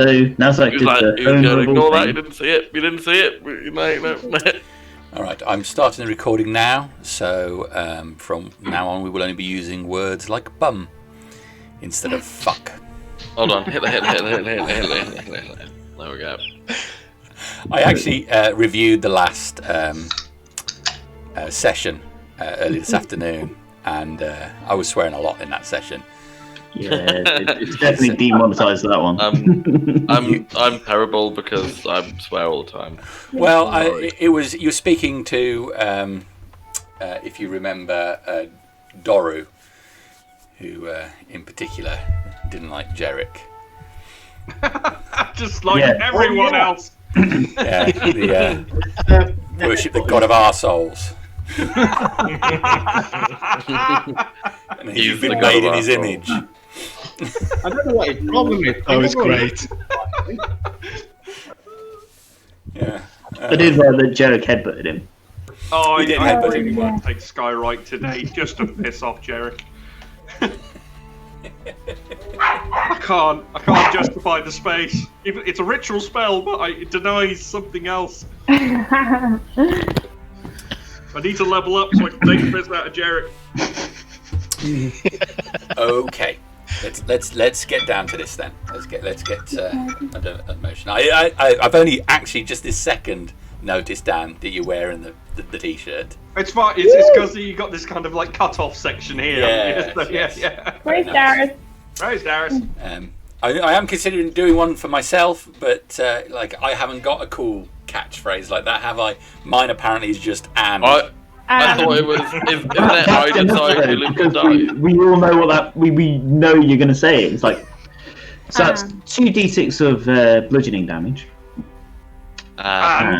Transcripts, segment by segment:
So Nazzak did the ignore that. You didn't see it. No. All right, I'm starting the recording now. So from now on, we will only be using words like bum instead of fuck. Hold on. Hit. There we go. I actually reviewed the last session earlier this afternoon, and I was swearing a lot in that session. Yeah, it's definitely demonetised that one. I'm terrible because I swear all the time. Well, you were speaking to, if you remember, Doru, who in particular didn't like Jerrick. Just like everyone else. Yeah, worship the god of our souls. And he's been made in his image. I don't know what his problem is. That was great. Yeah. I did that Jerrick headbutted him. Oh, He did I headbutt really him. want to take Skywrite today just to piss off Jerrick. I can't justify the space. It's a ritual spell, but it denies something else. I need to level up so I can take the piss out of Jerrick. Okay. Let's get down to this then. Let's get under motion. I've only actually just this second noticed, Dan, that you're wearing the t-shirt. It's fine. It's because you got this kind of like cut-off section here. Yes. Praise Darius. Praise Darius. I am considering doing one for myself, but I haven't got a cool catchphrase like that, have I? Mine apparently is just "and." I thought it was. Isn't it? I decide who lives and dies. We all know what that. We know you're going to say it. It's like so. That's 2d6 of bludgeoning damage. Yeah.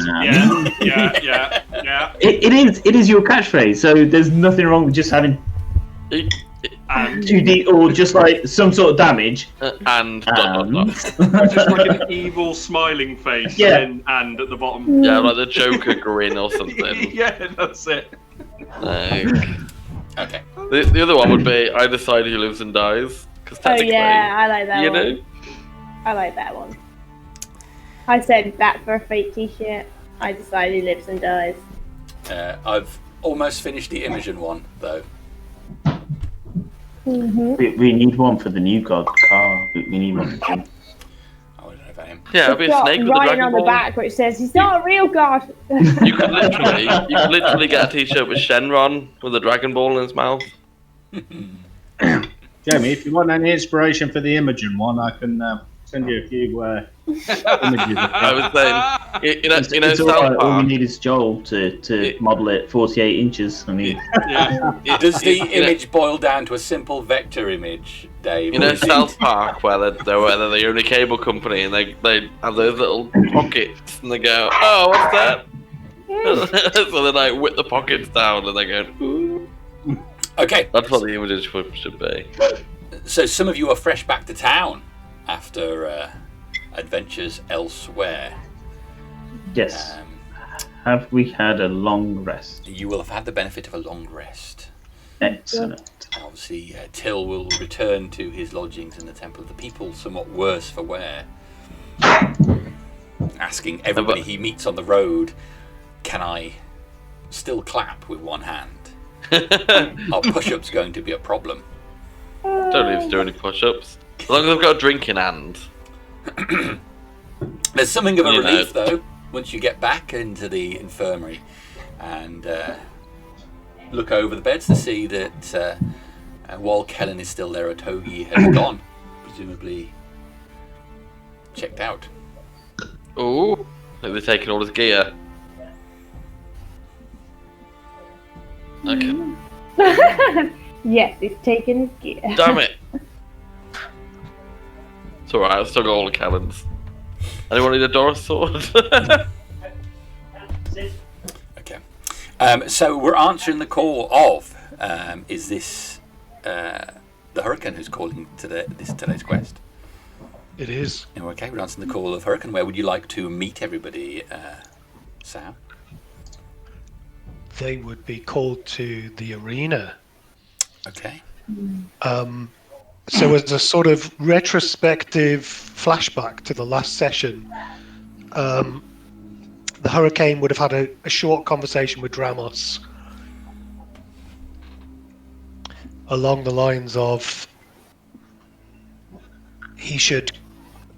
It is your catchphrase, so there's nothing wrong with just having 2d or just like some sort of damage. Just like an evil smiling face, and at the bottom. Yeah, like the Joker grin or something. Yeah, that's it. Okay. The other one would be I decide who lives and dies. Oh yeah, I like that one. Know? I like that one. I said that for a fake t-shirt. I decide who lives and dies. I've almost finished the Imogen one though. Mm-hmm. We need one for the new god car. We need one for him. I don't know about him. Yeah, it'll be a snake with a writing dragon on the ball. back which says he's not a real god. You could literally get a t-shirt with Shenron with a dragon ball in his mouth. Jamie, if you want any inspiration for the Imogen one, I can send you a few images. I was saying, you know, It's all South right. All we Park. need is Joel to model it 48 inches. I mean, Does the image boil down to a simple vector image, Dave? You know South Park where they're the only cable company and they have those little pockets and they go, oh, what's that? So they like whip the pockets down and they go, ooh. Okay. That's what the images should be. So some of you are fresh back to town after adventures elsewhere. yes. Have we had a long rest? You will have had the benefit of a long rest. Excellent. And obviously, Till will return to his lodgings in the Temple of the People, somewhat worse for wear, asking everybody he meets on the road, "Can I still clap with one hand? Are push-ups going to be a problem?" Don't need to do any push-ups. As long as I've got a drink in hand. There's something of a You know. relief, though, once you get back into the infirmary and look over the beds to see that while Kellen is still there, Otogi has gone, presumably checked out. Ooh, maybe they're taking all his gear. Okay. Yes, he's taking his gear. Damn it. It's alright, I've still got all the cannons. Anyone need a Doris sword? Okay. So we're answering the call of, is this the Hurricane who's calling to today's quest? It is. Okay, we're answering the call of Hurricane. Where would you like to meet everybody, Sam? They would be called to the arena. Okay. So as a sort of retrospective flashback to the last session, the Hurricane would have had a short conversation with Dramos along the lines of he should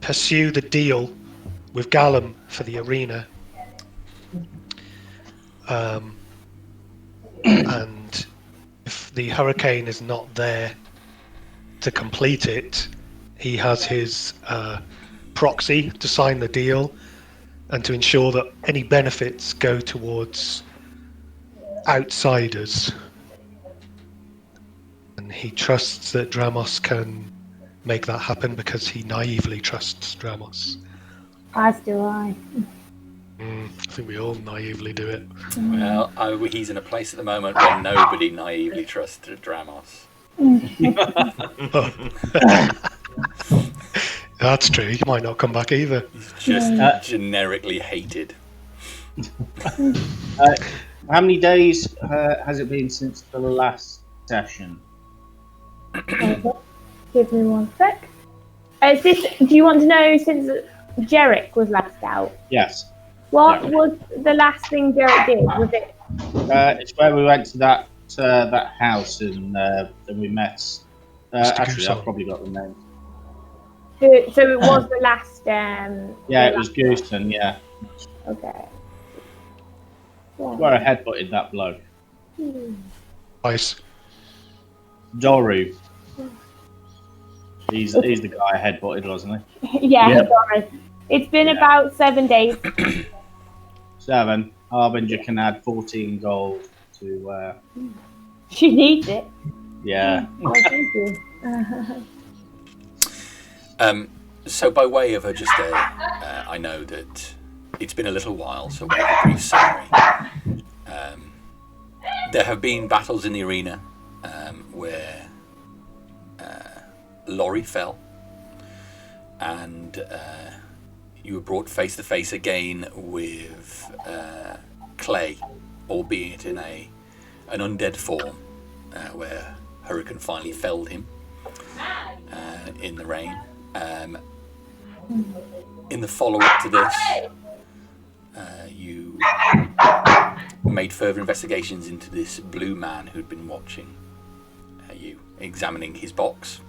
pursue the deal with Gallum for the arena. And if the Hurricane is not there to complete it, he has his proxy to sign the deal and to ensure that any benefits go towards outsiders. And he trusts that Dramos can make that happen because he naively trusts Dramos. As do I. I think we all naively do it. Well, he's in a place at the moment where nobody naively trusts Dramos. That's true. He might not come back either. He's just generically hated. How many days has it been since the last session? Give me one sec. Do you want to know since Jerrick was last out? Yes. What was the last thing Jerrick did? Was it? It's where we went to that house and we met. Actually, I've probably got the name. So it was the last. Yeah, it was Gooston. Yeah. Okay. Where I headbutted that bloke. Nice. Doru. He's the guy I headbutted, wasn't he? Yeah. Sorry. It's been about 7 days. 7. Harbinger can add 14 gold to. She needs it. Yeah. Oh, thank you. So by way of I know that it's been a little while, so we'll have a brief summary. There have been battles in the arena where Laurie fell, and you were brought face to face again with Clay, albeit in an undead form, where Hurricane finally felled him in the rain. In the follow-up to this, you made further investigations into this blue man who'd been watching you, examining his box,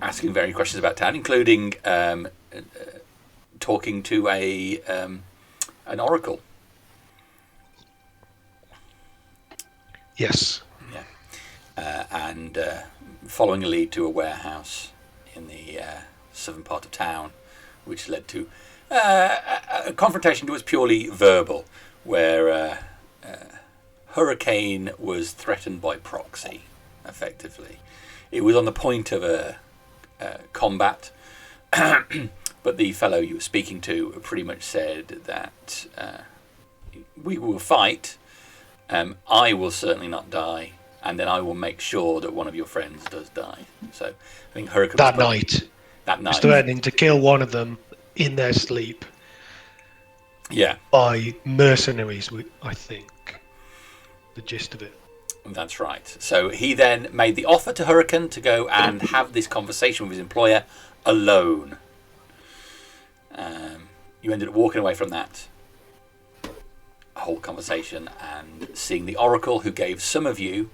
asking various questions about town, including talking to an oracle. Yes. Yeah. And following a lead to a warehouse in the southern part of town, which led to a confrontation that was purely verbal, where Hurricane was threatened by proxy, effectively. It was on the point of a combat, but the fellow you were speaking to pretty much said that we will fight, I will certainly not die, and then I will make sure that one of your friends does die. So I think Hurricane That night. was threatening to kill one of them in their sleep. Yeah. By mercenaries, I think. The gist of it. That's right. So he then made the offer to Hurricane to go and have this conversation with his employer alone. You ended up walking away from that whole conversation and seeing the Oracle, who gave some of you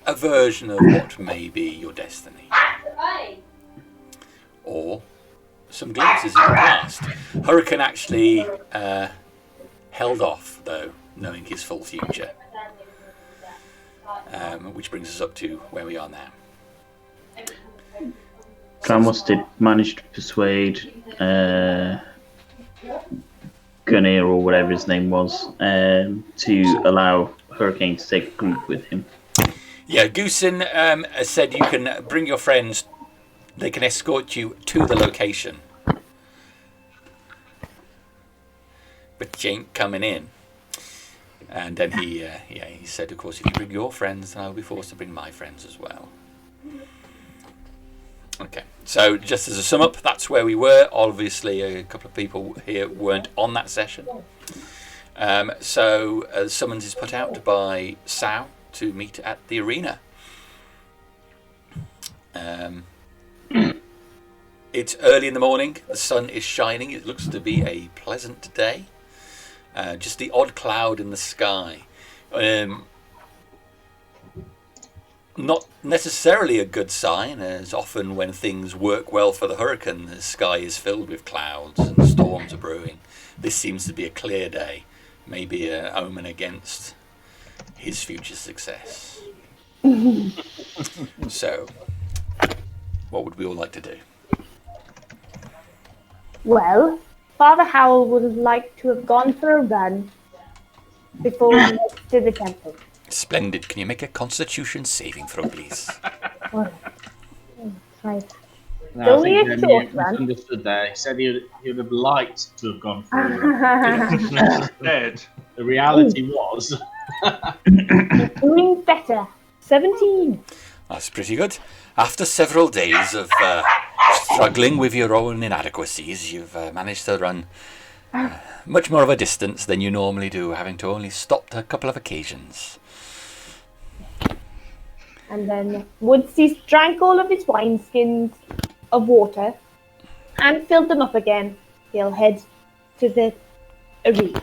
a version of what may be your destiny. Or some glimpses of the past. Hurricane actually held off, though, knowing his full future. Which brings us up to where we are now. Dramos did manage to persuade Gunnar, or whatever his name was, to allow Hurricane to take a group with him. Yeah, Goosen said you can bring your friends. They can escort you to the location. But you ain't coming in. And then he said, of course, if you bring your friends, then I'll be forced to bring my friends as well. Okay, so just as a sum up, that's where we were. Obviously, a couple of people here weren't on that session. So summons is put out by Sao to meet at the arena. It's early in the morning. The sun is shining. It looks to be a pleasant day. Just the odd cloud in the sky. Not necessarily a good sign, as often when things work well for the hurricane, the sky is filled with clouds and storms are brewing. This seems to be a clear day, maybe an omen against his future success. So, what would we all like to do? Well, Father Howl would like to have gone for a run before we head to the temple. Splendid. Can you make a constitution saving throw, please? Well, right. No, I Only think a you short run. misunderstood there. He said he would have liked to have gone for a run. Dead. The reality was... Doing better. 17. That's pretty good. After several days of struggling with your own inadequacies, you've managed to run much more of a distance than you normally do, having to only stop a couple of occasions. And then, once he's drank all of his wineskins of water and filled them up again, he'll head to the arena.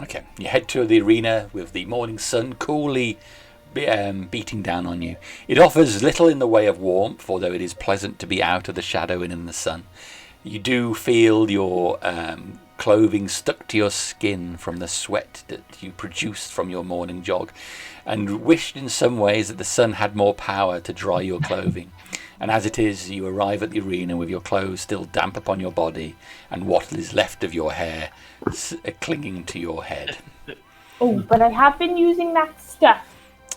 Okay, you head to the arena with the morning sun coolly beating down on you. It offers little in the way of warmth, although it is pleasant to be out of the shadow and in the sun. You do feel your clothing stuck to your skin from the sweat that you produced from your morning jog, and wished in some ways that the sun had more power to dry your clothing. And as it is, you arrive at the arena with your clothes still damp upon your body and what is left of your hair clinging to your head. Oh, but I have been using that stuff.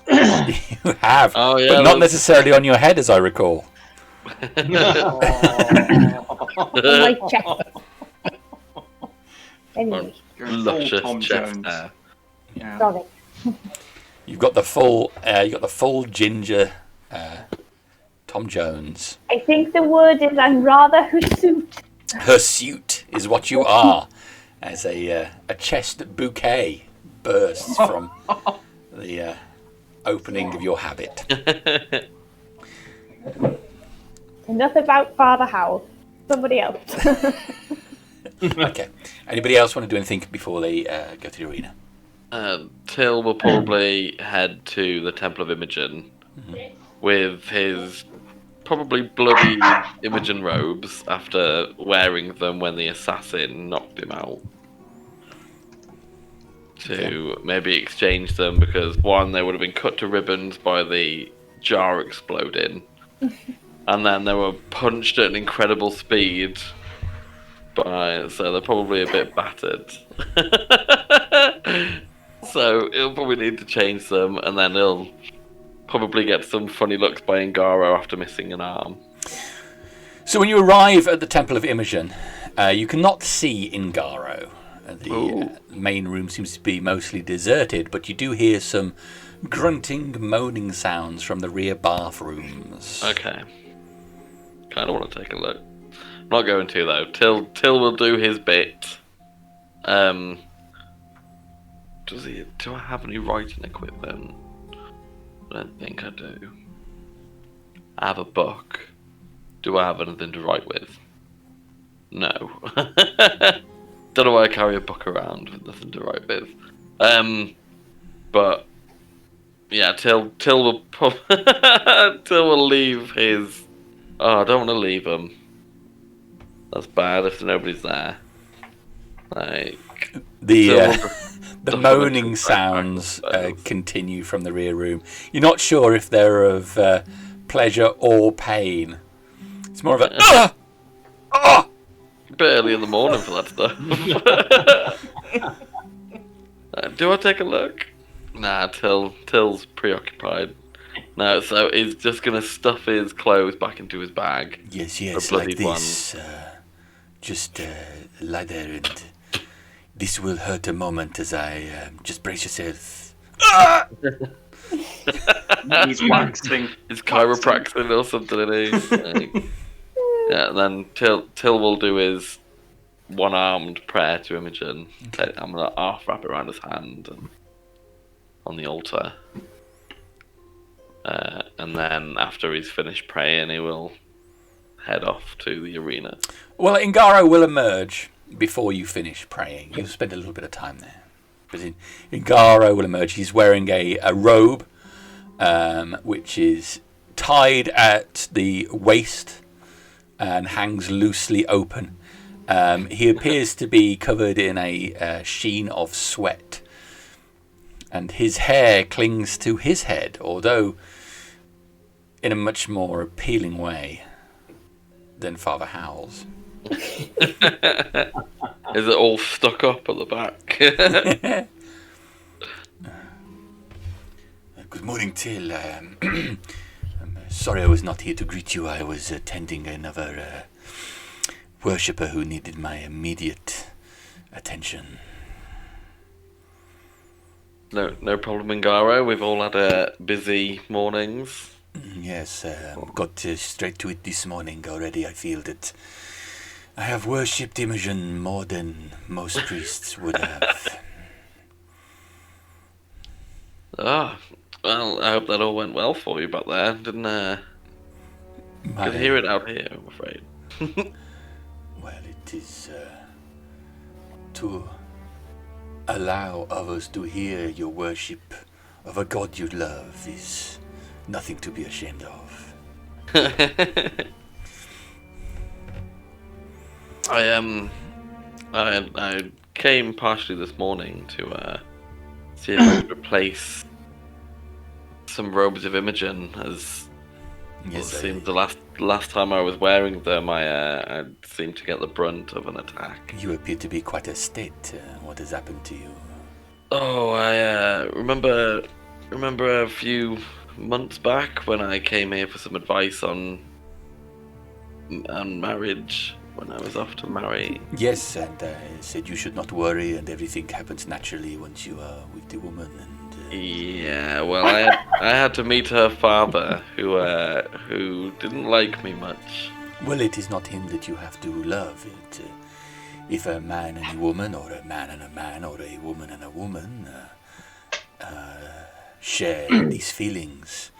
You have, Oh, yeah, but not necessarily on your head, as I recall. On my chest. Anyway, Going full Luscious Tom chest Jones. hair. Yeah. sorry. You've got the full ginger Tom Jones. I think the word is I'm rather hirsute. Hirsute is what you are, as a chest bouquet bursts from the opening of your habit. Enough about Father Howl. Somebody else. Okay. Anybody else want to do anything before they go to the arena? Till will probably head to the Temple of Imogen with his probably bloody Imogen robes after wearing them when the assassin knocked him out. To maybe exchange them because one, they would have been cut to ribbons by the jar exploding, and then they were punched at an incredible speed. So they're probably a bit battered. So he'll probably need to change them, and then he'll probably get some funny looks by Ngaro after missing an arm. So when you arrive at the Temple of Imogen, you cannot see Ngaro. The main room seems to be mostly deserted, but you do hear some grunting, moaning sounds from the rear bathrooms. Okay. Kind of want to take a look. I'm not going to though. Till will do his bit. Do I have any writing equipment? I don't think I do. I have a book. Do I have anything to write with? No. Don't know why I carry a book around with nothing to write with. But yeah, Till will Till will leave his. Oh, I don't want to leave him. That's bad if nobody's there. Like the moaning sounds continue from the rear room. You're not sure if they're of pleasure or pain. It's more of a a bit early in the morning for that stuff. Do I take a look? Nah, Till's preoccupied. No, so he's just gonna stuff his clothes back into his bag. Yes, like this. Just lie there, and this will hurt a moment as I just brace yourself. He's waxing. It's chiropractic or something, isn't he? Yeah, and then Till will do his one-armed prayer to Imogen. I'm gonna half wrap it around his hand and on the altar. And then after he's finished praying, he will head off to the arena. Well, Ingaro will emerge before you finish praying. You'll spend a little bit of time there. But Ingaro will emerge. He's wearing a robe, which is tied at the waist and hangs loosely open. He appears to be covered in a sheen of sweat. And his hair clings to his head, although in a much more appealing way than Father Howl's. Is it all stuck up at the back? Good morning, Till. I'm sorry I was not here to greet you. I was attending another worshipper who needed my immediate attention. No problem, Ingaro. We've all had busy mornings. Yes, got straight to it this morning already. I feel that I have worshipped Imogen more than most priests would have. Well, I hope that all went well for you back there. Didn't could hear it out here, I'm afraid. Well, it is to allow others to hear your worship of a god you love is nothing to be ashamed of. I came partially this morning to see if I could replace some robes of Imogen, as it seemed the last time I was wearing them, I seemed to get the brunt of an attack. You appear to be quite a state. What has happened to you? Oh, I remember a few months back when I came here for some advice on marriage, when I was off to marry. Yes, and I said you should not worry, and everything happens naturally once you are with the woman. And yeah, well, I had to meet her father, who didn't like me much. Well, it is not him that you have to love. If a man and a woman, or a man and a man, or a woman and a woman share these feelings,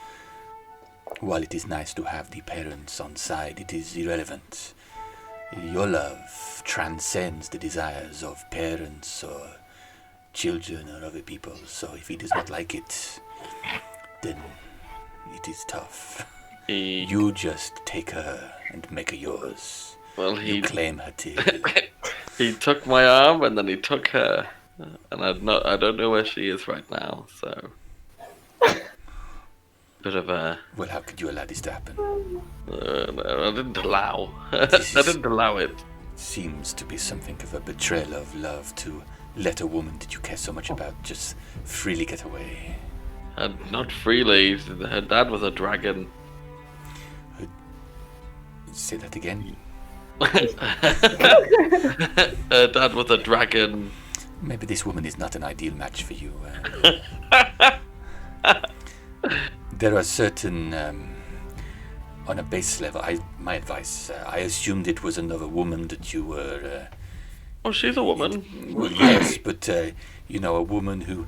while it is nice to have the parents on side, it is irrelevant. Your love transcends the desires of parents or children or other people, so if he does not like it, then it is tough. You just take her and make her yours. Well, you claim her too. He took my arm and then he took her, and I don't know where she is right now. So, bit of a. Well, how could you allow this to happen? No, I didn't allow. I didn't allow it. Seems to be something of a betrayal of love to let a woman that you care so much about just freely get away. Not freely. Her dad was a dragon. Say that again. Her dad was a dragon. Maybe this woman is not an ideal match for you. There are certain, on a base level, my advice, I assumed it was another woman that you were... Oh, she's a woman. Well, yes, but, a woman who...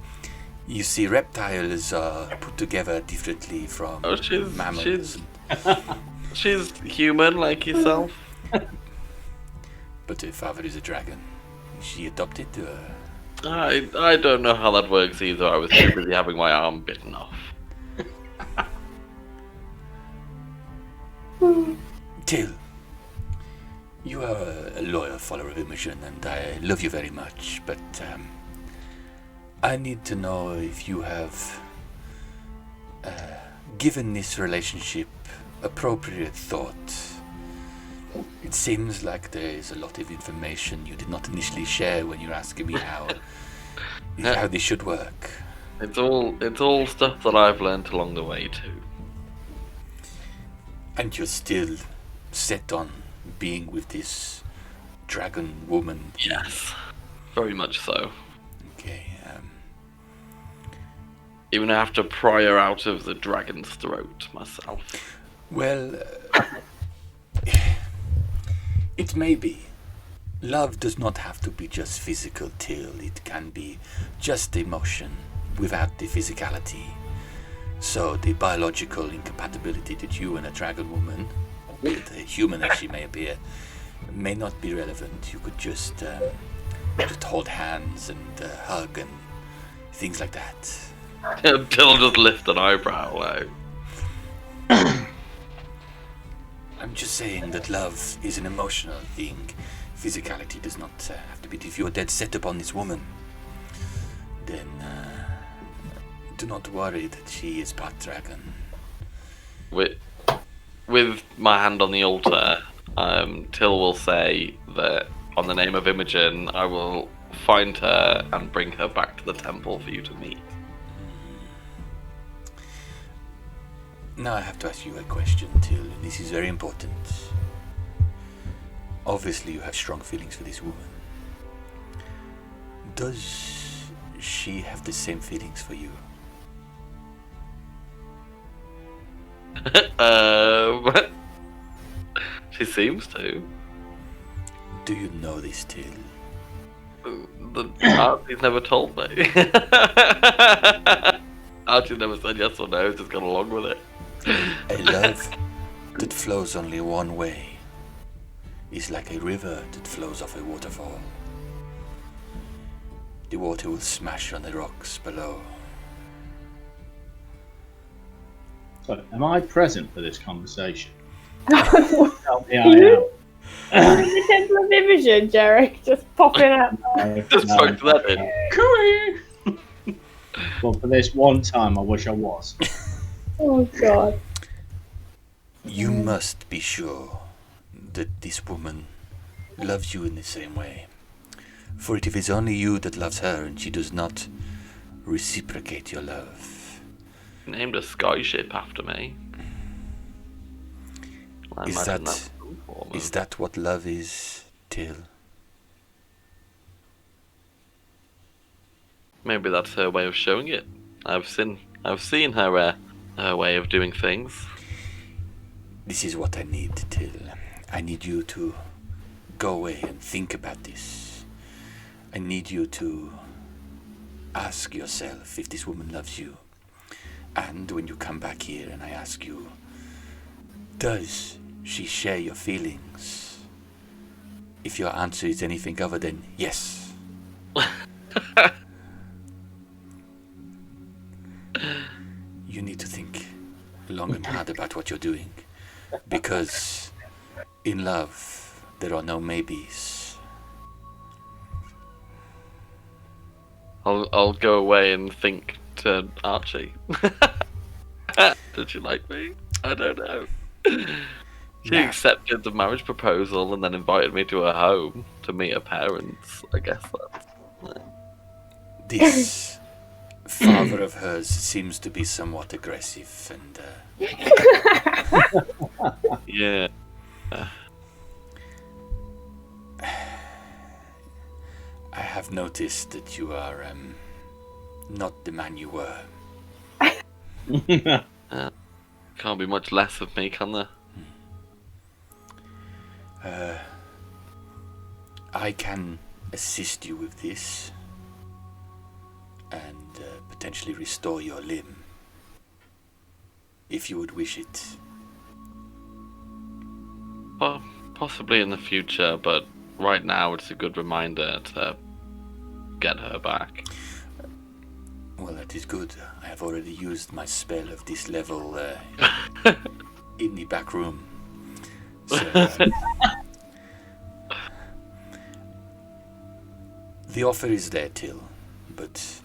You see, reptiles are put together differently from mammals. She's human like yourself. But her father is a dragon. Is she adopted? I don't know how that works either. I was too busy having my arm bitten off. Till, you are a loyal follower of Imogen, and I love you very much, but I need to know if you have given this relationship appropriate thought. It seems like there is a lot of information you did not initially share when you're asking me how this should work. It's all stuff that I've learned along the way too. And you're still set on being with this dragon woman? Yes, very much so. Okay. Even I have to pry her out of the dragon's throat myself. Well, it may be Love does not have to be just physical, Till. It can be just emotion without the physicality. So the biological incompatibility that you and a dragon woman, albeit a human as she may appear, may not be relevant. You could just hold hands and hug and things like that. Till just lift an eyebrow. Like. I'm just saying that love is an emotional thing. Physicality does not have to be. If you're dead set upon this woman, then do not worry that she is part dragon. With my hand on the altar, Till will say that on the name of Imogen, I will find her and bring her back to the temple for you to meet. Now I have to ask you a question, Till, and this is very important. Obviously, you have strong feelings for this woman. Does she have the same feelings for you? She seems to. Do you know this, Till? Archie's never told me. Archie never said yes or no, just gone along with it. A love that flows only one way is like a river that flows off a waterfall. The water will smash on the rocks below. So, am I present for this conversation? Help me out. In the Temple of Imogen, Jerrick, just popping out. Just spoke to that in. Cooey! Well, for this one time, I wish I was. Oh God. You must be sure that this woman loves you in the same way. For it is only you that loves her, and she does not reciprocate your love. Named a skyship after me. I Is imagine that that's some form of- is that what love is, Till? Maybe that's her way of showing it. I've seen her way of doing things. This is what I need, Till. I need you to go away and think about this. I need you to ask yourself if this woman loves you. And when you come back here and I ask you, does she share your feelings? If your answer is anything other than yes, you need to think long and hard about what you're doing. Because in love, there are no maybes. I'll go away and think to Archie. Did she like me? I don't know. She Nah. accepted the marriage proposal and then invited me to her home to meet her parents. I guess that's... This father of hers seems to be somewhat aggressive and Yeah. I have noticed that you are not the man you were. Can't be much less of me, can there? I can assist you with this and potentially restore your limb if you would wish it. Well, possibly in the future, but right now it's a good reminder to get her back. Well, that is good. I have already used my spell of this level in the back room. So, the offer is there, Till, but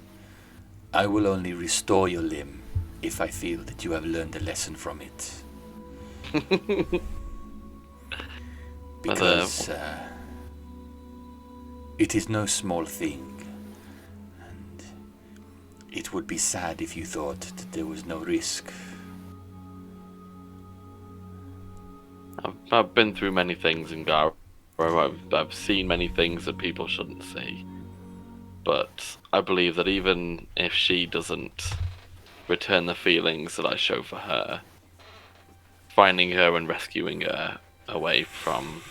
I will only restore your limb if I feel that you have learned a lesson from it. Because it is no small thing. It would be sad if you thought that there was no risk. I've been through many things in Gara. I've seen many things that people shouldn't see. But I believe that even if she doesn't return the feelings that I show for her, finding her and rescuing her away from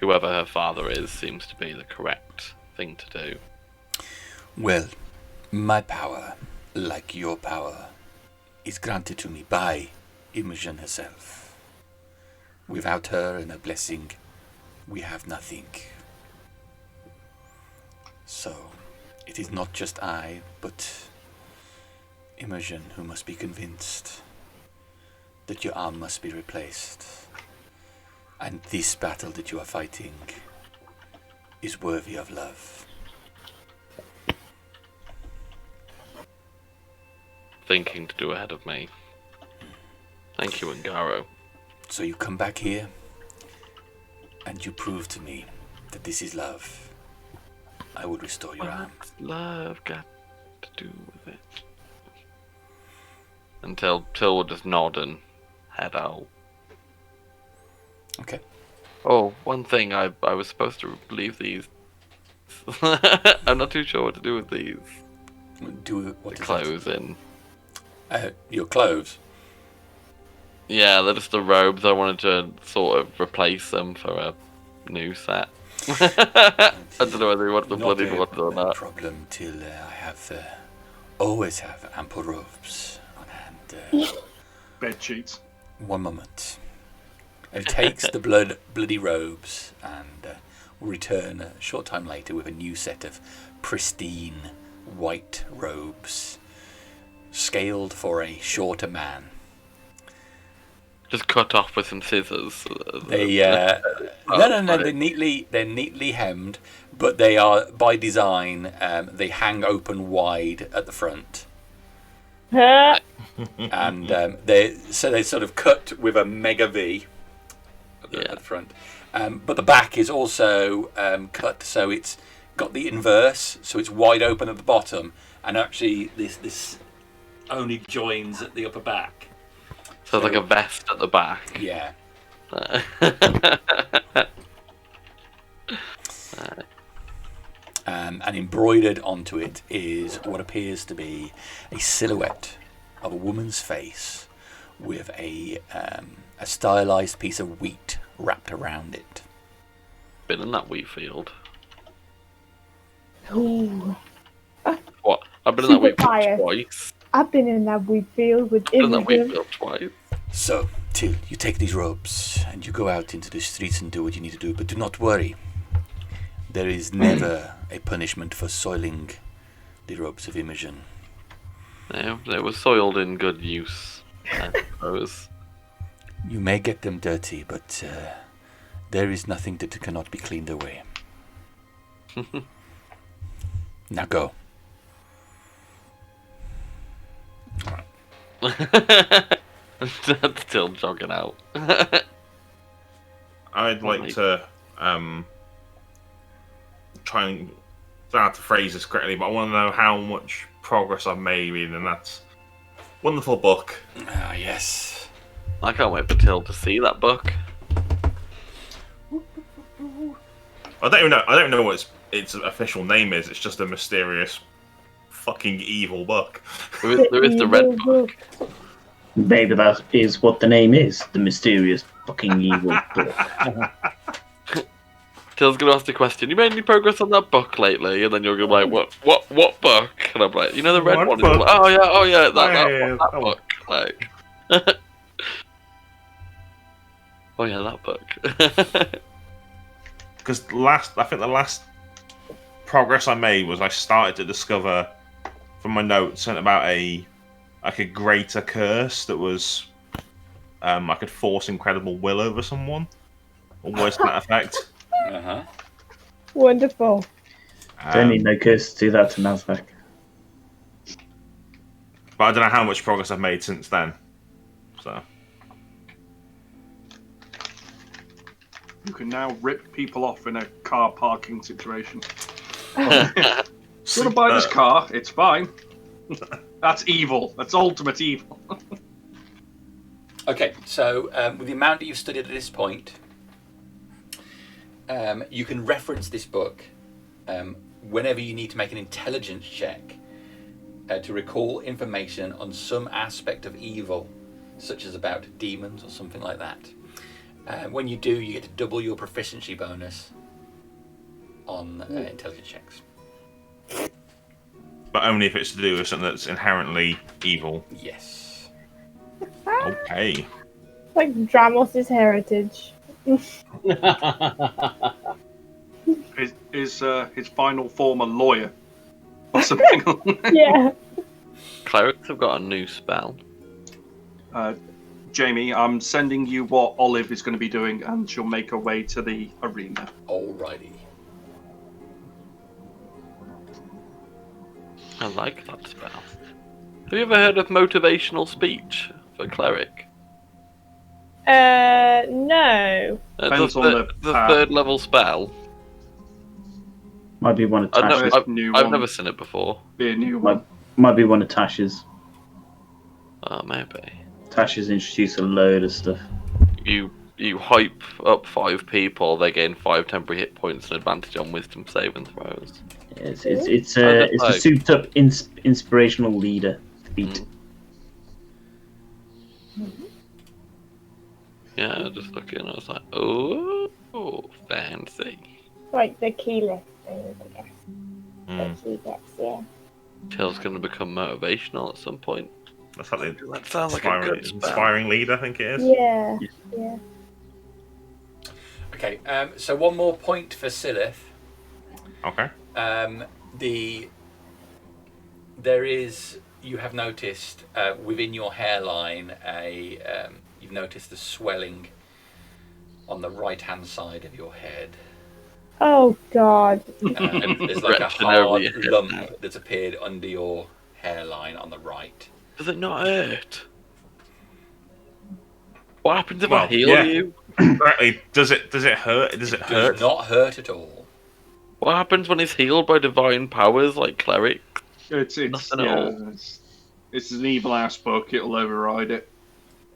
whoever her father is seems to be the correct thing to do. Well, my power, like your power, is granted to me by Imogen herself. Without her and her blessing, we have nothing. So, it is not just I, but Imogen who must be convinced that your arm must be replaced. And this battle that you are fighting is worthy of love. Thinking to do ahead of me. Thank you, Ngaro. So you come back here, and you prove to me that this is love. I will restore your arm. What's love got to do with it? Until Till will just nod and head out. Okay. Oh, one thing, I was supposed to leave these. I'm not too sure what to do with these. Do what? The clothes in. Your clothes? Yeah, they're just the robes. I wanted to sort of replace them for a new set. I don't know whether you want the bloody ones or No not. problem till I have always have ample robes on hand. Bed sheets. One moment. And he takes the bloody robes and will return a short time later with a new set of pristine white robes, scaled for a shorter man. Just cut off with some scissors. They no, they're neatly hemmed, but they are by design. They hang open wide at the front, and they're sort of cut with a mega V at the front. But the back is also cut, so it's got the inverse, so it's wide open at the bottom, and actually this only joins at the upper back. So it's like a vest at the back. Yeah. And embroidered onto it is what appears to be a silhouette of a woman's face with a stylized piece of wheat wrapped around it. Been in that wheat field. Ooh. What? I've been in that Super wheat fire. field twice. I've been in that wheat field with I've been in that wheat Imogen. field twice. So, Till, you take these robes and you go out into the streets and do what you need to do, but do not worry. There is never a punishment for soiling the robes of Imogen. They were soiled in good use, I suppose. You may get them dirty, but there is nothing that cannot be cleaned away. Now go. Still jogging out. I'd like to try and, I don't know how to phrase this correctly, but I want to know how much progress I've made reading that wonderful book. Ah, yes. I can't wait for Till to see that book. I don't even know what its official name is. It's just a mysterious, fucking evil book. There is the red book. Maybe that is what the name is. The mysterious fucking evil book. Till's gonna ask the question, you made any progress on that book lately? And then you're gonna be like, what book? And I'm like, you know the red What one? book? Like, oh yeah, that that book. Like, oh yeah, that book. Because I think the last progress I made was I started to discover from my notes something about a greater curse that was I could force incredible will over someone, or worse to that effect. Uh-huh. Wonderful. Don't need no curse to do that to Nazzak. But I don't know how much progress I've made since then. So you can now rip people off in a car parking situation. You want to buy this car? It's fine. That's evil. That's ultimate evil. Okay, so with the amount that you've studied at this point, you can reference this book whenever you need to make an intelligence check to recall information on some aspect of evil, such as about demons or something like that. When you do, you get to double your proficiency bonus on intelligence checks. But only if it's to do with something that's inherently evil. Yes. Okay. Like Dramos' heritage. His final form a lawyer or something. Yeah. Clerics have got a new spell. Jamie, I'm sending you what Olive is going to be doing, and she'll make her way to the arena. Alrighty. I like that spell. Have you ever heard of motivational speech for cleric? No. Depends on the third level spell. Might be one of Tash's. I've never seen it before. Be a new one. Might be one of Tash's. Oh, maybe. Tash has introduced a load of stuff. You hype up 5 people, they gain 5 temporary hit points and advantage on wisdom saving throws. Yeah, it's a souped up inspirational leader feat. Yeah, just looking, I was like, oh, fancy. Like the keyless thing, I guess. That she gets, yeah. Till's going to become motivational at some point. That's like the That sounds like a good spell. inspiring lead, I think it is. Yeah. Okay, so one more point for Sylleth. Okay. You have noticed within your hairline you've noticed the swelling on the right hand side of your head. Oh God. There's like a hard lump that's appeared under your hairline on the right. Does it not hurt? What happens if I heal you? Exactly. Does it hurt? Does it hurt? Does not hurt at all. What happens when he's healed by divine powers like cleric? It's an evil ass book. It'll override it.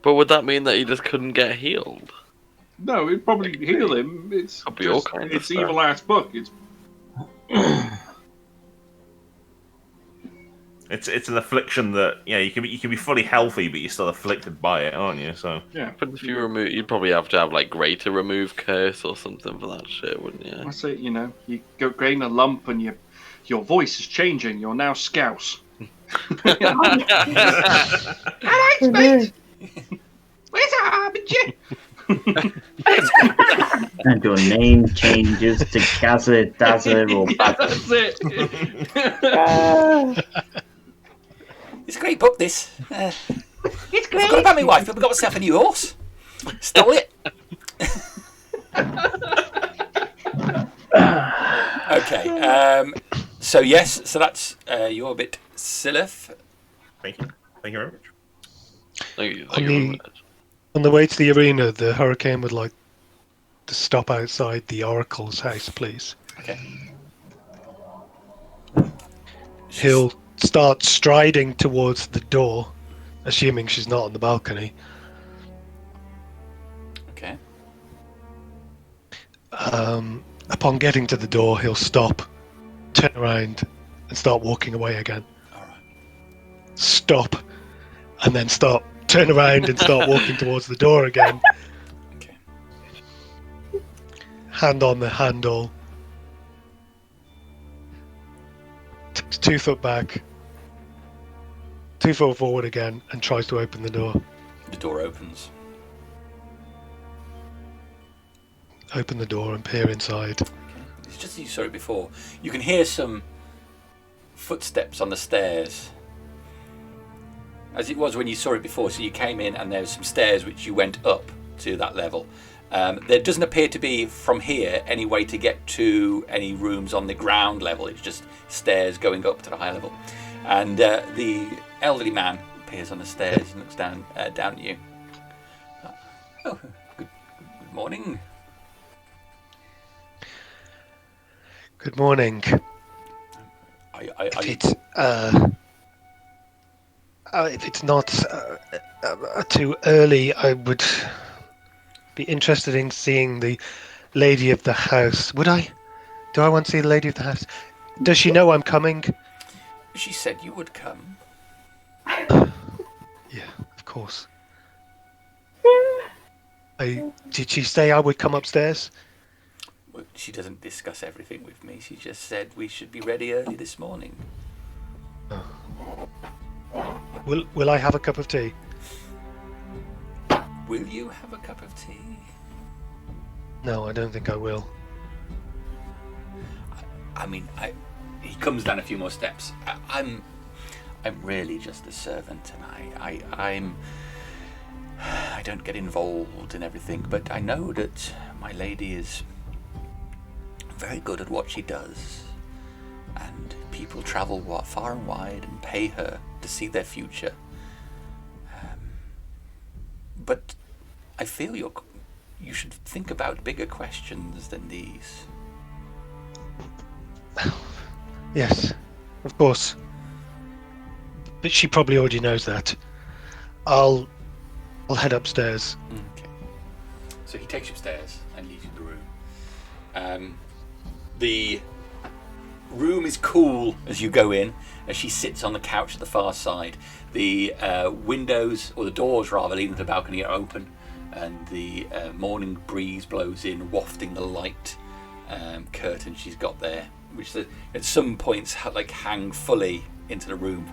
But would that mean that he just couldn't get healed? No, it'd probably heal him. It's evil ass book. It's an affliction that you can be fully healthy, but you're still afflicted by it, aren't you? So yeah. But if you remove, you'd probably have to have like greater remove curse or something for that shit, wouldn't you? I say, you gain a lump and your voice is changing. You're now Scouse. Alright, mate. Where's our harbinger? And your name changes to Gaza, Dazza, or That's it. It's a great book, this. It's great. I forgot about my wife, but we got myself a new horse. Stole it. Okay. So that's your bit, Sylleth. thank you very much. Thank you very much. On the way to the arena, the Hurricane would like to stop outside the Oracle's house, please. Okay. He'll start striding towards the door, assuming she's not on the balcony. Okay. Upon getting to the door, he'll stop, turn around, and start walking away again. All right. Stop, and then stop, turn around, and start walking towards the door again. Okay. Hand on the handle. 2 foot back. 2 foot forward again, and tries to open the door. The door opens. Open the door and peer inside. It's just as you saw it before. You can hear some footsteps on the stairs. As it was when you saw it before. So you came in and there's some stairs which you went up to that level. There doesn't appear to be from here any way to get to any rooms on the ground level. It's just stairs going up to the high level. And the elderly man appears on the stairs and looks down at you. Oh, good morning. Good morning. If it's not too early, I would be interested in seeing the lady of the house. Would I? Do I want to see the lady of the house? Does she know I'm coming? She said you would come. Yeah, of course. I Did she say I would come upstairs? Well, she doesn't discuss everything with me. She just said we should be ready early this morning. Will I have a cup of tea? Will you have a cup of tea? No, I don't think I will. He comes down a few more steps. I'm really just a servant, and I don't get involved in everything, but I know that my lady is very good at what she does, and people travel far and wide and pay her to see their future. But I feel you should think about bigger questions than these. Yes, of course. But she probably already knows that. I'll head upstairs. Okay. So he takes you upstairs and leads you to the room. The room is cool as you go in, as she sits on the couch at the far side. The windows, or the doors rather, leading to the balcony are open, and the morning breeze blows in, wafting the light curtain she's got there, which at some points hang fully into the room,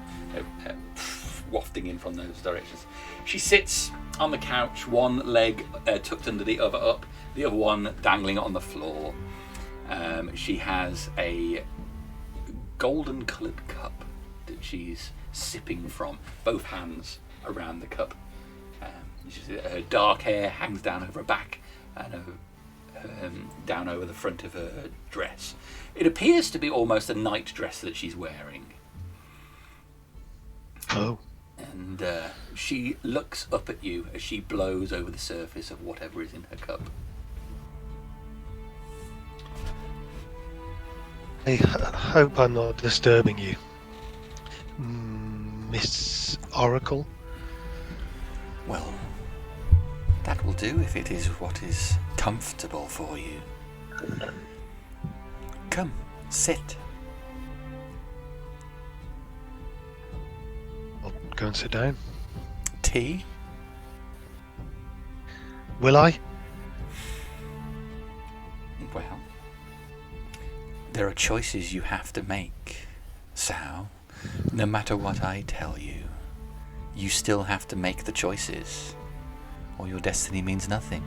wafting in from those directions. She sits on the couch, one leg tucked under the other up, the other one dangling on the floor. She has a golden coloured cup that she's sipping from, both hands around the cup. Her dark hair hangs down over her back and down over the front of her dress. It appears to be almost a night dress that she's wearing. Oh. And she looks up at you as she blows over the surface of whatever is in her cup. I hope I'm not disturbing you, Miss Oracle. Well, that will do if it is what is comfortable for you. Come, sit. I'll go and sit down. Tea? Will I? Well, there are choices you have to make, Sal. No matter what I tell you, you still have to make the choices, or your destiny means nothing.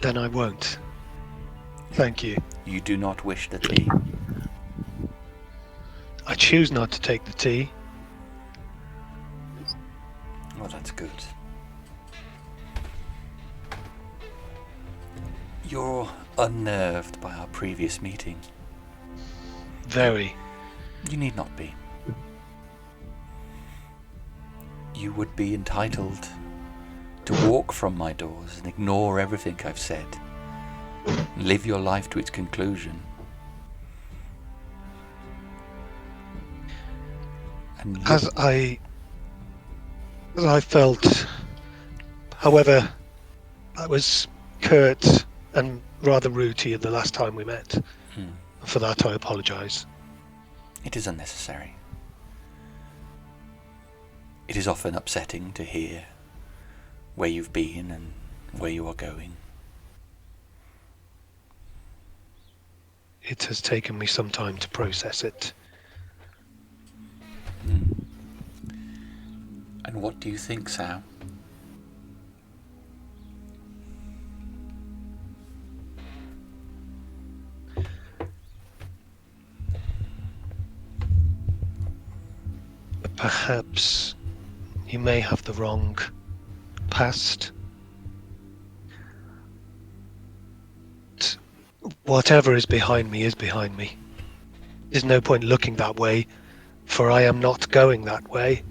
Then I won't. Thank you. You do not wish the tea? I choose not to take the tea. Well, that's good. You're unnerved by our previous meeting. Very. You need not be. You would be entitled to walk from my doors and ignore everything I've said. Live your life to its conclusion. And As I felt, however, I was curt and rather rude to you the last time we met. For that I apologise. It is unnecessary. It is often upsetting to hear where you've been and where you are going. It has taken me some time to process it. And what do you think, Sal? Perhaps you may have the wrong past. Whatever is behind me is behind me. There's no point looking that way, for I am not going that way.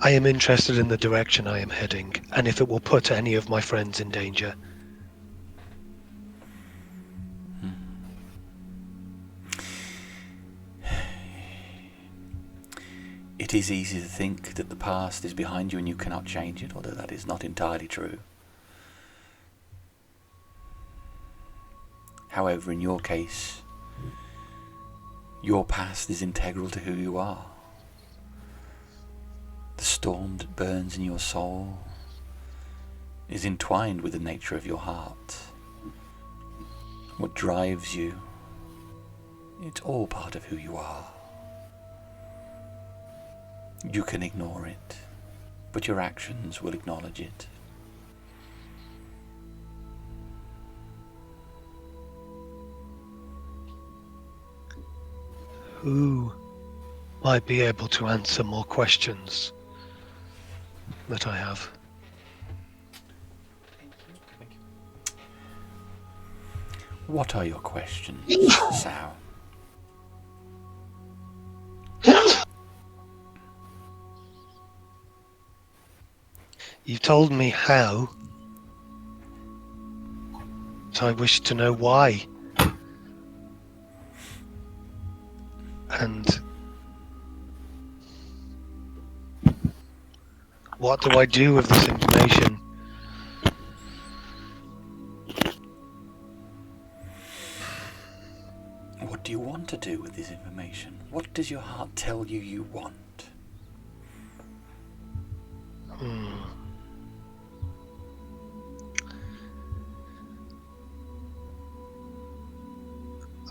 I am interested in the direction I am heading, and if it will put any of my friends in danger. It is easy to think that the past is behind you and you cannot change it, although that is not entirely true. However, in your case, Your past is integral to who you are. The storm that burns in your soul is entwined with the nature of your heart. What drives you, it's all part of who you are. You can ignore it, but your actions will acknowledge it. Who might be able to answer more questions that I have? What are your questions, Sao? You've told me how, so I wish to know why. And what do I do with this information? What do you want to do with this information? What does your heart tell you you want?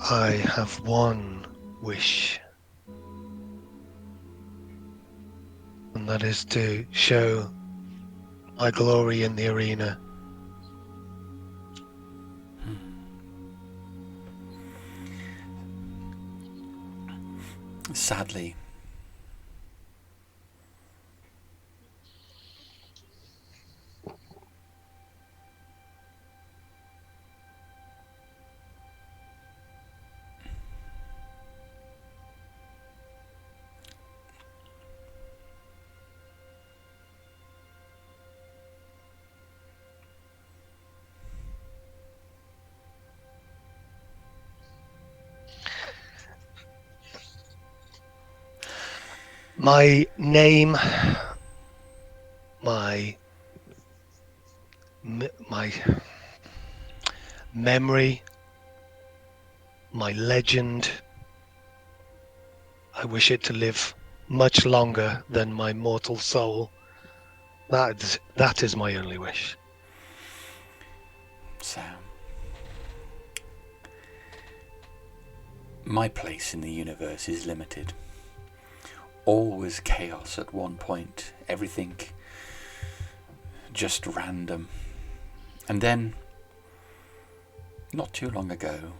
I have one wish, and that is to show my glory in the arena. Sadly, My name, my memory, my legend, I wish it to live much longer than my mortal soul. That is my only wish. Sam, my place in the universe is limited. All was chaos at one point, everything just random. And then, not too long ago,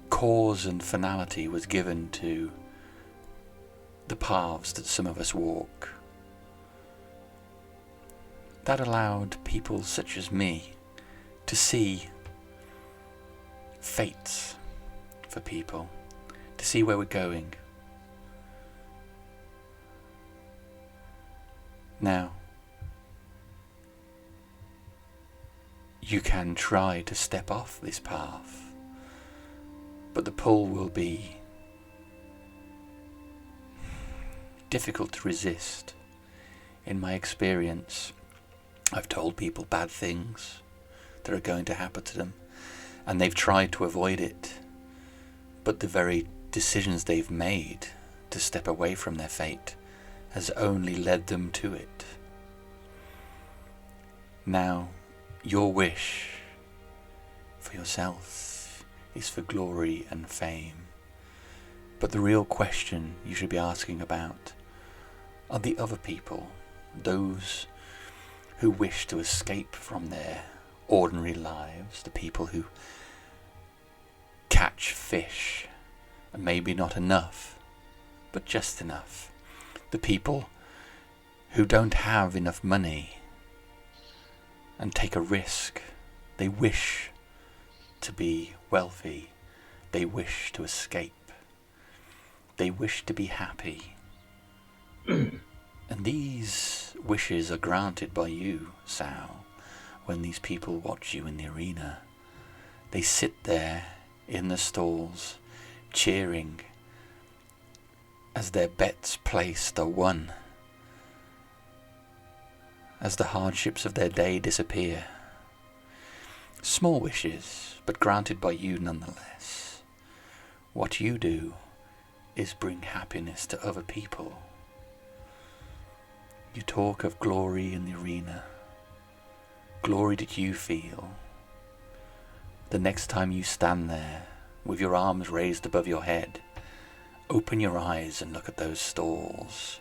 cause and finality was given to the paths that some of us walk. That allowed people such as me to see fates for people, to see where we're going. Now, you can try to step off this path, but the pull will be difficult to resist. In my experience, I've told people bad things that are going to happen to them, and they've tried to avoid it, but the very decisions they've made to step away from their fate has only led them to it. Now, your wish for yourself is for glory and fame, but the real question you should be asking about are the other people, those who wish to escape from their ordinary lives, the people who catch fish, and maybe not enough, but just enough. The people who don't have enough money and take a risk. They wish to be wealthy. They wish to escape. They wish to be happy. And these wishes are granted by you, Sao, when these people watch you in the arena. They sit there in the stalls, cheering as their bets placed are won, as the hardships of their day disappear. Small wishes, but granted by you nonetheless. What you do is bring happiness to other people. You talk of glory in the arena. Glory that you feel. The next time you stand there, with your arms raised above your head, open your eyes and look at those stalls.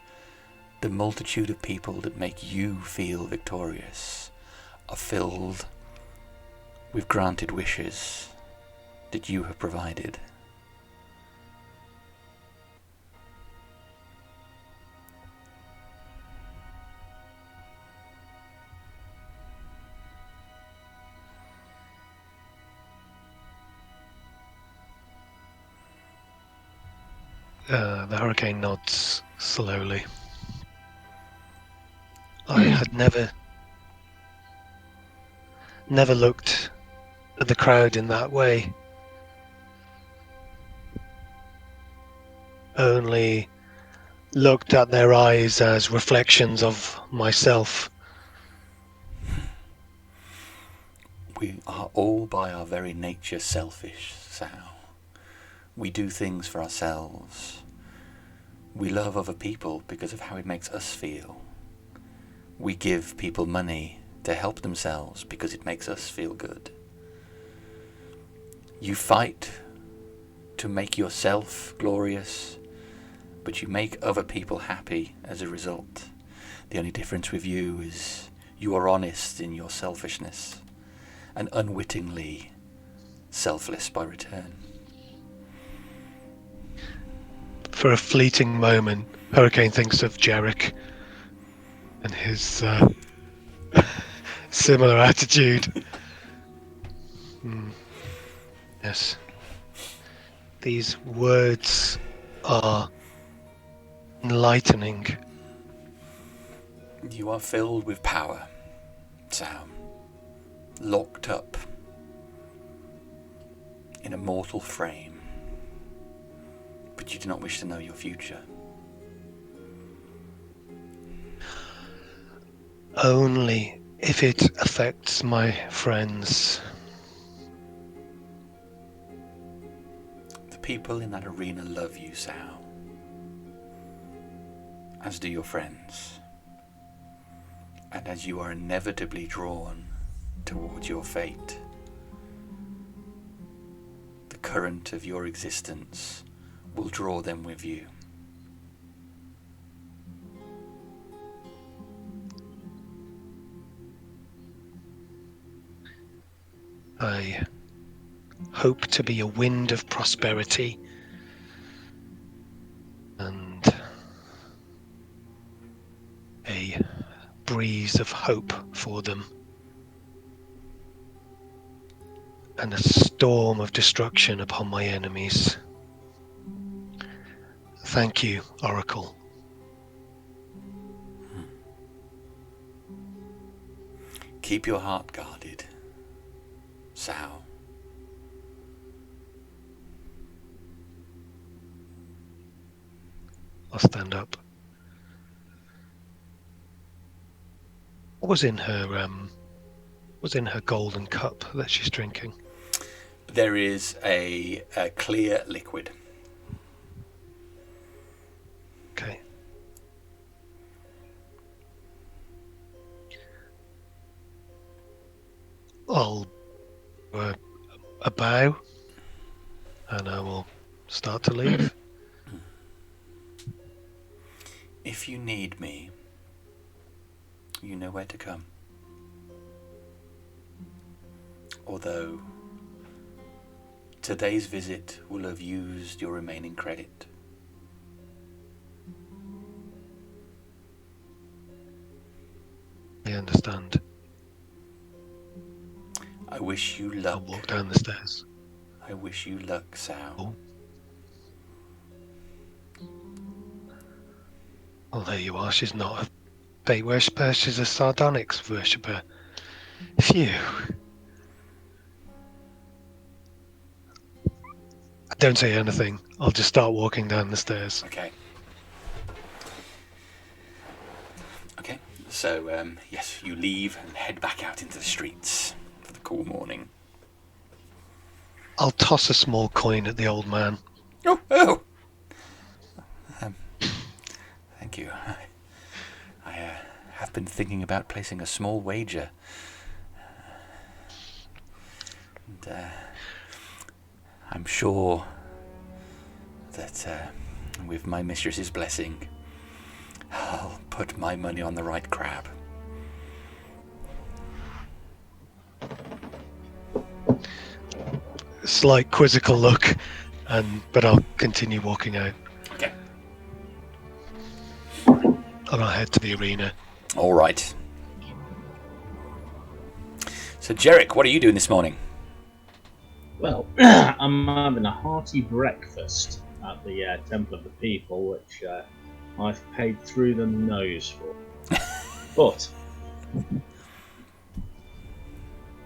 The multitude of people that make you feel victorious are filled with granted wishes that you have provided. The hurricane nods slowly. I had never looked at the crowd in that way. Only looked at their eyes as reflections of myself. We are all by our very nature selfish, Sal. We do things for ourselves. We love other people because of how it makes us feel. We give people money to help themselves because it makes us feel good. You fight to make yourself glorious, but you make other people happy as a result. The only difference with you is you are honest in your selfishness and unwittingly selfless by return. For a fleeting moment, Hurricane thinks of Jerrick and his similar attitude. Yes. These words are enlightening. You are filled with power, Sam. Locked up in a mortal frame. But you do not wish to know your future. Only if it affects my friends. The people in that arena love you, Sal. As do your friends. And as you are inevitably drawn towards your fate, the current of your existence will draw them with you. I hope to be a wind of prosperity and a breeze of hope for them, and a storm of destruction upon my enemies. Thank you, Oracle. Keep your heart guarded, Sal. I'll stand up. What was in her golden cup that she's drinking? There is a clear liquid. Okay. I'll do a bow, and I will start to leave. If you need me, you know where to come. Although today's visit will have used your remaining credit. I understand. I wish you luck. I'll walk down the stairs. I wish you luck, Sal. Oh, there you are. She's not a bait worshipper. She's a sardonyx worshipper. Phew. Don't say anything. I'll just start walking down the stairs. Okay. Okay. So, yes, you leave and head back out into the streets for the cool morning. I'll toss a small coin at the old man. Oh! Thank you. I have been thinking about placing a small wager. And I'm sure that with my mistress's blessing, I'll put my money on the right crab. Slight quizzical look, but I'll continue walking out. Okay. And I'll head to the arena. All right. So, Jerrick, what are you doing this morning? Well, I'm having a hearty breakfast at the Temple of the People, which I've paid through the nose for. But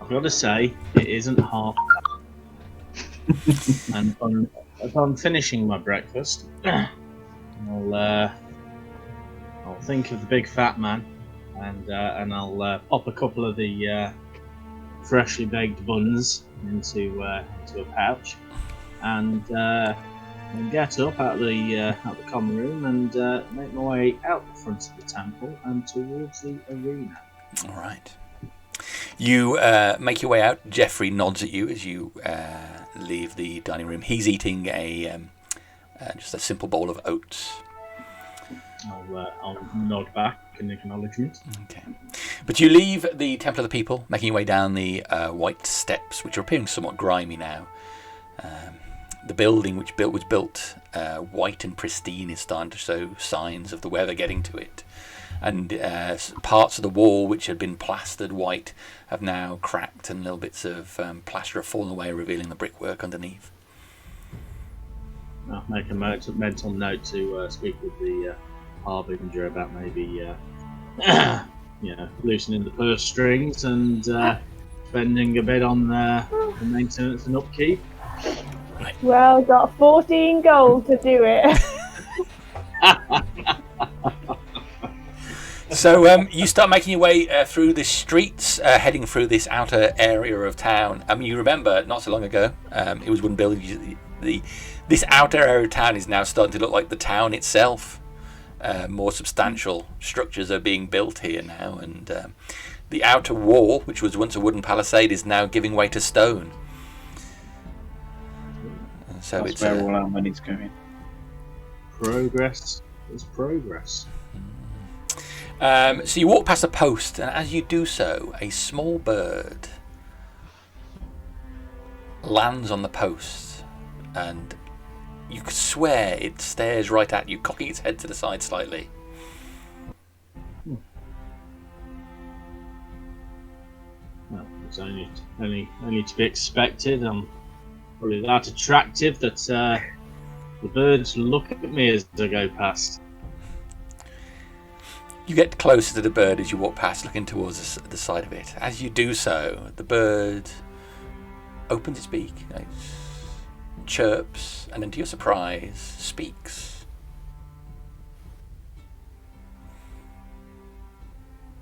I've got to say, it isn't half bad. And upon finishing my breakfast, I'll think of the big fat man, and I'll pop a couple of the freshly baked buns into a pouch, and get up out the common room and make my way out the front of the temple and towards the arena. All right. You make your way out. Jeffrey nods at you as you leave the dining room. He's eating just a simple bowl of oats. I'll nod back in acknowledgement. Okay. But you leave the Temple of the People, making your way down the white steps, which are appearing somewhat grimy now. The building which was built white and pristine is starting to show signs of the weather getting to it. And parts of the wall which had been plastered white have now cracked, and little bits of plaster have fallen away, revealing the brickwork underneath. I'll make a mental note to speak with the harbinger about maybe loosening the purse strings and spending a bit on the maintenance and upkeep. Right. Well, got 14 gold to do it. So you start making your way through the streets, heading through this outer area of town. I mean, you remember not so long ago, it was wooden buildings. This outer area of town is now starting to look like the town itself. More substantial structures are being built here now, and the outer wall, which was once a wooden palisade, is now giving way to stone. So That's it's where all our money's going. Progress is progress. So you walk past a post, and as you do so, a small bird lands on the post, and you could swear it stares right at you, cocking its head to the side slightly. Well, it's only to be expected. I'm probably that attractive that the birds look at me as I go past. You get closer to the bird as you walk past, looking towards the side of it. As you do so, the bird opens its beak, chirps, and then to your surprise, speaks.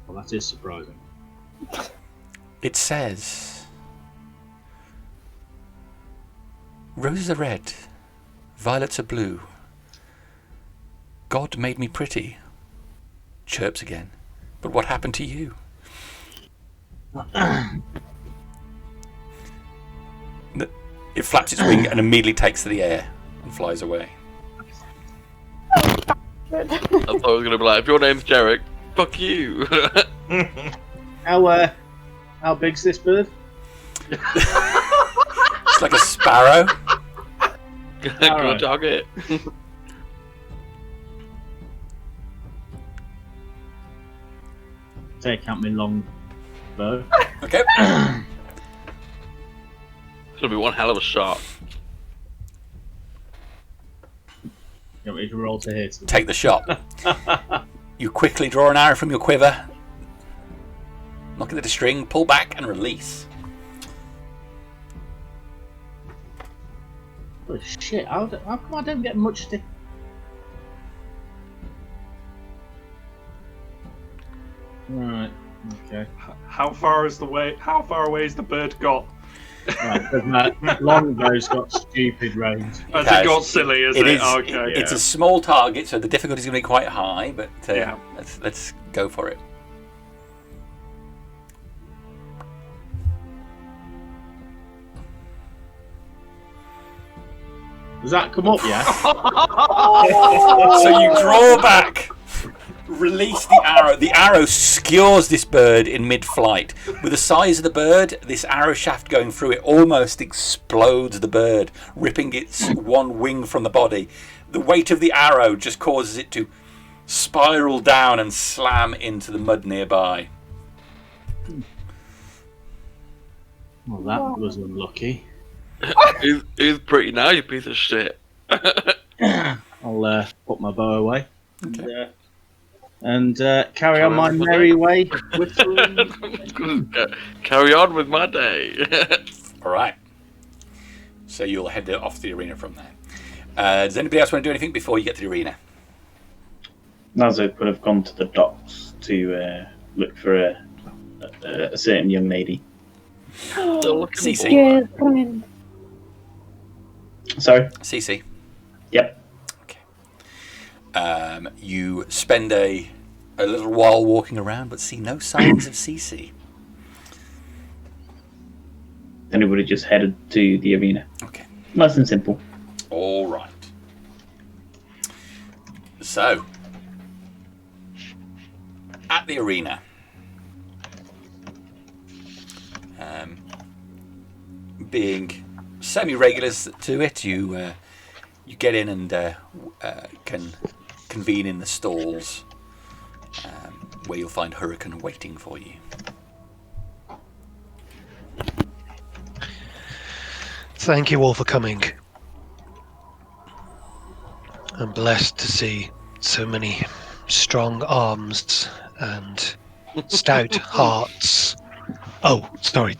Well, that is surprising. It says, "Roses are red, violets are blue. God made me pretty." Chirps again. "But what happened to you?" It flaps its wing and immediately takes to the air and flies away. I thought I was going to be like, if your name's Jerrick, fuck you. How big's this bird? It's like a sparrow. Good target. Take out my long bow. Okay. It's going to be one hell of a shot. You want me to roll to hit? Take the shot. You quickly draw an arrow from your quiver, knock it at the string, pull back, and release. Oh shit! How come I don't get much? Right. Okay. How far away is the bird got? Right, but Longbow's got stupid range. Has it got silly? Is it? Okay. It's a small target, so the difficulty is going to be quite high. But Yeah. let's go for it. Does that come up yet? So you draw back, release the arrow. The arrow skewers this bird in mid-flight. With the size of the bird, this arrow shaft going through it almost explodes the bird, ripping its one wing from the body. The weight of the arrow just causes it to spiral down and slam into the mud nearby. Well, that was unlucky. Who's pretty now, you piece of shit? I'll put my bow away Okay. and carry on my merry way. Carry on with my day. All right. So you'll head off to the arena from there. Does anybody else want to do anything before you get to the arena? Nazzak would have gone to the docks to look for a certain young lady. CC. Girlfriend. Sorry? CC. Yep. Okay. You spend a little while walking around, but see no signs of CC. Then he would have just headed to the arena. Okay. Nice and simple. All right. So, at the arena, being semi-regulars to it, you get in and can convene in the stalls, where you'll find Hurricane waiting for you. Thank you all for coming. I'm blessed to see so many strong arms and stout hearts. Oh, sorry.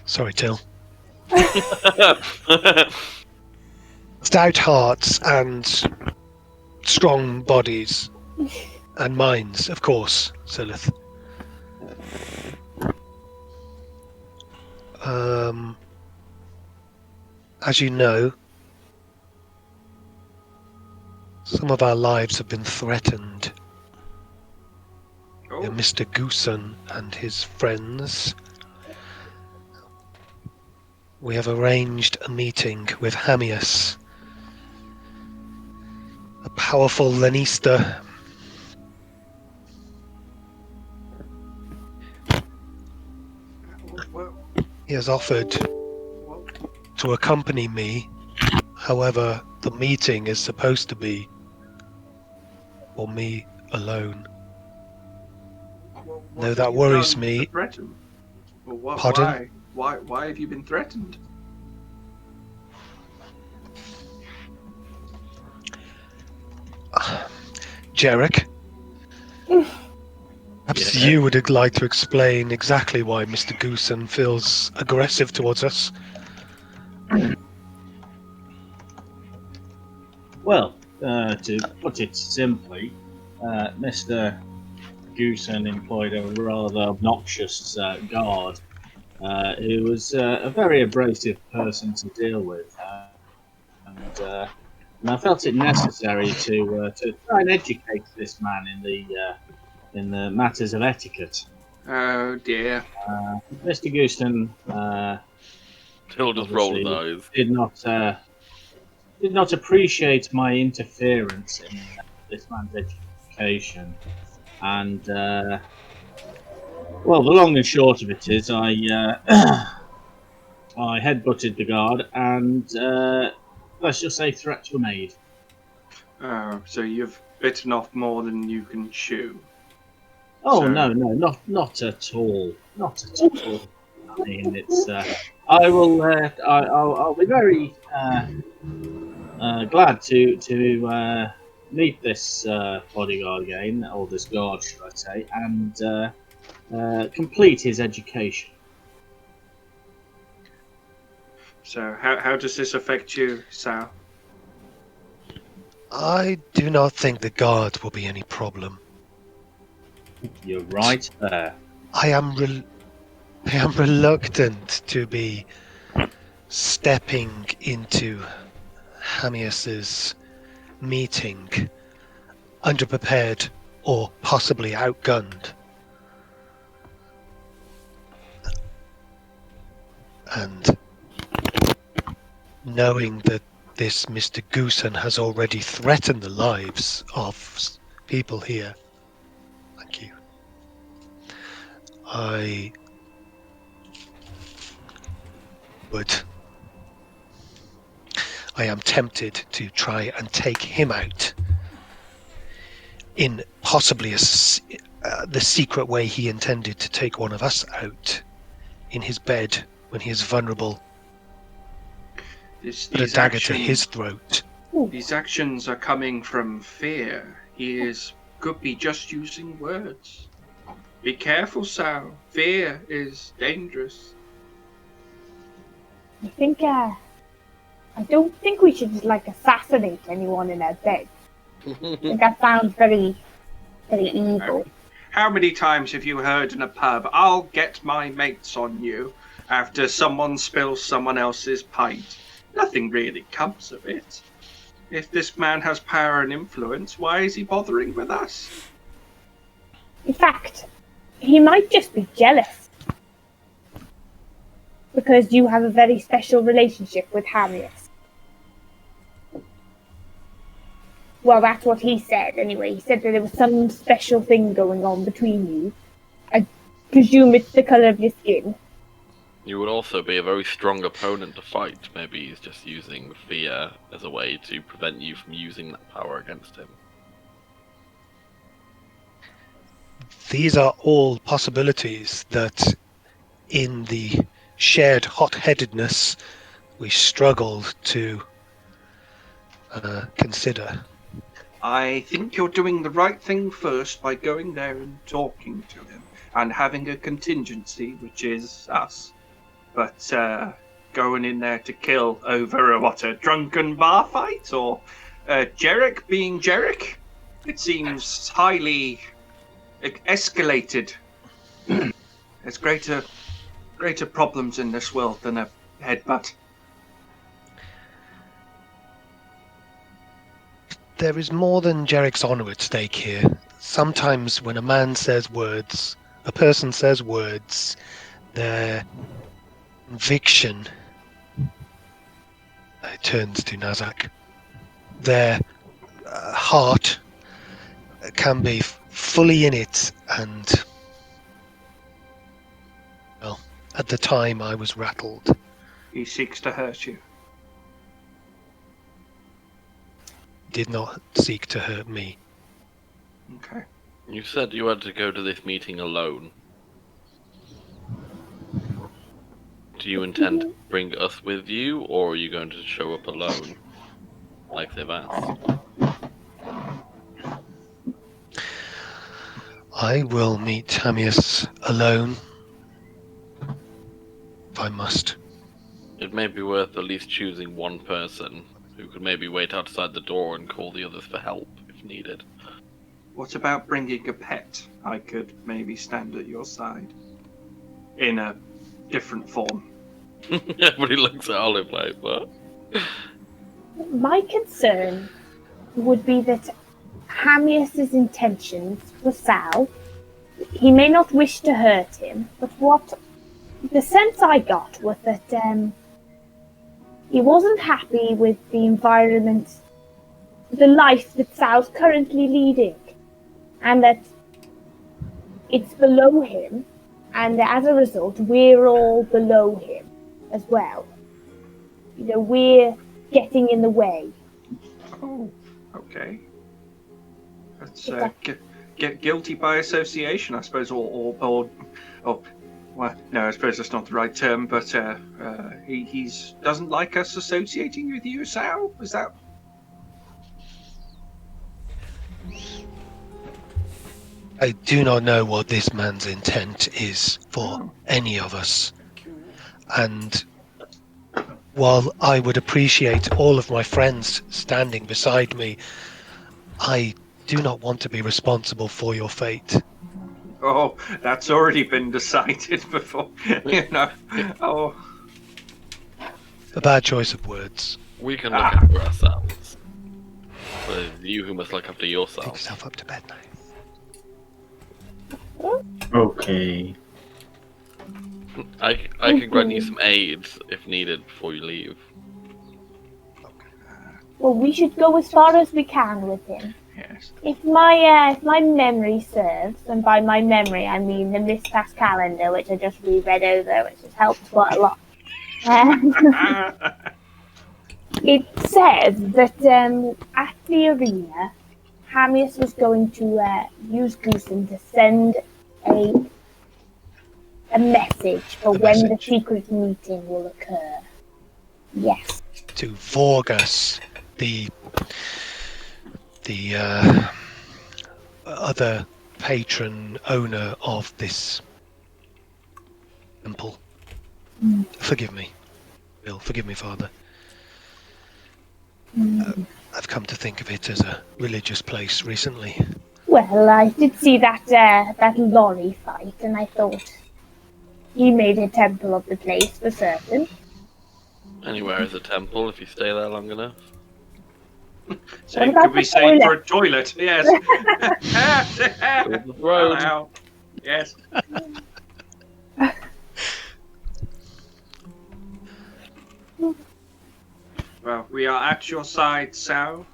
Sorry, Till. Stout hearts and strong bodies. And minds, of course, Sylleth. As you know, some of our lives have been threatened. Oh. Mr. Goosen and his friends. We have arranged a meeting with Hamius, a powerful Lannister. He has offered to accompany me. However, the meeting is supposed to be for me alone. What No, have that you worries done me. to threaten? Well, Pardon? Why have you been threatened? Jerrick, perhaps you would like to explain exactly why Mr. Goosen feels aggressive towards us. Well, to put it simply, Mr. Goosen employed a rather obnoxious guard who was a very abrasive person to deal with. And I felt it necessary to try and educate this man in the matters of etiquette. Oh dear. Mr. Goosen Till just roll his eyes. did not appreciate my interference in this man's education, and well, the long and short of it is, I headbutted the guard, and let's just say threats were made. Oh, so you've bitten off more than you can chew. Oh So- no, not at all, not at all. I mean, it's. I'll be very glad to meet this bodyguard again, or this guard, should I say, and complete his education. So how does this affect you, Sal? I do not think the guard will be any problem. You're right there. I am reluctant to be stepping into Hamias's meeting underprepared or possibly outgunned. And knowing that this Mr. Goosen has already threatened the lives of people here. Thank you. I am tempted to try and take him out in possibly the secret way he intended to take one of us out, in his bed when he is vulnerable. Put a dagger to his throat. These actions are coming from fear. Could be just using words. Be careful, Sal. Fear is dangerous. I don't think we should assassinate anyone in our bed. I think that sounds very, very evil. How many times have you heard in a pub, "I'll get my mates on you," after someone spills someone else's pint? Nothing really comes of it. If this man has power and influence, why is he bothering with us? In fact, he might just be jealous. Because you have a very special relationship with Hamias. Well, that's what he said anyway. He said that there was some special thing going on between you. I presume it's the colour of your skin. You would also be a very strong opponent to fight. Maybe he's just using fear as a way to prevent you from using that power against him. These are all possibilities that, in the shared hot-headedness, we struggled to consider. I think you're doing the right thing first by going there and talking to him, and having a contingency, which is us. But going in there to kill over a drunken bar fight, or Jerrick being Jerrick, it seems highly escalated. There's greater problems in this world than a headbutt. There is more than Jerrick's honour at stake here. Sometimes when a man says words, a person says words, their conviction turns to Nazzak. Their heart can be fully in it, and well, at the time I was rattled. He seeks to hurt you. Did not seek to hurt me. Okay. You said you had to go to this meeting alone. Do you intend to bring us with you, or are you going to show up alone, like they've asked? I will meet Hamias alone, if I must. It may be worth at least choosing one person who could maybe wait outside the door and call the others for help if needed. What about bringing a pet? I could maybe stand at your side. In a different form. Everybody looks at Olive like that. My concern would be that Hamias's intentions for Sal, he may not wish to hurt him, but what the sense I got was that he wasn't happy with the environment, the life that Sal's currently leading, and that it's below him, and as a result, we're all below him as well. You know, we're getting in the way. Oh, okay. That's get guilty by association, I suppose, or well, no, I suppose that's not the right term, but he doesn't like us associating with you, Sal? Is that? I do not know what this man's intent is for any of us. And while I would appreciate all of my friends standing beside me, I do not want to be responsible for your fate. Oh, that's already been decided before. You know. Oh. A bad choice of words. We can look after ourselves. But it's you who must look after Take yourself. yourself up to bed now. Okay. I can grant you some aid if needed before you leave. Well, we should go as far as we can with him. Yes. If my memory serves, and by my memory I mean the miscast calendar, which I just reread over, which has helped quite a lot. It says that at the arena, Hamius was going to use Goosen to send a message for when the secret meeting will occur. Yes. To Vorgus, the other patron owner of this temple. Forgive me, Bill. Forgive me, Father. I've come to think of it as a religious place recently. Well, I did see that lorry fight, and I thought he made a temple of the place for certain. Anywhere is a temple if you stay there long enough. Same about could be the saying for toilet? a toilet. Yes. Road. Hello. Yes. Well, we are at your side, Sal.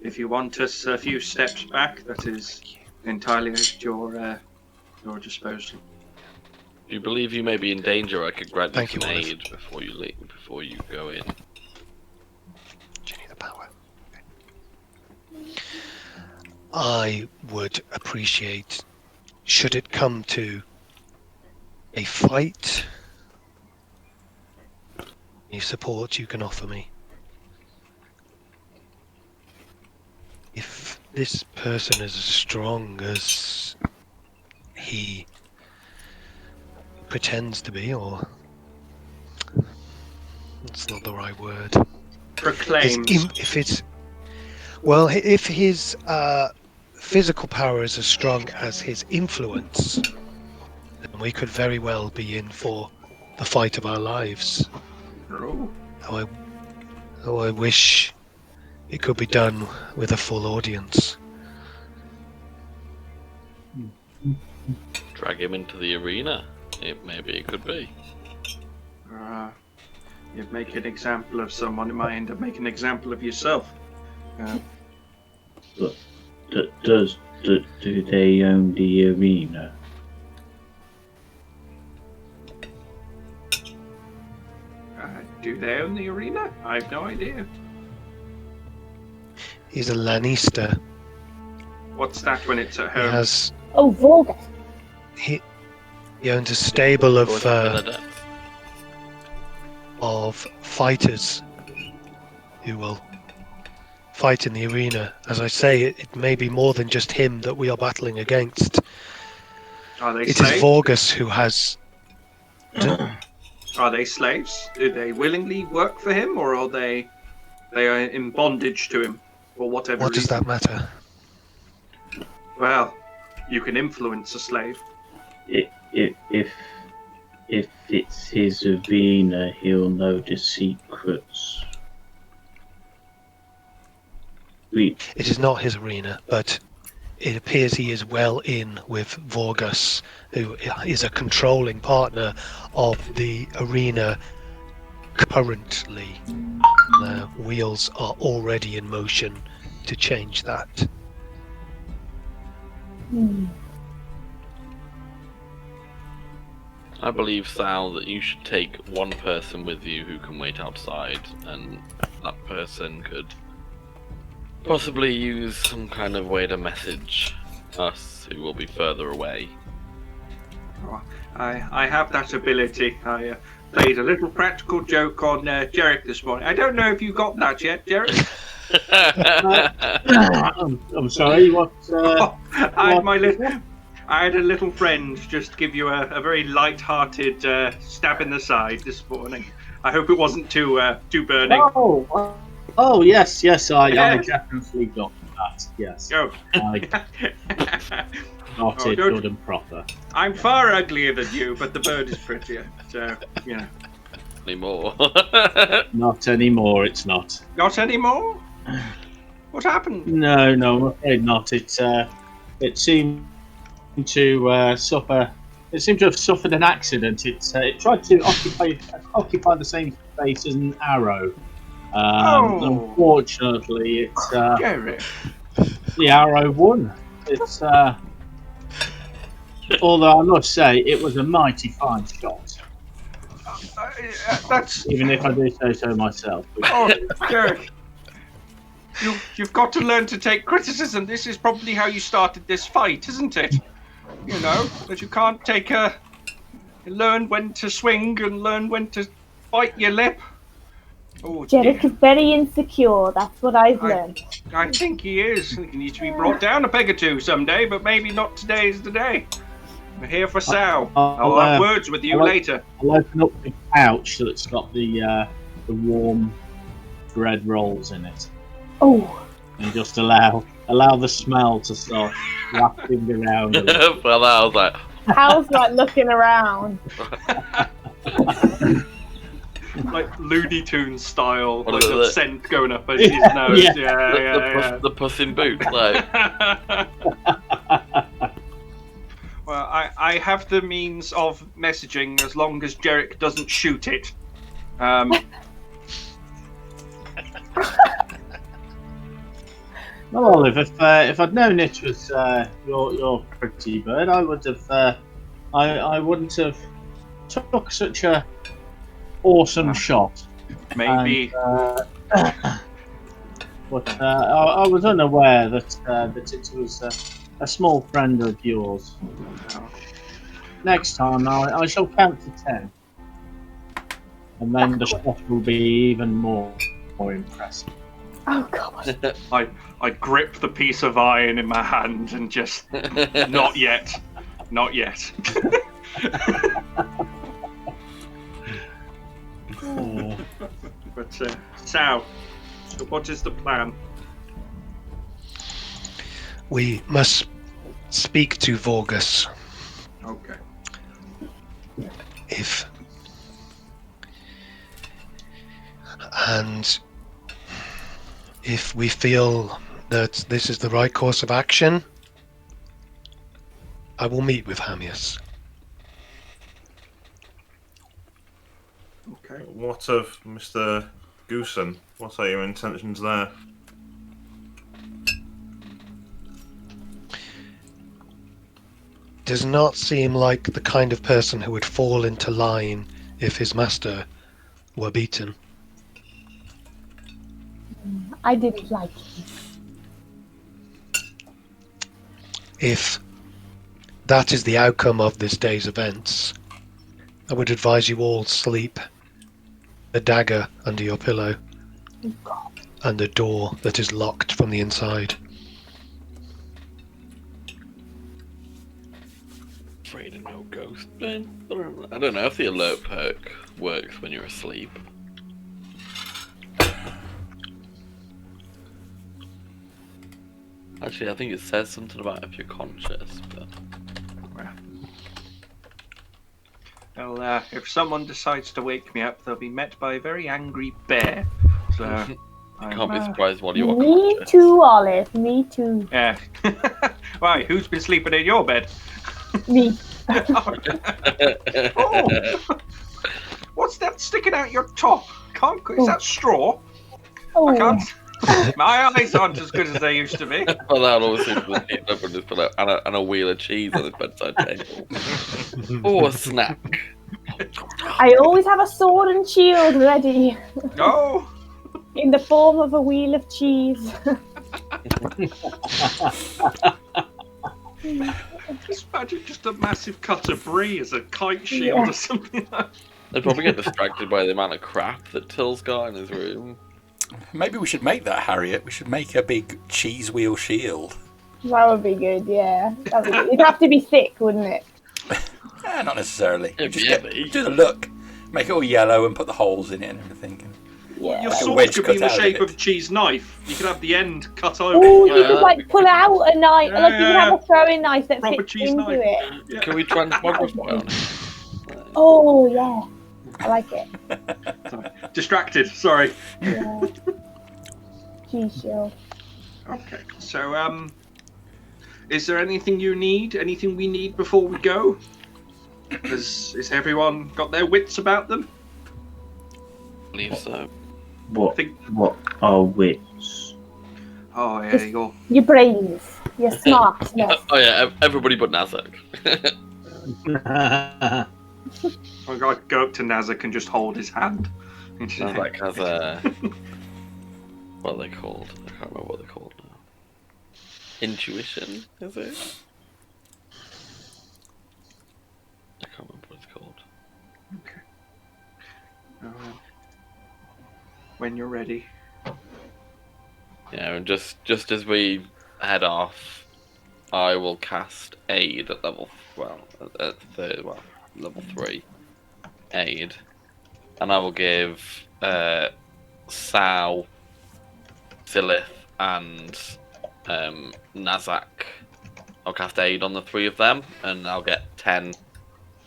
If you want us a few steps back, that is entirely at your disposal. If you believe you may be in danger, I could grant Thank you some you, Olive. aid before you leave, before you go in. Do you need the power? I would appreciate, should it come to a fight, any support you can offer me. If this person is as strong as he pretends to be, or that's not the right word. Proclaims. If it's well, if his physical power is as strong as his influence, then we could very well be in for the fight of our lives. Oh. How I wish it could be done with a full audience. Drag him into the arena. Maybe it could be. You'd make an example of someone, it might end up making an example of yourself. But do they own the arena? Do they own the arena? I have no idea. He's a Lannister. What's that when it's at He home? has Oh, Vorgus. he owns a stable Or is it Benedict? of fighters who will fight in the arena. As I say, it may be more than just him that we are battling against. Are they It is slaves? Vorgus who has. Are they slaves? Do they willingly work for him, or are they are in bondage to him, or whatever? What does reason? that matter? Well, you can influence a slave. If it's his arena, he'll know the secrets. It is not his arena, but it appears he is well in with Vorgus, who is a controlling partner of the arena currently. The wheels are already in motion to change that. I believe, Sal, that you should take one person with you who can wait outside, and that person could possibly use some kind of way to message us who will be further away. Oh, I have that ability. I played a little practical joke on Jerrick this morning. I don't know if you got that yet, Jerrick. I'm sorry, what? I had a little friend just give you a very light-hearted stab in the side this morning. I hope it wasn't too burning. Oh, yes, I definitely got that, yes. Go. Started don't- good and proper. I'm far uglier than you, but the bird is prettier. So, yeah. Anymore. Not anymore, it's not. Not anymore? What happened? No, I'm afraid not. It seemed to suffer. It seemed to have suffered an accident. It tried to occupy the same space as an arrow. Unfortunately, Jerrick. the arrow won. It's although I must say it was a mighty fine shot. That's... Even if I do say so myself. Oh, Jerrick. You've got to learn to take criticism. This is probably how you started this fight, isn't it? You know, that you can't take learn when to swing and learn when to bite your lip. Oh, Jerrick is very insecure, that's what I've learned. I think he is. I think he needs to be brought down a peg or two someday, but maybe not today is the day. We're here for Sal. I'll have words with you later. I'll open up the pouch that's got the warm bread rolls in it. Oh. And just allow the smell to start wafting around. Well, I was like, Howl's like looking around. Like Looney Tunes style, What like is the it? scent going up his nose. Yeah. The Puss in Boots, like. Well, I have the means of messaging as long as Jerrick doesn't shoot it. Well, Olive, if I'd known it was your pretty bird, I would have. I wouldn't have took such a awesome shot. Maybe. But I was unaware that it was a small friend of yours. Next time, I shall count to 10, and then the shot will be even more impressive. Oh god. I grip the piece of iron in my hand and just not yet. Not yet. But Sal, so what is the plan? We must speak to Vorgus. Okay. If we feel that this is the right course of action, I will meet with Hamius. Okay. What of Mr. Goosen? What are your intentions there? Does not seem like the kind of person who would fall into line if his master were beaten. I didn't like him. If that is the outcome of this day's events, I would advise you all sleep a dagger under your pillow and a door that is locked from the inside. Afraid of no ghost, Ben. I don't know if the alert perk works when you're asleep. Actually, I think it says something about if you're conscious, but... Well, if someone decides to wake me up, they'll be met by a very angry bear. So, I can't be surprised while you're Me conscious. too, Olive. Me too. yeah. Why? Who's been sleeping in your bed? Me. Oh, what's that sticking out your top? Is that straw? Oh. I can't. My eyes aren't as good as they used to be. Well, that always seems to be up and just put out and a wheel of cheese on this bedside table. Oh, a snack. I always have a sword and shield ready Oh, in the form of a wheel of cheese. just imagine just a massive cut of brie as a kite shield or something like that. They'd probably get distracted by the amount of crap that Till's got in his room. Maybe we should make that, Harriet. We should make a big cheese wheel shield. That would be good, yeah. It'd have to be thick, wouldn't it? Not necessarily. It'd Just be heavy. do the look. Make it all yellow and put the holes in it and everything. Yeah. Your Like a sword wedge could be in the cut out shape of of it. a cheese knife. You could have the end cut over. Oh, you could like pull out a knife, like you could have a throwing knife that Proper fits cheese into knife. it. Yeah. Can we transmogrify on it? Oh yeah, I like it. Sorry. Distracted. Sorry. Yeah. Cheese shield. Okay. So, is there anything you need? Anything we need before we go? Has everyone got their wits about them? I believe so. What? think- What are wits? Oh yeah, you're. Your brains, your smartness. Oh yeah, everybody but Nazzak. I gotta go up to Nazzak and just hold his hand. Nazzak has a... What are they called? I can't remember what they're called now. Intuition, is it? I can't remember what it's called. Okay. When you're ready. Yeah, and just as we head off, I will cast Aid at level... level 3. Aid. And I will give Sal, Sylleth, and Nazzak. I'll cast Aid on the 3 of them, and I'll get 10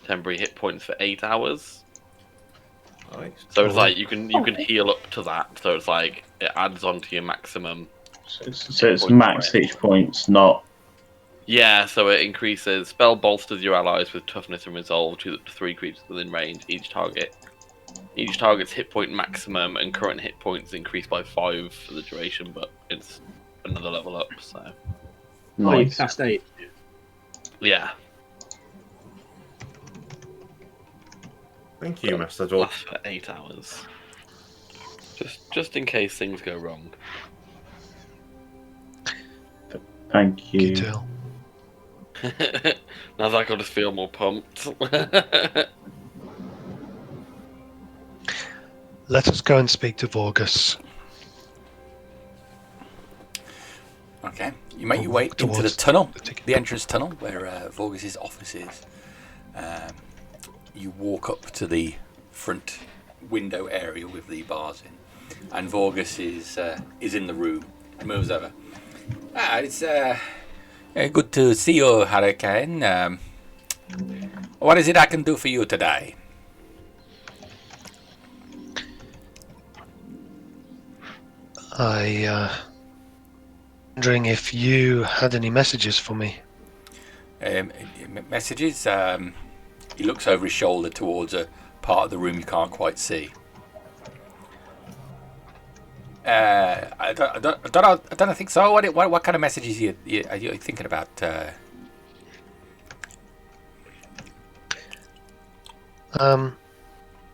temporary hit points for 8 hours. Nice. So it's like you can heal up to that. So it's like it adds on to your maximum. So it's max hit points, not. Yeah, so it increases. Spell bolsters your allies with toughness and resolve to 3 creatures within range. Each target's hit point maximum and current hit points increase by 5 for the duration, but it's another level up. So Oh, you Nice. cast 8. yeah, Thank you, Master Dwarf. lasts for 8 hours. Just in case things go wrong. Thank you. Good deal. Nazzak will just feel more pumped. Let us go and speak to Vorgus. Okay, you make your way into the Towards tunnel, the ticket. the entrance tunnel where Vorgus' office is. You walk up to the front window area with the bars in, and Vorgus is in the room. He moves over. It's good to see you, Hurricane. What is it I can do for you today? Wondering if you had any messages for me. Messages? He looks over his shoulder towards a part of the room you can't quite see. I don't think so. What kind of messages are you thinking about?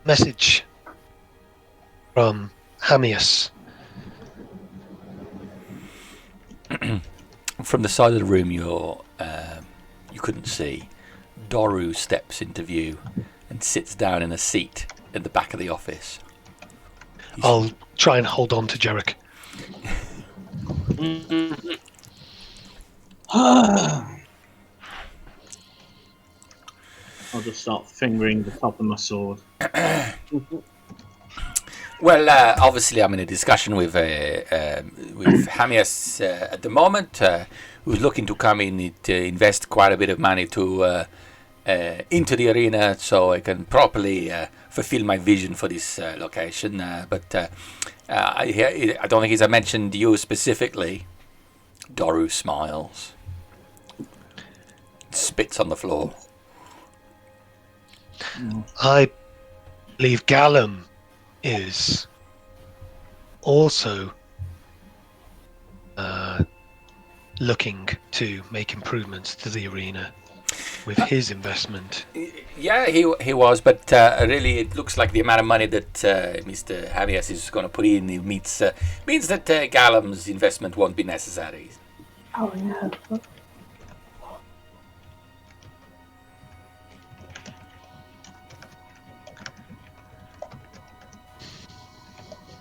Message from Hamius. From the side of the room you couldn't see, Doru steps into view and sits down in a seat at the back of the office. I'll try and hold on to Jerrick. I'll just start fingering the top of my sword. Well, obviously, I'm in a discussion with Hamius at the moment, who's looking to come in to invest quite a bit of money to into the arena, so I can properly fulfill my vision for this location. But I don't think he's mentioned you specifically. Doru smiles, spits on the floor. I believe Gallum is also looking to make improvements to the arena with his investment. Yeah, he was, but really it looks like the amount of money that Mr. Hamius is going to put in means that Gallum's investment won't be necessary. Oh no.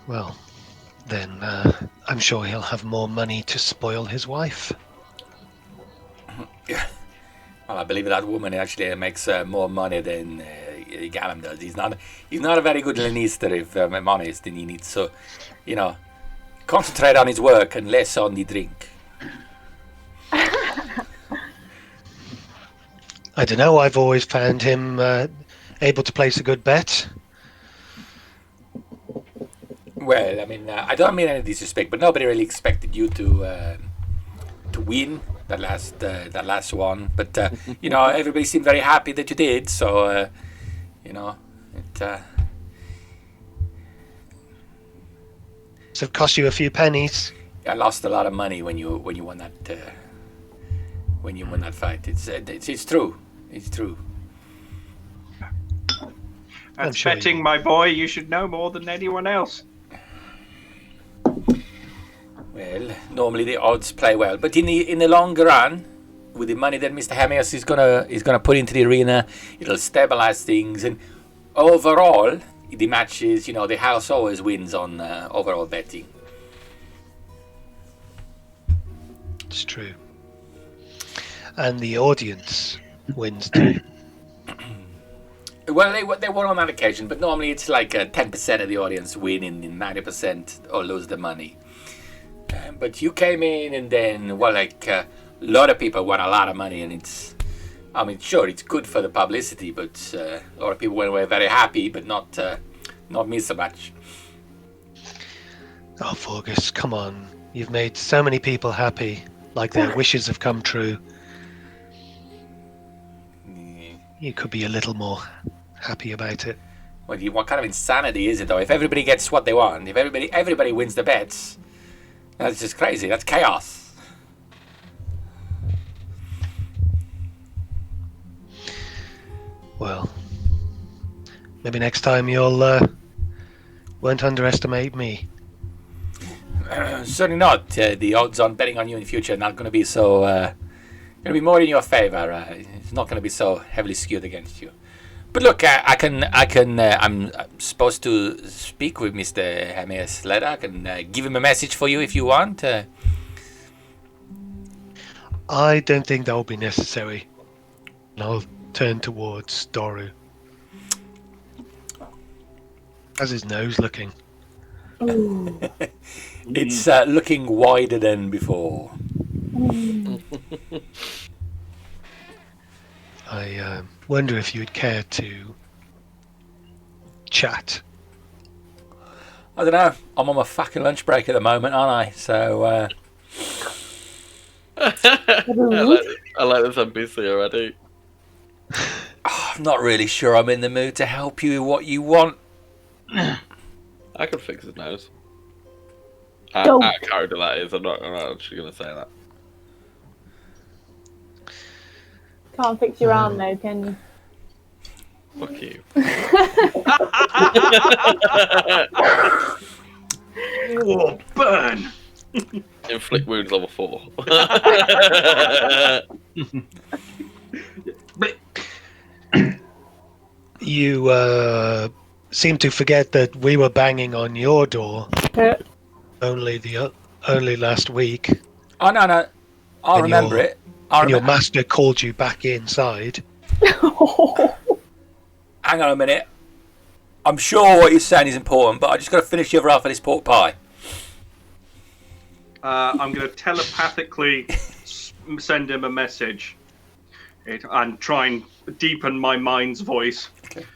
Well, then I'm sure he'll have more money to spoil his wife. Well, I believe that woman actually makes more money than Gallum does. He's not a very good Lannister, if I'm honest, and he needs to, concentrate on his work and less on the drink. I don't know. I've always found him able to place a good bet. Well, I mean, I don't mean any disrespect, but nobody really expected you to win that last one. But everybody seemed very happy that you did. So, So it cost you a few pennies. I lost a lot of money when you won that fight. It's true. It's true. That's sure betting, my boy. You should know more than anyone else. Well, normally the odds play well, but in the long run, with the money that Mr. Hamias is gonna put into the arena, it'll stabilize things, and overall, the matches, the house always wins on overall betting. It's true. And the audience wins too. Well, they won on that occasion, but normally it's like 10% of the audience win and 90% or lose the money. But you came in and then, a lot of people won a lot of money, and sure, it's good for the publicity, but a lot of people went away very happy, but not me so much. Oh, Fergus, come on. You've made so many people happy, like their wishes have come true. You could be a little more happy about it. Well, what kind of insanity is it, though? If everybody gets what they want, if everybody wins the bets, that's just crazy. That's chaos. Well, maybe next time you'll won't underestimate me. Certainly not. The odds on betting on you in the future are not going to be so. Going to be more in your favor. It's not going to be so heavily skewed against you. But look, I'm supposed to speak with Mr. Hamias later. I can give him a message for you if you want. I don't think that will be necessary. And I'll turn towards Doru. How's his nose looking? It's looking wider than before. I wonder if you'd care to chat. I don't know. I'm on my fucking lunch break at the moment, aren't I? So. I like this NPC already. I'm not really sure I'm in the mood to help you with what you want. I could fix his nose. Don't. Out of character, that is. I'm not actually going to say that. Can't fix your arm though, can you? Fuck you. Oh, burn! Inflict wounds level 4. You seem to forget that we were banging on your door only last week. Oh, no. I remember it. And your master called you back inside. Hang on a minute. I'm sure what you're saying is important, but I just got to finish the other half of this pork pie. I'm going to telepathically send him a message and try and deepen my mind's voice. Okay.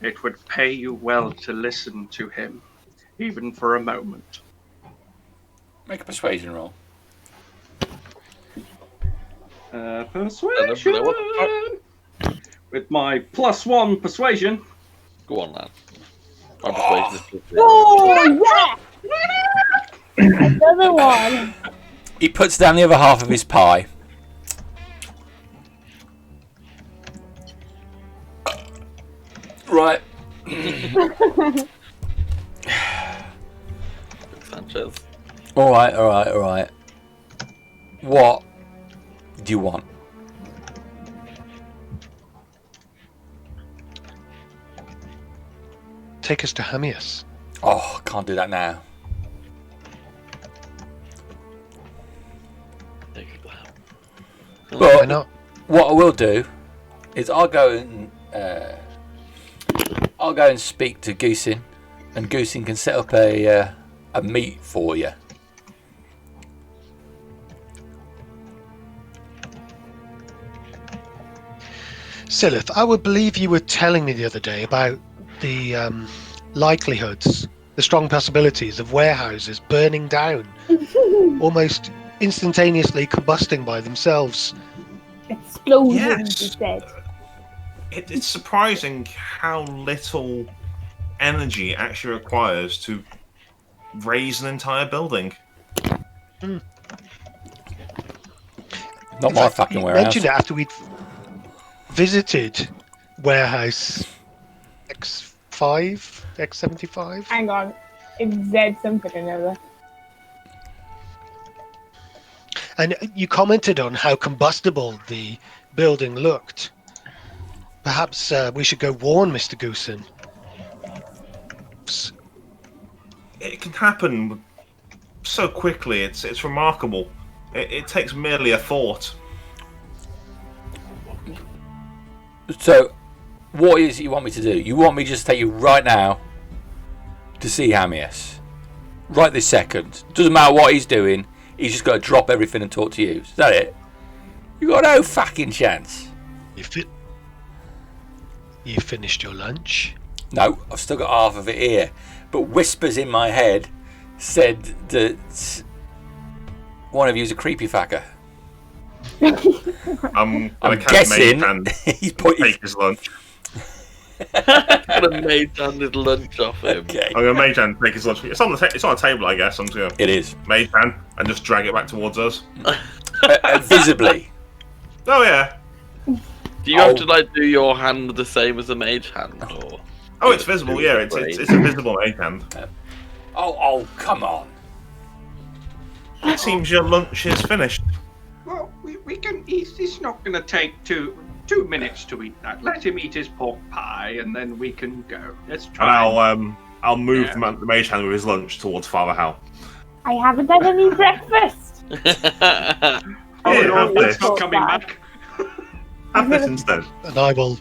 It would pay you well to listen to him, even for a moment. Make a persuasion roll. Persuasion! With my +1 persuasion. Go on, lad. I'm persuasion. Oh, yeah! Another one. He puts down the other half of his pie. Right. Sanchez. All right. What do you want? Take us to Hamias. Oh, can't do that now. Why not? What I will do is I'll go and I'll go and speak to Goosin, and Goosin can set up a meet for you. Sylleth, I would believe you were telling me the other day about the likelihoods, the strong possibilities of warehouses burning down, almost instantaneously combusting by themselves. Explosions, Yes. he said. It's surprising how little energy it actually requires to raise an entire building. Not my fucking You warehouse. mentioned it after we'd visited warehouse X5, X75. Hang on. It's Z something or another. And you commented on how combustible the building looked. Perhaps we should go warn Mr. Goosen. It can happen so quickly. It's remarkable. It takes merely a thought. So, what is it you want me to do? You want me to just take you right now to see Hamias? Right this second. Doesn't matter what he's doing, he's just got to drop everything and talk to you. Is that it? You got no fucking chance. You finished your lunch? No, I've still got half of it here. But whispers in my head said that one of you is a creepy fucker. I'm I'm gonna catch guessing Mage and he's put his... take his lunch. Gonna mage hand his lunch off him. Okay. I'm gonna Mage hand take his lunch. It's on the table, I guess. I'm just gonna It is. Mage hand and just drag it back towards us. Visibly. Oh yeah. Do you have to like do your hand the same as a mage hand, or? Oh, it's visible. Yeah, it's a visible Mage hand. Oh, come on. It seems your lunch is finished. Well, we can. He's not going to take two minutes to eat that. Let him eat his pork pie, and then we can go. Let's And try. I'll move the Mage hand with his lunch towards Father Howl. I haven't had any breakfast. Oh Yeah, no, have that's this. not coming back. Have this instead. And I will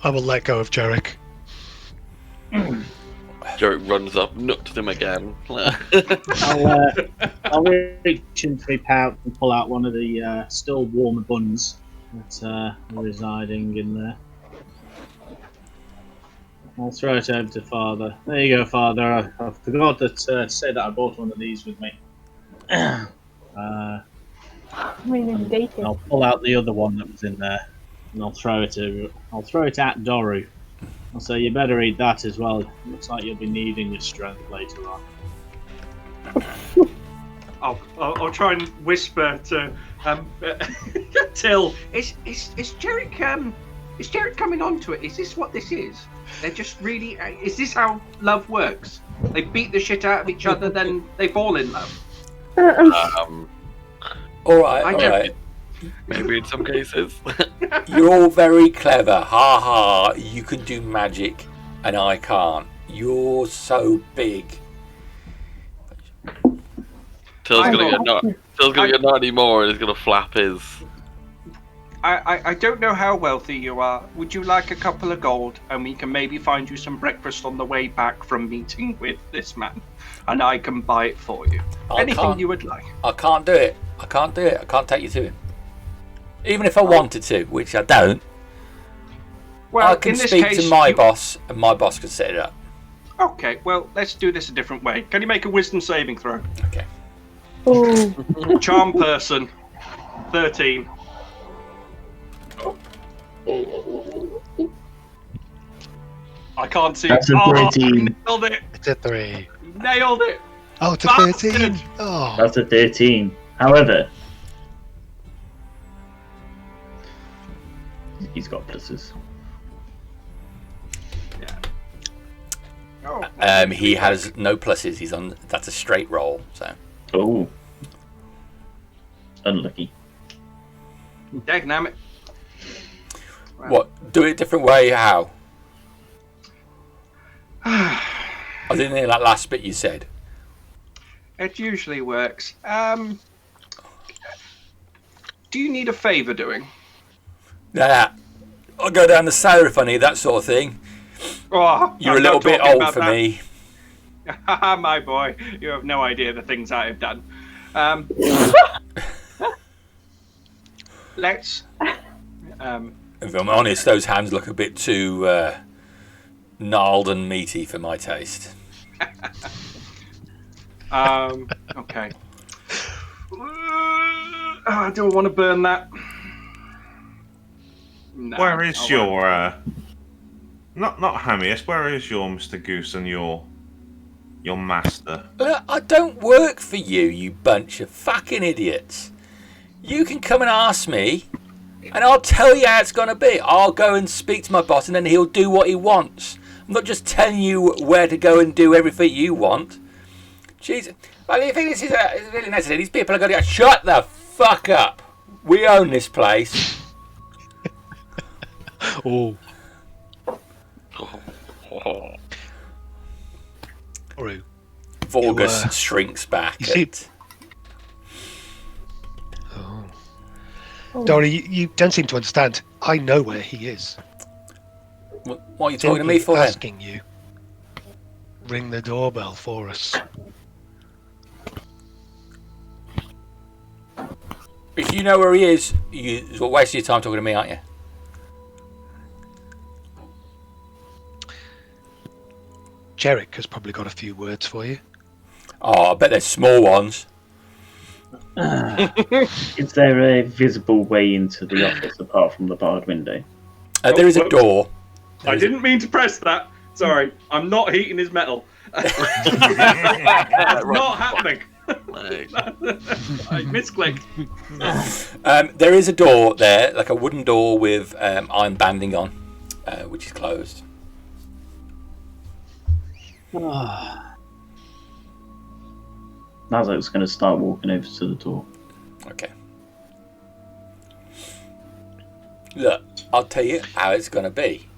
let go of Jerrick. Jerrick runs up, nuts him again. I'll reach into my pouch and pull out one of the still warm buns that are residing in there. I'll throw it over to Father. There you go, Father. I forgot to say that I brought one of these with me. I'm inundated. I'll pull out the other one that was in there, and I'll throw it at Doru. I'll say you better eat that as well. Looks like you'll be needing your strength later on. I'll try and whisper to Till. Is Jerrick coming onto it? Is this what this is? They're just really. Is this how love works? They beat the shit out of each other, then they fall in love. All right. Maybe in some cases. You're all very clever. Ha ha. You can do magic, and I can't. You're so big. Till's gonna get not anymore, and he's gonna flap his. I don't know how wealthy you are. Would you like a couple of gold, and we can maybe find you some breakfast on the way back from meeting with this man, and I can buy it for you. Anything you would like. I can't do it. I can't take you to him. Even if I wanted to, which I don't. Well, I can in this speak case, to my boss, and my boss can set it up. Okay, well, let's do this a different way. Can you make a wisdom saving throw? Okay. Ooh. Charm person, 13. I can't see. That's a 13. Nailed it! It's a 3. Nailed it! Oh, it's a Bastard! 13. Oh, That's a 13. However, he's got pluses. Oh, He has no pluses. He's on. That's a straight roll. So. Oh. Unlucky. Dagnammit. What? Do it a different way? How? I didn't hear that last bit you said. It usually works. Do you need a favour doing? Nah. I'll go down the cellar if I need that sort of thing. Oh, You're a I'm little not bit talking old about for that. me. My boy, you have no idea the things I have done. Let's. If I'm honest, those hands look a bit too gnarled and meaty for my taste. Okay. I don't want to burn that. No, Where is I your won't. not Hamius? Where is your Mr. Goose and your master? I don't work for you, you bunch of fucking idiots. You can come and ask me, and I'll tell you how it's going to be. I'll go and speak to my boss, and then he'll do what he wants. I'm not just telling you where to go and do everything you want. Jesus. Well, you think this is really necessary? These people are going to go, shut the fuck up. We own this place. Oh. Rue. Vorgus You, shrinks back. you see- Dory, you don't seem to understand. I know where he is. What are you talking to me Simply for then? asking you. Ring the doorbell for us. If you know where he is, you're wasting your time talking to me, aren't you? Jerrick has probably got a few words for you. Oh, I bet there's small ones. Is there a visible way into the office apart from the barred window? There is a whoops. door. I didn't mean to press that. Sorry, I'm not heating his metal. That's not happening. I misclicked. There is a door there, like a wooden door with iron banding on, which is closed. Nazzak's going to start walking over to the door. Okay. Look, I'll tell you how it's going to be.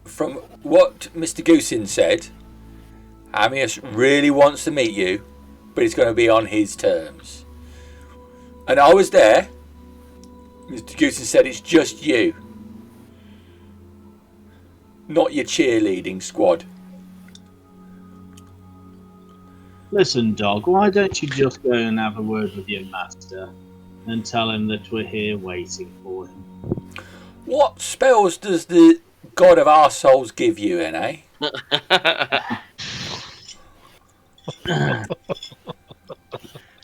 From what Mr. Goosen said, Amius really wants to meet you, but it's going to be on his terms. And I was there. Mr. Goosen said it's just you. Not your cheerleading squad. Listen, dog, why don't you just go and have a word with your master and tell him that we're here waiting for him? What spells does the god of our souls give you, N.A.?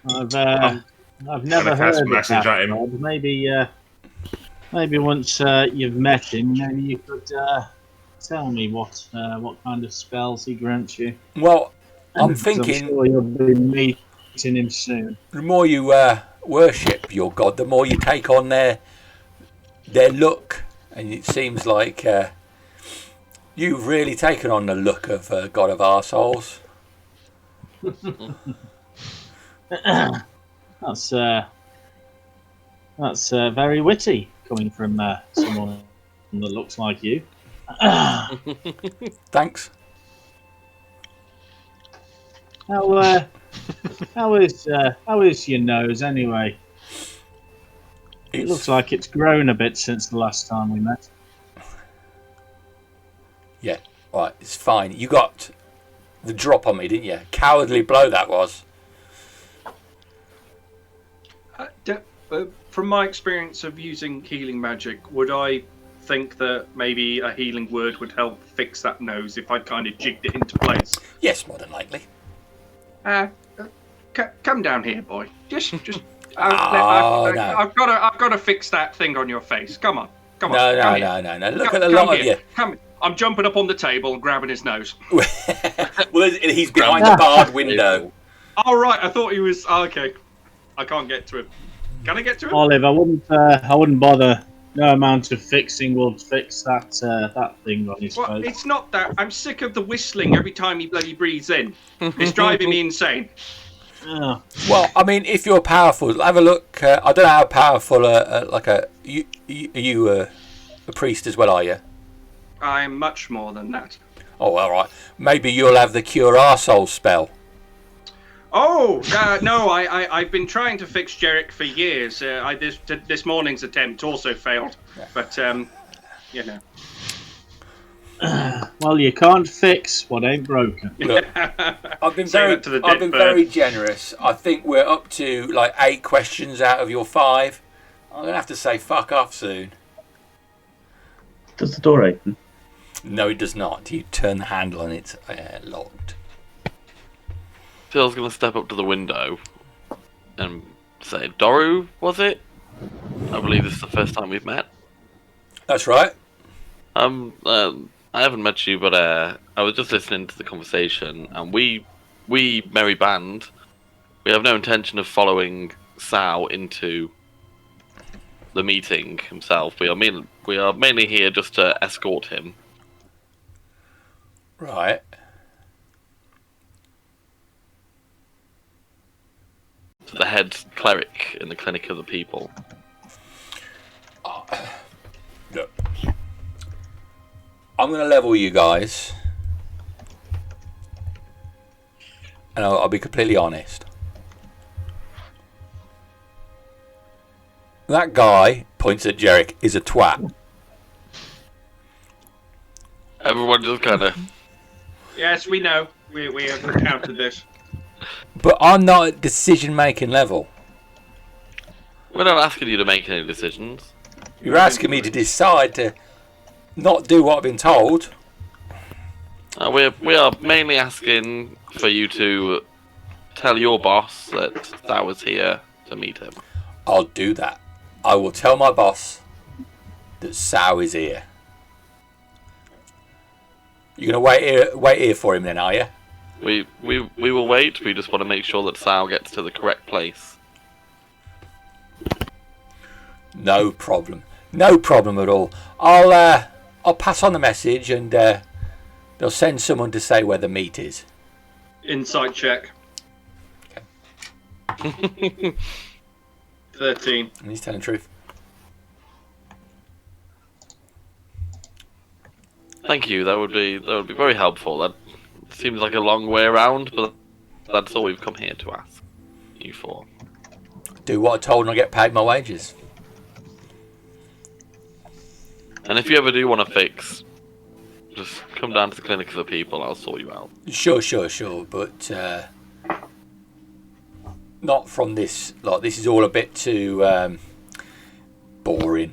I've never heard cast a of message that at him. god. Maybe once you've met him, maybe you could tell me what kind of spells he grants you. Well, I'm 'Cause thinking I'm sure you'll be meeting him soon. the more you worship your god, the more you take on their look. And it seems like you've really taken on the look of god of our souls. That's very witty coming from someone that looks like you. Thanks. How is your nose anyway? It looks like it's grown a bit since the last time we met. Yeah, right, it's fine. You got the drop on me, didn't you? Cowardly blow that was. From my experience of using healing magic, would I think that maybe a healing word would help fix that nose if I kind of jigged it into place? Yes, more than likely. Come down here, boy. Just. No. I've got to fix that thing on your face. Come on. No. Look Come at the lot of here. you. Come. I'm jumping up on the table and grabbing his nose. Well, he's behind the barred window. All right. I thought he was. Oh, okay. I can't get to him. Can I get to him? Olive, I wouldn't bother. No amount of fixing will fix that thing on his Well, face. it's not that. I'm sick of the whistling every time he bloody breathes in. It's driving me insane. Oh. Well, I mean, if you're powerful, have a look. I don't know how powerful. You a priest as well, are you? I'm much more than that. Oh, all right. Maybe you'll have the cure arsehole spell. Oh no! I've been trying to fix Jerrick for years. This morning's attempt also failed, but you know. Well, you can't fix what ain't broken. Look, I've been Say very, that to the I've dead been bird. very generous. I think we're up to like 8 questions out of your 5. I'm gonna have to say fuck off soon. Does the door open? No, it does not. You turn the handle and it's locked. Phil's going to step up to the window and say, Doru, was it? I believe this is the first time we've met. That's right. I haven't met you, but I was just listening to the conversation, and we merry band, we have no intention of following Sal into the meeting himself. We are mainly here just to escort him. Right. To the head cleric in the Clinic of the People. Look, I'm going to level you guys, and I'll be completely honest. That guy, points at Jerrick, is a twat. Everyone just kind of... Yes, we know. We have recounted this. But I'm not at decision-making level. We're not asking you to make any decisions. You're asking me to decide to not do what I've been told. We are mainly asking for you to tell your boss that I was here to meet him. I'll do that. I will tell my boss that Sal is here. You're going to wait here for him then, are you? We will wait. We just want to make sure that Sal gets to the correct place. No problem. No problem at all. I'll pass on the message and they'll send someone to say where the meet is. Insight check. Okay. 13. And he's telling the truth. Thank you. That would be very helpful. That seems like a long way around, but that's all we've come here to ask you for. Do what I told and I get paid my wages. And if you ever do want to fix, just come down to the Clinic of the People. I'll sort you out. Sure. But not from this. Like, this is all a bit too boring.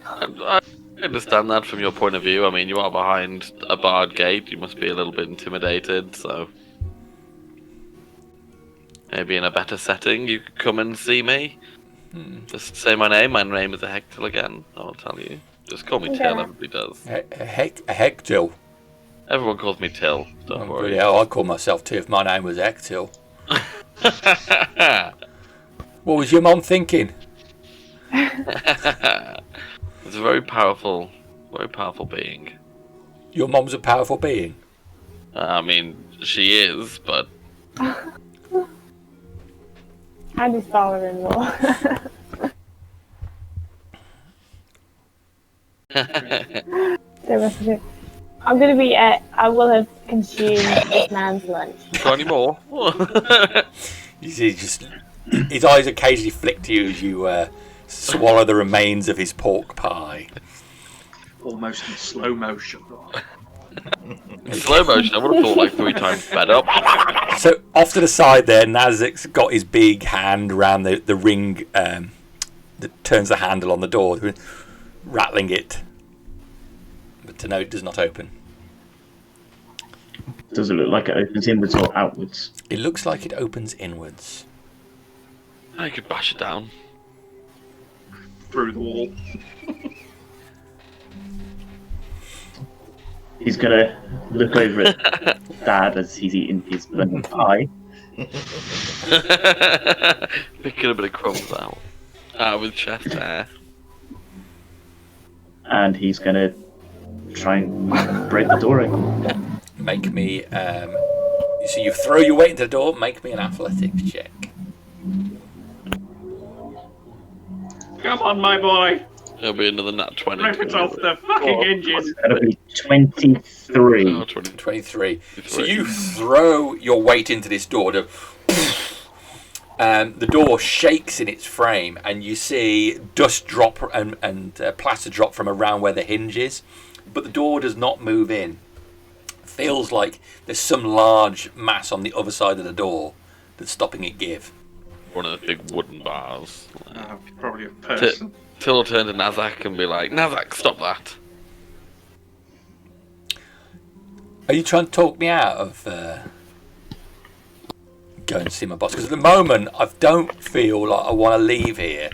I understand that from your point of view. I mean, you are behind a barred gate. You must be a little bit intimidated, so maybe in a better setting you could come and see me. Just say my name. My name is Ehectil again. I'll tell you. Just call me Okay. Till. Everybody does. Ehectil. Everyone calls me Till. Don't worry. Yeah, I'd call myself too if my name was Ehectil. What was your mum thinking? It's a very powerful being. Your mum's a powerful being. I mean, she is, but And his father-in-law. There must be- I'm gonna be. I will have consumed this man's lunch. got any more? You see, just his eyes occasionally flick to you as you swallow the remains of his pork pie. Almost in slow motion. In slow motion, I would have thought like 3 times sped up. So off to the side there, Nazzak's got his big hand around the ring that turns the handle on the door, rattling it. But to know it does not open. Does it look like it opens inwards or outwards? It looks like it opens inwards. I could bash it down. Through the wall. He's gonna look over at Dad as he's eating his lemon pie. Picking a bit of crumbs out with chest hair. And he's gonna try and break the door open. Make me. So you throw your weight into the door. Make me an athletics check. Come on, my boy. It'll be another nat 20. Rip it off the fucking hinges. That'll be 23. Oh, 20. 23. So you throw your weight into this door. The door shakes in its frame, and you see dust drop and plaster drop from around where the hinge is. but the door does not move in. Feels like there's some large mass on the other side of the door that's stopping it give. One of the big wooden bars. Probably a person. Till will turn to Nazzak and be like, Nazzak, stop that. Are you trying to talk me out of going to see my boss? Because at the moment, I don't feel like I want to leave here.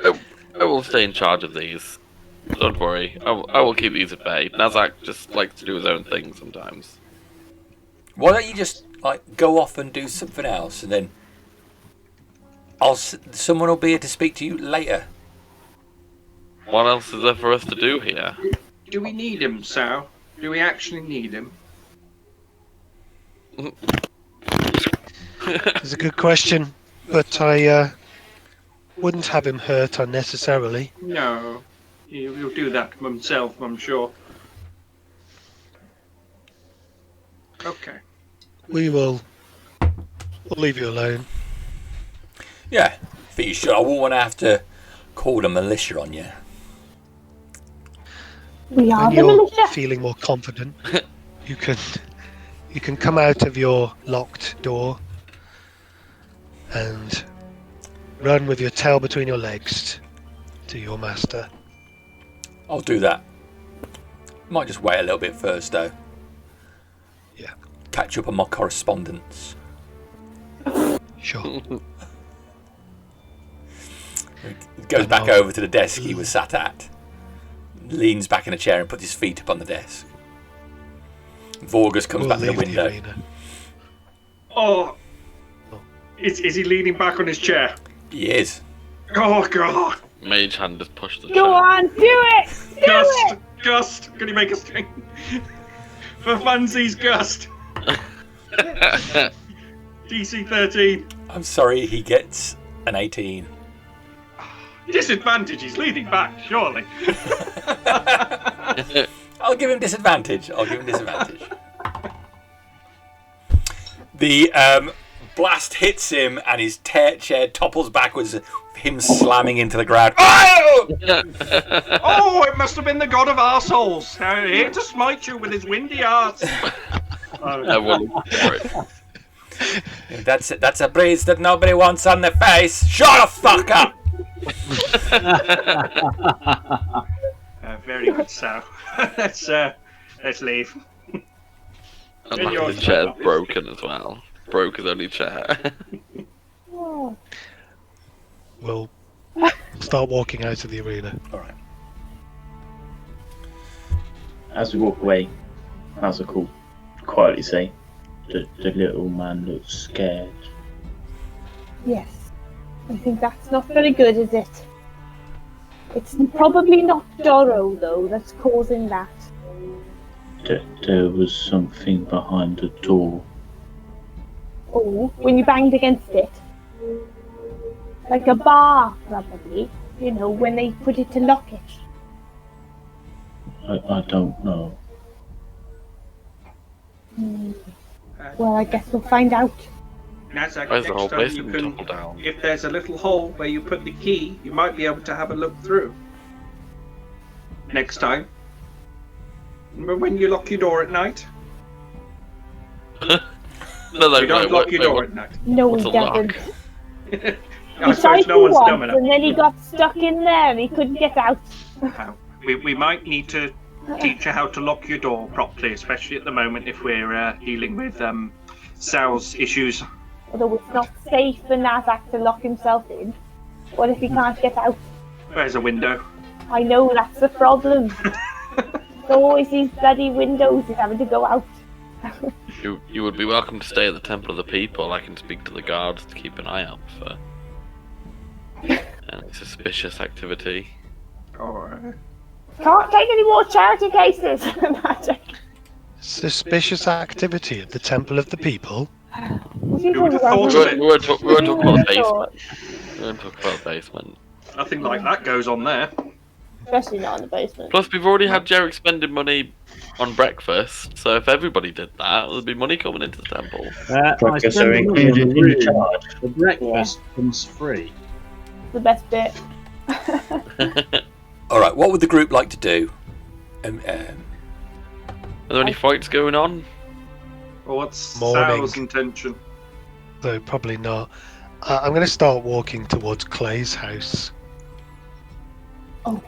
I will stay in charge of these. Don't worry. I will keep these at bay. Nazzak just likes to do his own thing sometimes. Why don't you just go off and do something else, and then someone will be here to speak to you later. What else is there for us to do here? Do we need him, Sal? Do we actually need him? It's a good question, but I wouldn't have him hurt unnecessarily. No. He'll do that himself, I'm sure. Okay. We'll leave you alone. Yeah, I think you should. I wouldn't want to have to call the militia on you. We are When the you're militia. feeling more confident, you can come out of your locked door and run with your tail between your legs to your master. I'll do that. Might just wait a little bit first, though. Yeah. Catch up on my correspondence. Sure. He goes back over to the desk he was sat at. Leans back in a chair and puts his feet up on the desk. Vorgus comes back to the leave window. arena. Oh! Is he leaning back on his chair? He is. Oh, God! Mage hand just pushed the Go chair. on, do it! Do Gust! it! Gust! Can you make us thing? For funsies, Gust! DC 13. I'm sorry, he gets an 18. Disadvantage, he's leaning back, surely. I'll give him disadvantage. The blast hits him and his chair topples backwards, him slamming into the ground. Oh! Oh, it must have been the god of arseholes. Here to smite you with his windy arts. That's a breeze that nobody wants on their face. Shut the fuck up! Very good, Sal. Let's leave. And his chair's broken as well. Broke his only chair. Oh. We'll start walking out of the arena. Alright. As we walk away, Nazzak will quietly say, the little man looks scared. Yes. I think that's not very good, is it? It's probably not Doro, though, that's causing that. There was something behind the door. Oh, when you banged against it? Like a bar, probably. You know, when they put it to lock it. I don't know. Well, I guess we'll find out. Nazzak, Where's the whole next time you basement can, tumble down? if there's a little hole where you put the key, you might be able to have a look through. Next time. Remember when you lock your door at night? No, You don't lock your door at night. No, What's he a lock? doesn't. I He tried suppose to no one's dumb once, enough. and then he got stuck in there and he couldn't get out. We might need to teach you how to lock your door properly, especially at the moment if we're dealing with Sal's issues. Although it's not safe for Nazzak to lock himself in. What if he can't get out? There's a window. I know, that's the problem. There's always these bloody windows he's having to go out. You would be welcome to stay at the Temple of the People. I can speak to the guards to keep an eye out for any suspicious activity. Alright. Can't take any more charity cases. Suspicious activity at the Temple of the People? You would have thought of it. We weren't talking about the basement. We weren't talking about the basement. Nothing like that goes on there. Especially not in the basement. Plus, we've already had Jerrick spending money on breakfast, so if everybody did that, there'd be money coming into the temple. I Breakfast spend are the money on included the in the room. charge. The breakfast comes free. The best bit. All right. What would the group like to do? Are there any fights going on? Well, what's Morning. Sal's intention? Though probably not. I'm going to start walking towards Clay's house. Oh.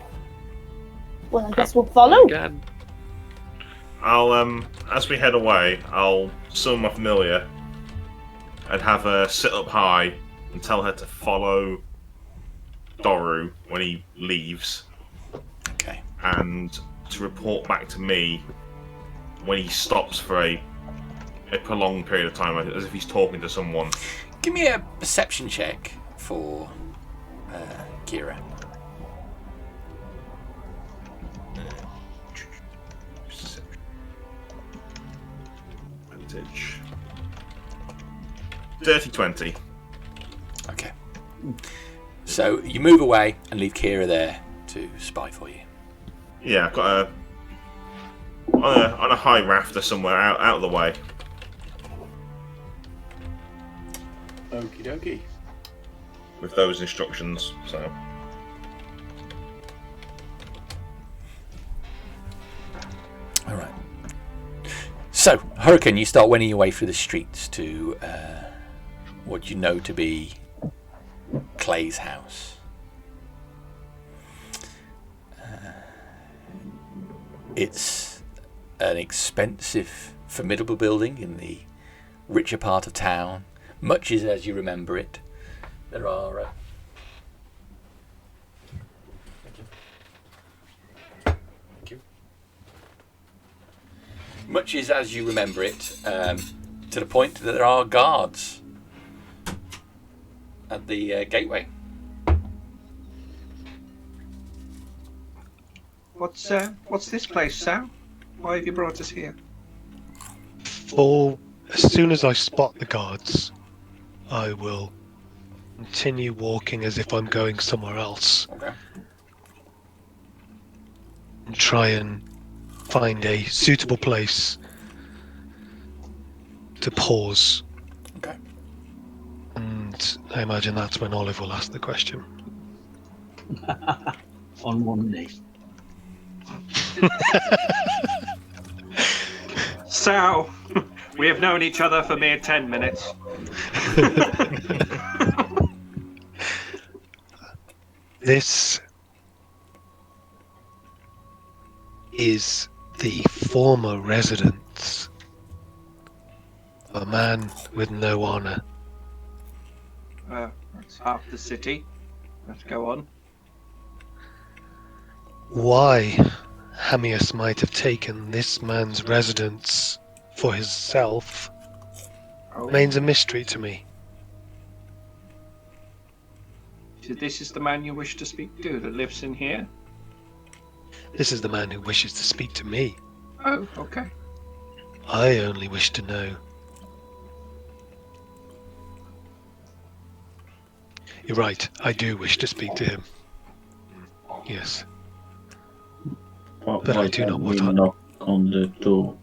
Well, I guess we'll follow. Again. I'll as we head away, I'll summon my familiar and have her sit up high and tell her to follow Doru when he leaves, Okay. and to report back to me when he stops for a prolonged period of time, as if he's talking to someone. Give me a perception check for Kira. Advantage. Dirty 20. Okay. So you move away and leave Kira there to spy for you. Yeah, I've got on a high rafter somewhere out of the way. Okie dokie. With those instructions, so. All right. So, Hurricane, you start wending your way through the streets to what you know to be Clay's house. It's an expensive, formidable building in the richer part of town. Much is as you remember it. There are... Thank you. Much is as you remember it, to the point that there are guards at the gateway. What's this place, Sal? Why have you brought us here? As soon as I spot the guards, I will continue walking as if I'm going somewhere else. Okay. And try and find a suitable place to pause. Okay. And I imagine that's when Olive will ask the question. On one knee. Sal, we have known each other for mere 10 minutes. This is the former residence of a man with no honor. That's half the city. Let's go on. Why Hamius might have taken this man's residence for himself remains a mystery to me. So this is the man you wish to speak to that lives in here? This is the man who wishes to speak to me. Oh, okay. I only wish to know. You're right, I do wish to speak to him. Yes. But I do not we what I- knock on the door.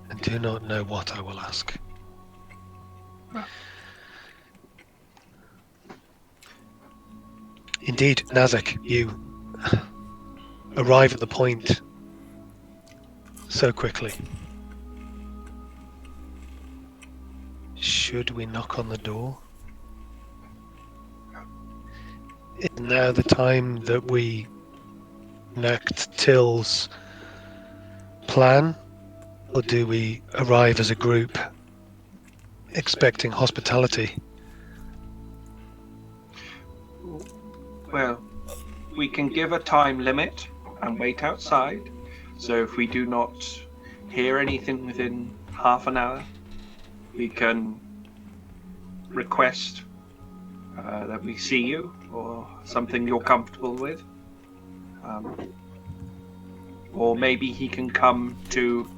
And do not know what I will ask. Indeed, Nazzak, you arrive at the point so quickly. Should we knock on the door? Is now the time that we enact Till's plan? Or do we arrive as a group, expecting hospitality? Well, we can give a time limit and wait outside. So if we do not hear anything within half an hour, we can request that we see you or something you're comfortable with. Or maybe he can come to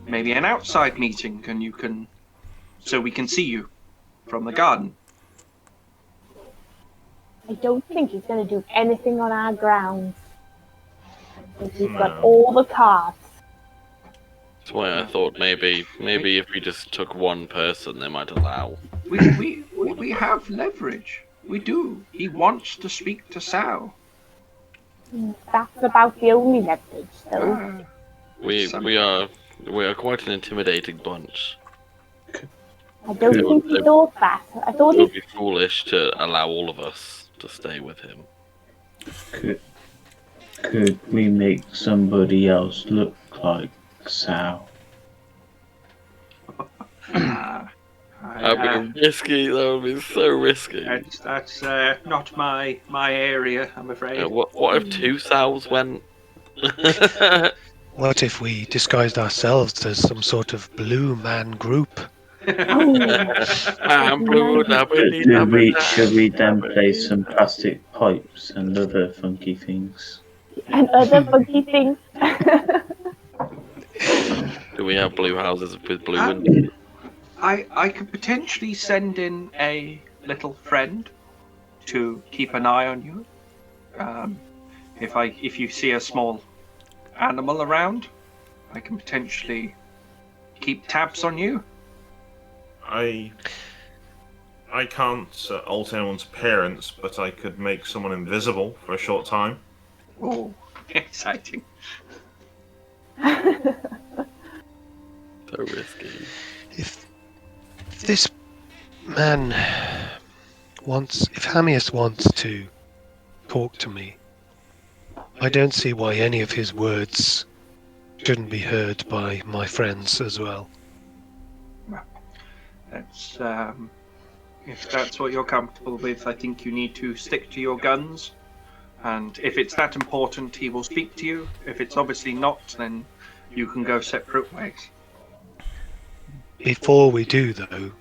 maybe an outside meeting and you can, so we can see you from the garden. I don't think he's going to do anything on our grounds. I think he's got No. all the cards. That's why I thought maybe if we just took one person, they might allow. We have leverage. We do. He wants to speak to Sal. That's about the only leverage, though. We are quite an intimidating bunch. I don't think he thought that. I thought It he would be foolish to allow all of us to stay with him. Could we make somebody else look like Sal? That'd be risky. That would be so risky. That's not my area, I'm afraid. What if 2 Sals went? What if we disguised ourselves as some sort of blue man group? I'm blue, Should we then play some plastic pipes and other funky things? and other funky things. Do we have blue houses with blue windows? I could potentially send in a little friend to keep an eye on you. If you see a small animal around, I can potentially keep tabs on you. I can't alter anyone's appearance, but I could make someone invisible for a short time. Oh, exciting. So risky. If this man if Hamius wants to talk to me, I don't see why any of his words shouldn't be heard by my friends as well. That's if that's what you're comfortable with, I think you need to stick to your guns. And if it's that important, he will speak to you. If it's obviously not, then you can go separate ways. Before we do, though,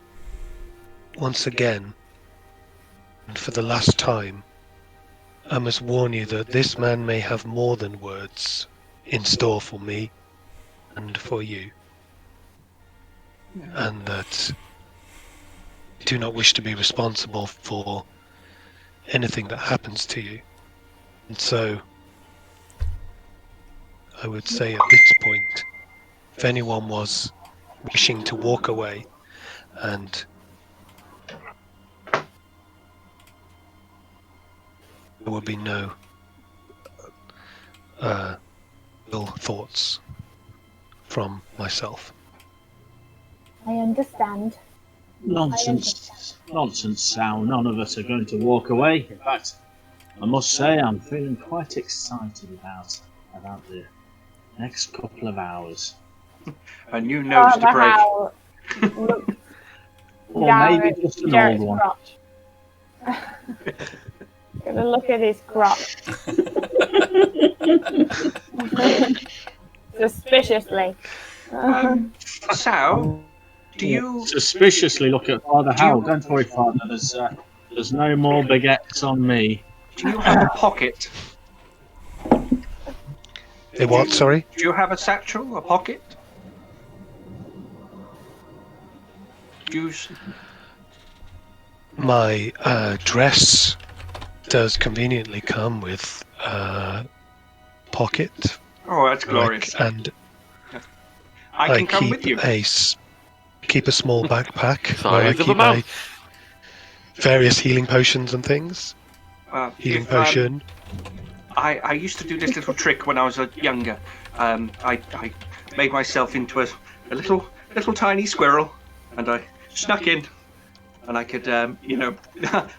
once again, and for the last time, I must warn you that this man may have more than words in store for me and for you. And that I do not wish to be responsible for anything that happens to you. And so, I would say at this point, if anyone was wishing to walk away and there would be no ill thoughts from myself. I understand. Nonsense, Sal. None of us are going to walk away. In fact, I must say I'm feeling quite excited about the next couple of hours. A new nose to break. Howl looked Or down maybe at just an Jerrick's old one. crotch. Gonna look at his crotch. Suspiciously. Sal, do you Suspiciously look at Father Howl. Don't worry, Father. There's no more baguettes on me. do you have a pocket? A what, sorry? Do you have a satchel, a pocket? Juice. My dress does conveniently come with pocket. Oh, that's glorious. And I can come with you. Keep a small backpack Size where I of a keep my mouth. various healing potions and things. Healing potion. I used to do this little trick when I was younger. I made myself into a little tiny squirrel, and I snuck in, and I could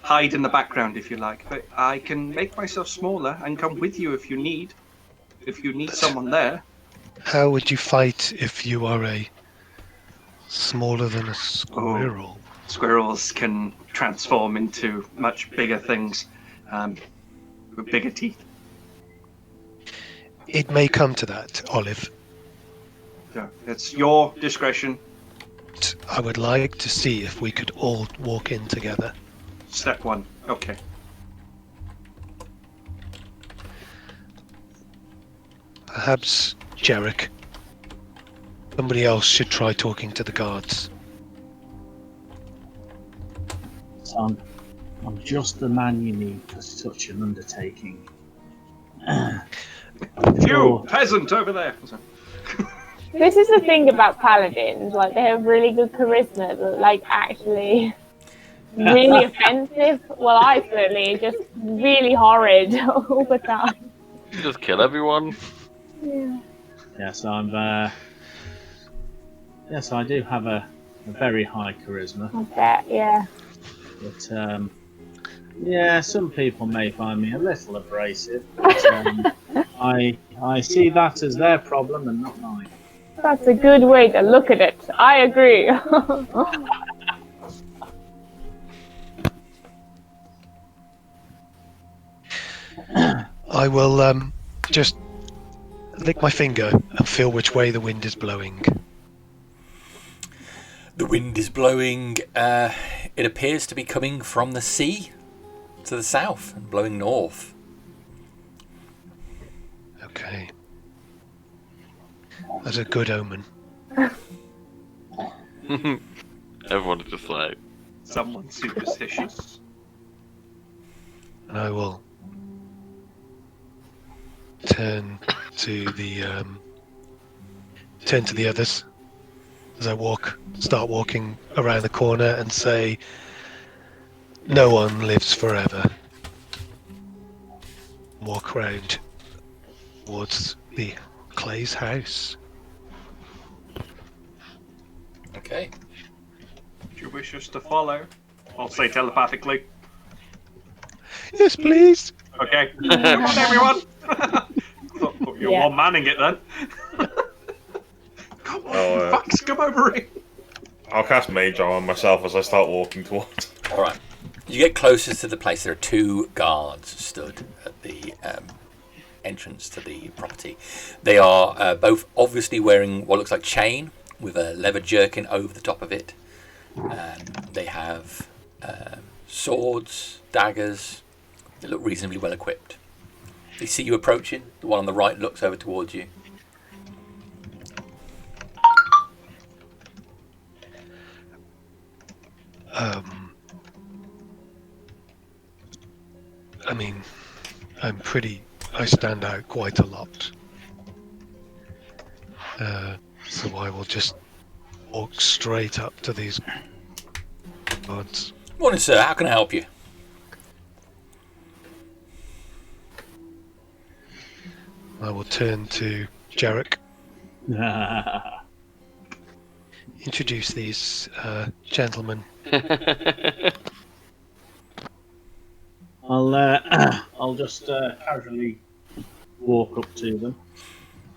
hide in the background if you like. But I can make myself smaller and come with you if you need someone there. How would you fight if you are a smaller than a squirrel? Squirrels can transform into much bigger things, with bigger teeth. It may come to that, Olive. So it's your discretion. I would like to see if we could all walk in together. Step 1. Okay. Perhaps Jerrick. Somebody else should try talking to the guards. Son, I'm just the man you need for such an undertaking. You peasant over there. This is the thing about paladins, like they have really good charisma, but like actually really offensive. Well, I certainly just really horrid all the time. You just kill everyone. Yeah. Yes, yes, I do have a very high charisma. I bet, yeah. But yeah, some people may find me a little abrasive. But, I see that as their problem and not mine. That's a good way to look at it. I agree. I will just lick my finger and feel which way the wind is blowing. The wind is blowing. It appears to be coming from the sea to the south and blowing north. Okay. That's a good omen. Everyone is just like, Someone's superstitious. And I will turn to the others as I start walking around the corner and say, "No one lives forever." Walk around towards the Clay's house. Okay. Do you wish us to follow? I'll say telepathically. Yes, please. Okay. Come on, everyone. Thought you're Yeah. one manning it then. Come on, you fucks, come over here. I'll cast Mage Armor on myself as I start walking towards. All right. You get closer to the place. There are two guards stood at the entrance to the property. They are both obviously wearing what looks like chain with a leather jerkin over the top of it. They have swords, daggers. They look reasonably well equipped. They see you approaching. The one on the right looks over towards you. I mean, I stand out quite a lot. So I will just walk straight up to these guards. Morning, sir. How can I help you? I will turn to Jerrick, introduce these gentlemen. I'll just casually walk up to them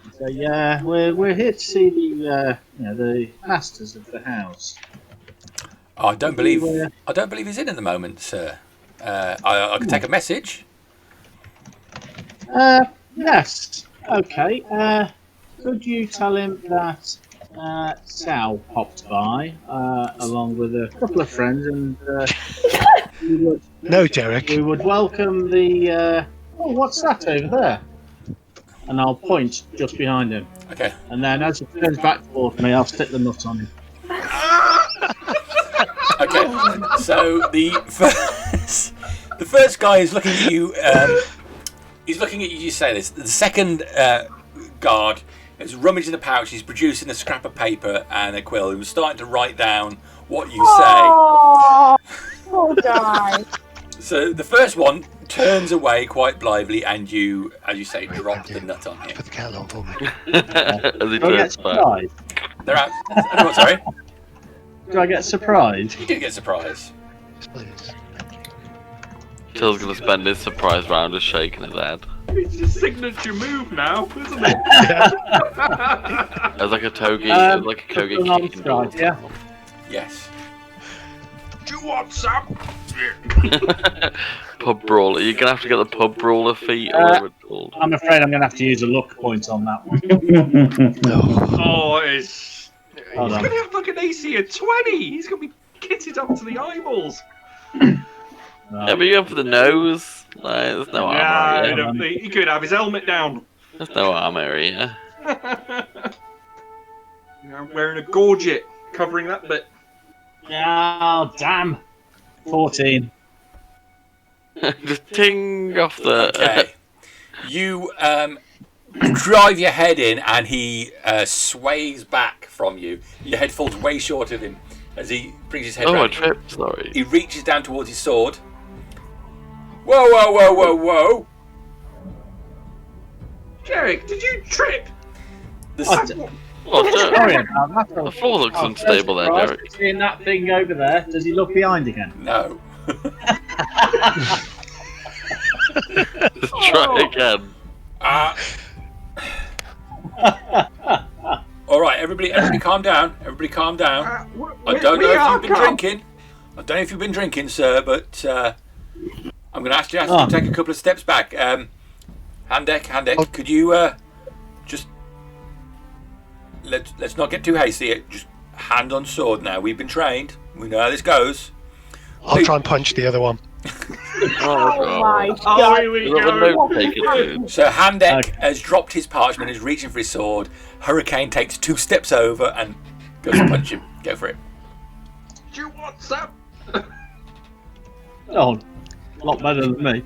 and say, "Yeah, we're here to see the masters of the house." I don't believe he's in at the moment, sir. I can take a message. Yes. Okay. Could you tell him that Sal popped by along with a couple of friends, and No, Jerrick. we would welcome the. Oh, what's that over there? And I'll point just behind him. Okay. And then as he turns back towards me, I'll stick the nut on him. Okay. So the first guy is looking at you. He's looking at you. You say this. The second guard is rummaging the pouch. He's producing a scrap of paper and a quill. He was starting to write down what you say. Oh, poor guy. So the first one turns away quite blithely, and you, as you say, drop the nut on him. Put the kettle on for me. as he Do I get turns back. surprised? They're out. Oh, sorry. Do I get surprised? You do get surprised. Yes, please. Till's gonna spend his surprise round just shaking his head. It's your signature move now, isn't it? As like a togi, like a Kogi An on kicking strike, door. yeah. Yes. Do you want some? Pub brawler. You're gonna have to get the pub brawler feat or whatever it's called. I'm afraid I'm going to have to use a luck point on that one. No. Oh, it's. He's Hold on. going to have like an AC of 20. He's going to be kitted up to the eyeballs. Yeah, but you're going for the nose. Like, there's no armor Yeah, here. he could have his helmet down. There's no armor here. I'm wearing a gorget covering that bit. Oh, damn. 14. Just ting off the. Okay. You drive your head in, and he sways back from you. Your head falls way short of him as he brings his head Oh, I round. tripped. Sorry. He reaches down towards his sword. Whoa, whoa, whoa, whoa, whoa! Jerrick, did you trip? Sorry about that. The floor looks unstable there, Jerrick. Seeing that thing over there, does he look behind again? No. Let's try again. All right, everybody calm down. Everybody calm down. I don't know if you've been drinking. I don't know if you've been drinking, sir, but I'm going to ask you to take a couple of steps back. Handek, could you just let's not get too hasty. Just hand on sword now. We've been trained. We know how this goes. I'll try and punch the other one. Oh my Oh, god. here we Is that the go. note taker, dude? So Handek has dropped his parchment, is reaching for his sword. Hurricane takes 2 steps over and goes to punch him. Go for it. Do you want some? Oh, a lot better than me.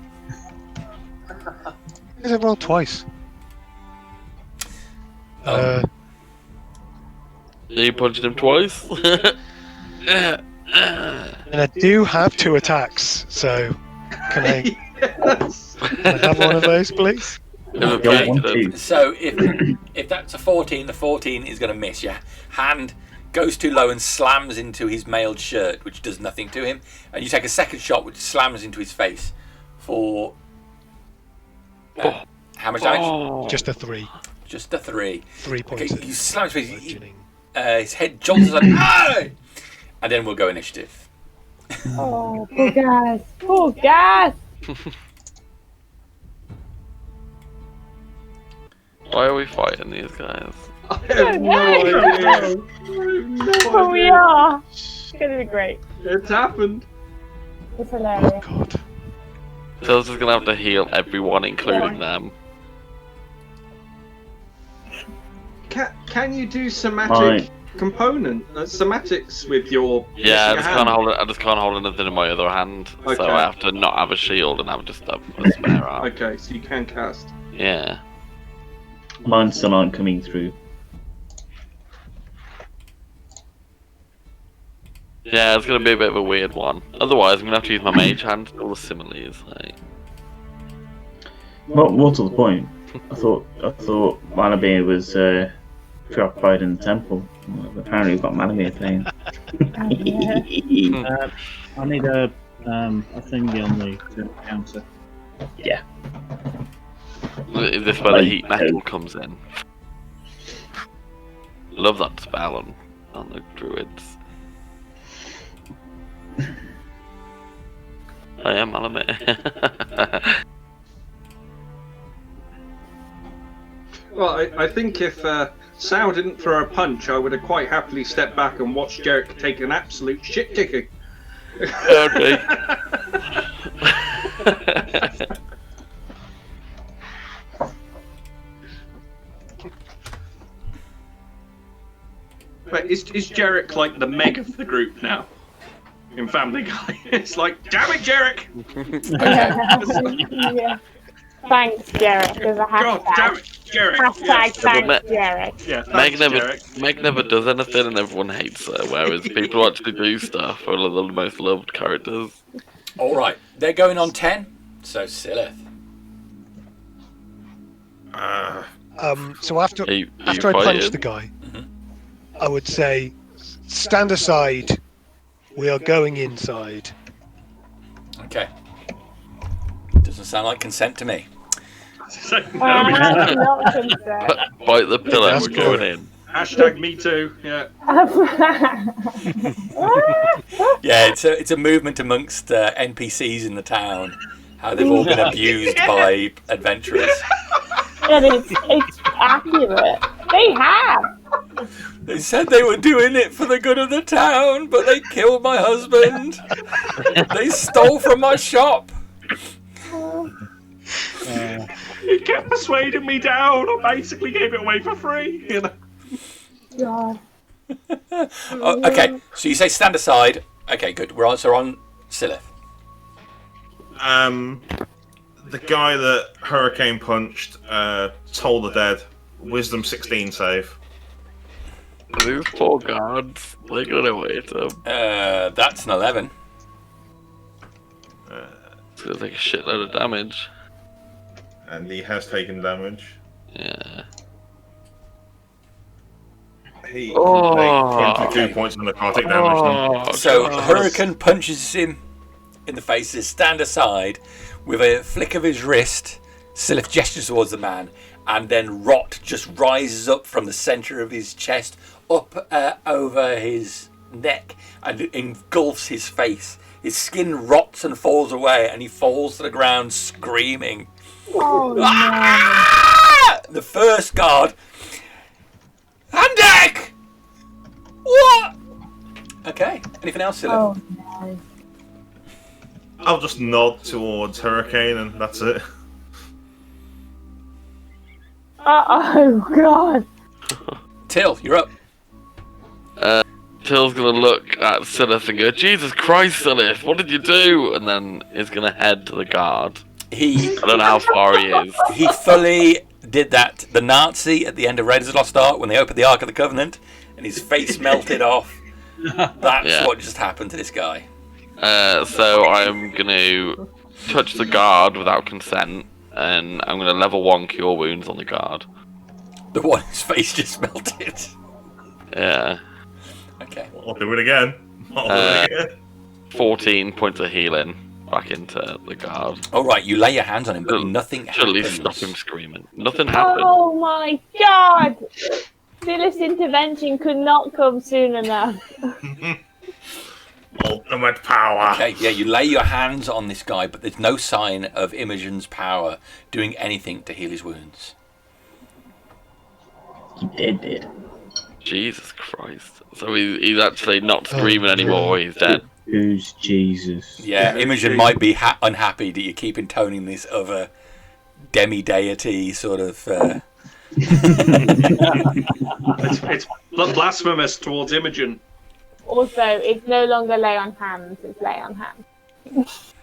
Is it rolled twice? You punched him twice? And I do have 2 attacks, so can I have one of those, please? Don't want to. So if that's a 14, the 14 is going to miss. Your hand goes too low and slams into his mailed shirt, which does nothing to him. And you take a second shot, which slams into his face for how much damage? Just a 3. Just a 3. 3 points. Okay, you slam his face. Bludgeoning. His head jolts like, "Aye!" And then we'll go initiative. Oh, poor guys. Poor guys. Why are we fighting these guys? I have no idea. Oh, we are. It's going to be great. It's happened. It's hilarious. God. Sil's just gonna have to heal everyone, including them. Can you do somatic Right. somatics with your Yeah, I missing just a can't hand? hold it. I just can't hold anything in my other hand, Okay. so I have to not have a shield and have just a spare arm. Okay, so you can cast. Yeah. Mine still aren't coming through. Yeah, it's gonna be a bit of a weird one. Otherwise, I'm gonna have to use my mage hand to do all the similes. Like. What's the point? I thought Malamir was preoccupied in the temple. Well, apparently we've got Malamir playing. I need a thingy on the counter. Yeah. Is this where the heat metal comes in? Love that spell on the druids. I am Malamir. Well, I think if Sal didn't throw a punch, I would have quite happily stepped back and watched Jerrick take an absolute shit kicking. Okay. But is Jerrick like the Meg of the group now? In Family Guy, it's like, damn it, Jerrick! Yeah. Thanks, Jerrick. There's a God damn hashtag. it, Jerrick! Hashtag thanks, Ma- Jerrick. Yeah, Meg thanks, never, Jerrick. Meg never does anything, and everyone hates her. Whereas people who actually do stuff are the most loved characters. All right, they're going on 10. So Sylleth. So after Are you I punch fighting? the guy, I would say, stand aside. We are going inside. Okay. Doesn't sound like consent to me. Not concerned. Bite the pillow, That's we're going good. in. Hashtag me too. Yeah. Yeah, it's a movement amongst NPCs in the town. How they've all been abused by adventurers. And it's accurate. They have. They said they were doing it for the good of the town, but they killed my husband. They stole from my shop. He kept persuading me down. I basically gave it away for free. You know. God. Oh, okay, so you say stand aside. Okay, good. We're also on Sylleth. The guy that Hurricane punched, Toll the Dead, Wisdom 16 save. These poor guards, they're gonna wait them. That's an 11. It's gonna take a shitload of damage. And he has taken damage. Yeah. He Oh. can take 22 points of necrotic damage. Then. So God. Hurricane punches him in the face. Says, "Stand aside." With a flick of his wrist, Sylleth gestures towards the man, and then rot just rises up from the centre of his chest, up over his neck, and engulfs his face. His skin rots and falls away, and he falls to the ground screaming. Oh no. Ah! The first guard. Handek! What? Okay. Anything else, Sylleth? Oh no. I'll just nod towards Hurricane, and that's it. Oh god. Till, you're up. Till's gonna look at Sylleth and go, Jesus Christ, Sylleth, what did you do? And then he's gonna head to the guard. I don't know how far he is. He fully did that. The Nazi at the end of Raiders of the Lost Ark, when they opened the Ark of the Covenant, and his face melted off. That's what just happened to this guy. So I'm gonna touch the guard without consent, and I'm gonna level 1 cure wounds on the guard. The one whose face just melted. Yeah. Okay. I'll do it again. 14 points of healing back into the guard. Alright, you lay your hands on him, but nothing Should at least happens. stop him screaming. Nothing happened. Oh my god! Sylleth's intervention could not come soon enough. Ultimate power. Okay, yeah, you lay your hands on this guy, but there's no sign of Imogen's power doing anything to heal his wounds. He did. Jesus Christ. So he's actually not screaming anymore, he's dead. Who's Jesus? Yeah, Imogen might be unhappy that you keep intoning this other demi-deity sort of... It's blasphemous towards Imogen. Also, it's no longer lay on hands, it's lay on hands.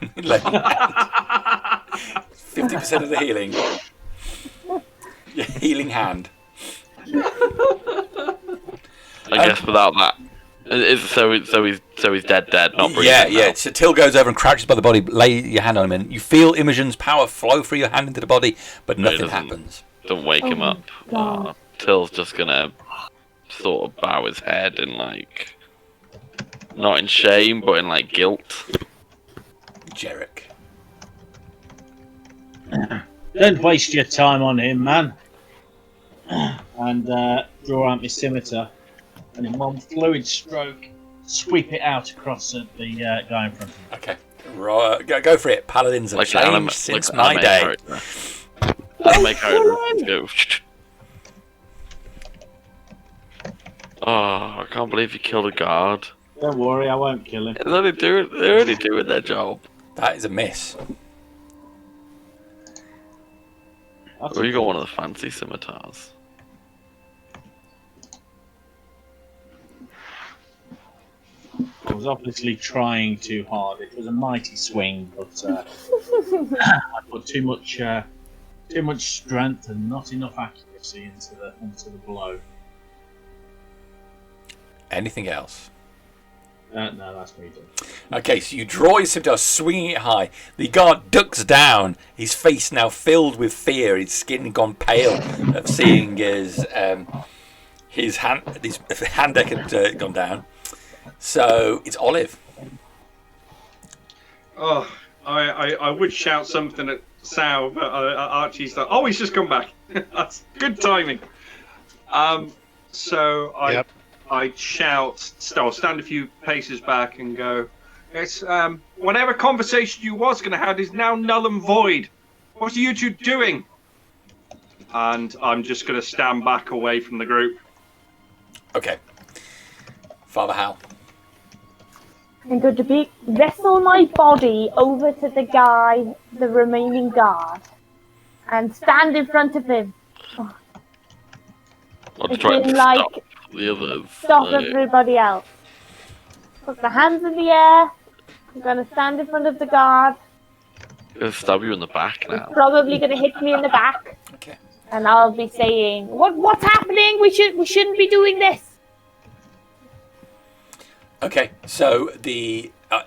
50% of the healing. Healing hand. I guess without that. So he's dead, not breathing. Yeah. So Till goes over and crouches by the body, lay your hand on him, and you feel Imogen's power flow through your hand into the body, but nothing happens. Don't wake him up. Till's just gonna sort of bow his head in not in shame, but in guilt. Jerrick. Don't waste your time on him, man. And draw out my scimitar, and in one fluid stroke, sweep it out across at the guy in front of me. Okay. Right, go for it. Paladins have changed since my day. Anime character. Let's go. Oh, I can't believe you killed a guard. Don't worry, I won't kill him. They're only doing their job. That is a miss. Or you got one of the fancy scimitars. I was obviously trying too hard. It was a mighty swing, but I put too much strength and not enough accuracy into the blow. Anything else? No, that's me done. Okay, so you draw your scimitar, swinging it high. The guard ducks down, his face now filled with fear, his skin gone pale of seeing his hand deck had gone down. So it's Olive. Oh, I would shout something at Sal, but Archie's like, oh, he's just come back. That's good timing. So I shout, I'll stand a few paces back and go, it's whatever conversation you was going to have is now null and void. What are you two doing? And I'm just going to stand back away from the group. Okay. Father Howl. I'm going to wrestle my body over to the remaining guard, and stand in front of him. It's been stop the others. Stop everybody else. Put my hands in the air. I'm going to stand in front of the guard. I'm going to stab you in the back now. He's probably going to hit me in the back. Okay. And I'll be saying, "What's happening? We shouldn't be doing this." Okay, so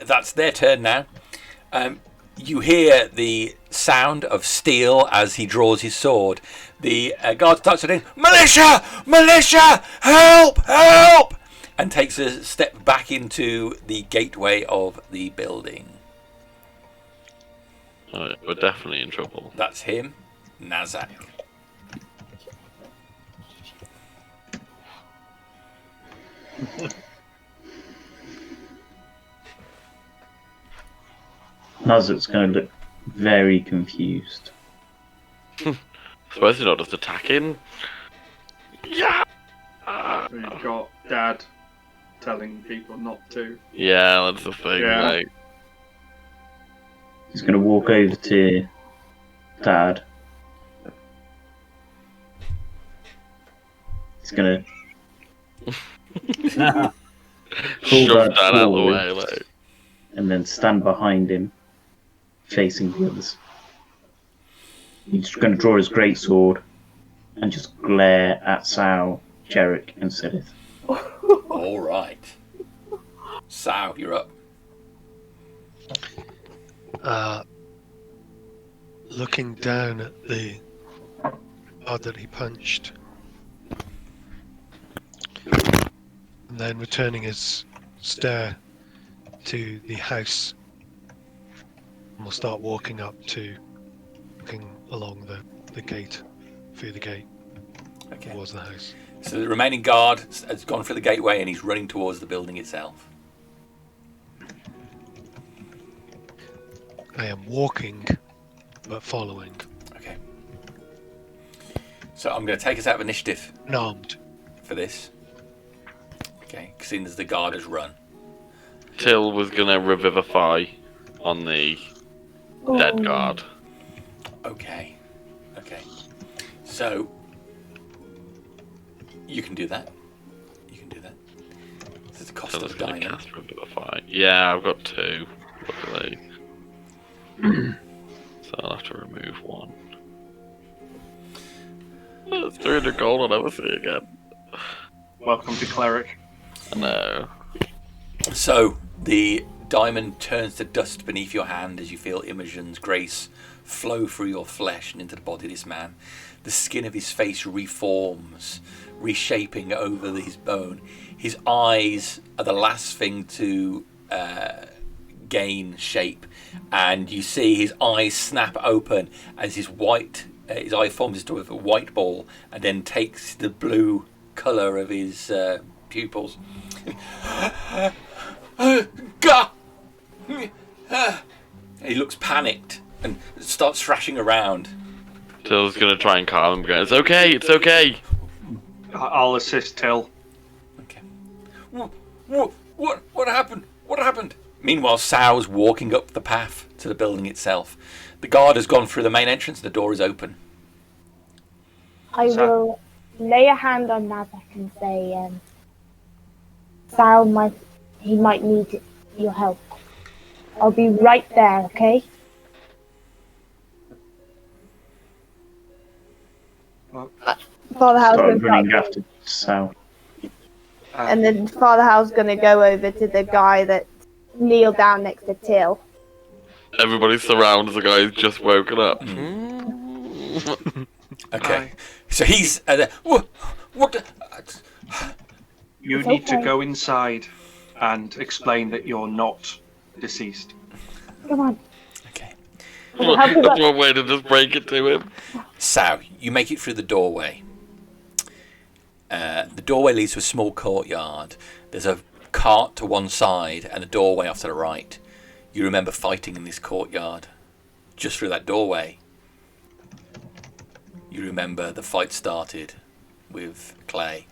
that's their turn now. You hear the sound of steel as he draws his sword. The guard starts saying, "Militia! Militia! Help! Help!" and takes a step back into the gateway of the building. Oh, we're definitely in trouble. That's him, Nazzak. Nazzak's going to look very confused. Suppose they're not just attacking. Yeah. We've got Dad telling people not to. Yeah, that's the thing. Yeah. Like, He's going to walk over to Dad. He's going to pull shove Dad that out of the forward way. Like, and then stand behind him, facing the others. He's going to draw his greatsword and just glare at Sal, Jerrick, and Sylleth. All right. Sal, you're up. Looking down at the guard that he punched, and then returning his stare to the house, and we'll start walking up to, looking along the gate, through the gate, Okay. towards the house. So the remaining guard has gone through the gateway and he's running towards the building itself. I am walking, but following, Okay. So I'm going to take us out of initiative unarmed. for this. Okay, seeing as the guard has run. Till was gonna revivify on the dead guard. Okay. Okay. So you can do that. You can do that. This is the cost Till of was gonna diamond. cast revivify. Yeah, I've got 2. Luckily. So I'll have to remove 1. It's 300 gold I'll never see again. Welcome to Cleric. I know. So the diamond turns to dust beneath your hand as you feel Imogen's grace flow through your flesh and into the body of this man. The skin of his face reforms, reshaping over his bone. His eyes are the last thing to gain shape, and you see his eyes snap open as his eye forms into a white ball and then takes the blue colour of his pupils. God! He looks panicked and starts thrashing around. Till's gonna try and calm him, going, "It's okay, it's okay." I'll assist Till. Okay. What happened? What happened? Meanwhile, Sal's walking up the path to the building itself. The guard has gone through the main entrance. The door is open. I will lay a hand on Nazzak and say, Sal might need your help. I'll be right there, okay? Father Howell's Start gonna running start, after Sal. and then Father Howell's gonna go over to the guy that kneeled down next to Till. Everybody surrounds the guy who's just woken up. Okay. So he's what? You It's need to okay. go inside and explain that you're not deceased. Come on. Okay. Help us That's up. one way to just break it to him. So you make it through the doorway. The doorway leads to a small courtyard. There's a cart to one side and a doorway off to the right. You remember fighting in this courtyard, just through that doorway. You remember the fight started with Clay.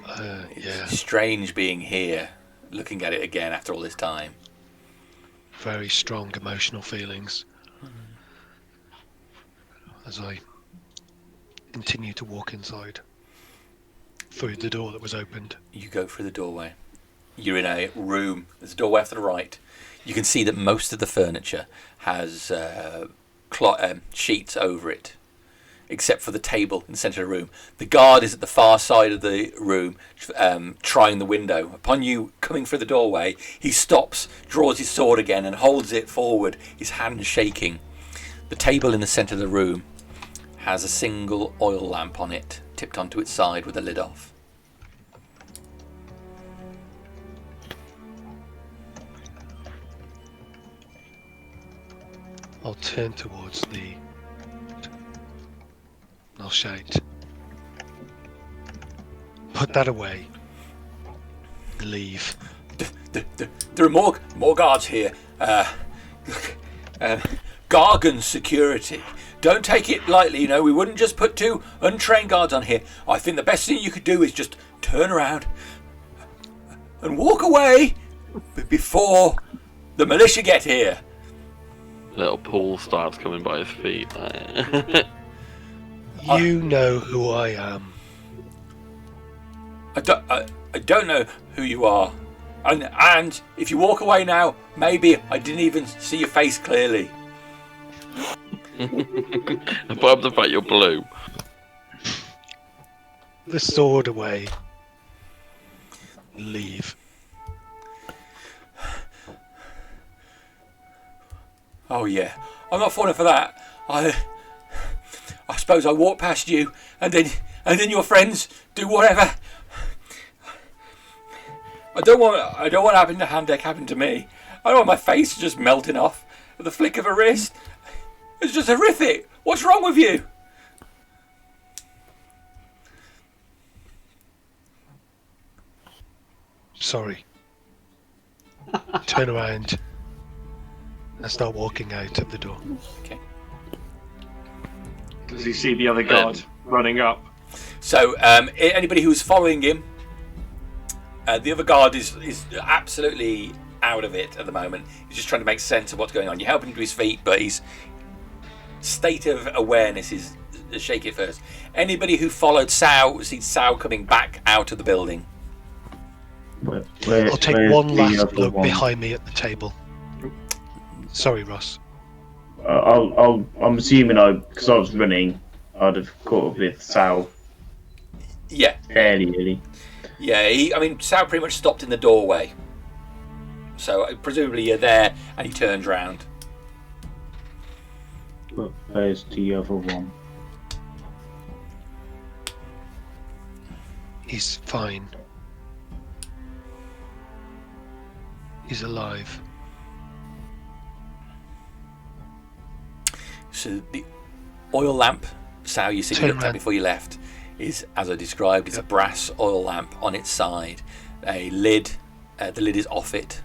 Yeah, It's strange being here, looking at it again after all this time. very strong emotional feelings as I continue to walk inside through the door that was opened. You go through the doorway. You're in a room. There's a doorway off to the right. You can see that most of the furniture has sheets over it. except for the table in the centre of the room. The guard is at the far side of the room, trying the window. Upon you coming through the doorway, he stops, draws his sword again, and holds it forward, his hand shaking. The table in the centre of the room has a single oil lamp on it, tipped onto its side with the lid off. I'll turn towards the... I'll shout. Put that away. Leave. There are more guards here. Gargan security. Don't take it lightly, you know. We wouldn't just put 2 untrained guards on here. I think the best thing you could do is just turn around and walk away before the militia get here. Little Paul starts coming by his feet. You know who I am. I don't know who you are. And if you walk away now, maybe I didn't even see your face clearly. Above the fact you're blue. The sword away. Leave. Oh yeah, I'm not falling for that. I suppose I walk past you, and then your friends do whatever. I don't want having the hand deck happen to me. I don't want my face just melting off at the flick of a wrist. It's just horrific. What's wrong with you? Sorry. Turn around and start walking out of the door. Okay. Does he see the other guard running up? So, anybody who's following him, the other guard is absolutely out of it at the moment. He's just trying to make sense of what's going on. You're helping him to his feet, but his state of awareness is shaky at first. Anybody who followed Sao sees Sao coming back out of the building. I'll take one last look behind me at the table. Sorry, Ross. I'm assuming because I was running, I'd have caught up with Sal. Yeah. Fairly early. Yeah, Sal pretty much stopped in the doorway. So presumably you're there, and he turns round. But where's the other one? He's fine. He's alive. So the oil lamp, Sal, you see, you looked at before you left, is, as I described, is a brass oil lamp on its side. A lid, the lid is off it.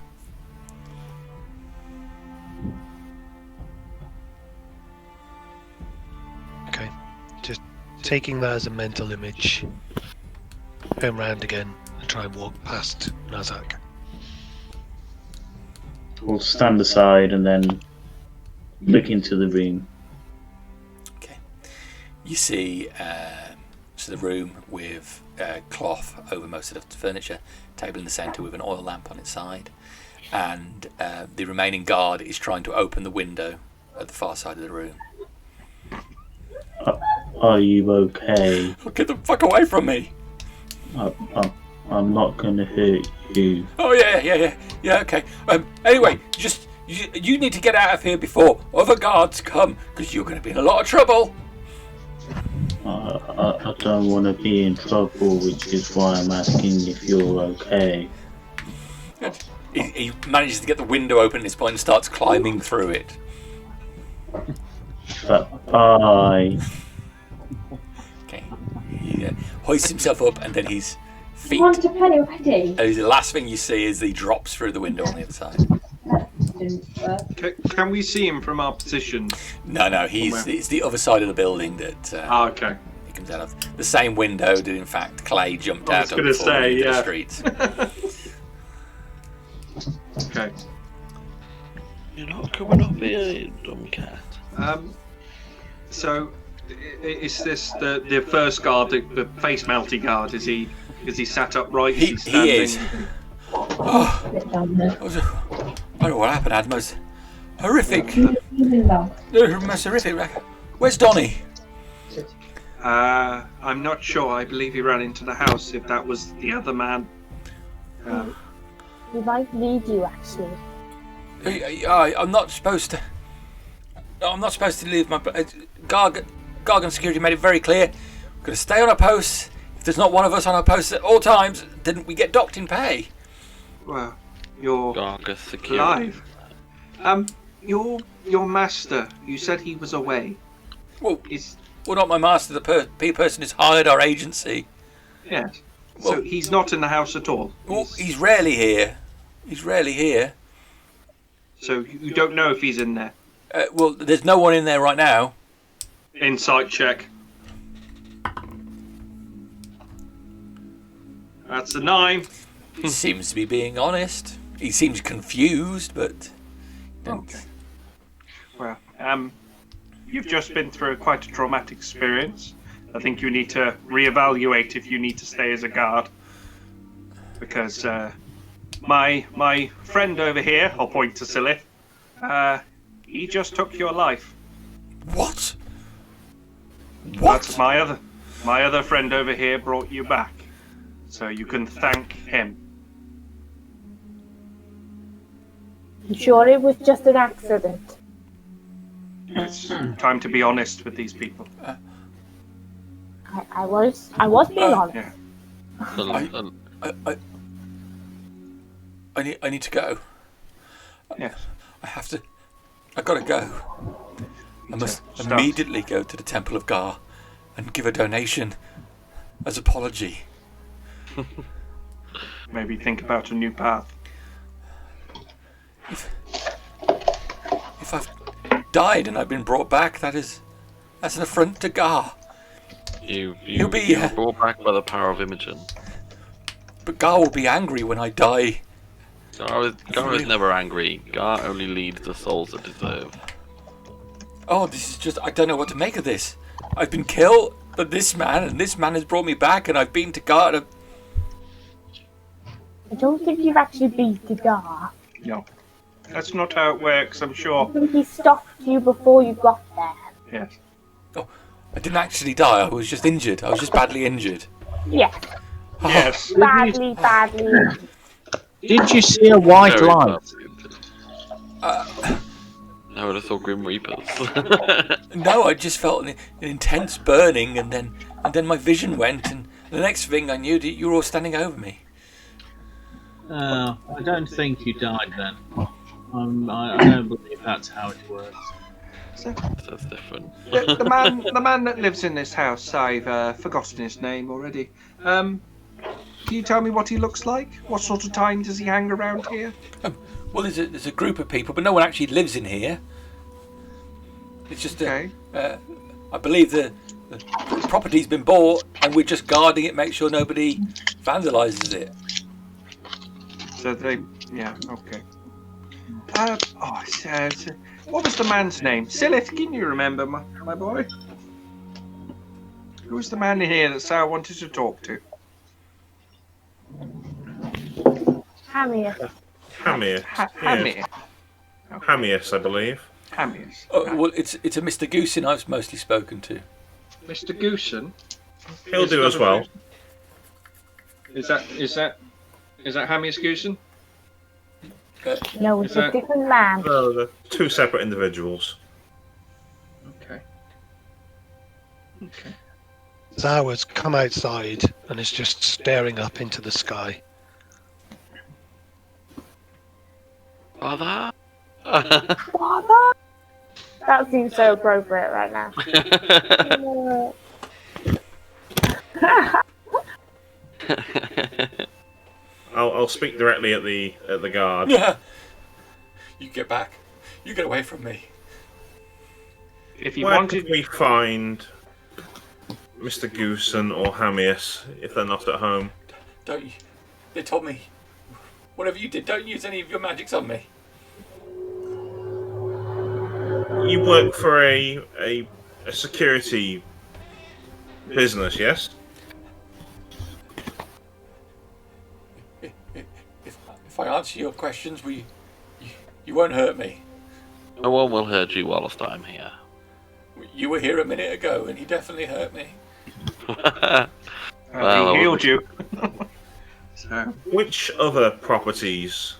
Okay, just taking that as a mental image. Turn round again and try and walk past Nazzak. We'll stand aside and then look into the room. Okay. You see the room with cloth over most of the furniture, table in the centre with an oil lamp on its side, and the remaining guard is trying to open the window at the far side of the room. Are you okay? Get the fuck away from me! I'm not gonna hurt you. Oh yeah, okay. Anyway, you need to get out of here before other guards come, because you're going to be in a lot of trouble. I don't want to be in trouble, which is why I'm asking if you're okay. He manages to get the window open at this point and starts climbing through it. Bye. Okay. He hoists himself up, and then his feet. You want to play already? And the last thing you see is he drops through the window on the other side. Can we see him from our position? No, it's the other side of the building that okay. He comes out of. The same window that, in fact, Clay jumped out of before the streets. Okay. You're not coming up here, you dumb cat. So, is this the first guard, the face melty guard? Is he sat upright? He is. Oh, I don't know what happened. I had the most horrific. Where's Donnie? I'm not sure. I believe he ran into the house, if that was the other man. He might need you, actually. I'm not supposed to. I'm not supposed to leave my. Gargan security made it very clear. We're going to stay on our posts. If there's not one of us on our posts at all times, then we get docked in pay. Well, you're Gargan security. alive. Your master. You said he was away. Well, not my master. The person who's hired our agency. Yes. So he's not in the house at all. Well, he's rarely here. He's rarely here. So you don't know if he's in there. Well, there's no one in there right now. Insight check. That's a 9. He seems to be being honest. He seems confused, but... Okay. Well, you've just been through quite a traumatic experience. I think you need to reevaluate if you need to stay as a guard. Because my friend over here, I'll point to Sylleth, he just took your life. What? That's my other friend over here brought you back. So you can thank him. I'm sure it was just an accident. It's time to be honest with these people. I was being honest. Yeah. I need to go. Yes. I gotta go. I must immediately go to the Temple of Gar and give a donation as apology. Maybe think about a new path. If I've died and I've been brought back, that's an affront to Gar. You were brought back by the power of Imogen. But Gar will be angry when I die. Gar is never angry. Gar only leads the souls that deserve. Oh, this is just... I don't know what to make of this. I've been killed, but this man has brought me back, and I've been to Gar. I don't think you've actually been to Gar. No. That's not how it works, I'm sure. I think he stopped you before you got there. Yes. Oh, I didn't actually die. I was just injured. I was just badly injured. Yeah. Yes. Badly. Did you see a white light? No, I saw Grim Reapers. No, I just felt an intense burning, and then my vision went, and the next thing I knew, you were all standing over me. I don't think you died then. I don't believe that's how it works. That's different. The man that lives in this house, I've forgotten his name already. Can you tell me what he looks like? What sort of time does he hang around here? Well, there's a group of people, but no one actually lives in here. It's just Okay. I believe the property's been bought, and we're just guarding it, make sure nobody vandalises it. So yeah, okay. What was the man's name? Sylleth, can you remember, my boy? Who was the man in here that Sarah wanted to talk to? Hamius. Hamius. Hamius. Hamius, I believe. Hamius. Well, it's a Mr. Goosen I've mostly spoken to. Mr. Goosen? He'll do as well. Is that Hamius Goosen? No, it's a different man. No, they're two separate individuals. Okay. Zawa's come outside and is just staring up into the sky. Father? Father? That seems so appropriate right now. I'll speak directly at the guard. Yeah. You get back. You get away from me. If you Where wanted, could we find Mr. Goosen or Hamius if they're not at home? Don't you? They told me. Whatever you did, don't use any of your magics on me. You work for a security business, yes? If I answer your questions, you won't hurt me. No one will hurt you whilst I'm here. You were here a minute ago, and he definitely hurt me. Well, he healed you. So, Which other properties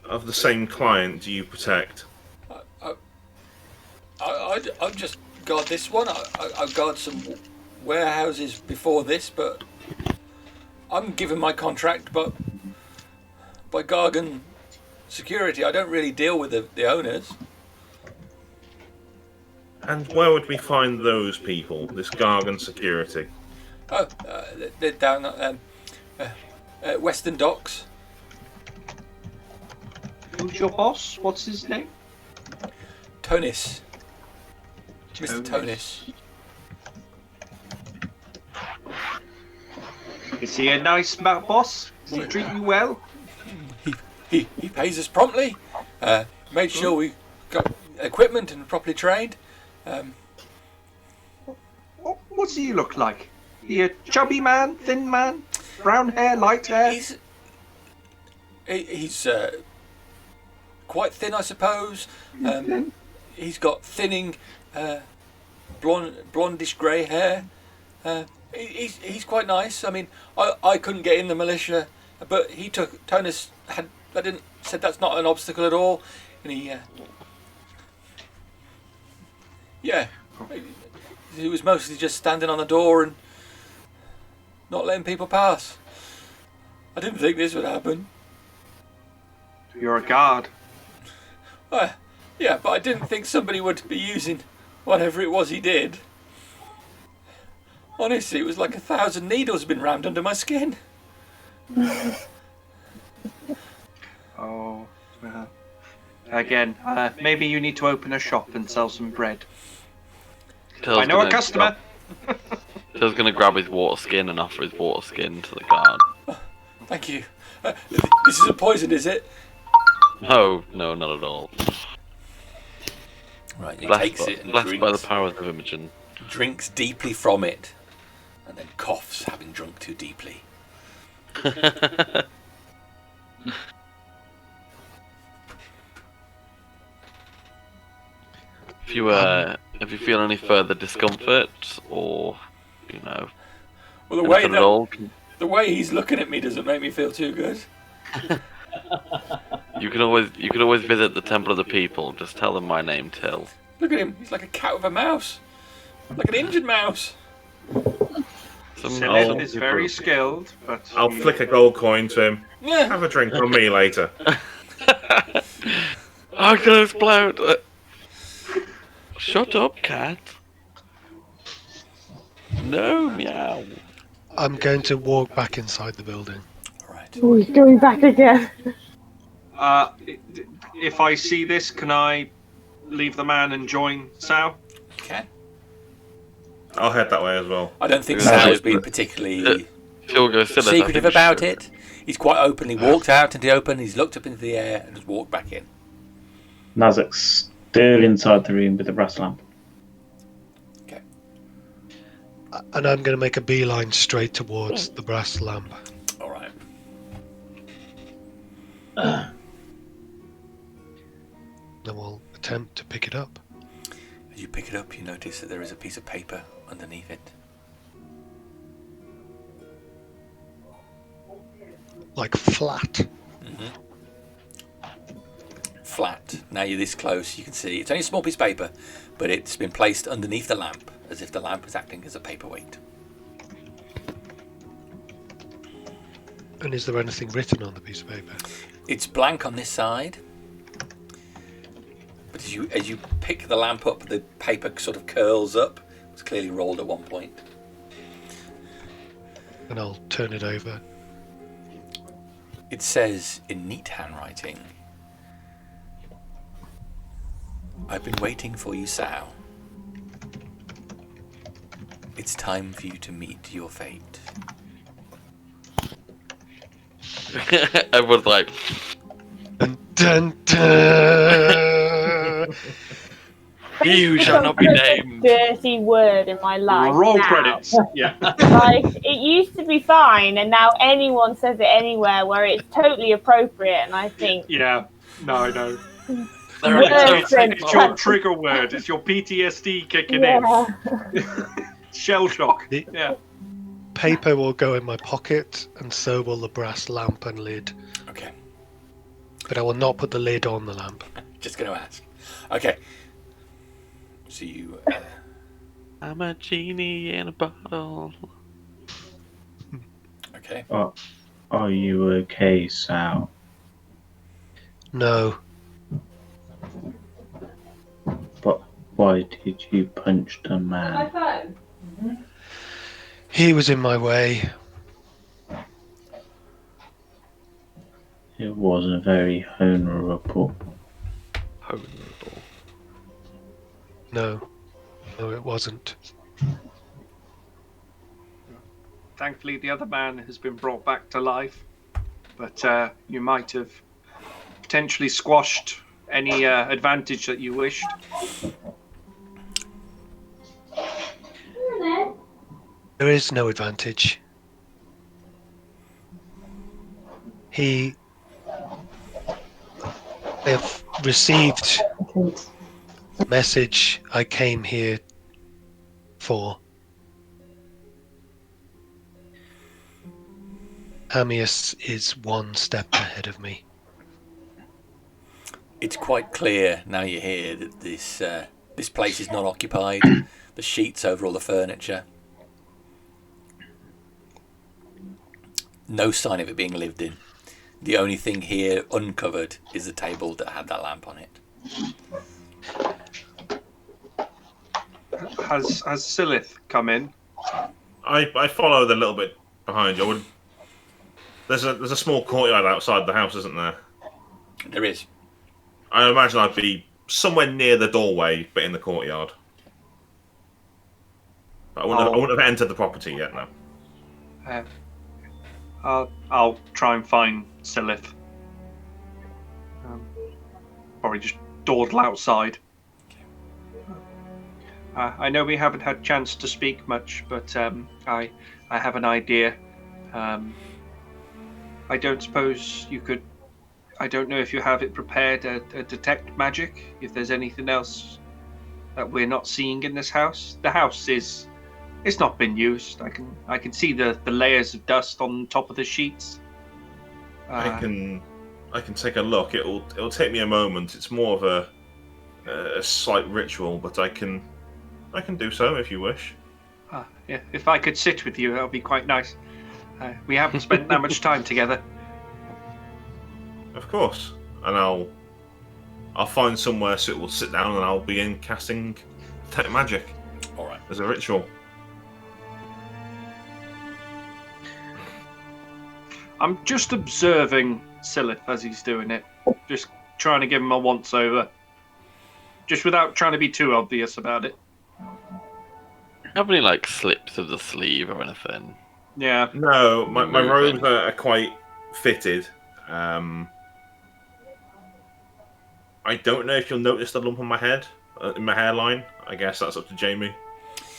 of the same client do you protect? I just guard this one. I guard some warehouses before this, but I'm given my contract by Gargan Security. I don't really deal with the owners. And where would we find those people, this Gargan Security? Oh, they're down at Western Docks. who's your boss? What's his name? Tonis. Mr. Tonis. Is he a nice boss? Does he treat you well? He pays us promptly. Made sure we got equipment and properly trained. What's he look like? He a chubby man, thin man, brown hair, light hair? He's quite thin, I suppose. He's got thinning, blondish grey hair. He's quite nice. I mean, I couldn't get in the militia, but he took Tonis said that's not an obstacle at all, and he was mostly just standing on the door and not letting people pass. I didn't think this would happen. You're a guard. Yeah, but I didn't think somebody would be using whatever it was he did. Honestly, it was like 1,000 needles had been rammed under my skin. Oh, well. Again, maybe you need to open a shop and sell some bread. I know a customer. Till's gonna grab his water skin and offer his water skin to the guard. Thank you. This isn't poison, is it? No, not at all. Right, he Blessed takes it and by the powers of Imogen. drinks deeply from it, and then coughs, having drunk too deeply. If you feel any further discomfort, or well, anything at all, the way he's looking at me doesn't make me feel too good. you can always visit the Temple of the People. Just tell them my name, Till. Look at him. He's like a cat with a mouse, like an injured mouse. Sylleth is very skilled, but I'll flick a gold coin to him. Yeah. Have a drink on me later. I'm gonna explode. Shut up, cat. No, meow. I'm going to walk back inside the building. All right. Oh, he's going back again. if I see this, can I leave the man and join Sal? Okay. I'll head that way as well. I don't think Yeah. Sal's been particularly Till goes Sylleth, I secretive think about should. it. He's quite openly walked out into the open. He's looked up into the air and just walked back in. Nazzak's still inside the room with the brass lamp. Okay. And I'm going to make a beeline straight towards the brass lamp. All right. Then we'll attempt to pick it up. As you pick it up, you notice that there is a piece of paper underneath it. Like flat. Flat. Now you're this close, you can see it's only a small piece of paper, but it's been placed underneath the lamp, as if the lamp is acting as a paperweight. And is there anything written on the piece of paper? It's blank on this side, but as you pick the lamp up, the paper sort of curls up. It's clearly rolled at one point. And I'll turn it over. It says in neat handwriting, "I've been waiting for you, Sal. It's time for you to meet your fate." Everyone's like, Dun, dun, dun. you shall not be named. Dirty word in my life. Roll now. credits. Yeah. Like, it used to be fine, and now anyone says it anywhere where it's totally appropriate, and I think, Yeah. No, I know. There are Yeah. It's your trigger word. It's your PTSD kicking in. yeah. Shell shock. The- Yeah. Paper will go in my pocket, and so will the brass lamp and lid. Okay. But I will not put the lid on the lamp. Just going to ask. Okay. So you. I'm a genie in a bottle. Okay. Are you okay, Sal? No, But why did you punch the man? he was in my way. It wasn't very honourable. Honorable. No, it wasn't. Thankfully, the other man has been brought back to life, but you might have potentially squashed any advantage that you wished. There is no advantage. They have received the message I came here for. Amius is one step ahead of me. It's quite clear now you're here that this place is not occupied. The sheets over all the furniture. No sign of it being lived in. The only thing here uncovered is the table that had that lamp on it. Has Sylleth come in? I followed a little bit behind you. There's a small courtyard outside the house, isn't there? There is. I imagine I'd be somewhere near the doorway, but in the courtyard. I wouldn't have entered the property yet, no. I'll try and find Sylleth. Probably just dawdle outside. I know we haven't had a chance to speak much, but I have an idea. I don't suppose you could. I don't know if you have it prepared a detect magic. If there's anything else that we're not seeing in this house, the house it's not been used. I can see the layers of dust on top of the sheets. I can take a look. It'll take me a moment. It's more of a slight ritual, but I can do so if you wish. Yeah, if I could sit with you, that would be quite nice. We haven't spent that much time together. Of course, and I'll find somewhere so it will sit down, and I'll begin casting detect magic. All right. As a ritual. I'm just observing Sylleth as he's doing it. Just trying to give him a once over. Just without trying to be too obvious about it. Have any like slips of the sleeve or anything? Yeah. No, my robes are quite fitted. I don't know if you'll notice the lump on my head, in my hairline. I guess that's up to Jamie.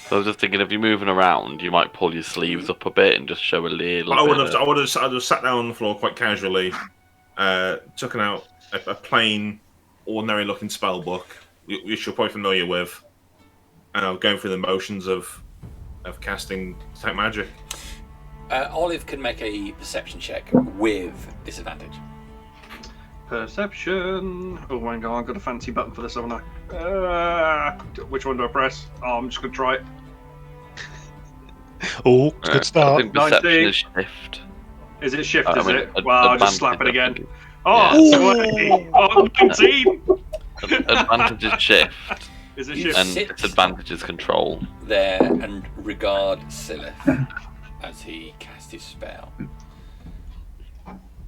So I was just thinking, if you're moving around, you might pull your sleeves up a bit and just show a little. I would have sat down on the floor quite casually, taken out a plain, ordinary-looking spell book, which you're probably familiar with, and I'm going through the motions of casting detect magic. Olive can make a perception check with disadvantage. Perception. Oh my god, I've got a fancy button for this, haven't I? Which one do I press? Oh, I'm just going to try it. Oh, good I start. think perception 19. is shift. Is it shift, I is mean, it? Well, I'll just slap it advantage, again. Oh, 20! Oh, 19! Advantage is shift, Is it You shift? and sit disadvantage is control. there and regard Sylleth as he casts his spell.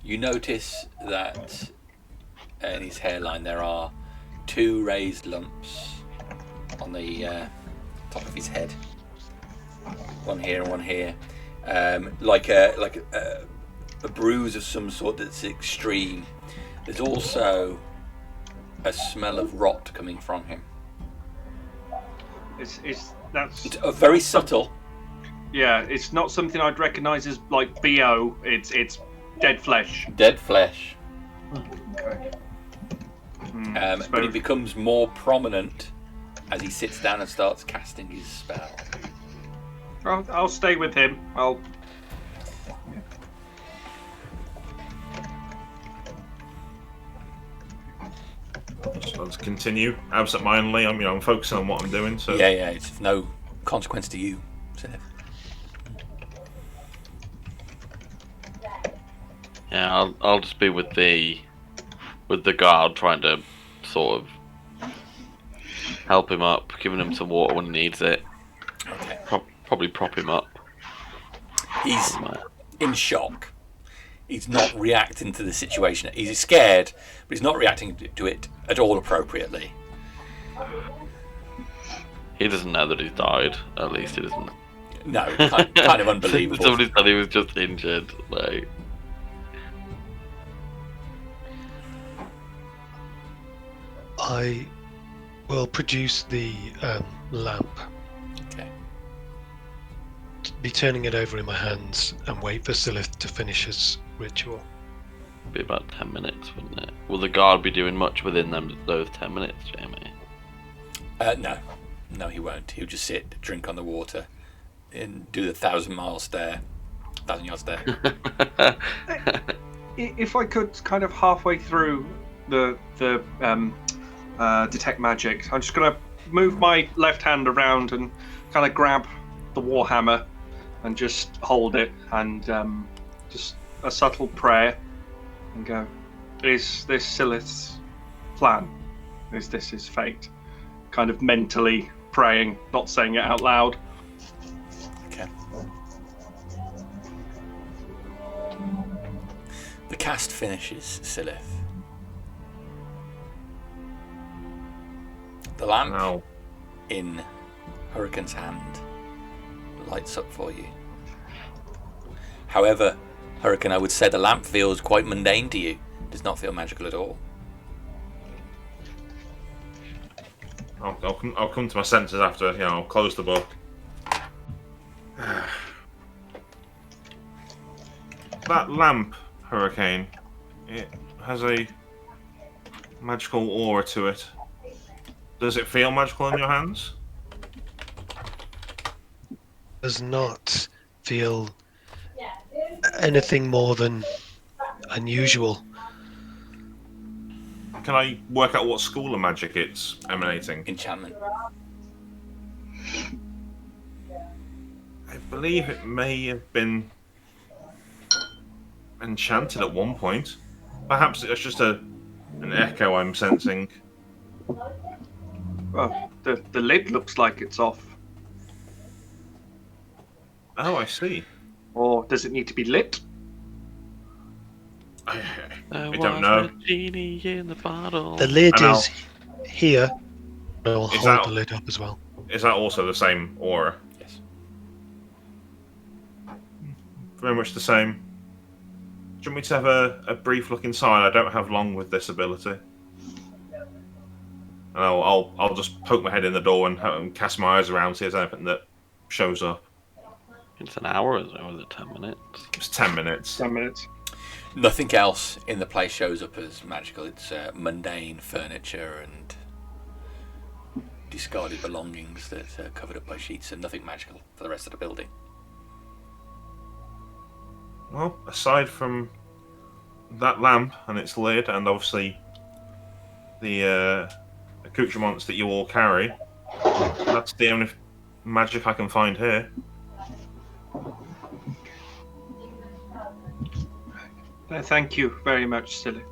You notice that in his hairline there are two raised lumps on the top of his head. One here and one here, like a bruise of some sort that's extreme. There's also a smell of rot coming from him. That's It's very subtle. yeah. It's not something I'd recognise as like BO. It's dead flesh. Dead flesh. Okay. But it becomes more prominent as he sits down and starts casting his spell. I'll stay with him. So let's continue absent-mindedly. I'm focusing on what I'm doing. So Yeah, it's of no consequence to you, Sylleth. Yeah, I'll just be with the guard, trying to sort of help him up, giving him some water when he needs it. Okay. Probably prop him up. He's in shock. He's not reacting to the situation. He's scared, but he's not reacting to it at all appropriately. He doesn't know that he's died. At least he doesn't. No, kind of unbelievable. Somebody said he was just injured. Like, I will produce the lamp, Okay. be turning it over in my hands, and wait for Sylleth to finish his ritual. be about 10 minutes, wouldn't it? Will the guard be doing much within those 10 minutes, Jamie? No, he won't. He'll just sit, drink on the water, and do the 1,000-mile stare, 1,000-yard stare. If I could, kind of halfway through the detect magic, I'm just gonna move my left hand around and kind of grab the warhammer and just hold it and just a subtle prayer and go, is this Sylleth's plan? Is this his fate? Kind of mentally praying, not saying it out loud. Okay. The cast finishes, Sylleth. The lamp now in Hurricane's hand lights up for you. However, Hurricane, I would say the lamp feels quite mundane to you. It does not feel magical at all. I'll come to my senses after. I'll close the book. That lamp, Hurricane, it has a magical aura to it. Does it feel magical in your hands? Does not feel anything more than unusual. Can I work out what school of magic it's emanating? Enchantment. I believe it may have been enchanted at one point. Perhaps it's just an echo I'm sensing. Well, the lid looks like it's off. Oh, I see. Or does it need to be lit? I don't know. Genie in the bottle. The lid And is here. I'll Is hold that- the lid up as well. Is that also the same aura? Yes. Very much the same. Do you want me to have a brief look inside? I don't have long with this ability. And I'll just poke my head in the door and cast my eyes around, see if there's anything that shows up. It's an hour, or was it 10 minutes? It's 10 minutes. 10 minutes. Nothing else in the place shows up as magical. It's mundane furniture and discarded belongings that are covered up by sheets, and nothing magical for the rest of the building. Well, aside from that lamp and its lid, and obviously the accoutrements that you all carry, that's the only magic I can find here. Thank you very much, Sylleth.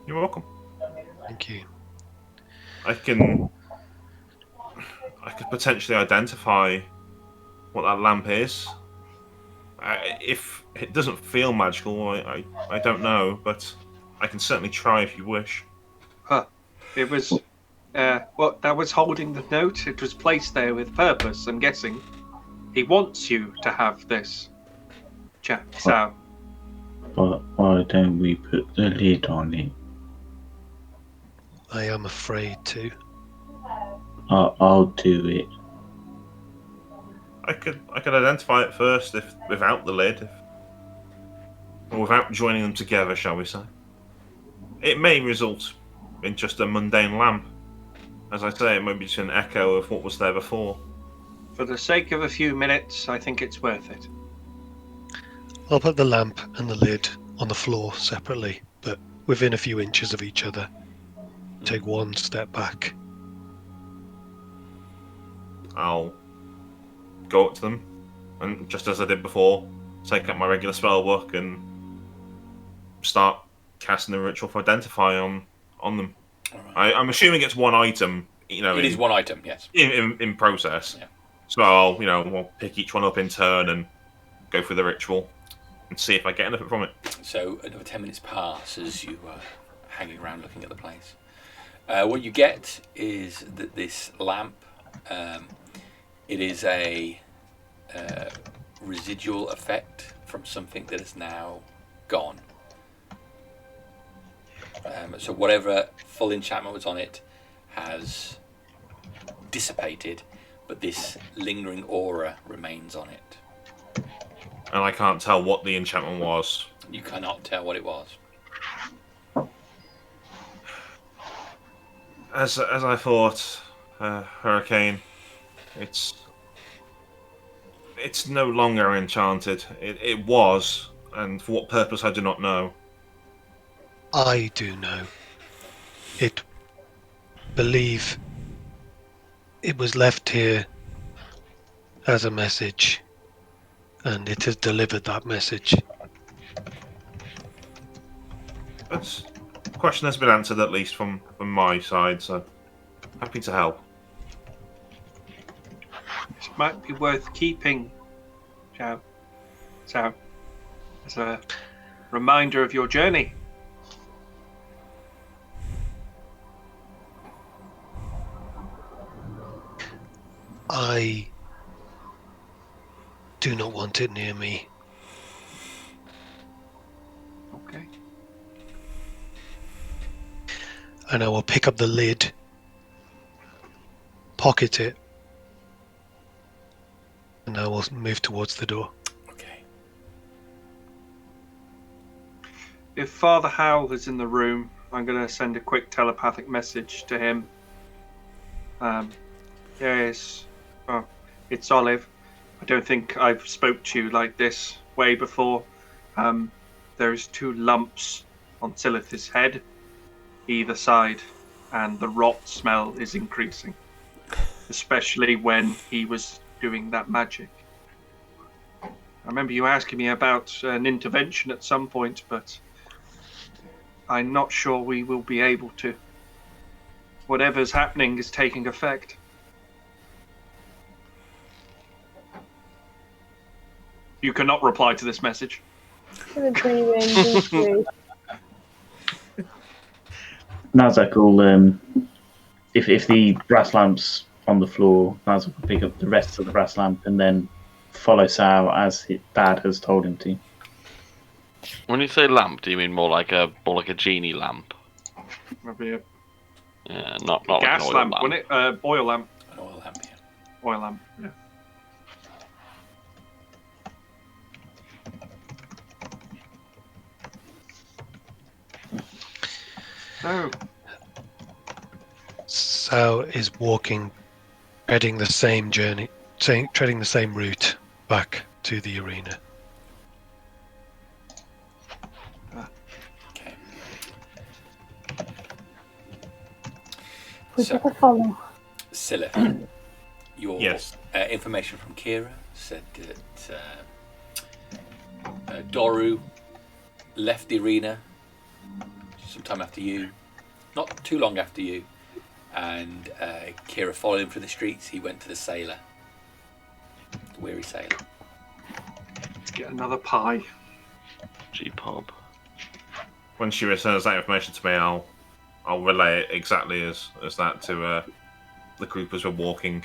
You're welcome. Thank you. I could potentially identify what that lamp is. If it doesn't feel magical, I don't know, but I can certainly try if you wish. It was, that was holding the note. It was placed there with purpose, I'm guessing. He wants you to have this, so. But why don't we put the lid on it? I am afraid to. I'll do it. I could identify it first without the lid, or without joining them together, shall we say. It may result in just a mundane lamp. as I say, it might be just an echo of what was there before. For the sake of a few minutes, I think it's worth it. I'll put the lamp and the lid on the floor separately, but within a few inches of each other. Take one step back. I'll go up to them, and just as I did before, take out my regular spell book and start casting the ritual for Identify on them. Right. I'm assuming it's one item, It is one item, yes. in process. Yeah. So we'll pick each one up in turn and go through the ritual and see if I get anything from it. So another 10 minutes pass as you are hanging around looking at the place. What you get is that this lamp, it is a residual effect from something that is now gone. So whatever full enchantment was on it has dissipated, but this lingering aura remains on it. And I can't tell what the enchantment was. You cannot tell what it was. As I thought, Hurricane, it's no longer enchanted. It was, and for what purpose I do not know. I do know. Believe it was left here as a message, and it has delivered that message. But the question has been answered, at least from my side, so happy to help. This might be worth keeping, Chow. So, as a reminder of your journey. I do not want it near me. Okay. And I will pick up the lid, pocket it, and I will move towards the door. Okay. If Father Howl is in the room, I'm going to send a quick telepathic message to him. Yes. Oh, it's Olive. I don't think I've spoke to you like this way before. There's 2 lumps on Sylleth's head, either side, and the rot smell is increasing, especially when he was doing that magic. I remember you asking me about an intervention at some point, but I'm not sure we will be able to. Whatever's happening is taking effect. You cannot reply to this message. Nazzak will, if the brass lamp's on the floor, Nazzak will pick up the rest of the brass lamp and then follow Sal as his dad has told him to. When you say lamp, do you mean more like a genie lamp? Maybe a Yeah, not gas like an oil lamp, wouldn't it? Oil lamp. An oil lamp, yeah. Oil lamp, yeah. So, Sal is walking, treading the same journey, treading the same route back to the arena. Okay. We So- better follow. Sylleth, your Yes. Information from Kira said that Doru left the arena sometime after you, not too long after you, and Kira followed him through the streets. He went to the sailor, the weary sailor. get another pie. G-pub. When she returns that information to me, I'll relay it exactly as that to the group as we're walking.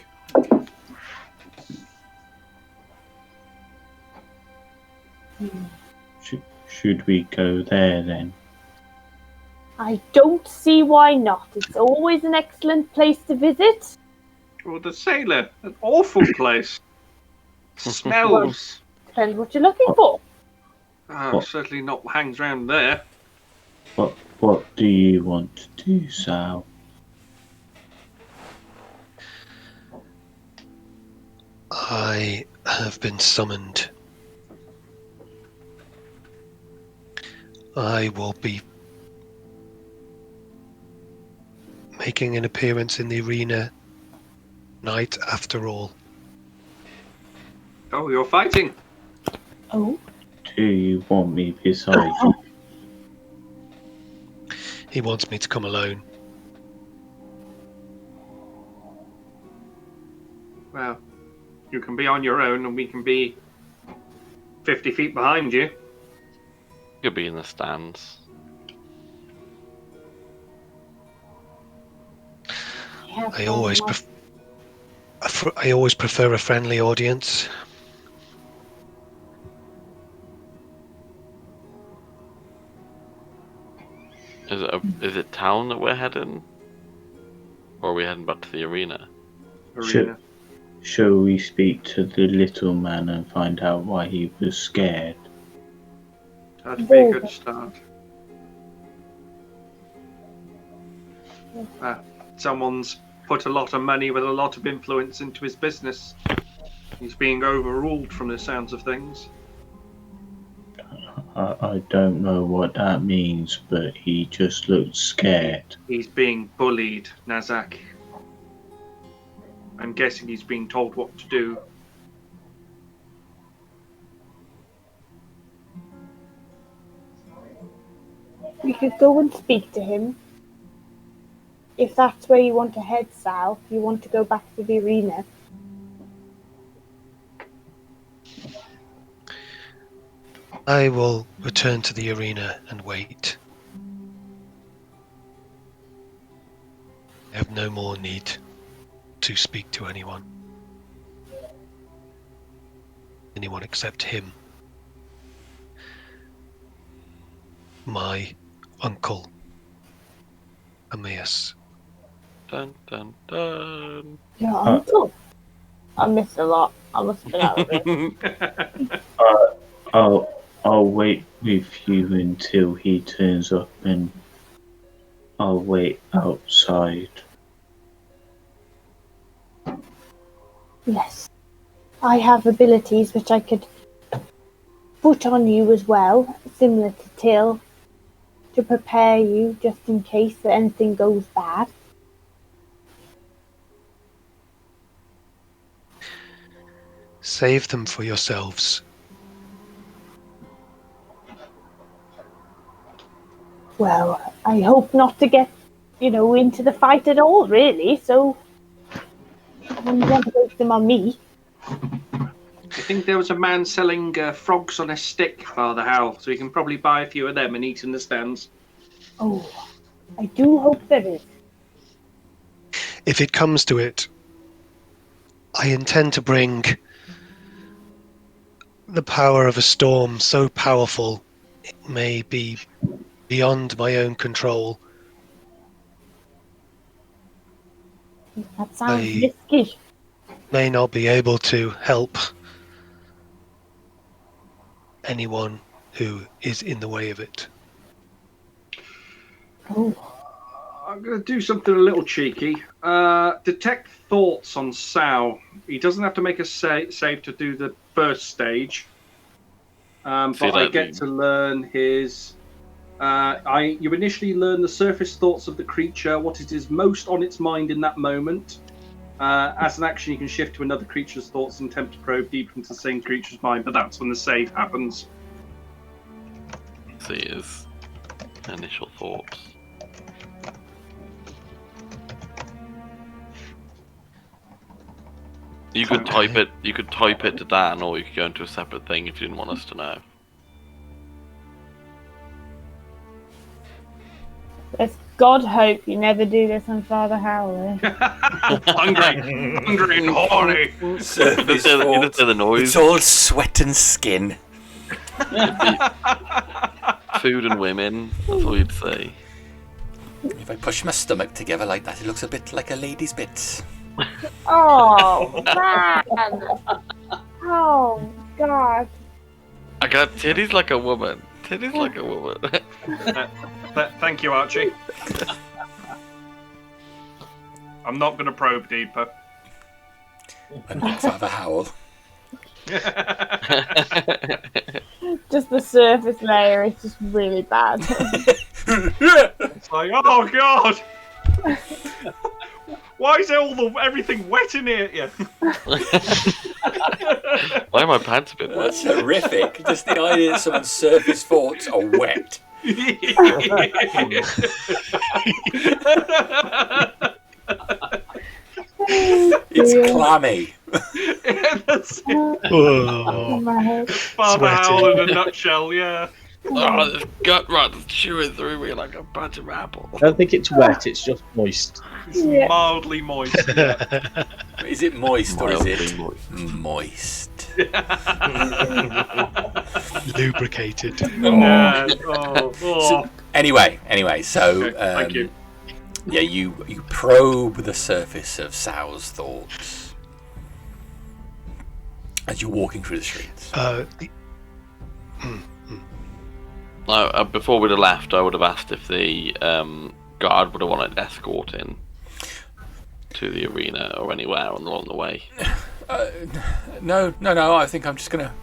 Should we go there then? I don't see why not. It's always an excellent place to visit. Well, the sailor, an awful place. Smells. Depends what you're looking for. Certainly not what hangs around there. What do you want to do, Sal? I have been summoned. I will be making an appearance in the arena night after all. Oh, you're fighting. Oh, Do you want me beside you? He wants me to come alone. Well, you can be on your own and we can be 50 feet behind you. Could be in the stands. I always prefer a friendly audience. Is it town that we're heading? Or are we heading back to the arena? Arena. Shall we speak to the little man and find out why he was scared? That'd be a good start. Someone's put a lot of money with a lot of influence into his business. He's being overruled from the sounds of things. I don't know what that means, but he just looked scared. He's being bullied, Nazzak. I'm guessing he's being told what to do. We could go and speak to him. If that's where you want to head, Sal, if you want to go back to the arena. I will return to the arena and wait. I have no more need to speak to anyone. Anyone except him. My uncle, Emmaus. Dun dun dun. Your uncle? I missed a lot. I must have been out of it. I'll wait with you until he turns up, and I'll wait outside. Yes. I have abilities which I could put on you as well, similar to Till, to prepare you just in case that anything goes bad. Save them for yourselves. Well, I hope not to get, into the fight at all, really, so I wouldn't want to waste them on me. I think there was a man selling frogs on a stick, Father Howl, so you can probably buy a few of them and eat in the stands. Oh, I do hope there is. If it comes to it, I intend to bring the power of a storm so powerful it may be beyond my own control. That sounds risky. May not be able to help anyone who is in the way of it. Oh. I'm going to do something a little cheeky. Detect thoughts on Sao. He doesn't have to make a save to do the first stage. But I get to learn his... you initially learn the surface thoughts of the creature, what it is most on its mind in that moment. As an action, you can shift to another creature's thoughts and attempt to probe deeper into the same creature's mind, but that's when the save happens. See his initial thoughts. You could type it. You could type it to Dan, or you could go into a separate thing if you didn't want us to know. Let's God hope you never do this on Father Howl. Hungry and horny. Surface You thoughts. just hear the noise. It's all sweat and skin. Food and women. That's all you'd say. If I push my stomach together like that, it looks a bit like a lady's bit. Oh, man. Oh, God. I got titties like a woman. Titties like a woman. Thank you, Archie. I'm not going to probe deeper. And Father Howl. Just the surface layer is just really bad. It's like, oh god! Why is everything wet in here? Yeah. Why are my pants a bit wet? That's horrific. Just the idea that someone's surface thoughts are wet. It's clammy. That's Oh, my head. Father Howl in a nutshell, yeah. Oh, this gut rot is chewing through me like a bunch of apple. I don't think it's wet, it's just moist. It's Yeah. mildly moist. Yeah. Is it moist or is it Mildly moist? lubricated. Yeah. Oh. Anyway, so Okay, thank you. yeah, you probe the surface of Sal's thoughts as you're walking through the streets. Before we'd have left, I would have asked if the guard would have wanted escorting to the arena or anywhere along the way. No. I think I'm just gonna.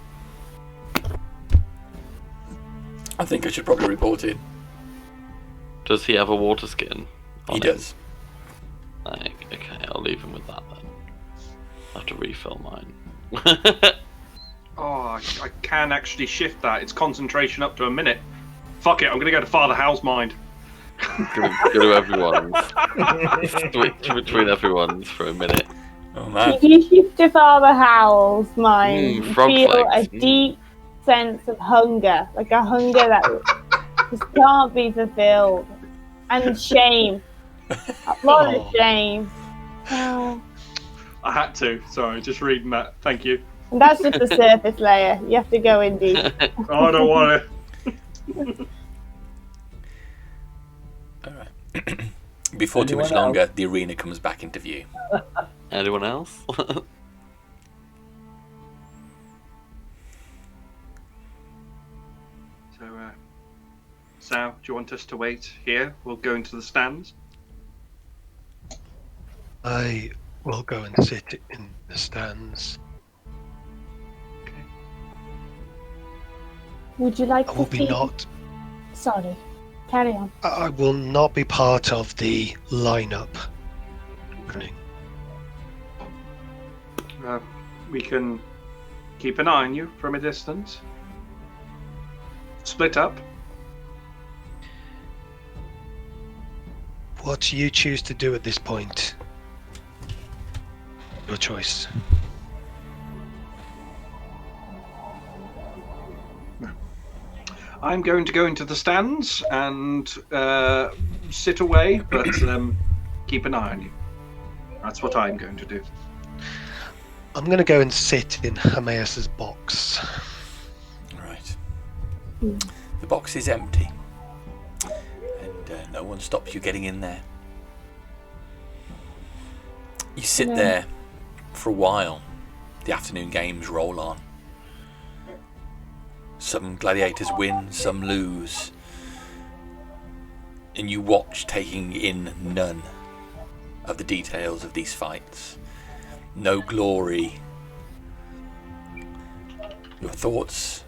I think I should probably report in. Does he have a water skin? He on him? does. Okay, I'll leave him with that then. I have to refill mine. Oh, I can actually shift that. It's concentration up to a minute. Fuck it, I'm gonna go to Father Howl's mind. go to everyone's. Switch between everyone's for a minute. Oh man. If you shift to Father Howl's mind, you frog feel legs. a deep sense of hunger, like a hunger that just can't be fulfilled, and shame, a lot of shame. Oh. I had to. Sorry, just reading that. Thank you. And that's just the surface layer. You have to go in deep. Oh, I don't want to. All right. Before too much Anyone longer, the arena comes back into view. Anyone else? So, Sal, do you want us to wait here? We'll go into the stands. I will go and sit in the stands. Would you like I to will be see? not. Sorry, carry on. I will not be part of the lineup. We can keep an eye on you from a distance. Split up. What you choose to do at this point, your choice. I'm going to go into the stands and sit away, but keep an eye on you. That's what I'm going to do. I'm going to go and sit in Hermaeus's box. Right. The box is empty, and no one stops you getting in there. You sit there for a while. The afternoon games roll on. Some gladiators win, some lose. And you watch, taking in none of the details of these fights. No glory. Your thoughts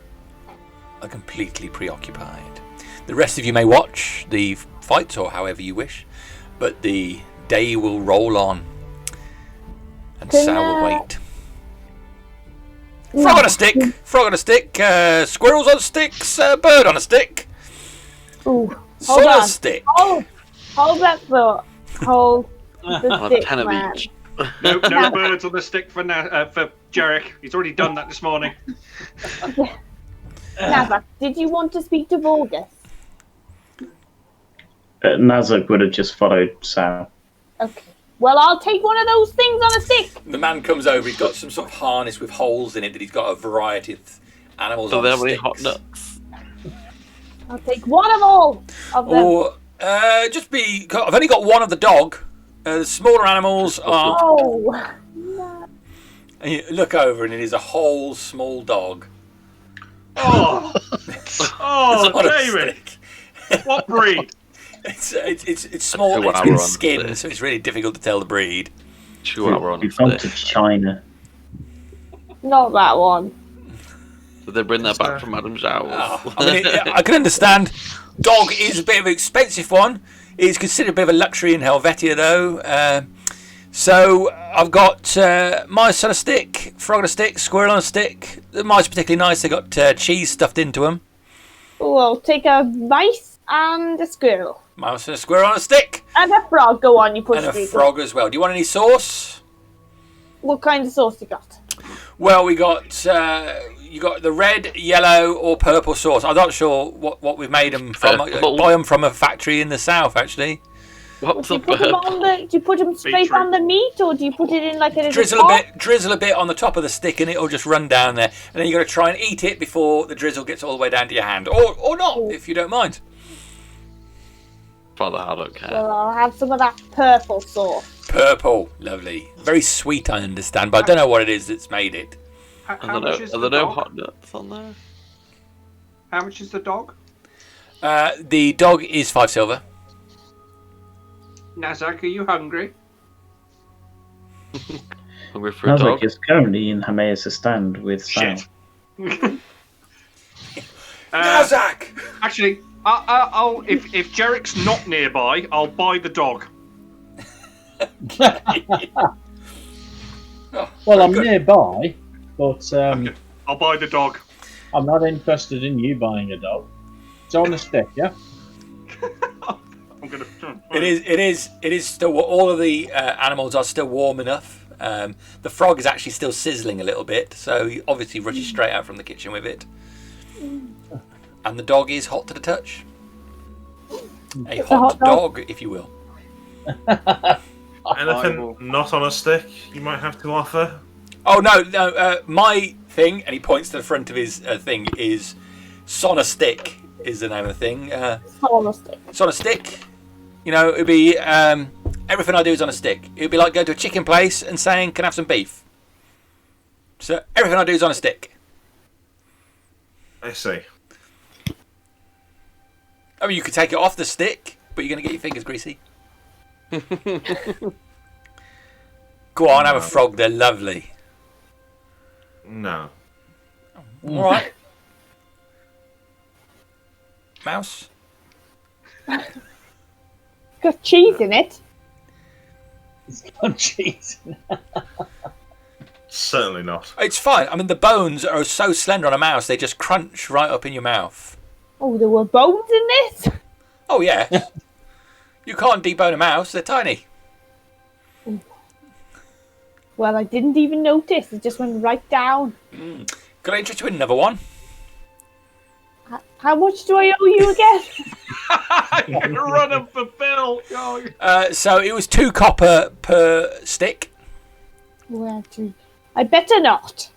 are completely preoccupied. The rest of you may watch the fights or however you wish, but the day will roll on. And Sal will wait. Frog on a stick, squirrels on sticks, bird on a stick, Ooh, son on a stick. Hold that thought. Hold the I'll have stick, 10 of man. each. No birds on the stick for Jerrick. He's already done that this morning. Nazzak, did you want to speak to Vorgus? Nazzak would have just followed Sal. Okay. Well, I'll take one of those things on a stick. The man comes over, he's got some sort of harness with holes in it that he's got a variety of animals Do on they have any sticks. hot nuts? I'll take one of all of them. Or, I've only got one of the dog. The smaller animals are... Oh. And you look over and it is a whole small dog. Oh, It's oh, on a David. stick. What breed? It's small, Two it's hour been on skinned, stick. so it's really difficult to tell the breed. 2 hour on We've gone to stick. China. Not that one. Did they bring that back from Madame Zhao's? Oh, I mean, I can understand. Dog is a bit of an expensive one. It's considered a bit of a luxury in Helvetia, though. So I've got mice on a stick, frog on a stick, squirrel on a stick. The mice are particularly nice. They got cheese stuffed into them. Oh, I'll take a mice and a squirrel. Mouse and a squirrel on a stick. And a frog. Go on, you push And a me. frog as well. Do you want any sauce? What kind of sauce you got? Well, we got you got the red, yellow, or purple sauce. I'm not sure what we've made them from. I buy them from a factory in the south, actually. What's Do a you put them bird? do you put them straight Beetroot. on the meat, or do you put it in like a Drizzle a bit on the top of the stick, and it'll just run down there. And then you got to try and eat it before the drizzle gets all the way down to your hand, or not, if you don't mind. Father, I don't care. Well, I'll have some of that purple sauce. Purple, lovely, very sweet. I understand, but I don't know what it is that's made it. How much is Are the there no dog? hot nuts on there? How much is the dog? The dog is 5 silver. Nazzak, are you hungry? Hungry for a dog? Nazzak is currently in Hermaeus' stand with Sal. Shit. Nazzak! Actually, I'll if Jerrick's not nearby, I'll buy the dog. Well, I'm nearby, but I'll buy the dog. I'm not interested in you buying a dog. It's on a stick, yeah? I'm gonna. It is still. All of the animals are still warm enough. The frog is actually still sizzling a little bit, so you obviously rushes straight out from the kitchen with it. And the dog is hot to the touch. A hot dog, if you will. Anything not on a stick you might have to offer? Oh no! My thing, and he points to the front of his thing, is Son a Stick is the name of the thing. On a stick. It's on a stick. You know, it'd be everything I do is on a stick. It'd be like going to a chicken place and saying, "Can I have some beef?" So everything I do is on a stick. I see. I mean, you could take it off the stick, but you're going to get your fingers greasy. Go on, have a frog. They're lovely. No. All right. Mouse. Got cheese in it. It's got cheese. Certainly not. It's fine. I mean, the bones are so slender on a mouse, they just crunch right up in your mouth. Oh, there were bones in this? Oh, yeah. You can't debone a mouse. They're tiny. Well, I didn't even notice. It just went right down. Could I interest you in another one? How much do I owe you again? You're running for Bill. Oh, So it was 2 copper per stick. Well, I better not.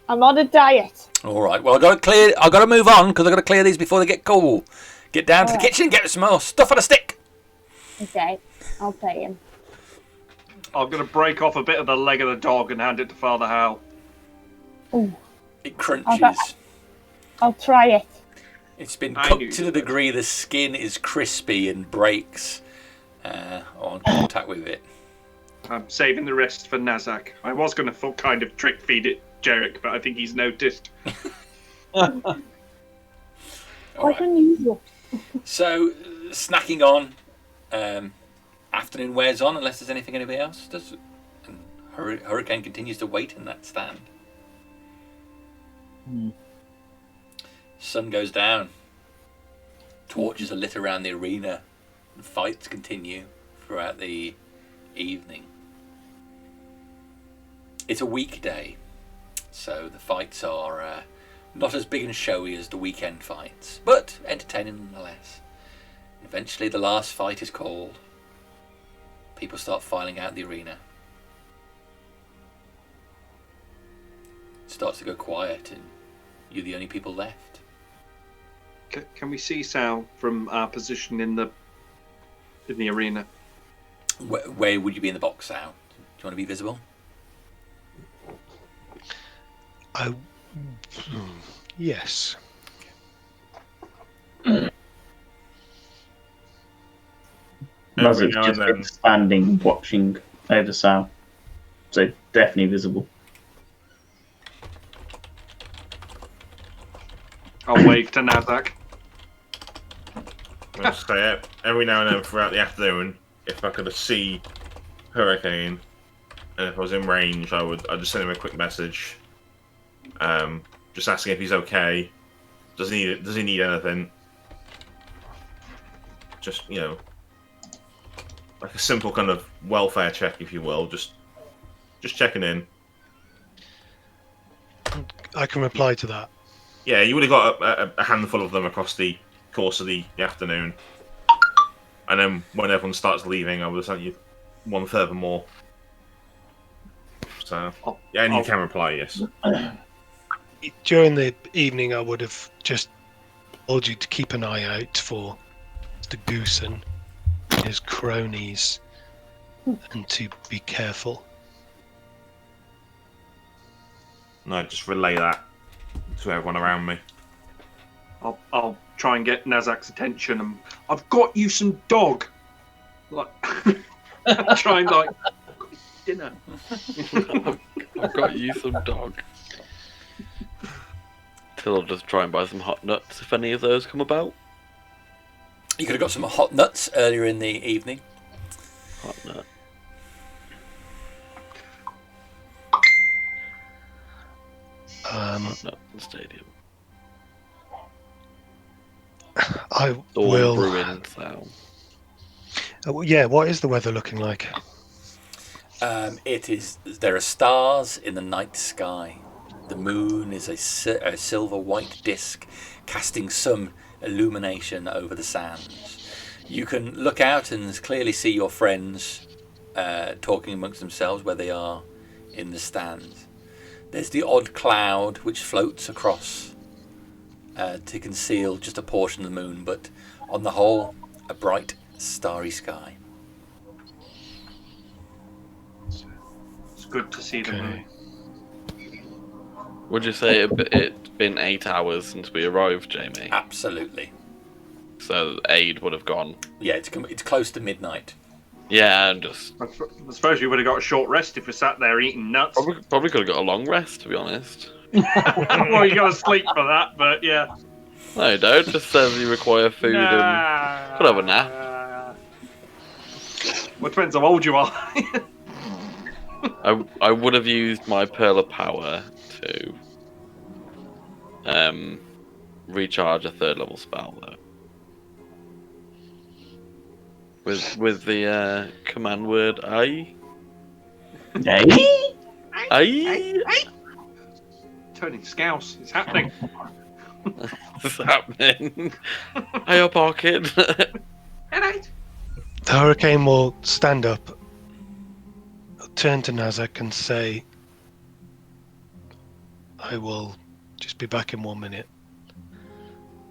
I'm on a diet. All right. Well, I've got to move on because I've got to clear these before they get cool. Get down to the kitchen, get some more stuff on a stick. Okay, I'll pay him. I'm gonna break off a bit of the leg of the dog and hand it to Father Howl. Oh, It crunches. I'll try it. It's been I knew cooked you to the would. degree the skin is crispy and breaks on contact with it. I'm saving the rest for Nazzak. I was gonna kind of trick feed it Jerrick, but I think he's noticed. All Quite right. unusual. So, snacking on, afternoon wears on, unless there's anything anybody else does. And Hurricane continues to wait in that stand. Sun goes down. Torches are lit around the arena, and fights continue throughout the evening. It's a weekday, so the fights are not as big and showy as the weekend fights, but entertaining nonetheless. Eventually the last fight is called. People start filing out the arena. It starts to go quiet and you're the only people left. Can we see Sal from our position in the arena? Where would you be in the box, Sal? Do you want to be visible? Yes. Every Nazzak's now just and then. been standing watching over Sal. So definitely visible. speak to Nazzak. I'll say every now and then throughout the afternoon, if I could see Hurricane, and if I was in range, I'd just send him a quick message, just asking if he's okay. Does he need anything? Just like a simple kind of welfare check, if you will. Just checking in. I can reply to that. Yeah, you would have got a handful of them across the course of the afternoon, and then when everyone starts leaving, I would have sent you one further more. So yeah, and you can reply yes. During the evening, I would have just told you to keep an eye out for Mr. Goosen and his cronies, and to be careful. And I just relay that to everyone around me. I'll try and get Nazzak's attention, and I've got you some dog. Like, try and like dinner. I've got you some dog. Till I'll just try and buy some hot nuts if any of those come about. You could have got some hot nuts earlier in the evening. Hot nut. Hot nut in the stadium. I Dawn will. brewing sound. Yeah, what is the weather looking like? There are stars in the night sky. The moon is a silver white disk, casting some illumination over the sands. You can look out and clearly see your friends talking amongst themselves where they are in the stands. There's the odd cloud which floats across to conceal just a portion of the moon, but on the whole, a bright, starry sky. It's good to see the moon. Would you say it's been 8 hours since we arrived, Jamie? Absolutely. So aid would have gone. Yeah, it's close to midnight. Yeah, and just I suppose we would have got a short rest if we sat there eating nuts. probably could have got a long rest, to be honest. Well, you got to sleep for that, but yeah. No, don't. Just says you require food and could have a nap. Well, it depends how old you are. I would have used my Pearl of Power to recharge a 3rd level spell though. With the command word "I." I. Turning scouse. It's happening. What's happening? Hey, pocket. Alright. The Hurricane will stand up, turn to Nazzak and say, I will just be back in 1 minute.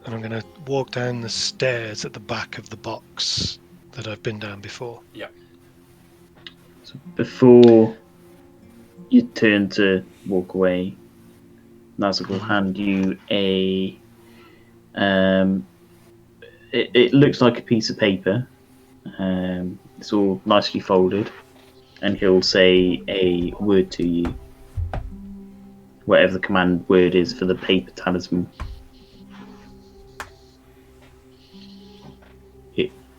And I'm going to walk down the stairs at the back of the box that I've been down before. Yeah. So before you turn to walk away, Nazzak will hand you a. It looks like a piece of paper. It's all nicely folded, and he'll say a word to you. Whatever the command word is for the paper talisman.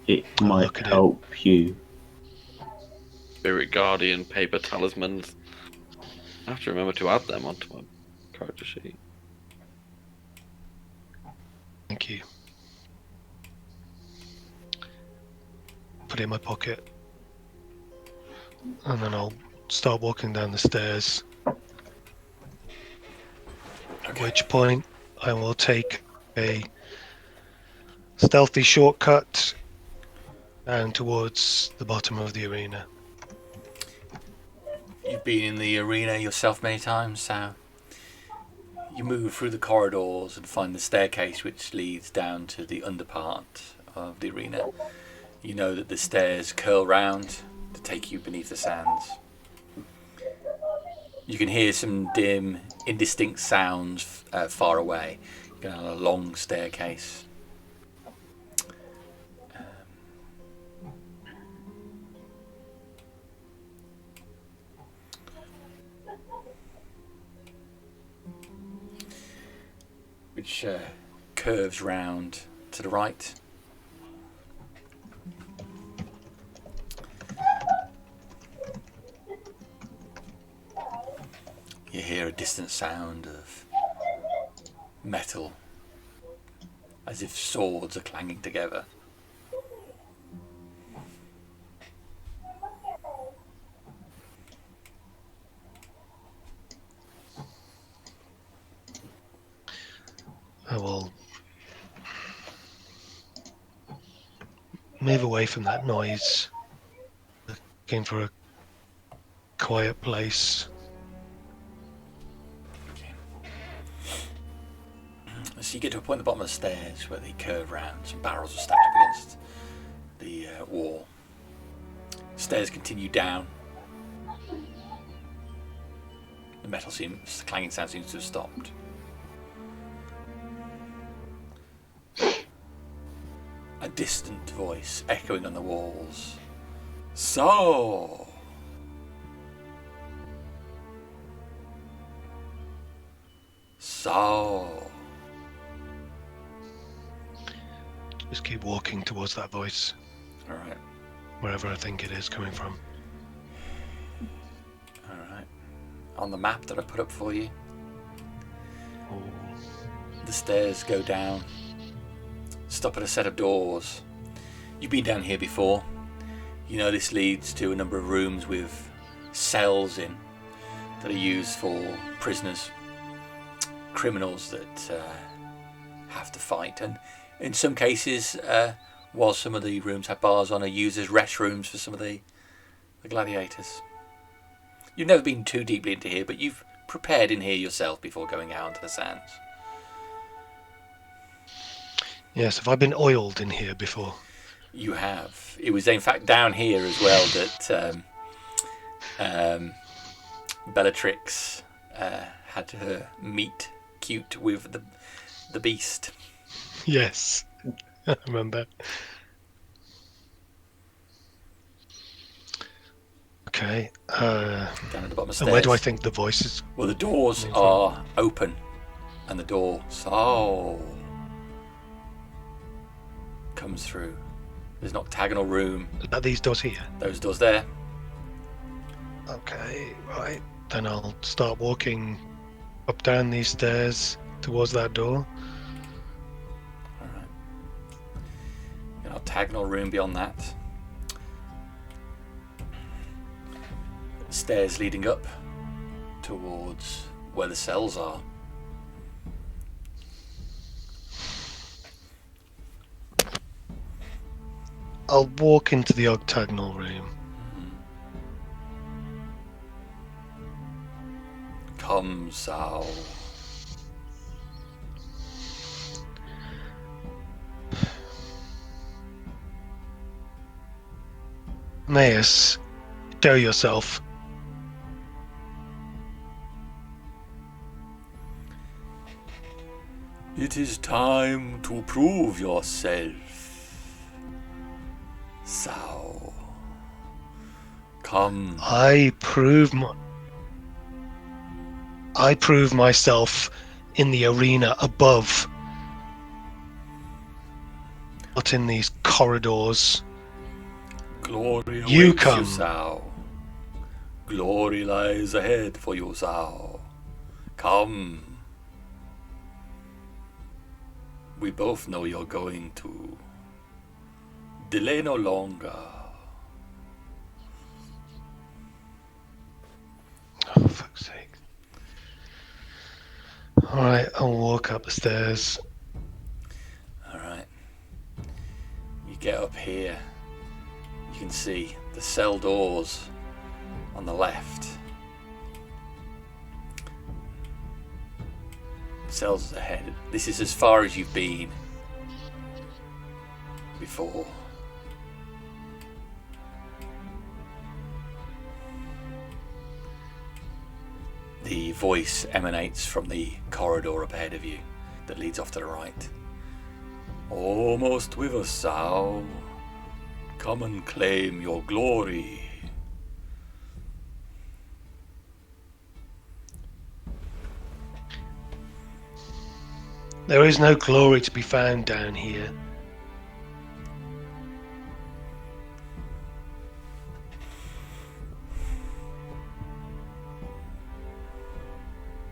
It might help you. Spirit Guardian paper talismans. I have to remember to add them onto my character sheet. Thank you. Put it in my pocket. And then I'll start walking down the stairs. At which point I will take a stealthy shortcut down towards the bottom of the arena. You've been in the arena yourself many times, so you move through the corridors and find the staircase which leads down to the underpart of the arena. You know that the stairs curl round to take you beneath the sands. You can hear some dim, indistinct sounds far away. You go down a long staircase. Which curves round to the right. You hear a distant sound of metal, as if swords are clanging together. I will move away from that noise, looking for a quiet place. So you get to a point at the bottom of the stairs where they curve round. Some barrels are stacked up against the wall. Stairs continue down. The clanging sound seems to have stopped. A distant voice echoing on the walls. So. Just keep walking towards that voice. Alright. Wherever I think it is coming from. Alright. On the map that I put up for you, Oh. the stairs go down. Stop at a set of doors. You've been down here before. You know this leads to a number of rooms with cells in that are used for prisoners, criminals that have to fight, and in some cases, while some of the rooms have bars on, are used as restrooms for some of the gladiators. You've never been too deeply into here, but you've prepared in here yourself before going out onto the sands. Yes, have I been oiled in here before? You have. It was in fact down here as well that Bellatrix had her meet cute with the beast. Yes, I remember. Okay. Down at the bottom of the stairs. And where do I think the voice is? Well, the doors are open, and the door comes through. There's an octagonal room. Are these doors here? Those doors there. Okay, right. Then I'll start walking up down these stairs towards that door. Alright. An octagonal room beyond that. Stairs leading up towards where the cells are. I'll walk into the octagonal room. Come, Sal. Maeus, show yourself. It is time to prove yourself. Sal. Come. I prove myself in the arena above, not in these corridors. Glory You awaits come. you, Sal. Glory lies ahead for you, Sal. Come. We both know you're going to. Delay no longer. Oh, fuck's sake. Alright, I'll walk up the stairs. Alright. You get up here. You can see the cell doors on the left. Cells ahead. This is as far as you've been before. The voice emanates from the corridor up ahead of you that leads off to the right. Almost with us, Sal. Come and claim your glory. There is no glory to be found down here.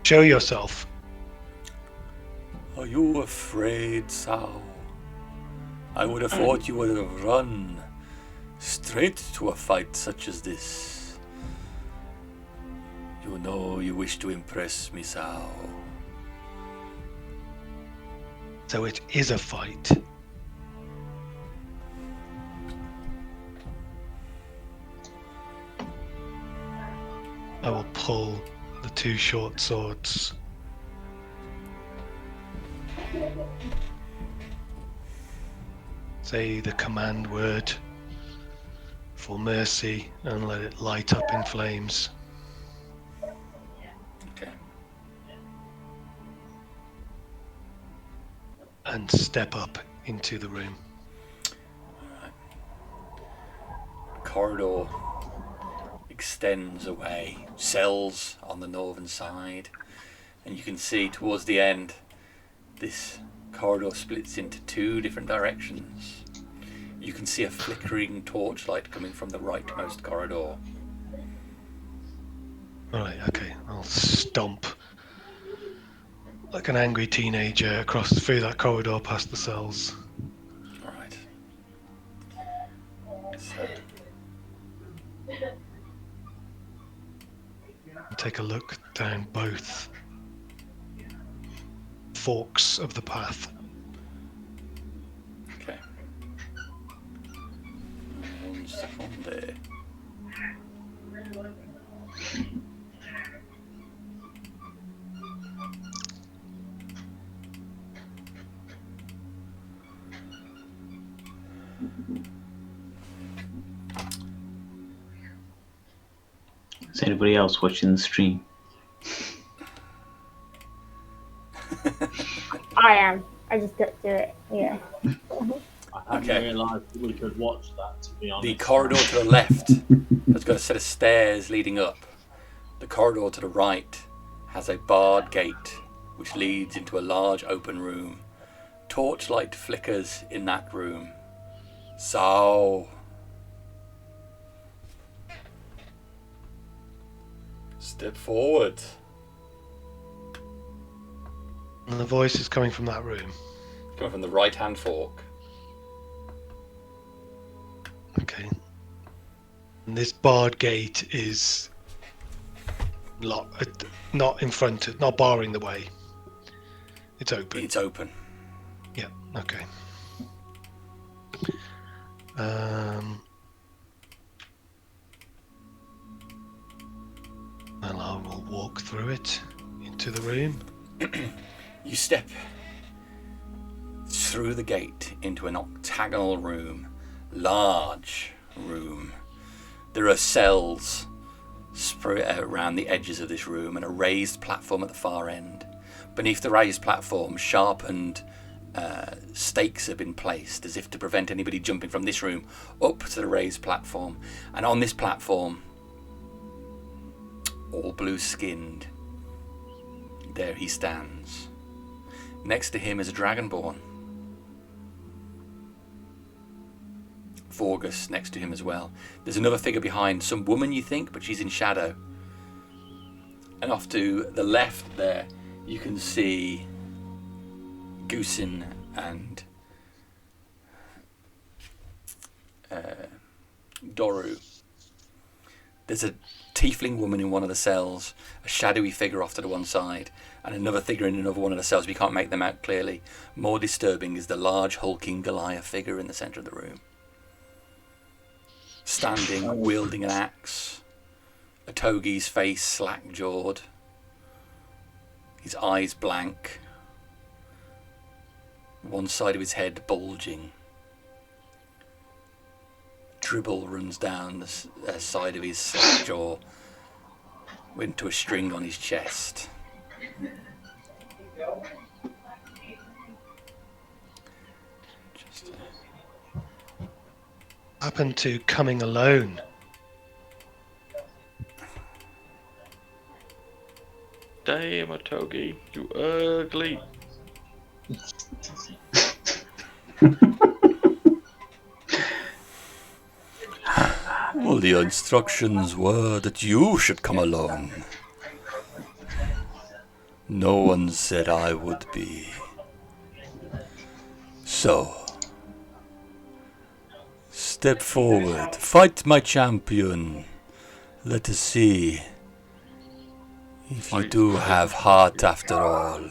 Show yourself. Are you afraid, Sao? I would have thought you would have run straight to a fight such as this. You know you wish to impress me, Sao. So it is a fight. I will pull the two short swords. Say the command word for mercy and let it light up in flames. Okay. And step up into the room. Corridor extends away, cells on the northern side, and you can see towards the end this corridor splits into two different directions. You can see a flickering torchlight coming from the rightmost corridor. Alright, okay. I'll stomp like an angry teenager across through that corridor past the cells. Alright. So, Take a look down both forks of the path. okay. One second there. Is anybody else watching the stream? I am. I just got to it. Yeah. I hadn't Okay. realised that we could watch that, to be honest. The corridor to the left has got a set of stairs leading up. The corridor to the right has a barred gate which leads into a large open room. Torchlight flickers in that room. So, step forward. And the voice is coming from that room. Coming from the right hand fork. Okay. And this barred gate is not in front of, not barring the way. It's open. It's open. Yeah, okay. Well, I will walk through it into the room. You step through the gate into an octagonal room. Large room. There are cells spread around the edges of this room and a raised platform at the far end. Beneath the raised platform, sharpened stakes have been placed as if to prevent anybody jumping from this room up to the raised platform. And on this platform, all blue-skinned, there he stands. Next to him is a dragonborn. Vorgus next to him as well. There's another figure behind, some woman you think, but she's in shadow. And off to the left there, you can see Goosin and Doru. There's a tiefling woman in one of the cells, a shadowy figure off to the one side, and another figure in another one of the cells. We can't make them out clearly. More disturbing is the large hulking Goliath figure in the centre of the room. Standing, wielding an axe. A Togi's face slack-jawed. His eyes blank. One side of his head bulging. Dribble runs down the side of his slack jaw into a string on his chest. Happened to coming alone. Damn, a Togi, you ugly. Well, the instructions were that you should come along. No one said I would be. So, step forward, fight my champion. Let us see if you do have heart after all.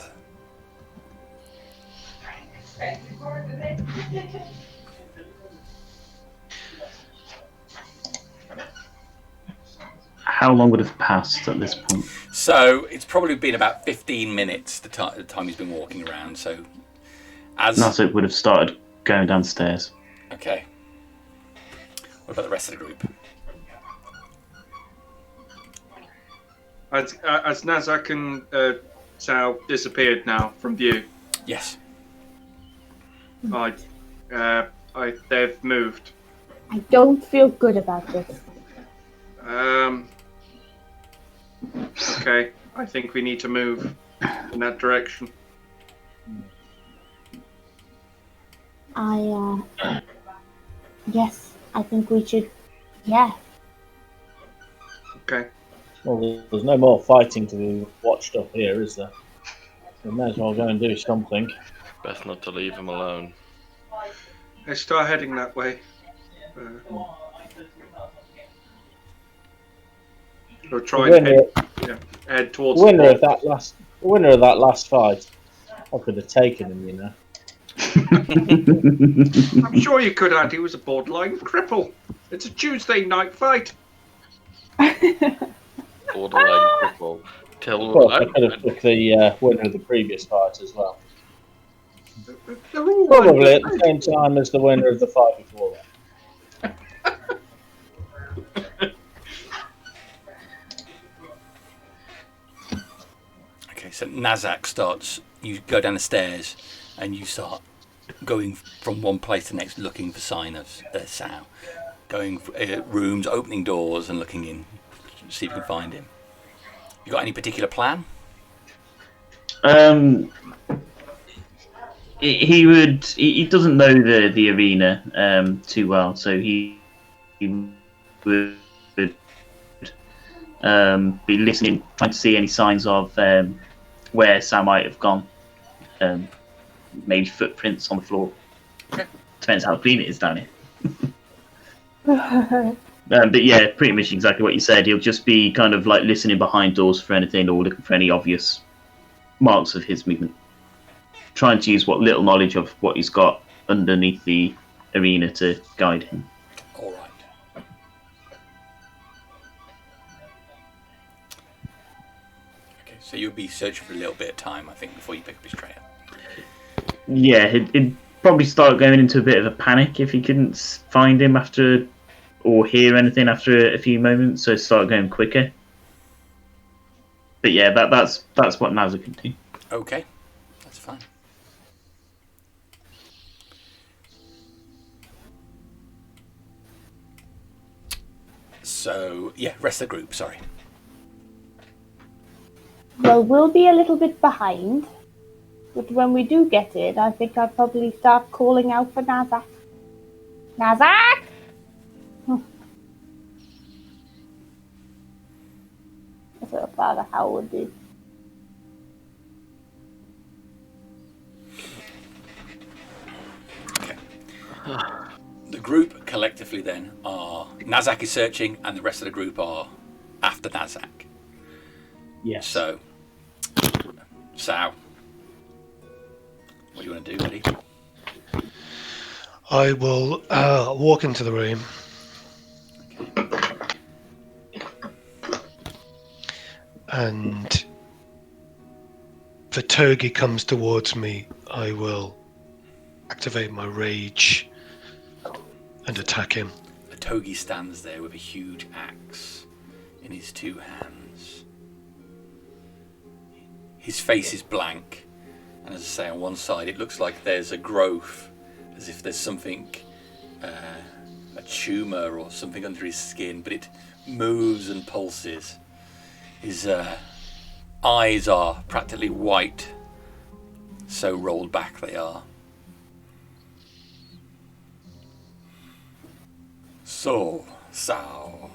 How long would have passed at this point? So it's probably been about 15 minutes the time he's been walking around. So as Nazzak would have started going downstairs. okay, what about the rest of the group? As Nazzak and Sal disappeared now from view, Yes. they've moved. I don't feel good about this. Okay, I think we need to move in that direction. Yes, I think we should. Yeah. Okay. Well, there's no more fighting to be watched up here, is there? We may as well go and do something. Best not to leave him alone. Let's start heading that way. We'll try and head towards The winner the of that last fight, I could have taken him, you know. I'm sure you could have. He was a borderline cripple. It's a Tuesday night fight. Borderline cripple. Of course, I could have took the winner of the previous fight as well. They're all Probably at the same time as the winner of the fight before that. Okay, so Nazzak starts. You go down the stairs, and you start going from one place to the next, looking for sign of Sal. Going rooms, opening doors, and looking in, see if you can find him. You got any particular plan? He doesn't know the arena too well, so he would be listening, trying to see any signs of where Sam might have gone. Maybe footprints on the floor. Okay. Depends how clean it is down here. But yeah, pretty much exactly what you said. He'll just be kind of like listening behind doors for anything or looking for any obvious marks of his movement. Trying to use what little knowledge of what he's got underneath the arena to guide him. All right. Okay, so you'll be searching for a little bit of time, I think, before you pick up his trail. Yeah, he'd probably start going into a bit of a panic if he couldn't find him after or hear anything after a few moments, so start going quicker. But yeah, that's what Nazzak can do. Okay, that's fine. So, yeah, rest of the group, sorry. Well, we'll be a little bit behind. But when we do get it, I think I'd probably start calling out for Nazzak. Nazzak! That's what Father Howl would do. Okay. The group collectively then are... Nazzak is searching, and the rest of the group are after Nazzak. Yes. So, Sal, what do you want to do, buddy? I will walk into the room. And if a Togi comes towards me, I will activate my rage and attack him. A Togi stands there with a huge axe in his two hands. His face is blank, and as I say, on one side it looks like there's a growth, as if there's something, a tumour or something under his skin, but it moves and pulses. His eyes are practically white, So rolled back they are. So, Sal,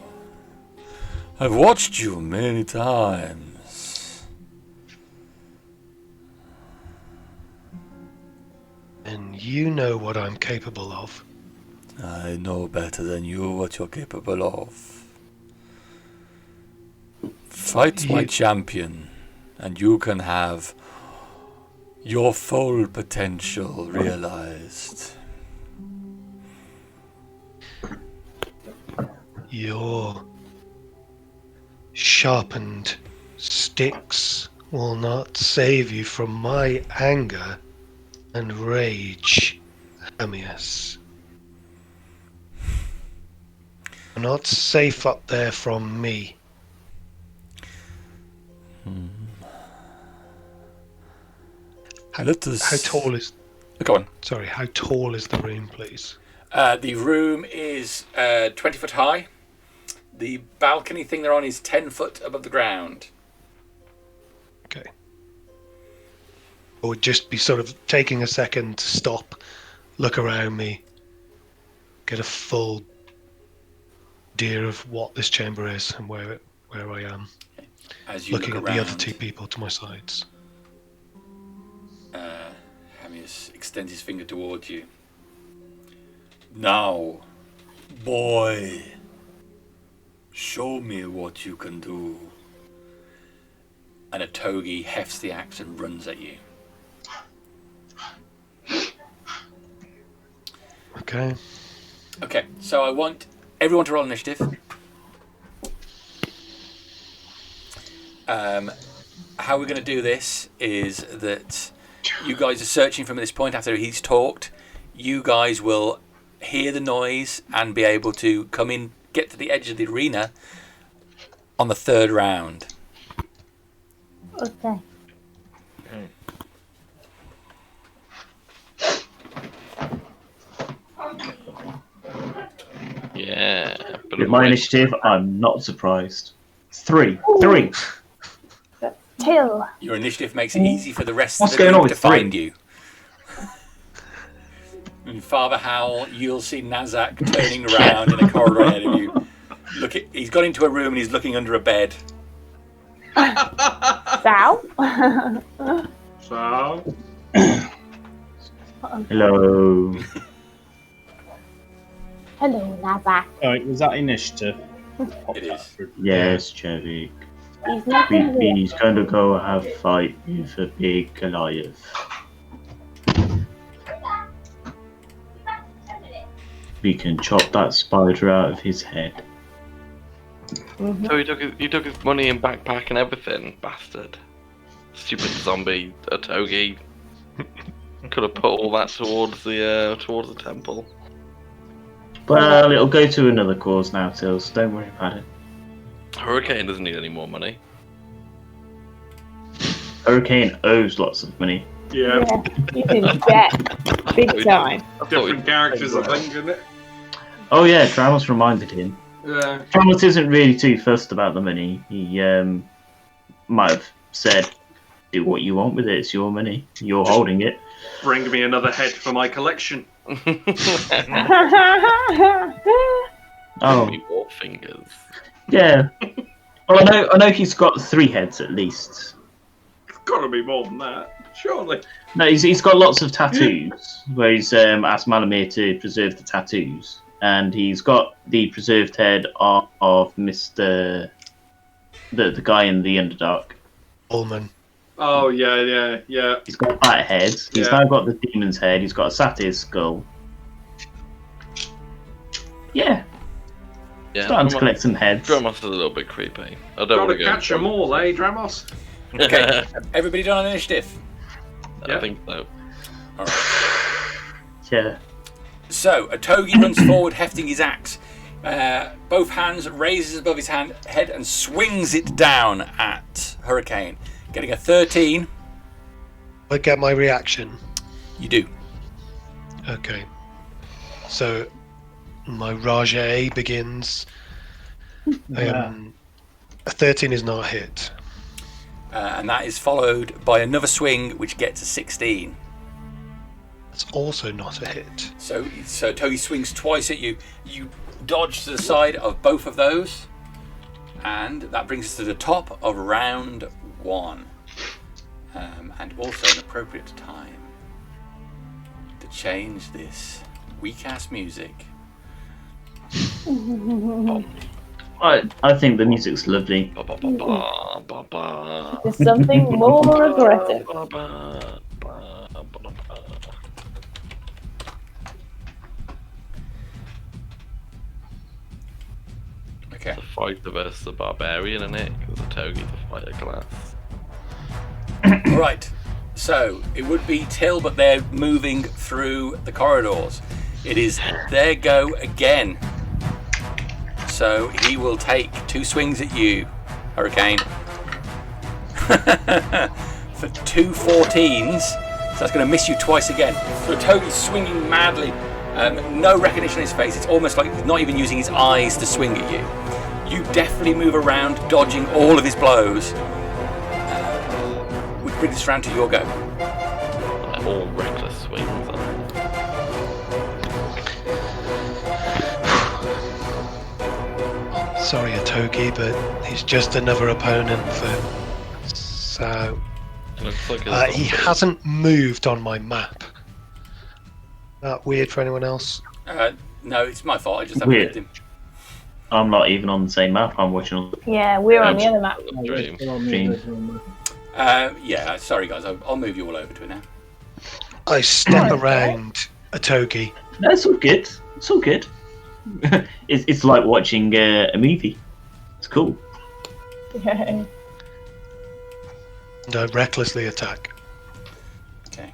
I've watched you many times. And you know what I'm capable of. I know better than you what you're capable of. Fight my champion, and you can have your full potential realized. Your sharpened sticks will not save you from my anger and rage, Ammius. You're not safe up there from me. How tall is... Go on. Sorry, how tall is the room, please? The room is 20 foot high. The balcony thing they're on is 10 foot above the ground. Okay. I would just be sort of taking a second to stop, look around me, get a full idea of what this chamber is and where I am. As you Looking look at around, the other two people to my sides. Ammius extends his finger towards you. Now, boy, show me what you can do. And a togi hefts the axe and runs at you. Okay. Okay, so I want everyone to roll initiative. How we're going to do this is that you guys are searching from this point after he's talked. You guys will hear the noise and be able to come in, get to the edge of the arena on the third round. Okay. Yeah. With my initiative, I'm not surprised. 3. Till. Your initiative makes it easy for the rest What's of the going on group to with 3? find you. And Father Howl, you'll see Nazzak turning around in a corridor ahead of you. He's got into a room and he's looking under a bed. Sal? So, Hello. Hello, Nazzak. Alright, was that initiative? It is. Yes, Jerrick. He's not in here. He's going to go have a fight with a big Goliath. We can chop that spider out of his head. So he took his money and backpack and everything, bastard. Stupid zombie, a togi. Could have put all that towards the temple. Well, it'll go to another cause now, Tills. Don't worry about it. Hurricane doesn't need any more money. Hurricane owes lots of money. yeah, He's in debt. Big time. different characters, I think, isn't it? Oh yeah, Dramos reminded him. Yeah. Dramos isn't really too fussed about the money. He might have said, do what you want with it, it's your money. You're holding it. Bring me another head for my collection. Oh, Maybe more fingers. yeah. Well, I know he's got 3 heads at least. It's got to be more than that, surely. No, he's got lots of tattoos, where he's asked Malamir to preserve the tattoos. And he's got the preserved head of Mr. The guy in the Underdark. Ullman. Oh, yeah. He's got that head. He's Yeah. now got the demon's head. He's got a satyr's skull. Yeah, Yeah, starting to collect some heads. Dramos is a little bit creepy. I don't Gotta want to go. catch them all, eh, Dramos? Okay, everybody done on initiative? I think so. Yeah. So, a togi runs forward, hefting his axe. Both hands raises above his head and swings it down at Hurricane. Getting a 13. I get my reaction. You do. Okay. So, my Rajah begins. A 13 is not a hit. And that is followed by another swing, which gets a 16. That's also not a hit. So Togi swings twice at you. You dodge to the side of both of those. And that brings us to the top of round 1. And also an appropriate time to change this weak-ass music. I think the music's lovely. There's something more aggressive. Okay. The fighter versus the barbarian, isn't it? Because the Togi's a fighter class. Right. So it would be Till, but they're moving through the corridors. It is their go again. So he will take 2 swings at you, Hurricane. For 2 14s. So that's going to miss you twice again. So Togi's swinging madly. No recognition on his face. It's almost like he's not even using his eyes to swing at you. You definitely move around, dodging all of his blows. Which brings us round to your go. All reckless swings. Aren't they? Sorry, Togi, but he's just another opponent for. So Looks like he hasn't moved on my map. That weird for anyone else? No, it's my fault. I just haven't Weird. moved him. I'm not even on the same map. I'm watching on the Yeah, we're on the other map. Dream. Yeah, sorry guys. I'll move you all over to it now. I step around a Togi. That's all good. It's all good. It's like watching a movie. It's cool. And I recklessly attack. Okay.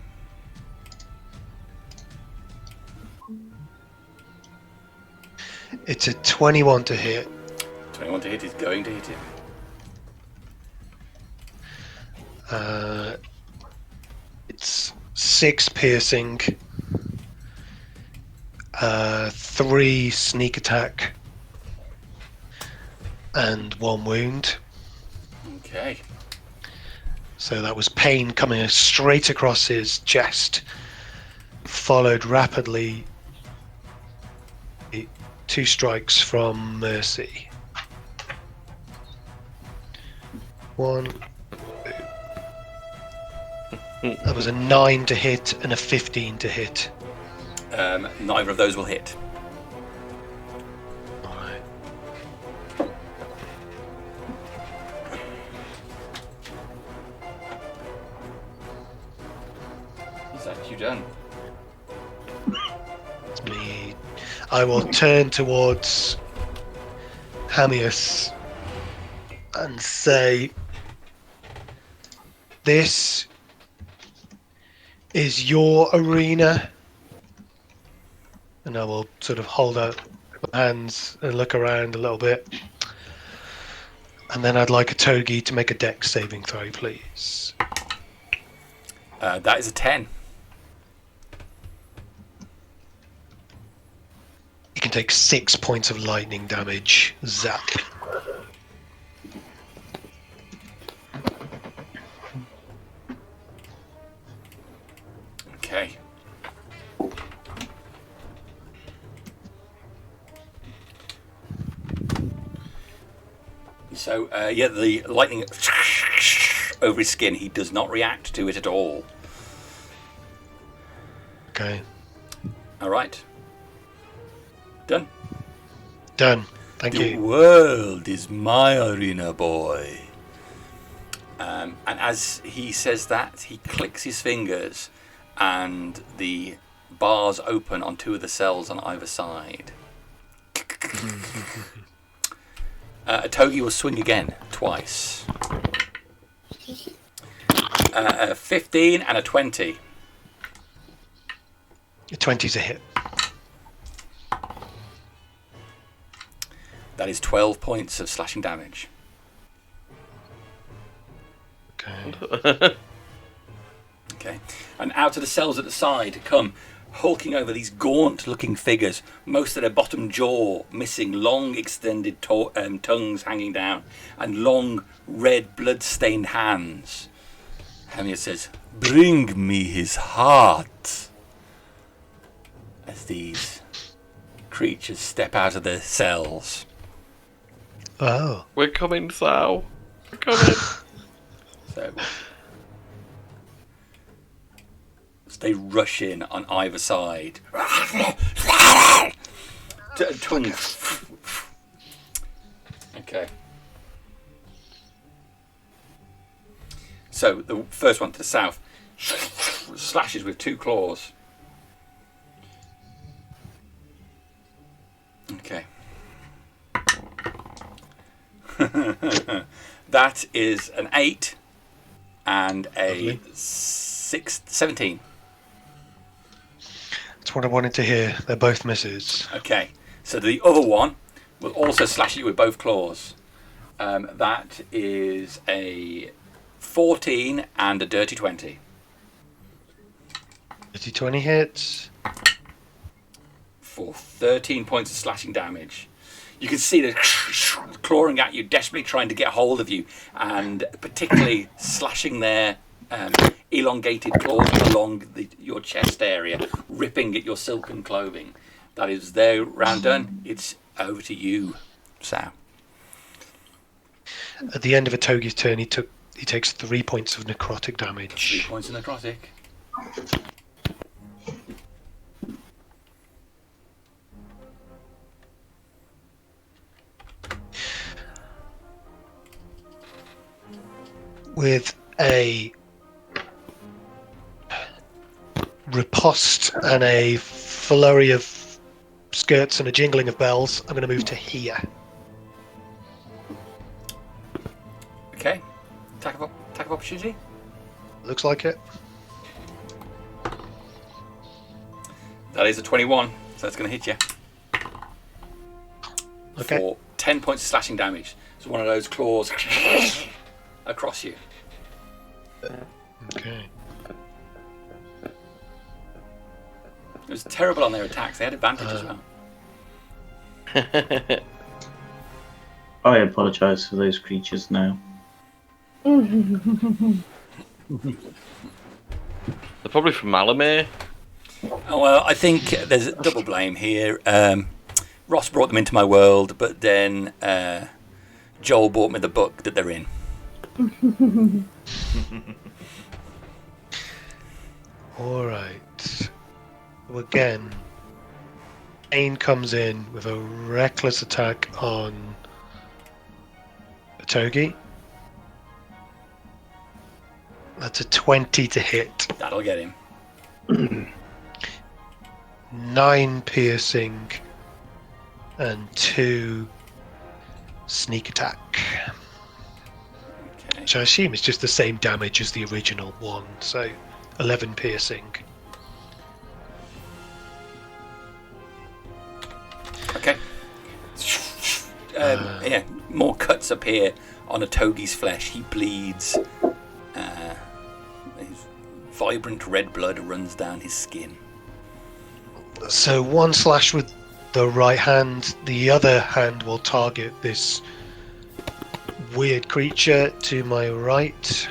It's a 21 to hit. 21 to hit is going to hit him. It's 6 piercing, 3 sneak attack, and 1 wound. Okay. So that was pain coming straight across his chest, followed rapidly 2 strikes from Mercy. 1. That was a 9 to hit and a 15 to hit. Neither of those will hit. Alright. Is that you done? It's me. I will turn towards Hamius and say, "This is your arena." And I will sort of hold out my hands and look around a little bit. And then I'd like a Togi to make a dex saving throw, please. That is a 10. You can take 6 points of lightning damage. Zap. Okay. So, the lightning over his skin, he does not react to it at all. Okay. Alright. Done. Done. Thank The you. world is my arena, boy. And as he says that, he clicks his fingers and the bars open on 2 of the cells on either side. A Togi will swing again, twice. A 15 and a 20. 20's a hit. That is 12 points of slashing damage. Okay. Okay. And out of the cells at the side come hulking over these gaunt-looking figures, most of their bottom jaw missing, long extended tongues hanging down, and long, red, blood-stained hands. Hemia says, "Bring me his heart." As these creatures step out of their cells. Oh. We're coming, Sal. We're coming. So they rush in on either side. Tongue. Okay. So the first one to the south slashes with 2 claws. Okay. That is an 8 and a 17. That's what I wanted to hear. They're both misses. Okay, so the other one will also slash you with both claws. That is a 14 and a dirty 20. Dirty 20 hits. For 13 points of slashing damage. You can see them clawing at you, desperately trying to get hold of you, and particularly slashing their elongated claws along your chest area, ripping at your silken clothing. That is their round done. It's over to you, Sam. At the end of a Togi's turn, he takes 3 points of necrotic 3 damage. points of necrotic. With a riposte and a flurry of skirts and a jingling of bells, I'm going to move to here. Okay. Attack of opportunity. Looks like it. That is a 21, so that's going to hit you. Okay. For 10 points of slashing damage. So one of those claws across you. Okay. It was terrible on their attacks. They had advantage as well. I apologise for those creatures now. They're probably from Malamir. Oh, well, I think there's a double blame here. Ross brought them into my world, but then Joel bought me the book that they're in. All right. So again, Ain comes in with a reckless attack on Togi. That's a 20 to hit. That'll get him. 9 piercing and 2 sneak attack. Okay. Which I assume is just the same damage as the original one, so 11 piercing. Okay. Yeah, more cuts appear on a Togi's flesh. He bleeds. His vibrant red blood runs down his skin. So 1 slash with the right hand, the other hand will target this weird creature to my right.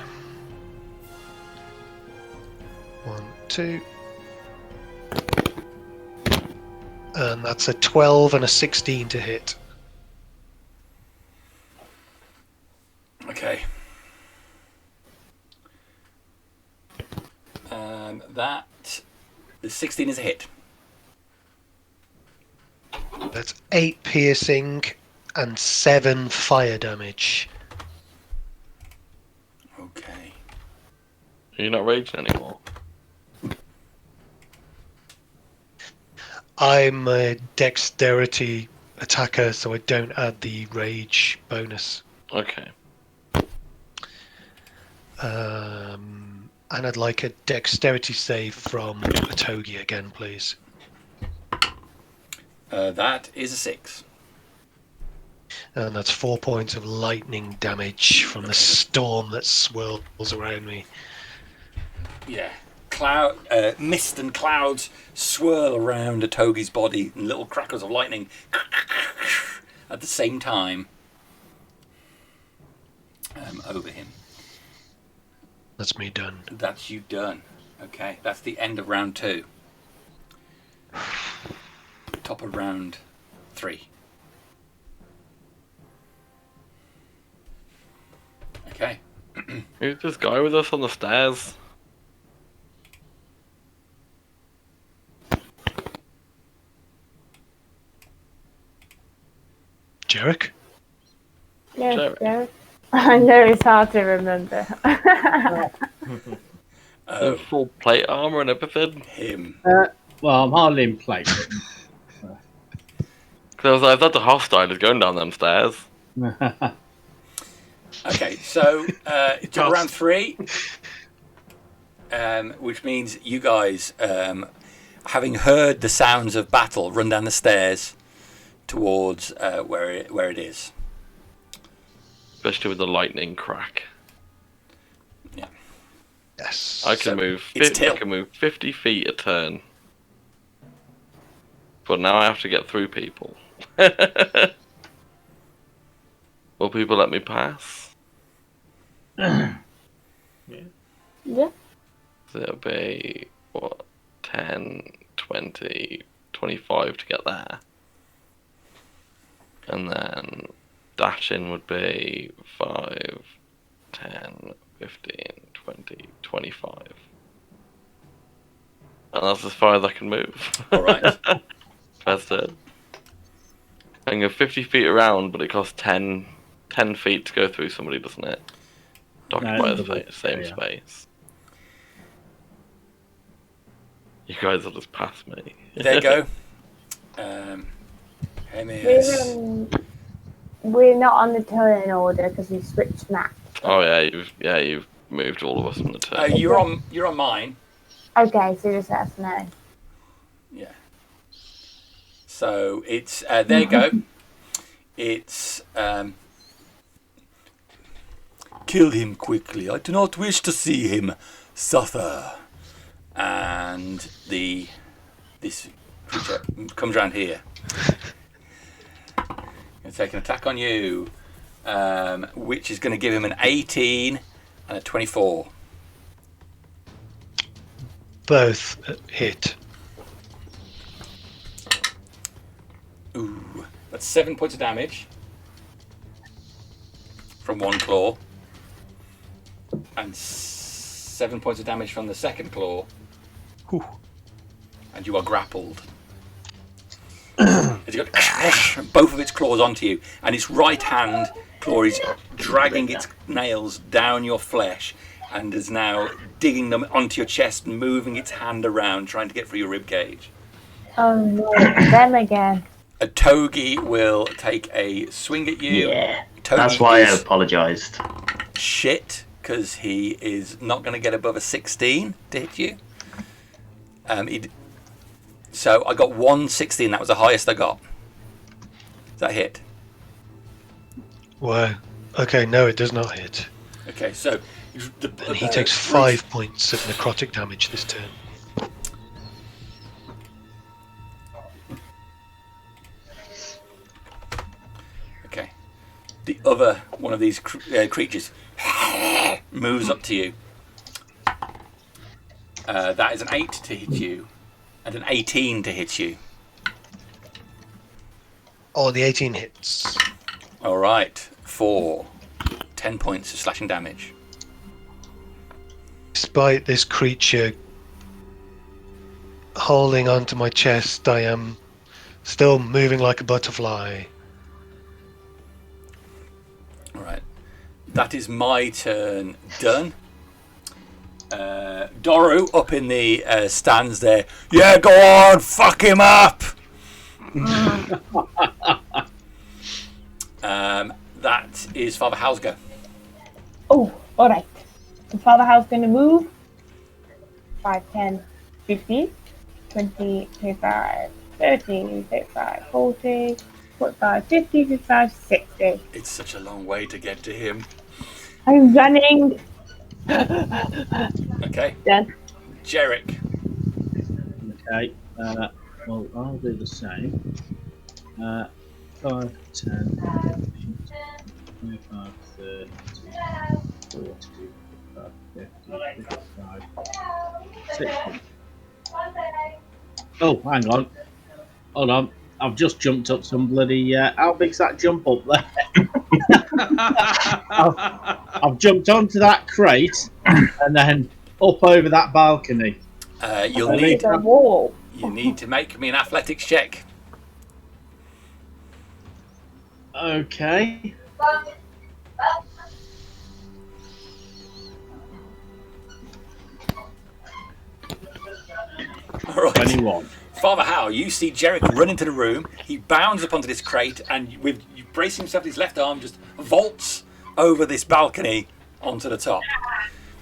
1, 2. And that's a 12 and a 16 to hit. Okay. The 16 is a hit. That's 8 piercing and 7 fire damage. Okay. You're not raging anymore. I'm a dexterity attacker, so I don't add the rage bonus. Okay. And I'd like a dexterity save from a Togi again, please. That is a 6. And that's 4 points of lightning damage from the storm that swirls around me. Yeah. mist and clouds swirl around Otogi's body, and little crackles of lightning at the same time over him. That's me done. That's you done. Okay, that's the end of round 2. Top of round 3. Okay. Who's this guy with us on the stairs? Jerrick? Yes, Jerrick. I know it's hard to remember. Full plate armor and everything. Him. Well, I'm hardly in place. Because I was like, that's a hostile is going down them stairs. Okay, so to round 3, which means you guys, having heard the sounds of battle, run down the stairs towards where it is. Especially with the lightning crack. Yeah. Yes. I can move 50 feet a turn. But now I have to get through people. Will people let me pass? Yeah. So it'll be, 10, 20, 25 to get there. And then dashing would be 5, 10, 15, 20, 25. And that's as far as I can move. Alright. First turn. I can go 50 feet around, but it costs 10 feet to go through somebody, doesn't it? To occupy the same space. You guys will just pass me. There you go. We're not on the turn order because we switched maps. Oh you've moved all of us from the turn. You're on mine. Okay, so just let us know. Yeah. So it's there you go. It's kill him quickly. I do not wish to see him suffer. And this creature comes around here. Going to take an attack on you, which is going to give him an 18 and a 24. Both hit. Ooh, that's 7 points of damage from one claw, and 7 points of damage from the second claw. Whew. And you are grappled. It's got both of its claws onto you, and its right hand claw is dragging its nails down your flesh and is now digging them onto your chest and moving its hand around, trying to get through your rib cage. Oh no, them again. Otogi will take a swing at you. Yeah, Otogi that's why I is apologised. shit, because he is not going to get above a 16 to hit you. So I got 116, that was the highest I got. Does that hit? Wow. Okay, no, it does not hit. Okay, so... And he takes 5 points of necrotic damage this turn. Okay. The other one of these creatures moves up to you. That is an 8 to hit you, and an 18 to hit you. Oh, the 18 hits. Alright, for 10 points of slashing damage. Despite this creature holding onto my chest, I am still moving like a butterfly. Alright. That is my turn done. Doru up in the stands there. Yeah, go on, fuck him up! That is Father Howl's go. Oh, alright. So Father Howl's going to move. 5, 10, 15, 20, 25, 30, 35, 40, 45, 50, 55, 60. It's such a long way to get to him. I'm running. Okay. Done. Jerrick. Okay. Well, I'll do the same. 5, 10, 25, 30, 40, 45, 50, 55, 60. Oh, hang on. Hold on. I've just jumped up some bloody... how big's that jump up there? I've jumped onto that crate and then up over that balcony. You'll need a wall. You need to make me an athletics check. Okay. All right. 21. Father Howl, you see Jerrick run into the room. He bounds up onto this crate and with bracing himself with his left arm, just vaults over this balcony onto the top.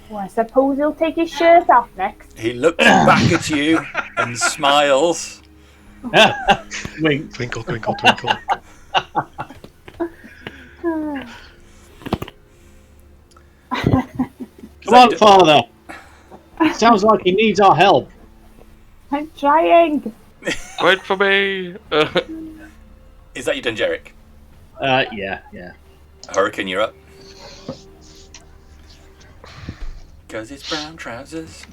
Well, I suppose he'll take his shirt off next. He looks back at you and smiles. Wink. Twinkle, twinkle, twinkle. Come on, Father. Sounds like he needs our help. I'm trying. Wait for me. Is that you done, Jerrick? Yeah. Hurricane, you're up. Because it's brown trousers.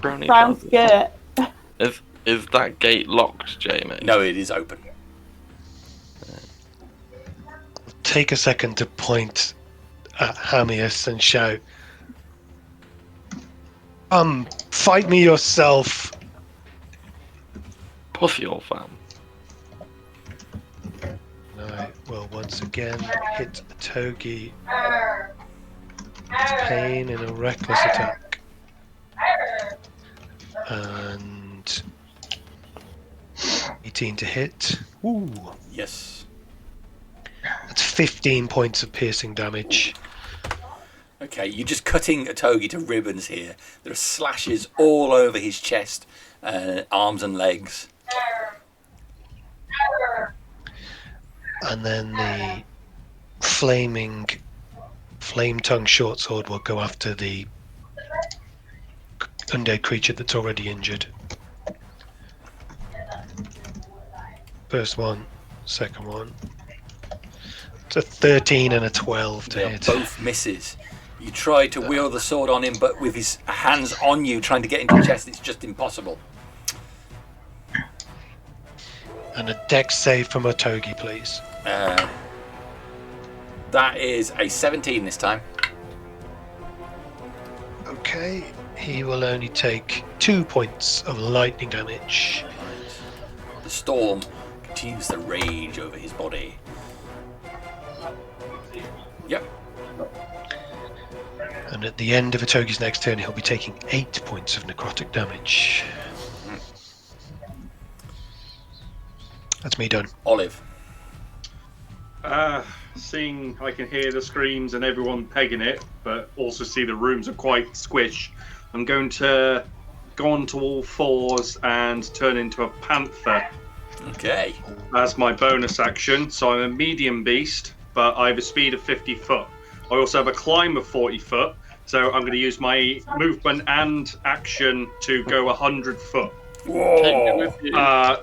Brownie Brown trousers. skirt. Is that gate locked, Jamie? No, it is open. Take a second to point at Hamius and shout, fight me yourself. Pussy old fam. I will once again hit Togi. Pain in a reckless attack. And 18 to hit. Ooh. Yes. That's 15 points of piercing damage. Okay, you're just cutting a Togi to ribbons here. There are slashes all over his chest, arms and legs. And then the flame tongue short sword will go after the undead creature that's already injured. First one, second one. It's a 13 and a 12 to They are hit. both misses. You try to wield the sword on him, but with his hands on you, trying to get into your chest, it's just impossible. And a dex save from a Togi, please. That is a 17 this time. Okay, he will only take 2 points of lightning damage. The storm continues to rage over his body. Yep. And at the end of a Togi's next turn, he'll be taking 8 points of necrotic damage. That's me done. Olive. Seeing I can hear the screams and everyone pegging it, but also see the rooms are quite squish, I'm going to go onto all fours and turn into a panther Okay. as my bonus action. So I'm a medium beast, but I have a speed of 50 foot. I also have a climb of 40 foot, so I'm going to use my movement and action to go 100 foot. Whoa.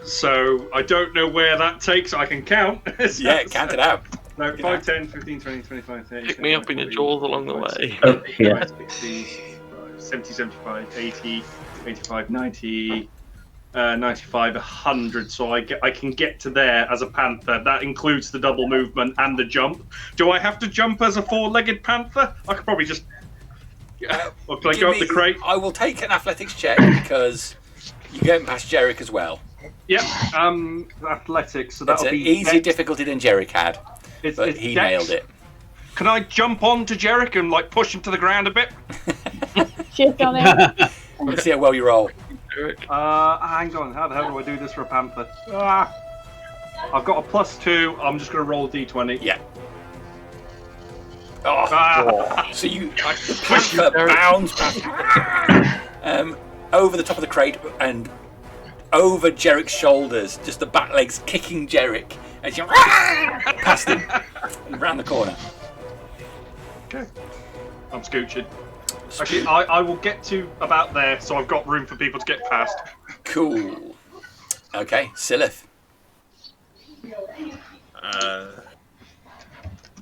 So I don't know where that takes. I can count. Yeah, count it out. No, 5, 10, 15, 20, 25, 30. Pick me up in your jaws along the way. Oh, yeah. 60, 70, 75, 80, 85, 90, 95, 100. So I can get to there as a panther. That includes the double movement and the jump. Do I have to jump as a four-legged panther? I could probably just... or can I go up the crate? I will take an athletics check because you're going past Jerrick as well. Yep. Athletics. So That's that'll an be easier dex. difficulty than Jerrick had, but it's he dex. nailed it. Can I jump onto Jerrick and like push him to the ground a bit? Shit on him. Let's see how well you roll. Hang on. How the hell do I do this for a panther? I've got a +2. I'm just going to roll a d20. Yeah. Oh, so the panther bounds past over the top of the crate and over Jerrick's shoulders, just the back legs kicking Jerrick as you past him and round the corner. Okay. I'm scooching. Actually, I will get to about there, so I've got room for people to get past. Cool. Okay, Sylleth.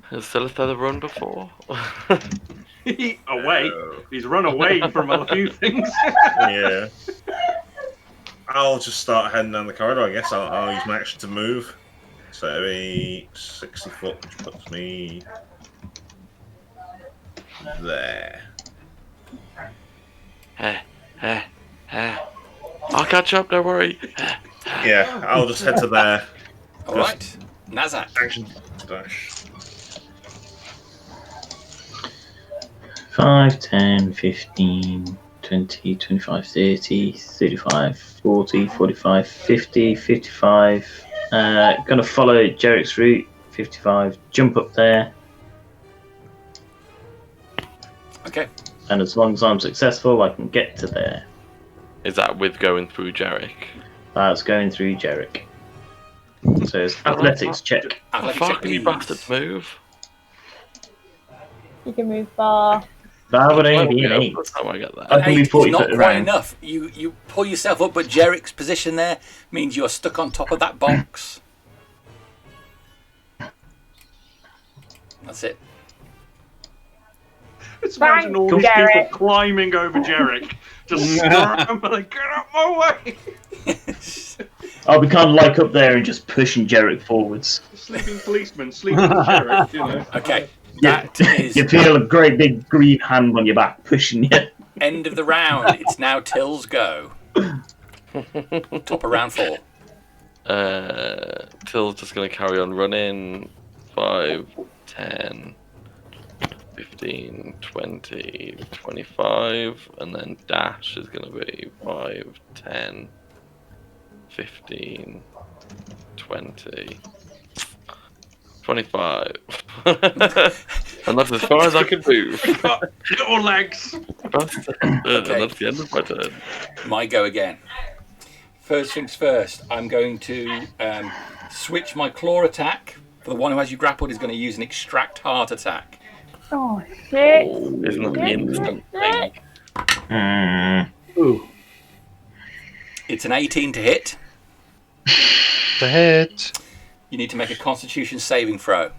Has Sylleth ever run before? Away. He's run away from a few things. Yeah. I'll just start heading down the corridor, I guess. I'll use my action to move. So it'll be 60 foot, which puts me there. I'll catch up, don't worry. Yeah, I'll just head to there. Alright. Nazzak. Action dash. 5, 10, 15, 20, 25, 30, 35, 40, 45, 50, 55. Gonna follow Jerrick's route. 55. Jump up there. Okay. And as long as I'm successful, I can get to there. Is that with going through Jerrick? That's going through Jerrick. So it's athletics check. How Athletics far check, can you please. bastards move? You can move far. That would only be an Yeah, 8. that's how I get that. I can be 40 It's not foot quite around. enough. You pull yourself up, but Jerrick's position there means you're stuck on top of that box. That's it. Just imagine all these Jerrick. people climbing over Jerrick. Just scrambling, get out my way! I'll be kind of like up there and just pushing Jerrick forwards. Sleeping policeman, sleeping Jerrick, you know. Okay. Yeah. That is You feel a great big green hand on your back pushing you. end of the round. It's now Till's go. Top of round 4. Till's just going to carry on running. 5, 10, 15, 20, 25, and then dash is going to be 5, 10, 15, 20, 25. And that's as far as I can move. Little legs! That's and that's the end of my turn. My go again. First things first, I'm going to switch my claw attack. For the one who has you grappled is going to use an extract heart attack. Oh, shit. Isn't that the instant thing? Ooh. It's an 18 to hit. The hit. You need to make a Constitution saving throw.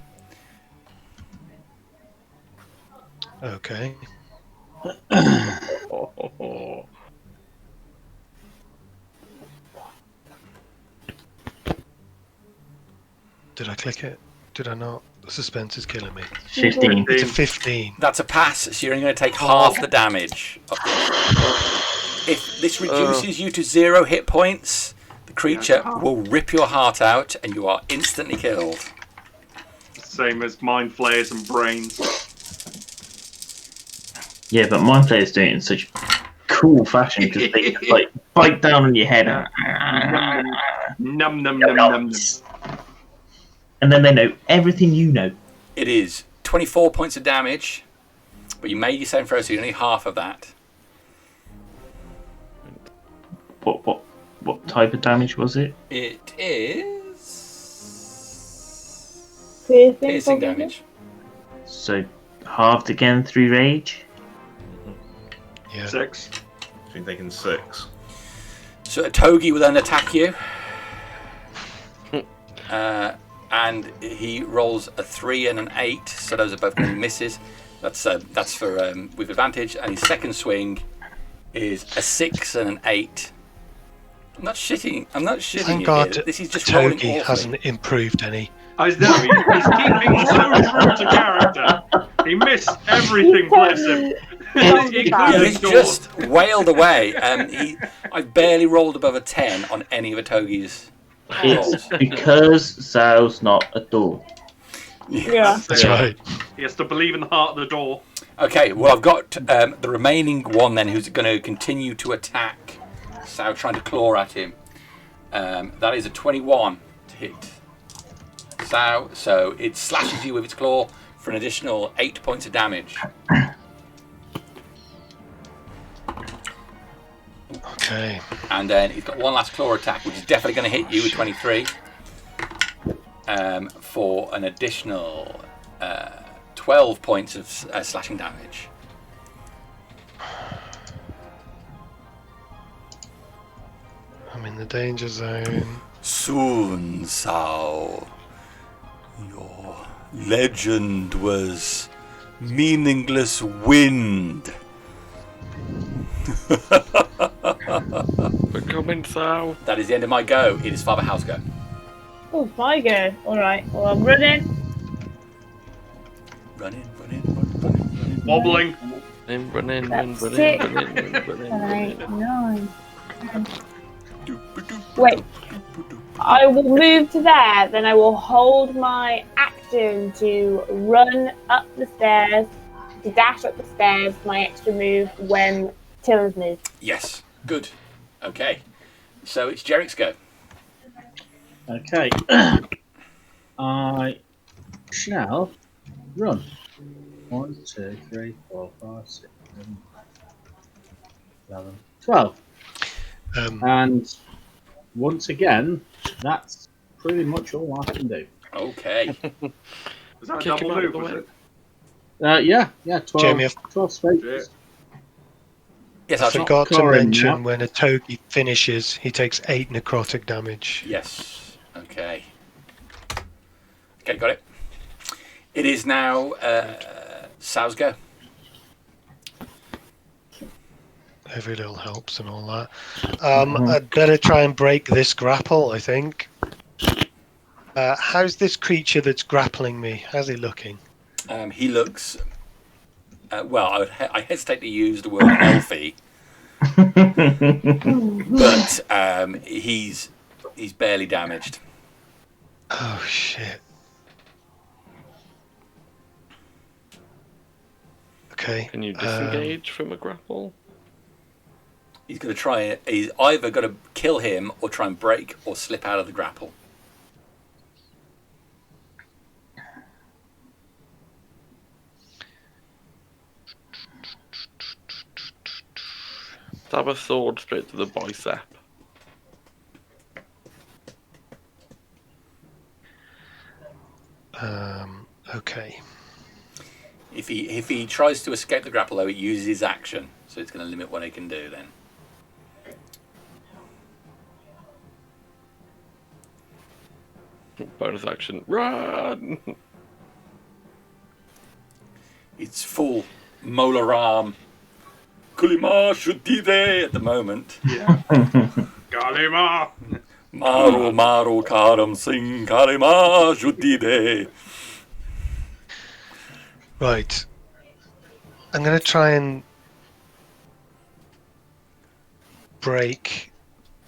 Okay. Did I click it? Did I not? The suspense is killing me. 15. It's a 15. That's a pass, so you're only going to take half the damage. If this reduces you to 0 hit points, the creature will rip your heart out and you are instantly killed. Same as mind flares and brains. Yeah, but Mind Flayers do it in such cool fashion because they like bite down on your head. Num num num num num. And then they know everything you know. It is 24 points of damage, but you made your saving throw, so you're only half of that. What type of damage was it? It is Piercing piercing probably? damage. So halved again through rage. Yeah. 6. I think taking 6. So a Togi will then attack you. And he rolls a 3 and an 8, so those are both going to be misses. That's for with advantage. And his second swing is a 6 and an 8. I'm not shitting Thank you God here. This is just rolling Togi awfully. hasn't improved any. I know, he's keeping so true to character. He missed everything, bless him. Including He's just wailed away. I barely rolled above a 10 on any of a Togi's rolls. It's because Zhao's not a door. Yeah. That's right. He has to believe in the heart of the door. Okay, well I've got the remaining one then who's going to continue to attack Sao, trying to claw at him. That is a 21 to hit Sao, so it slashes you with its claw for an additional 8 points of damage. Okay. And then he's got one last claw attack, which is definitely going to hit you with 23 for an additional 12 points of slashing damage. I'm in the danger zone. Soon, Sao. Your legend was meaningless wind. We're coming, Sal. That is the end of my go. It is Father Howl's go. Oh, my go. Alright, well, I'm running. Running. Wobbling. Running. That's 6, 8, 9. Wait. I will move to there, then I will hold my action to run up the stairs, to dash up the stairs, my extra move when Till has moved. Yes. Good. Okay. So it's Jerrick's go. Okay. I shall run. 1, 2, 3, 4, 5, 6, 7, 11, 12. And once again, that's pretty much all I can do. Okay. Is that a Kick him double out of move, the was way. it? Yeah, 12, Jamie, 12 spaces. Yes, I Archie. forgot to Corin mention now. when a Togi finishes, he takes 8 necrotic damage. Yes. Okay. Okay, got it. It is now Sal's go. Every little helps and all that. I'd better try and break this grapple, I think. How's this creature that's grappling me? How's he looking? He looks. Well, I hesitate to use the word healthy, but he's barely damaged. Oh, shit. Okay. Can you disengage from a grapple? He's going to try. He's either going to kill him or try and break or slip out of the grapple. Stab a sword straight to the bicep. Okay. If he tries to escape the grapple, though, it uses his action, so it's going to limit what he can do. Then. Bonus action. Run! It's full molar arm. Kulima Shutide at the moment. Yeah. Galima! Maru Karam Singh Kalima Shutide. Right. I'm going to try and break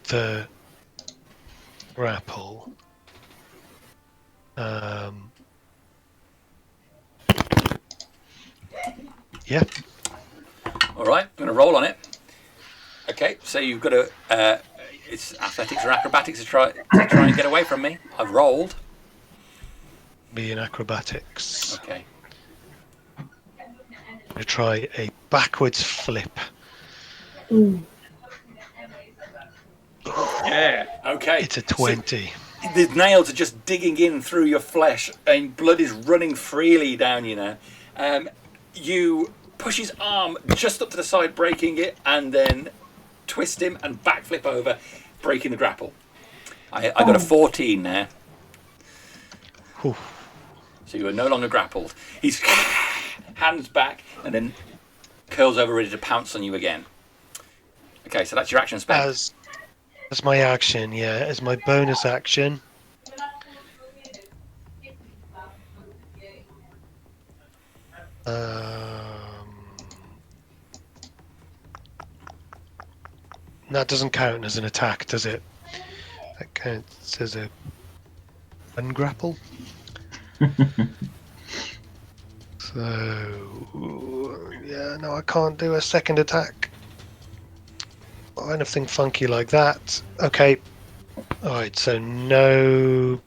the grapple. Yeah. All right, I'm going to roll on it. Okay, so you've got to. It's athletics or acrobatics to try and get away from me. I've rolled. Be in acrobatics. Okay. I'm going to try a backwards flip. Yeah. Okay. It's a 20. So the nails are just digging in through your flesh, and blood is running freely down you now. You push his arm just up to the side, breaking it, and then twist him and backflip over, breaking the grapple. I got a 14 there. Whew. So you are no longer grappled. He's hands back and then curls over ready to pounce on you again. Okay, so that's your action spell. As my action, yeah. As my bonus action. That doesn't count as an attack, does it? That counts as a ungrapple. So, yeah, no, I can't do a second attack. Or anything funky like that. Okay. Alright, so no...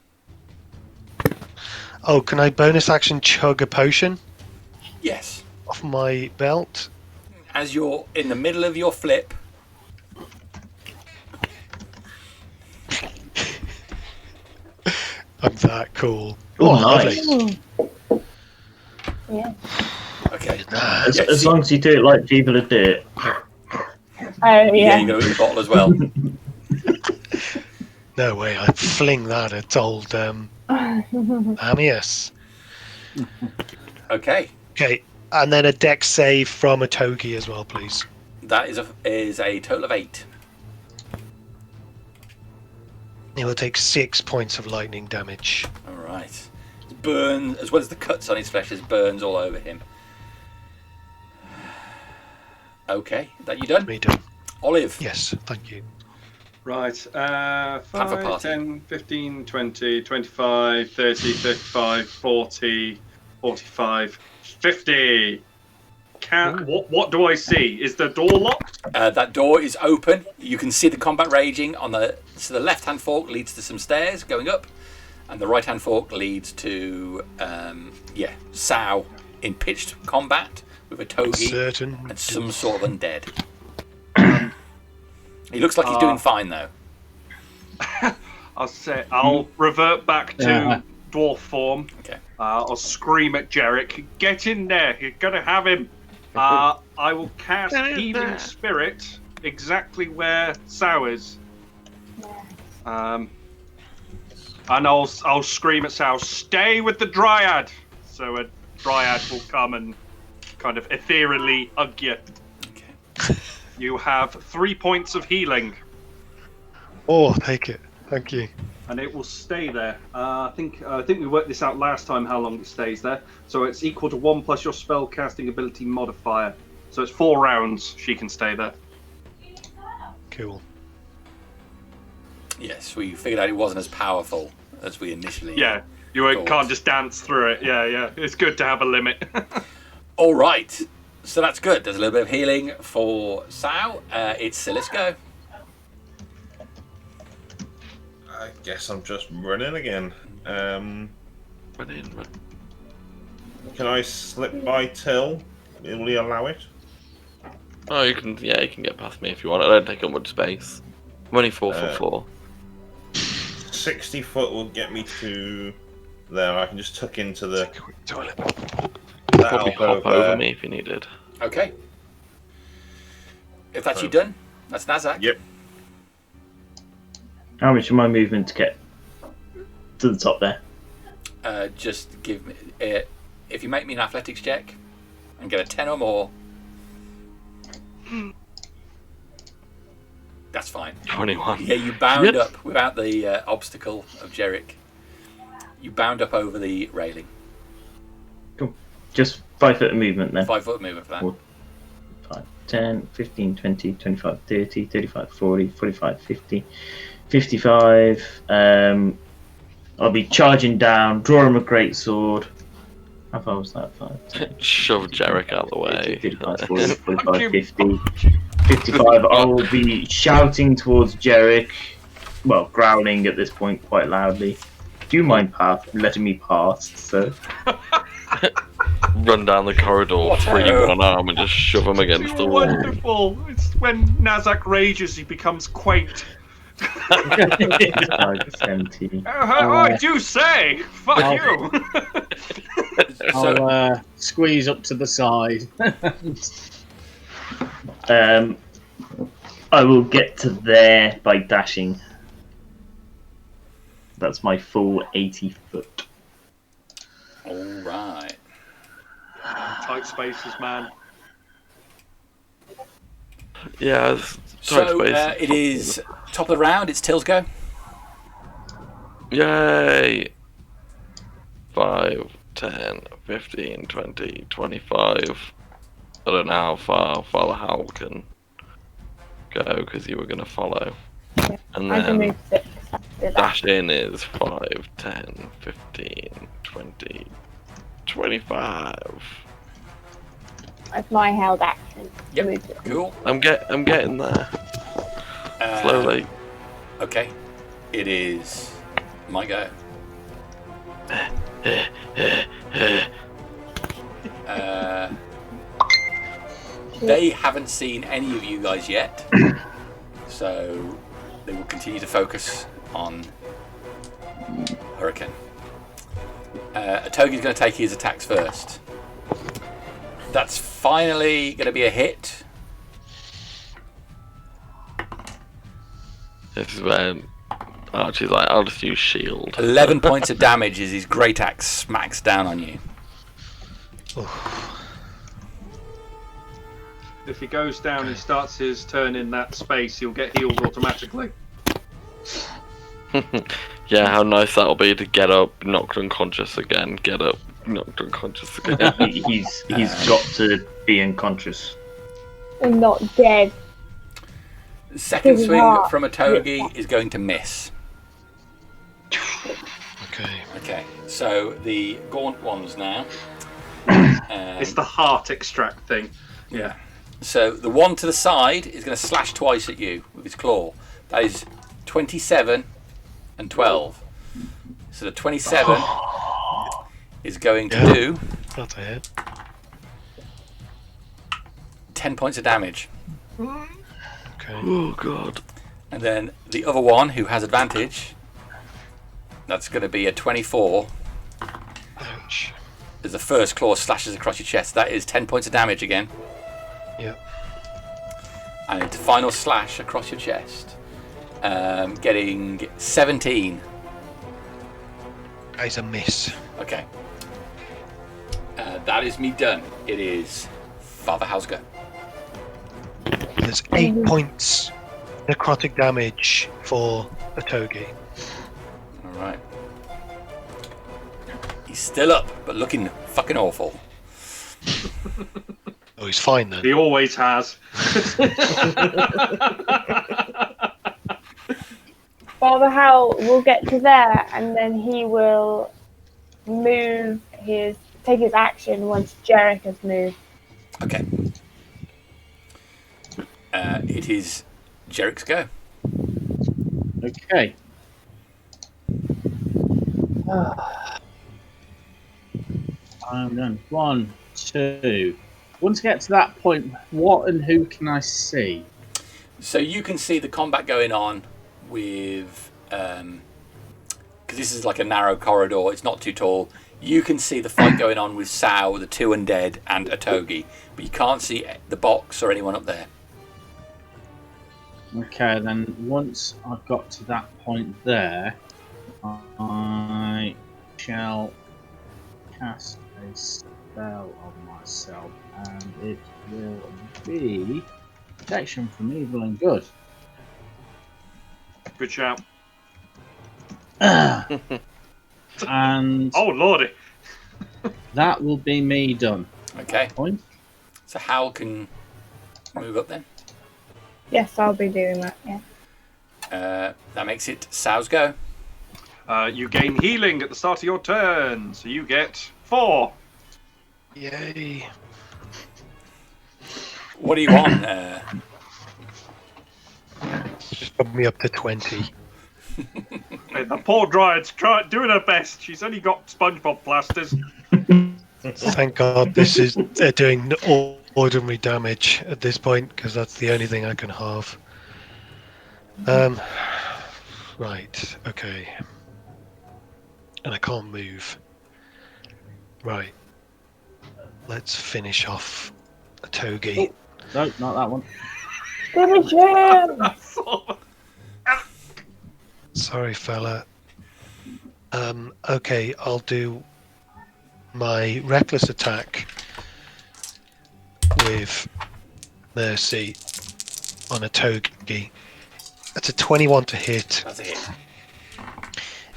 Oh, can I bonus action chug a potion Yes. off my belt? As you're in the middle of your flip, I'm that cool. Oh, lovely. nice. Yeah. okay. As long as you do it like people would do it. Oh, Yeah, yeah. you go in the bottle as well. No way, I fling that at old Amius. Okay. Okay, and then a dex save from a Togi as well, please. That is a total of 8. He will take 6 points of lightning damage. All right. Burn, as well as the cuts on his flesh, there's burns all over him. Okay, that you done? Me done. Olive. Yes, thank you. Right. Panther 5, party. 10, 15, 20, 25, 30, 35, 40, 45, 50. What do I see? Is the door locked? That door is open. You can see the combat raging on the left-hand fork leads to some stairs going up, and the right-hand fork leads to Sow in pitched combat with a Togi Certain. and some sort of undead. He looks like he's doing fine though. I'll revert back to dwarf form. Okay. I'll scream at Jerrick. Get in there! You're gonna have him. I will cast Healing Spirit exactly where Sow is. And I'll scream at Sow, stay with the Dryad! So a Dryad will come and kind of ethereally hug you. Okay. You have 3 points of healing. Oh, take it. Thank you. And it will stay there. I think we worked this out last time how long it stays there. So it's equal to 1 plus your spell casting ability modifier. So it's 4 rounds she can stay there. Cool. Yes, we figured out it wasn't as powerful as we initially. Yeah, you thought. can't just dance through it. Yeah. It's good to have a limit. All right. So that's good. There's a little bit of healing for Sow. It's Sylleth's go. I guess I'm just running again. Run in. Can I slip by Till? Will he allow it? Oh, you can. Yeah, you can get past me if you want. I don't take up much space. I'm only 4'4". 60 foot will get me to there. I can just tuck into the Quick toilet. Probably hop over me if you needed. Okay. If that's you done, that's Nazzak. Yep. How much of my movement to get to the top there? Just give me. If you make me an athletics check and get a 10 or more, that's fine. 21. Yeah, you bound up without the obstacle of Jerrick. You bound up over the railing. Cool. Just 5 foot of movement then. 5 foot movement for that. 5, 10, 15, 20, 25, 30, 35, 40, 45, 50, 55. I'll be charging down, drawing a great sword. How far was that? 5, 10, Shove Jerrick out of the way. 55, 40, 45, 50, 55. I will be shouting towards Jerrick, well, growling at this point quite loudly. Do you mind letting me pass, sir? Run down the corridor, free one arm, and just shove him against the wall. Wonderful. It's when Nazzak rages, he becomes quaint. 17. I do say, fuck you. I'll squeeze up to the side. I will get to there by dashing. That's my full 80 foot. All right. Tight spaces, man. Yeah, it's tight So space. it is top of the round. It's Till's go. Yay! 5, 10, 15, 20, 25. I don't know how far the Howl can go because you were going to follow. And I can then move 6 after that. dash in is 5, 10, 15, 20, 25. That's my held action. Yep. Move it. Cool. I'm getting there. Slowly. Okay. It is my go. They haven't seen any of you guys yet, so they will continue to focus on Hurricane. Togi's going to take his attacks first. That's finally going to be a hit. This is where Oh, she's like, I'll just use shield. 11 points of damage as his great axe smacks down on you. If he goes down and starts his turn in that space, he'll get healed automatically. Yeah, how nice that'll be to get up, knocked unconscious again, get up, knocked unconscious again. He's got to be unconscious. And not dead. The second His swing heart. from a togi is going to miss. Okay. Okay, so the gaunt ones now. It's the heart extract thing. Yeah. So the one to the side is going to slash twice at you with his claw. That is 27 and 12. So the 27 is going to do That's a hit. 10 points of damage. Okay. Oh god. And then the other one, who has advantage, that's going to be a 24. Ouch. As the first claw slashes across your chest. That is 10 points of damage again. Yep. And it's final slash across your chest. Getting 17. That is a miss. Okay. That is me done. It is Father Howl's go. There's 8 points necrotic damage for a togi. Alright. He's still up, but looking fucking awful. Oh, he's fine then. He always has. Father Howl will get to there, and then he will take his action once Jerrick has moved. Okay. It is Jerrick's go. Okay. I'm done. 1, 2. Once I get to that point, what and who can I see? So you can see the combat going on with, because this is like a narrow corridor, it's not too tall. You can see the fight going on with Sao, the two undead, and a togi, but you can't see the box or anyone up there. Okay, then once I've got to that point there, I shall cast a spell on myself, and it will be protection from evil and good. Good shout. And Oh lordy. that will be me done. Okay, Point. so Howl can move up then. Yes, I'll be doing that, yeah. That makes it Sao's go. You gain healing at the start of your turn, so you get 4. Yay. What do you want? Just put me up to 20. Hey, the poor Dryad's doing her best. She's only got SpongeBob plasters. Thank God this is doing ordinary damage at this point, because that's the only thing I can halve. Right, okay. And I can't move. Right. Let's finish off a togi. No, not that one. Finish him! Sorry, fella. Okay, I'll do my reckless attack with Mercy on a togi. That's a 21 to hit. That's a hit.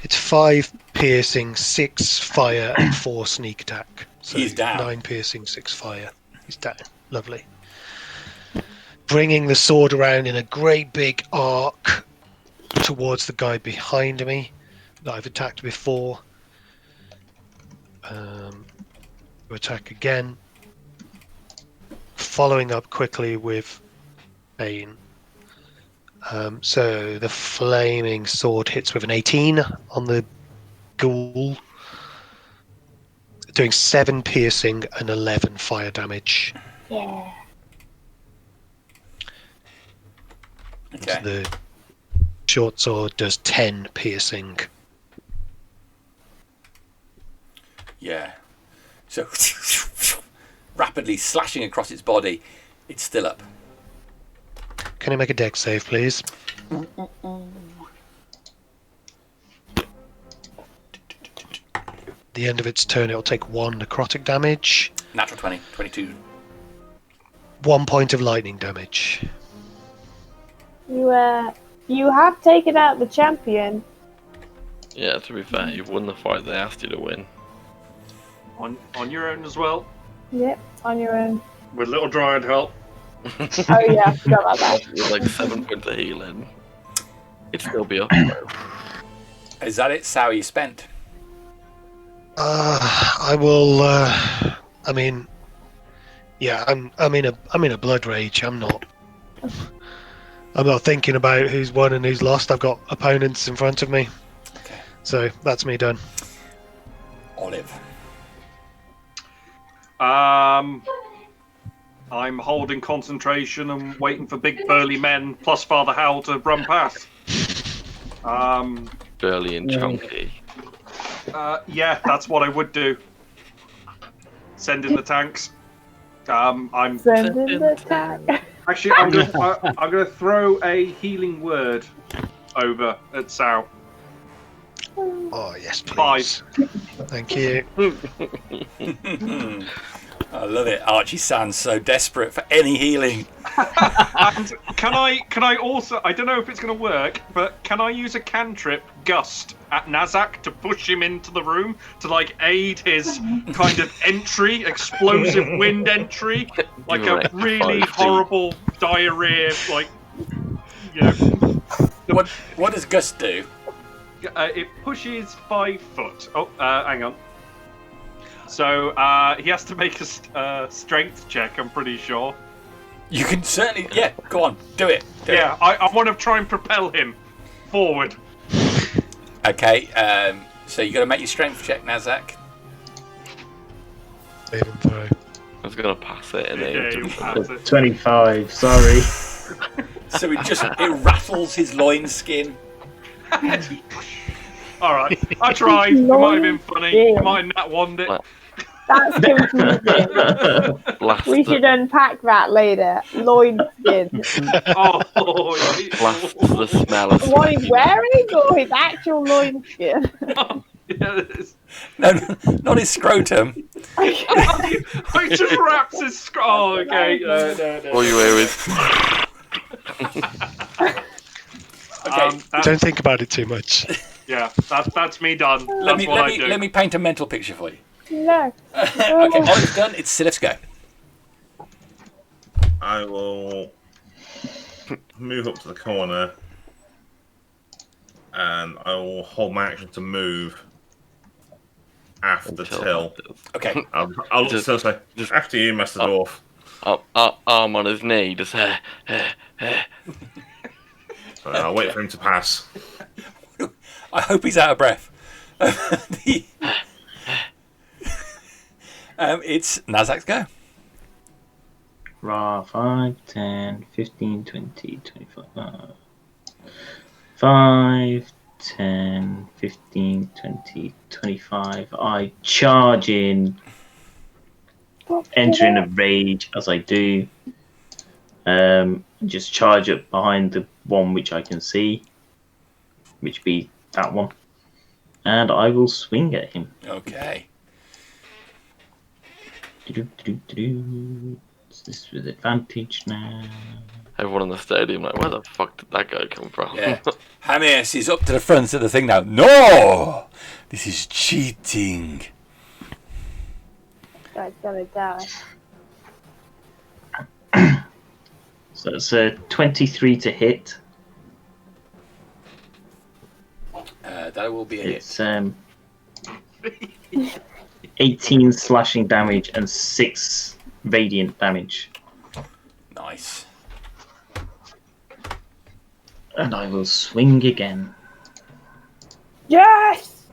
It's 5 piercing, 6 fire, and 4 sneak attack. So He's down. 9 piercing, 6 fire. He's down. Lovely. Bringing the sword around in a great big arc towards the guy behind me that I've attacked before. To attack again. Following up quickly with Bane. So the flaming sword hits with an 18 on the ghoul, doing 7 piercing and 11 fire damage. Yeah. Okay. The short sword does 10 piercing. Yeah. So rapidly slashing across its body, it's still up. Can I make a dex save, please? the end of its turn, it'll take 1 necrotic damage, Natural 20, 22. 1 point of lightning damage. You have taken out the champion. Yeah, to be fair, you've won the fight they asked you to win. On your own as well, Yep, on your own. with little dryad help. Oh yeah, I forgot about that. With like 7 points of healing. It'd still be up though. Is that it? Sao, you spent? I will. I mean, yeah, I'm in a blood rage. I'm not thinking about who's won and who's lost. I've got opponents in front of me, Okay. so that's me done. Olive. I'm holding concentration and waiting for big burly men plus Father Howl to run past. Burly and chunky. Yeah, that's what I would do. Send in the tanks. I'm Send in the attack. actually I'm gonna throw a healing word over at Sao. Oh yes, please. 5. Thank you. I love it. Archie sounds so desperate for any healing. And can I also, I don't know if it's going to work, but can I use a cantrip gust at Nazzak to push him into the room to like aid his kind of entry, explosive wind entry, like a really horrible diarrhea, like, you know. What does Gust do? It pushes 5 foot. Oh, hang on. So he has to make a strength check, I'm pretty sure. You can certainly, yeah, go on, do it. Do it. I want to try and propel him forward. Okay, so you got to make your strength check, Nazzak. Saving throw. I was gonna pass it and Yeah, then you pass it. 25, sorry. So it rattles his loin skin. Alright, I tried. It might have been funny. You might have nat wand it. That's confusing. blast We should unpack that later. Loin skin. Oh, blast the smell of What he's sweaty. wearing or his actual loin skin? yeah, it's- No, not his scrotum. I just wraps his oh, okay. No. All you hear is Okay, Don't think about it too much. Yeah, that's me done. let That's what I me do. let me paint a mental picture for you. No. Okay, Olive's done. It's Sylleth's go. I will move up to the corner, and I will hold my action to move after Till. Okay, I'll look Just- to Till and say, after you, Master Dwarf. arm on his knee, just So I'll wait for him to pass. I hope he's out of breath. It's Nazzak's go. Ra, 5, 10, 15, 20, 25. 5, 10, 15, 20, 25. I charge in, enter in a rage as I do. Just charge up behind the one which I can see, which be that one. And I will swing at him. Okay. Do-do-do-do-do. Is this with advantage now? everyone in the stadium like, where the fuck did that guy come from? Yeah. Hamias is up to the front of the thing now. No! This is cheating. Guy's gonna die. So it's a 23 to hit. That will be a hit. It's 18 slashing damage and 6 radiant damage. Nice. And I will swing again. Yes!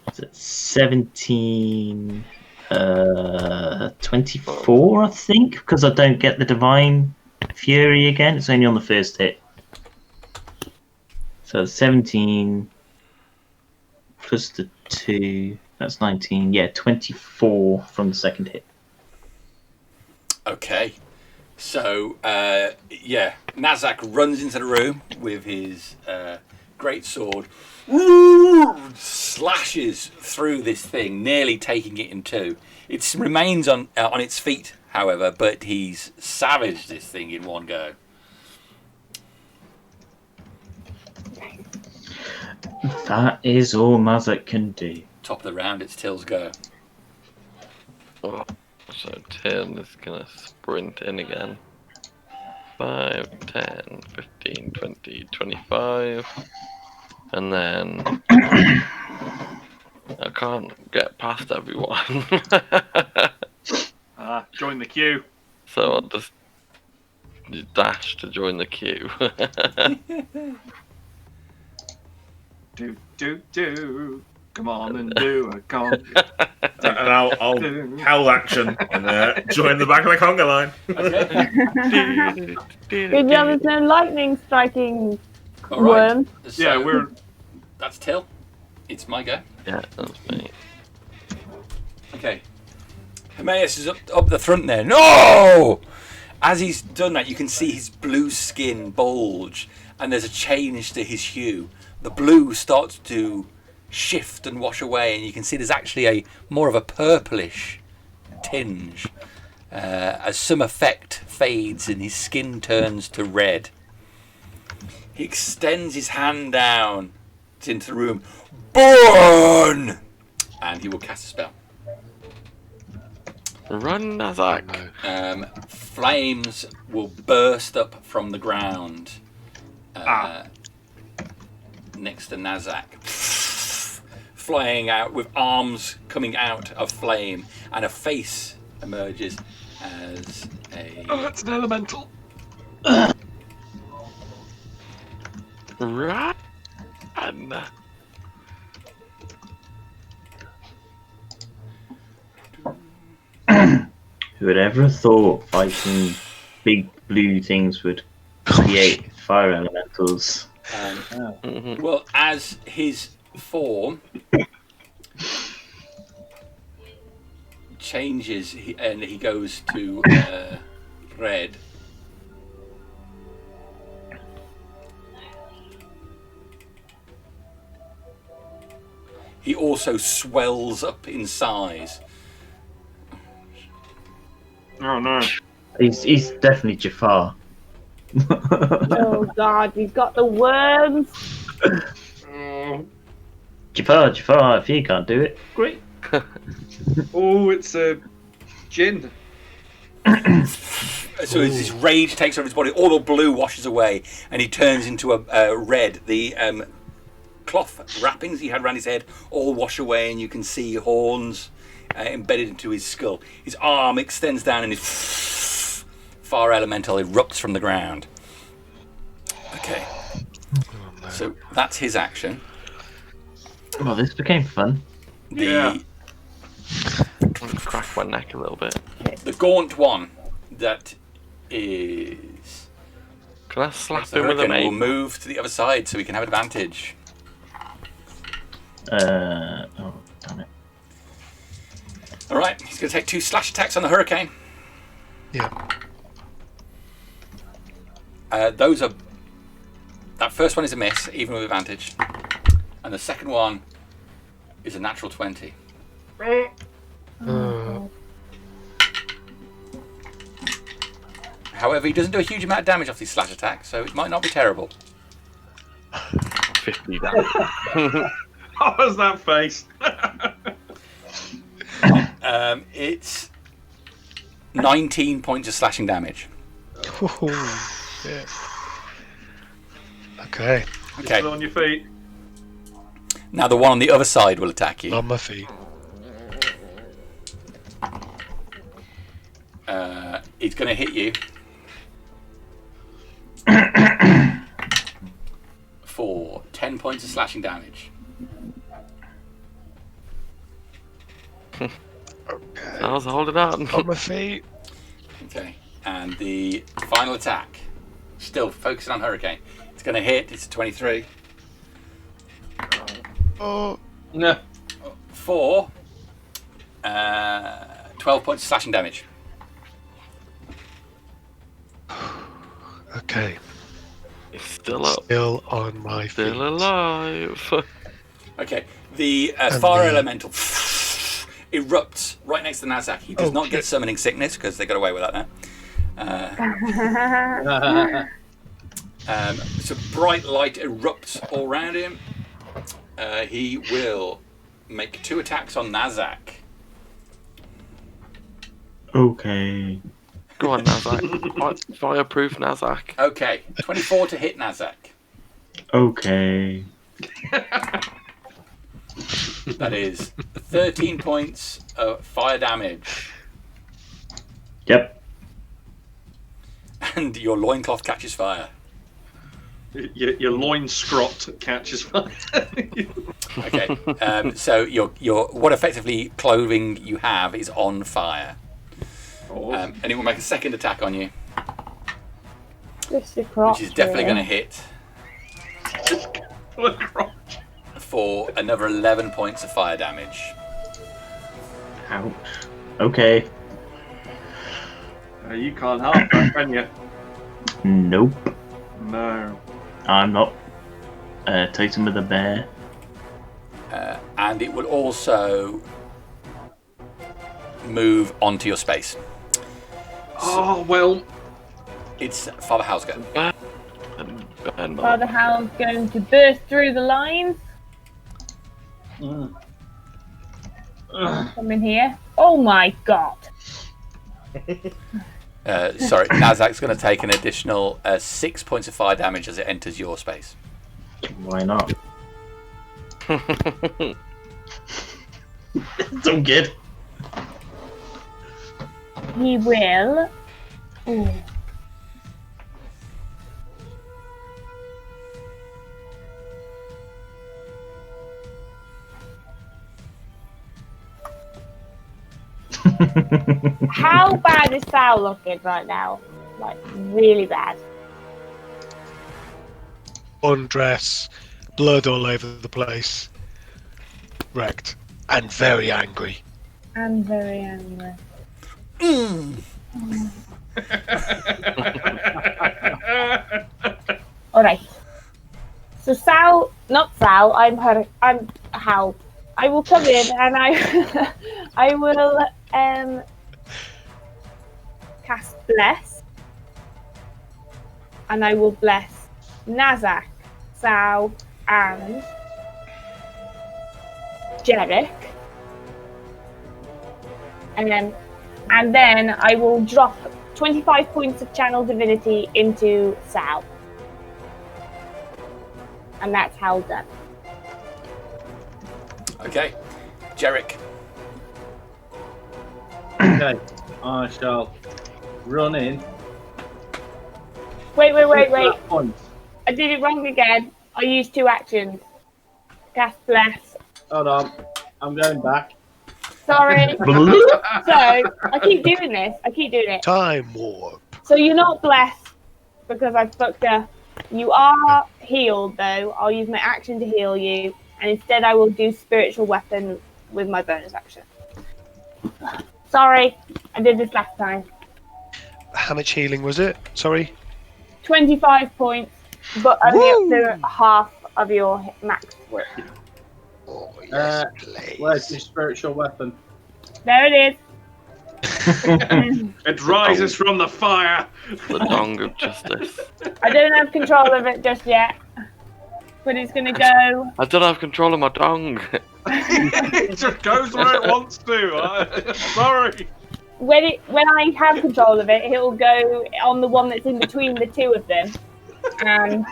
It's at 17, 24, I think, because I don't get the Divine Fury again. It's only on the first hit. So 17 plus the 2, that's 19. Yeah, 24 from the second hit. Okay. So, yeah, Nazzak runs into the room with his greatsword slashes through this thing, nearly taking it in two. It remains on its feet, however, but he's savaged this thing in one go. That is all Nazzak can do. Top of the round, it's Till's go. Oh, so Till is gonna sprint in again. 5, 10, 15, 20, 25. And then I can't get past everyone. Join the queue. So I'll just dash to join the queue. Do. Come on and do a con. And I'll howl action and join the back of the conga line. Okay. Good job, there's no lightning striking All right. worm. So, that's Till. It's my go. Yeah, that's me. Okay. Hermaeus is up the front there. No! As he's done that, you can see his blue skin bulge, and there's a change to his hue. The blue starts to shift and wash away, and you can see there's actually a more of a purplish tinge as some effect fades and his skin turns to red. He extends his hand down into the room. Burn! And he will cast a spell. Run, Nazzak. Flames will burst up from the ground next to Nazzak, flying out with arms coming out of flame, and a face emerges as a... Oh, it's an elemental. Run. Who would ever have thought fighting big blue things would create fire elementals? Well, as his form changes and he goes to red, he also swells up in size. Oh no. He's definitely Jafar. Oh god, he's got the worms. Jafar, if you can't do it, great. Oh, it's a gin. So as his rage takes over his body, all the blue washes away, and he turns into a red. The cloth wrappings he had around his head all wash away, and you can see horns embedded into his skull. His arm extends down, and his fire elemental erupts from the ground. Okay. So that's his action. Well, this became fun. Yeah. Crack my neck a little bit. The gaunt one that is... Can I slap the him with a hurricane will mace? move to the other side so we can have advantage. Oh, damn it. Alright, he's going to take 2 slash attacks on the hurricane. Yeah. Those are... That first one is a miss, even with advantage. And the second one is a natural 20. However, he doesn't do a huge amount of damage off these slash attacks, so it might not be terrible. 50 damage. How was that face? It's 19 points of slashing damage. Yeah. Okay. Okay, Still on your feet. now the one on the other side will attack you. On my feet. It's going to hit you for 10 points of slashing damage. I was holding on. On my feet. Okay, and the final attack, still focusing on Hurricane. It's going to hit. It's a 23 Oh. No. for 12 points of slashing damage. Okay. It's still up. Still on my feet. Still alive. Okay. The And fire the- elemental erupts right next to Nazzak. He does Oh, not get shit. summoning sickness because they got away with that now. So bright light erupts all around him. He will make 2 attacks on Nazzak. Okay. Go on, Nazzak. Fireproof Nazzak. Okay, 24 to hit Nazzak. Okay. That is 13 points of fire damage. Yep. And your loincloth catches fire. Your loin scrot catches fire. Okay, so your what effectively clothing you have is on fire. And it will make a second attack on you, Just a crotch. which is definitely really. going to hit for another 11 points of fire damage. Ouch. Okay. You can't help that, can you? Nope. No. I'm not totem of the bear. And it will also move onto your space. Oh, well. It's Father Howl's go. Father Howl's going to burst through the lines. Come in here. Oh my god. Sorry, Nazzak's going to take an additional 6 points of fire damage as it enters your space. Why not? So good. He will. Ooh. How bad is Sal looking right now? Like, really bad. Undress, blood all over the place. Wrecked. And very angry. I'm very angry. Alright. So Sal, not Sal, I'm Hal. I will come in and I will cast Bless. And I will bless Nazzak, Sal, and Jerrick. And then I will drop 25 points of Channel Divinity into Sal. And that's how done. Okay, Jerrick. Okay, I shall run in. Wait. Points. I did it wrong again. I used 2 actions. Cast Bless. Hold on, I'm going back. Sorry. So, I keep doing it. Time warp. So you're not blessed because I fucked up. You are healed though. I'll use my action to heal you. And instead I will do spiritual weapon with my bonus action. Sorry, I did this last time. How much healing was it? Sorry? 25 points, but only up to half of your max work. Oh, yes, please. Where's your spiritual weapon? There it is. It rises from the fire. The dong of justice. I don't have control of it just yet, but it's gonna go. I don't have control of my dong. It just goes where it wants to. Sorry. When I have control of it, it'll go on the one that's in between the 2 of them, and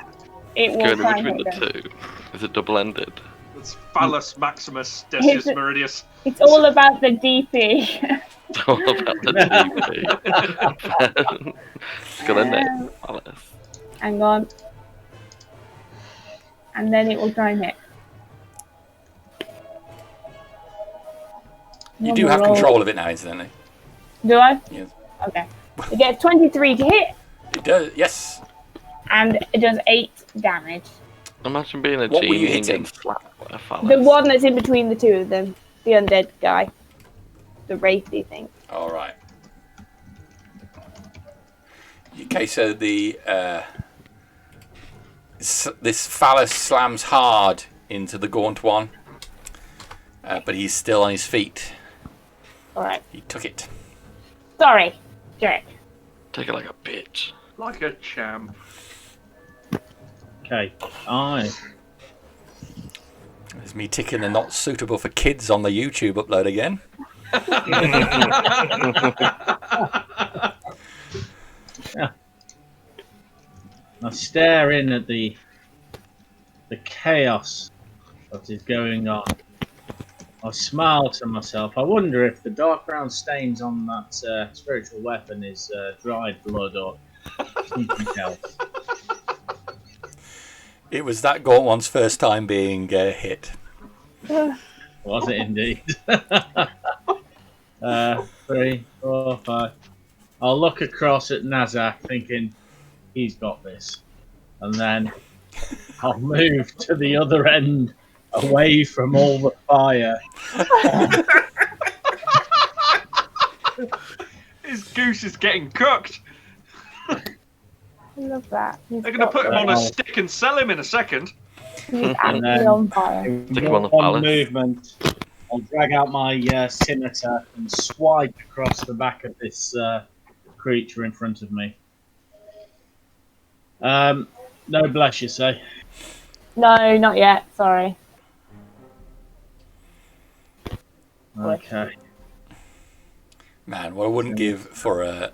it will Going try in and between hit the them. 2. Is it double-ended? It's Phallus Maximus Decius Meridius. It's all about the DP. It's all about the DP. It's got a name. Alice. Hang on. And then it will try and hit. You do have control of it now, incidentally. Do I? Yes. Okay. It gets 23 to hit, It does, yes. and it does 8 damage. Imagine being a What were you genie and hitting? getting slapped by a phallus. The one that's in between the 2 of them, the undead guy, the wraithy thing. All right. Okay, so the This phallus slams hard into the gaunt one, but he's still on his feet. Alright. He took it. Sorry, Jerrick. Take it like a bitch. Like a champ. Okay, I There's me ticking the not suitable for kids on the YouTube upload again. I stare in at the chaos that is going on. I smile to myself. I wonder if the dark brown stains on that spiritual weapon is dried blood or something else. It was that gaunt one's first time being hit. Was it indeed? 3, 4, 5. I'll look across at Nazzak thinking he's got this. And then I'll move to the other end away from all the fire. His goose is getting cooked. I love that. They're going to put him on a stick and sell him in a second. He's actually on fire. Stick him on the One palace. movement, I'll drag out my scimitar and swipe across the back of this creature in front of me. No bless, you say? No, not yet. Sorry. Okay. Man, what I wouldn't give for a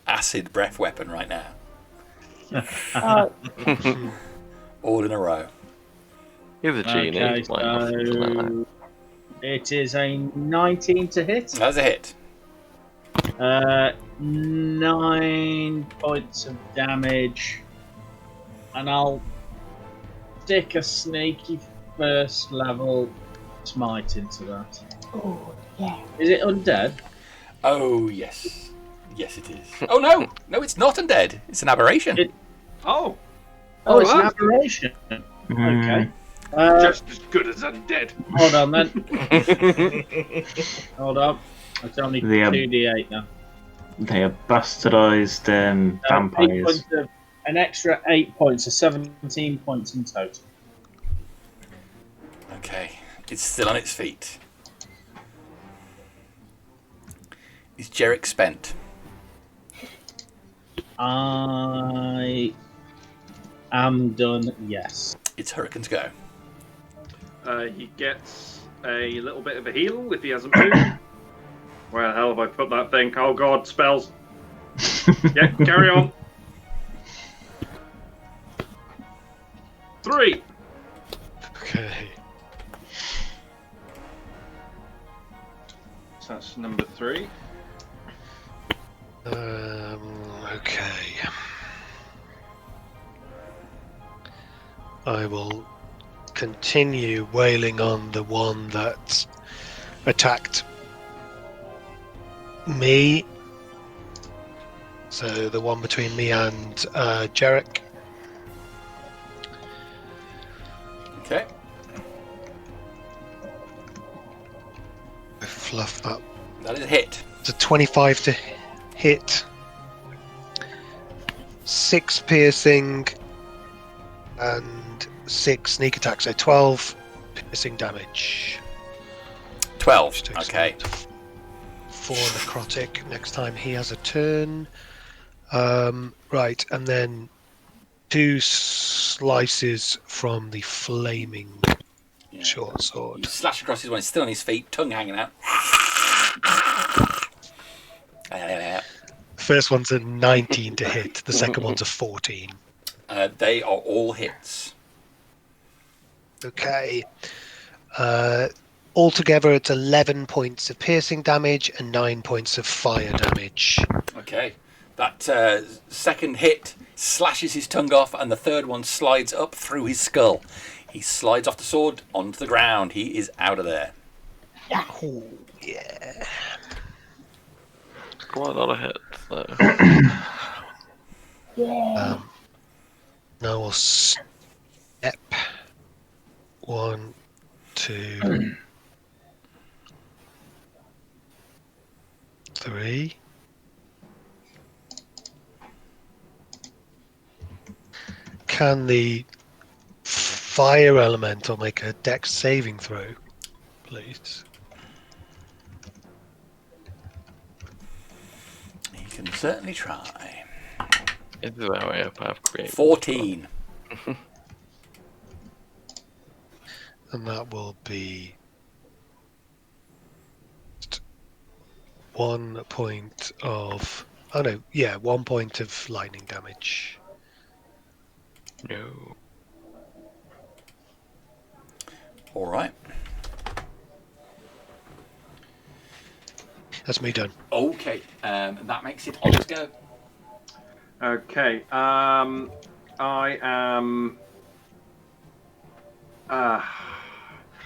acid breath weapon right now. Oh, All in a row. He's a genie. Okay, Why not something like that? it is a 19 to hit. That's a hit. 9 points of damage. And I'll stick a sneaky first level smite into that. oh, yeah. Is it undead? Oh, yes. Yes, it is. Oh, no. No, it's not undead. It's an aberration. Oh, Oh, it's an wow. aberration. Mm. Okay. just as good as undead. Hold on then. Hold on. It's only The, 2d8 now. They are bastardized 8 vampires. points of, an extra 8 points, so 17 points in total. Okay. It's still on its feet. Is Jerrick spent? I am done, yes. It's Hurricane's go. He gets a little bit of a heal if he hasn't moved. Where the hell have I put that thing? Oh god, spells. Yeah, carry on. 3. Okay. So that's number 3. Okay. I will continue wailing on the one that attacked me. So the one between me and Jerrick. Okay. I fluff that. That is a hit. It's a 25 to hit. 6 piercing and 6 sneak attack, so 12 piercing damage. 12. Which takes Okay. him to 4 necrotic next time he has a turn. Right, and then 2 slices from the flaming Yeah. short sword. You slash across his one. He's still on his feet, tongue hanging out. First one's a 19 to hit, the second one's a 14. They are all hits. Okay. Altogether, it's 11 points of piercing damage and 9 points of fire damage. Okay. That second hit slashes his tongue off, and the third one slides up through his skull. He slides off the sword onto the ground. He is out of there. Oh, yeah. Quite a lot of hits, though. Yeah. Now we'll step. 1, 2, 3. can the fire elemental make a dex saving throw, please? You can certainly try. Is that way up? I've created 14. And that will be 1 point of... Oh no, yeah, 1 point of lightning damage. No. All right. That's me done. Okay. That makes it Ollie's go. Okay. I am. I'm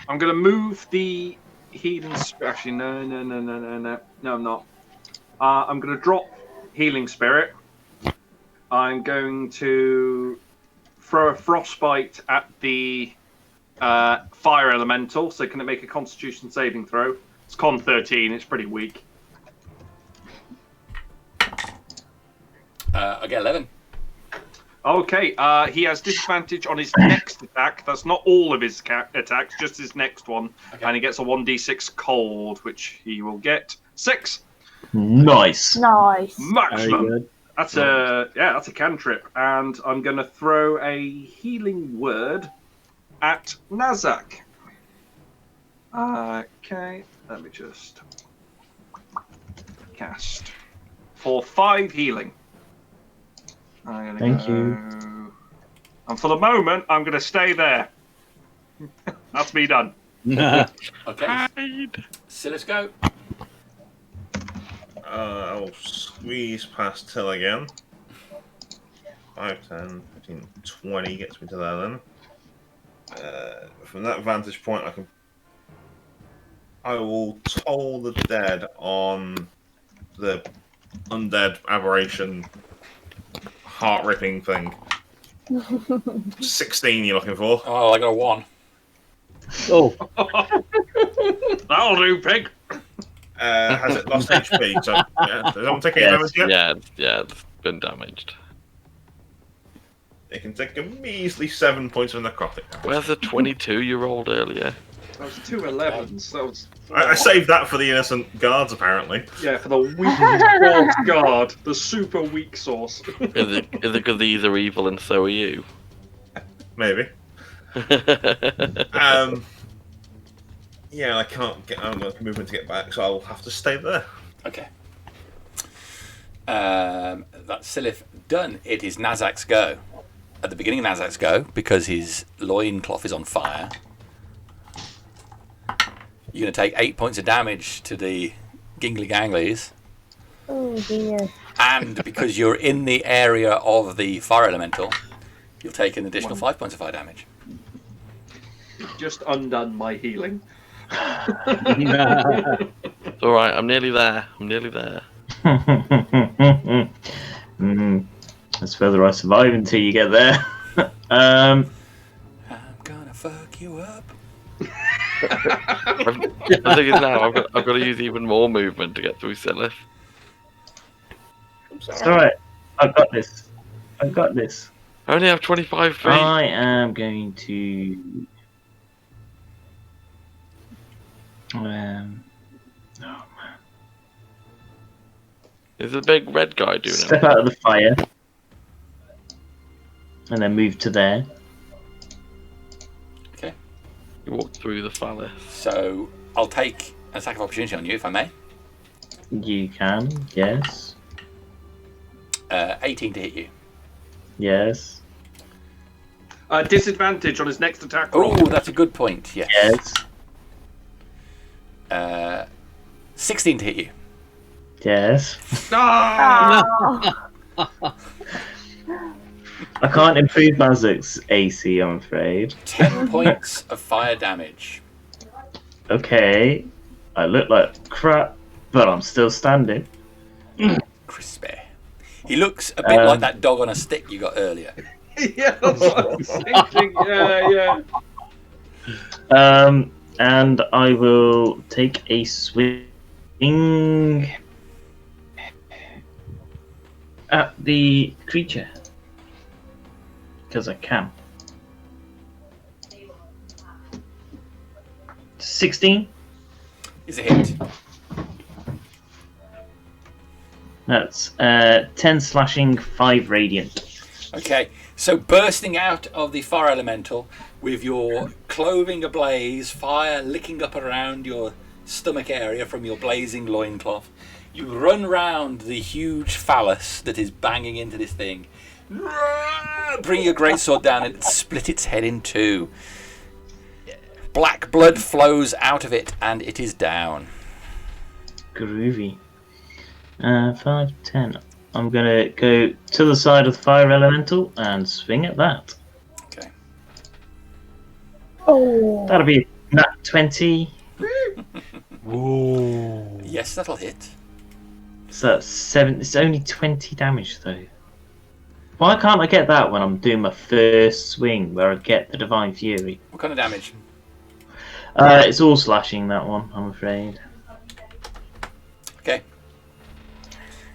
going to move the healing spirit. Actually, no, I'm not. I'm going to drop healing spirit. I'm going to throw a frostbite at the fire elemental. So can it make a Constitution saving throw? It's con 13. It's pretty weak. I get 11. Okay, he has disadvantage on his next attack. That's not all of his attacks, just his next one. Okay. And he gets a 1d6 cold, which he will get 6. Nice. Nice. Very Maximum. good. That's a cantrip. And I'm going to throw a healing word at Nazzak. Okay, let me just cast for 5 healing. Thank you. And for the moment, I'm going to stay there. That's me done. Okay. Sylleth, go. I'll squeeze past Till again. 5, 10, 15, 20 gets me to there then. From that vantage point, I will toll the dead on the undead aberration heart-ripping thing. 16 you're looking for. Oh, I got a 1. Oh, That'll do, pig. Has it lost HP? So, yeah, is anyone taking damage yet? Yeah, it's been damaged. It can take a measly 7 points of necrotic damage. Where's the 22 you rolled earlier? That was 2 11s. That was. I saved that for the innocent guards, apparently. Yeah, for the weak God's guard, the super weak source. Is it because these are evil and so are you? Maybe. Yeah, I can't get movement to get back, so I'll have to stay there. Okay. That's Sylleth done. It is Nazzak's go. At the beginning of Nazzak's go, because his loincloth is on fire, you're going to take 8 points of damage to the gingly ganglies. Oh dear. And because you're in the area of the fire elemental, you'll take an additional 5 points of fire damage. You've just undone my healing. It's alright, I'm nearly there. That's whether I survive until you get there. I'm gonna fuck you up. The thing is now, I've got to use even more movement to get through Sylleth. It's alright. I've got this. I only have 25 feet. I am going to. Oh man. Is the big red guy doing Step it? out of the fire. And then move to there. Okay. You walk through the phallus. So I'll take an attack of opportunity on you, if I may. You can, yes. 18 to hit you. Yes. Disadvantage on his next attack Oh, roll. that's a good point. Yes. Yes. 16 to hit you. Yes. Ah! I can't improve Nazzak's AC, I'm afraid. 10 points of fire damage. Okay. I look like crap, but I'm still standing. Crispy. He looks a bit like that dog on a stick you got earlier. Yeah, that's what I was thinking. Yeah. And I will take a swing at the creature. because I can. 16. Is a hit. That's 10 slashing, 5 radiant. Okay, so bursting out of the fire elemental with your clothing ablaze, fire licking up around your stomach area from your blazing loincloth, you run round the huge phallus that is banging into this thing. Bring your greatsword down and split its head in two. Black blood flows out of it and it is down. Groovy. 5, 10. I'm gonna go to the side of the fire elemental and swing at that. Okay. Oh. That'll be nat 20. Ooh. Yes, that'll hit. So that's 7. It's only 20 damage though. Why can't I get that when I'm doing my first swing where I get the Divine Fury? What kind of damage? It's all slashing, that one, I'm afraid. Okay.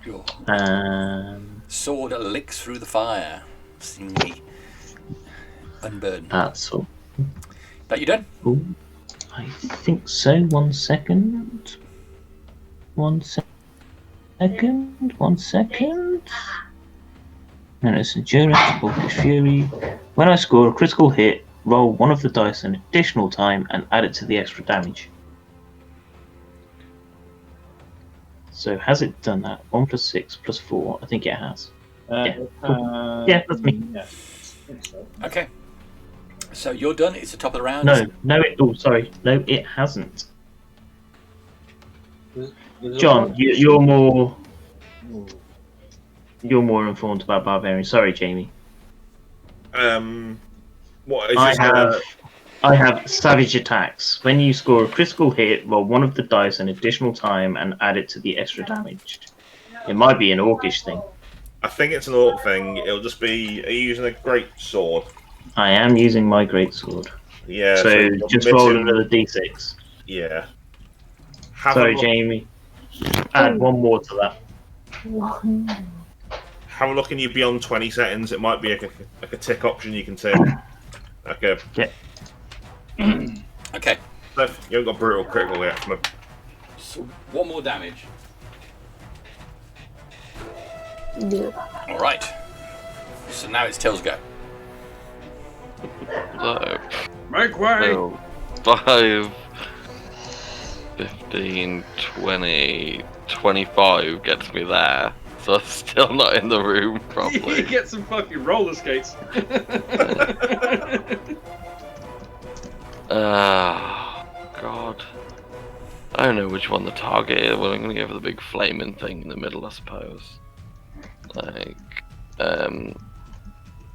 Your sword licks through the fire, seemingly unburned. That's all. That you done? Ooh, I think so. 1 second. 1 second. 1 second. And it's a Jerrick, Bulkish Fury. When I score a critical hit, roll one of the dice an additional time and add it to the extra damage. So has it done that? 1 + 6 + 4. I think it has. Yeah. Yeah, that's me. Yeah, I think so. Okay. So you're done. It's the top of the round. No. Oh, sorry. No, it hasn't. There's a John, bunch- you're more Ooh. informed about barbarian. Sorry, Jamie. What is I have savage attacks. When you score a critical hit, roll one of the dice an additional time and add it to the extra damage. It might be an orcish thing. I think it's an orc thing. It'll just be. Are you using a great sword? I am using my greatsword. Yeah. So you're just roll missing- another d6. Yeah. Have Sorry, a look, Jamie. Add one more to that. Have a look in your beyond 20 settings. It might be like a tick option you can tick. Okay. Yeah. Okay. Left, you haven't got brutal critical yet. Come on. So one more damage. Yeah. All right. So now it's Till's go. So, Make way! well, 5, 15, 20, 25 gets me there. So I'm still not in the room You properly. get some fucking roller skates. God. I don't know which one the target is. Well, I'm gonna go for the big flaming thing in the middle, I suppose.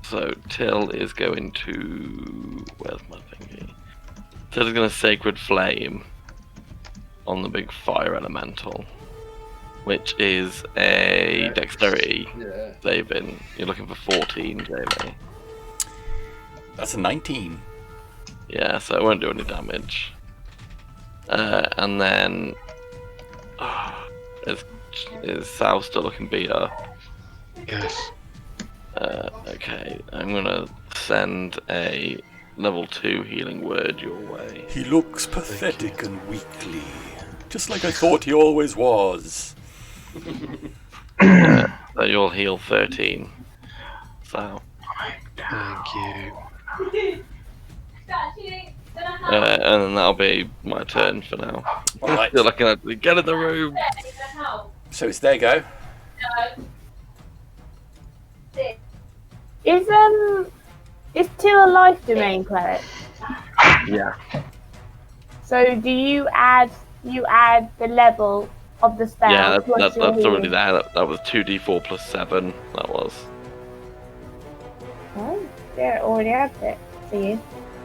So Till is going to... Where's my thingy? Till is gonna Sacred Flame on the big fire elemental, which is a dexterity saving. You're looking for 14, Jamie. That's a 19. Yeah, so it won't do any damage. And then... is Sal still looking beat up? Yes. Okay, I'm gonna send a level 2 healing word your way. He looks pathetic and weakly, just like I thought he always was. So you'll heal 13. So, Thank you. and then that'll be my turn for now. All right. Still looking at me. Get in the room! So it's their go. Is Till a life domain cleric? Yeah. So do you add the level of the spell? Yeah, plus that's your already healing? there. That was 2d4 plus 7. That was. Oh, there already have it for you.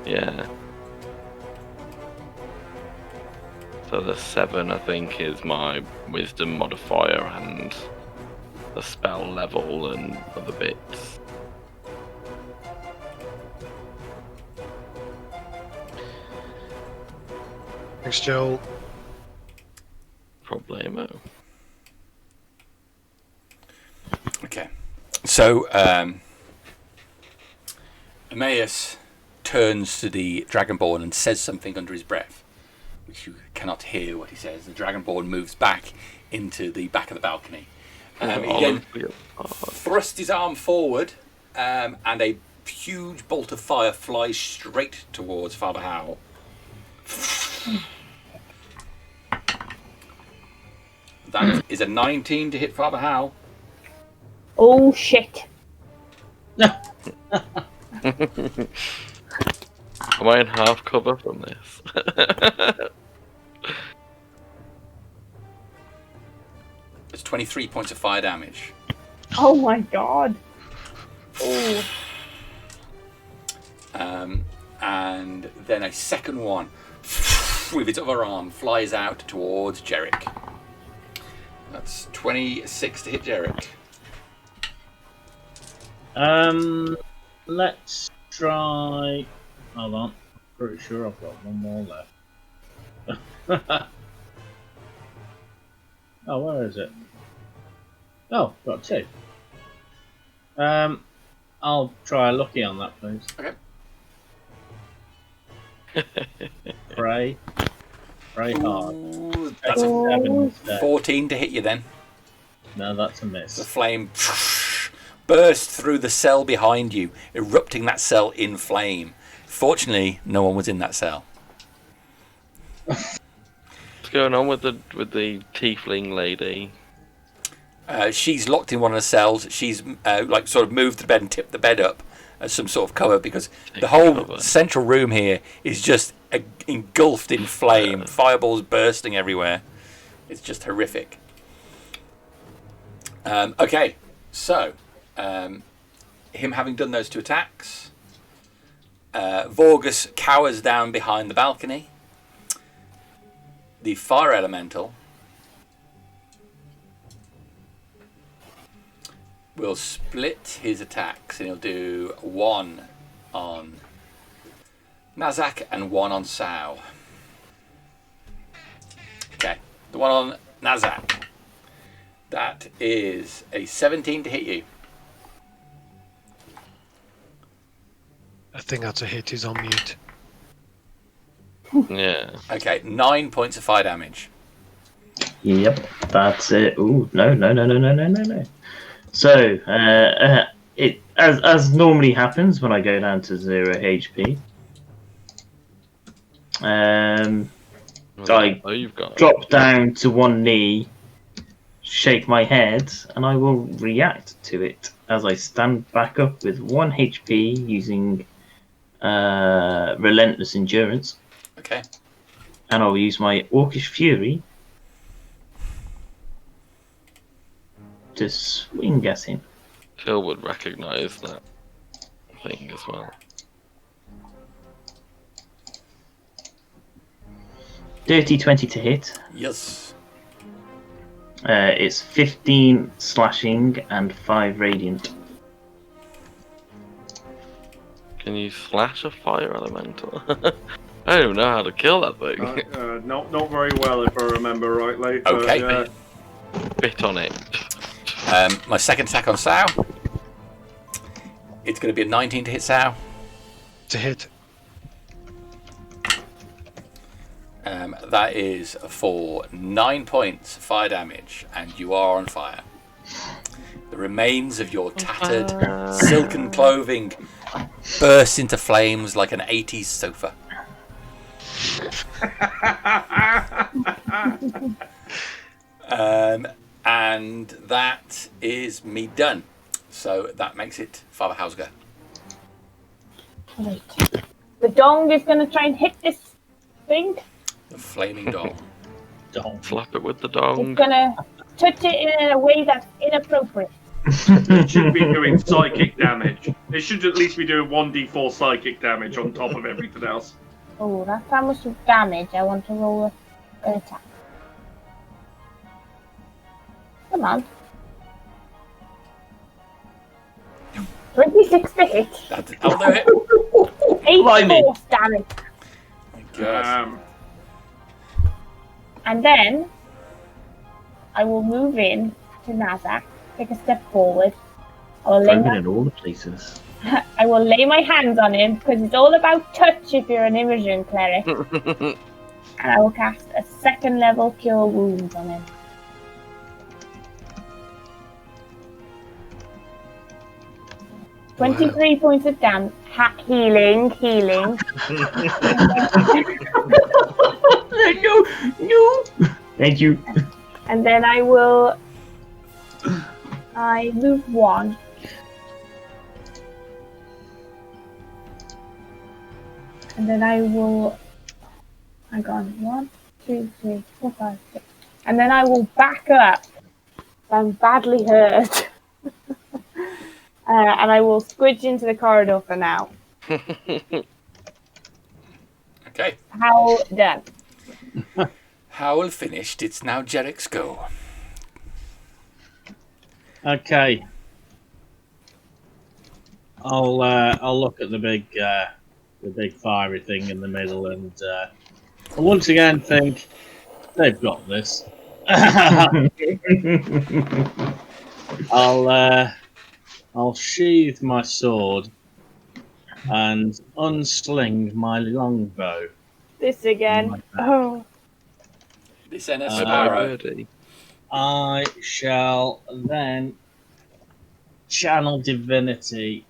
Yeah. So the 7, I think, is my wisdom modifier and the spell level and other bits. Thanks, Joel. Problemo. Okay. So Emmaus turns to the Dragonborn and says something under his breath, which you cannot hear what he says. The Dragonborn moves back into the back of the balcony. He then thrusts his arm forward, and a huge bolt of fire flies straight towards Father Howl. That is a 19 to hit Father Howl. Oh shit. Am I in half cover from this? It's 23 points of fire damage. Oh my god. Oh. And then a second one with its other arm flies out towards Jerrick. That's 26 to hit Jerrick. Let's try. Hold on. Pretty sure I've got one more left. Oh, where is it? Oh, got two. I'll try lucky on that, please. Okay. Pray hard. Ooh, That's that's a a 7 instead. 14 to hit you then. No, that's a The miss. flame burst through the cell behind you, erupting that cell in flame. Fortunately, no one was in that cell. What's going on with the tiefling lady? She's locked in one of the cells. She's like sort of moved the bed and tipped the bed up as some sort of cover because the whole central room here is just engulfed in flame. Fireballs bursting everywhere. It's just horrific. Okay, so him having done those two attacks, Vorgus cowers down behind the balcony. The fire elemental will split his attacks and he'll do one on Nazzak and one on Sow. Okay, the one on Nazzak. That is a 17 to hit you. I think that's a hit. He's on mute. Yeah. Okay, 9 points of fire damage. Yep, that's it. Ooh, no. So, it as normally happens when I go down to 0 HP. I you've got drop down to one knee, shake my head, and I will react to it as I stand back up with 1 HP using Relentless Endurance. Okay. And I'll use my Orcish Fury to swing at him. Phil would recognise that thing as well. Dirty 20 to hit. Yes. It's 15 slashing and 5 radiant. Can you slash a fire elemental? I don't even know how to kill that thing. Not very well, if I remember rightly. Okay. But, Bit on it. My second attack on Sow. It's going to be a 19 to hit Sow. To hit. That is for 9 points of fire damage, and you are on fire. The remains of your tattered silken clothing burst into flames like an 80s sofa. And that is me done. So that makes it Father Howl's go. Right. The dong is going to try and hit this thing. The flaming dong. Don't. Slap it with the dong. It's going to touch it in a way that's inappropriate. it should be doing psychic damage. It should at least be doing 1d4 psychic damage on top of everything else. Oh, that's how much damage I want to roll an attack. Come on. 26 to hit. I'll do it. 8 force damage. Yes. And then I will move in to Nazzak, take a step forward. I will lay Throw my, in all the places. I will lay my hands on him because it's all about touch if you're an Imogen cleric. And I will cast a 2nd level Cure Wounds on him. Wow. 23 points of damage. Healing. No. Thank you. And then I move 1. And then I will. Hang on. 1, 2, 3, 4, 5, 6. And then I will back up. I'm badly hurt. And I will squidge into the corridor for now. Okay. Howl done. Howl finished. It's now Jerrick's go. Okay. I'll look at the big fiery thing in the middle, and I'll once again think they've got this. I'll sheathe my sword and unsling my longbow. This again. Oh. This Enna Am I Sparrow. ready? I shall then channel divinity.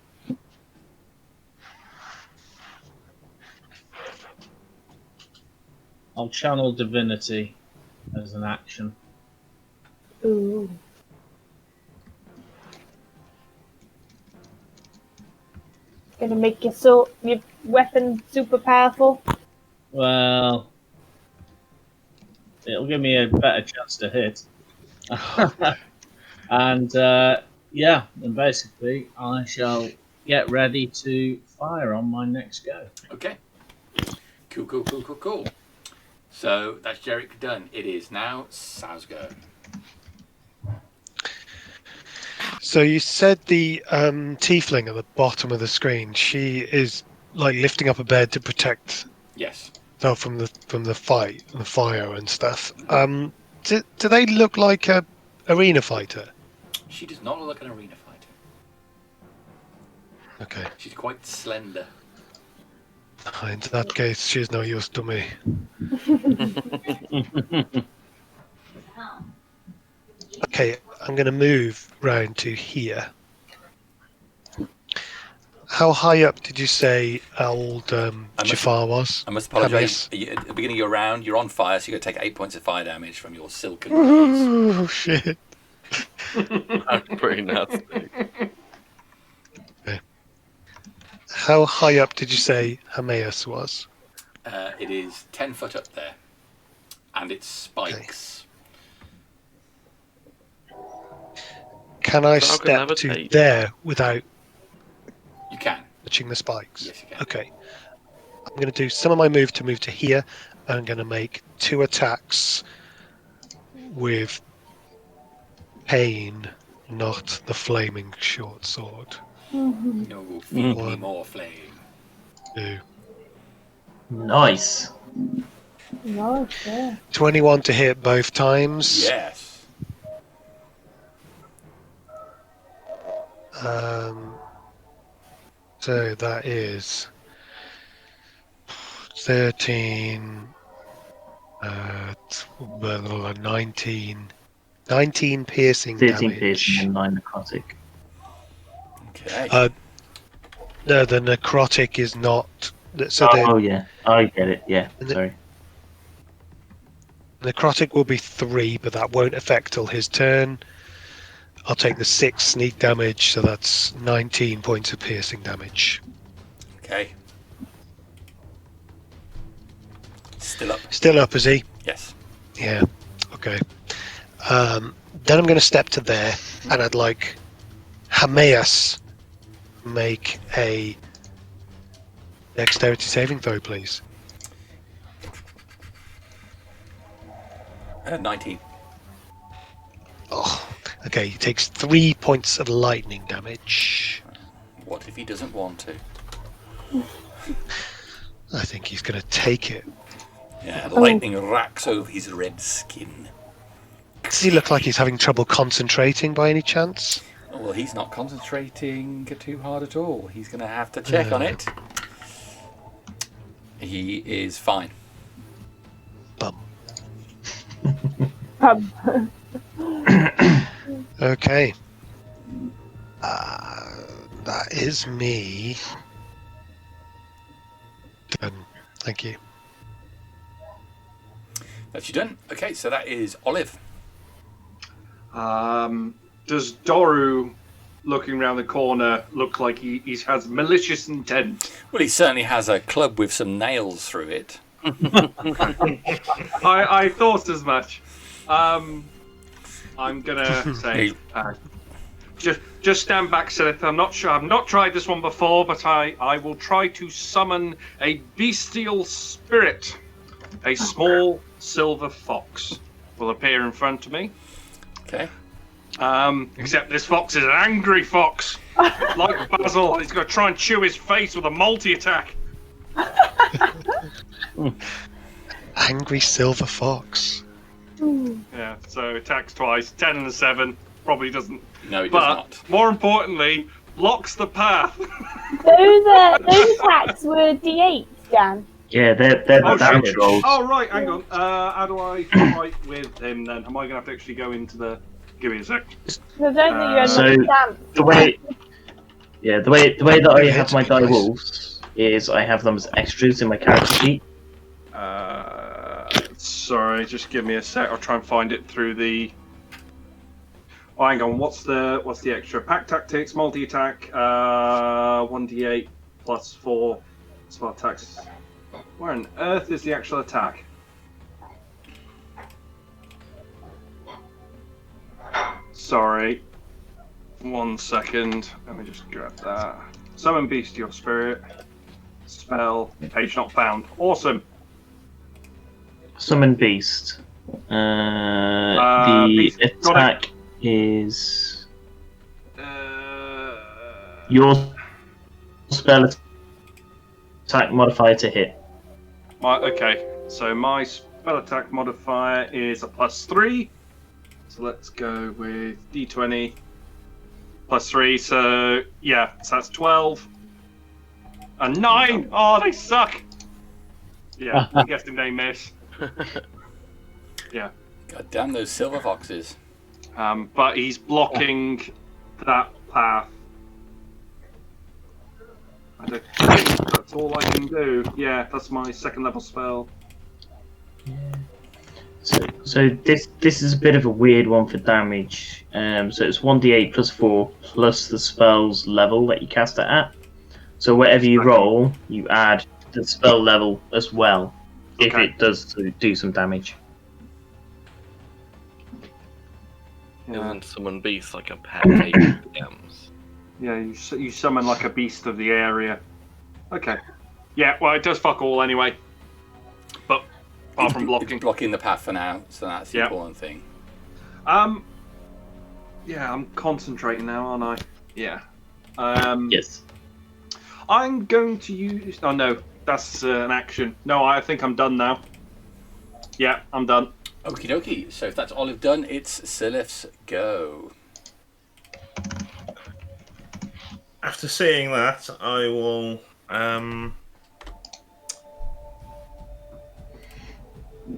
I'll channel divinity as an action. Ooh. Gonna make your weapon super powerful. Well, it'll give me a better chance to hit. And and basically I shall get ready to fire on my next go. Okay. Cool. So that's Jerrick done. It is now Sal's go. So you said the tiefling at the bottom of the screen. She is like lifting up a bed to protect Yes. herself from the fight, the fire and stuff. Do they look like a arena fighter? She does not look like an arena fighter. Okay. She's quite slender. In that case, she's no use to me. Okay, I'm going to move round to here. How high up did you say old Jafar was? I must apologise. Hammers. At the beginning of your round, you're on fire, so you're going to take 8 points of fire damage from your silken knees. Oh, shit. That's pretty nasty. Okay. How high up did you say Hameus was? It is 10 foot up there. And it's spikes. Can I So how can step to levitate? there without You can. touching the spikes? Yes, you can. Okay. I'm going to do some of my move to move to here. I'm going to make 2 attacks with pain, not the flaming short sword. No, feed me One. more flame. 2. Nice. No, sure. 21 to hit both times. Yes. So that is 13, 19 piercing 13 damage. piercing and 9 necrotic. Okay. No, the necrotic is not. So Oh yeah, I get it. Yeah, And the- sorry. the necrotic will be 3, but that won't affect till his turn. I'll take the 6 sneak damage, so that's 19 points of piercing damage. Okay. Still up. Still up, is he? Yes. Yeah. Okay. Then I'm going to step to there, and I'd like Hameus make a dexterity saving throw, please. 19. Oh, okay. He takes 3 points of lightning damage. What if he doesn't want to? I think he's going to take it. Yeah, the lightning racks over his red skin. Does he look like he's having trouble concentrating by any chance? Well, he's not concentrating too hard at all. He's going to have to check on it. He is fine. Bum. Um, Okay. That is me. Done. Thank you. That's you done. Okay, so that is Olive. Does Doru, looking around the corner, look like he has malicious intent? Well, he certainly has a club with some nails through it. I thought as much. I'm gonna say, just stand back, Sylleth. I'm not sure. I've not tried this one before, but I will try to summon a bestial spirit. A small silver fox will appear in front of me. Okay. Except this fox is an angry fox. Like Basil, he's going to try and chew his face with a multi-attack. Angry silver fox. Yeah, so attacks twice. 10 and a 7. Probably doesn't. No, it does But not. more importantly, blocks the path. those attacks were D8, Dan. Yeah, they're the damage shit. rolls. Oh, right, hang on. How do I fight with him then? Am I going to have to actually go into the... Give me a sec. I don't think you're So, enough the way that I have my die wolves is I have them as extras in my character sheet. Sorry, just give me a sec. I'll try and find it through the... Oh, hang on. What's the extra? Pack tactics, multi-attack, 1d8 plus 4 spell attacks. Where on earth is the actual attack? Sorry. 1 second. Let me just grab that. Summon Bestial Spirit. Spell. Page not found. Awesome. Summon Beast. The Beast. Got attack is your spell attack modifier to hit. Okay, so my spell attack modifier is a +3. So let's go with d20 +3. So yeah, so that's 12. A 9. Oh, they suck. Yeah, I'm guessing they miss. Yeah. God damn those silver foxes. But he's blocking that path. I don't think that's all I can do. Yeah, that's my second level spell. So this is a bit of a weird one for damage. So it's 1d8 plus 4 plus the spell's level that you cast it at. So whatever you roll, you add the spell level as well, if Okay. it does do some damage. Isn't summon beast like a pet APMs? Yeah, you summon like a beast of the area. Okay. Yeah, well, it does fuck all anyway. But apart from blocking. It's blocking the path for now, so that's the Yep. important thing. Yeah, I'm concentrating now, aren't I? Yeah. Yes. I'm going to use. Oh no, that's an action. No, I think I'm done now. Yeah, I'm done. Okie dokie. So if that's Olive done, it's Sylleth's go. After seeing that, I will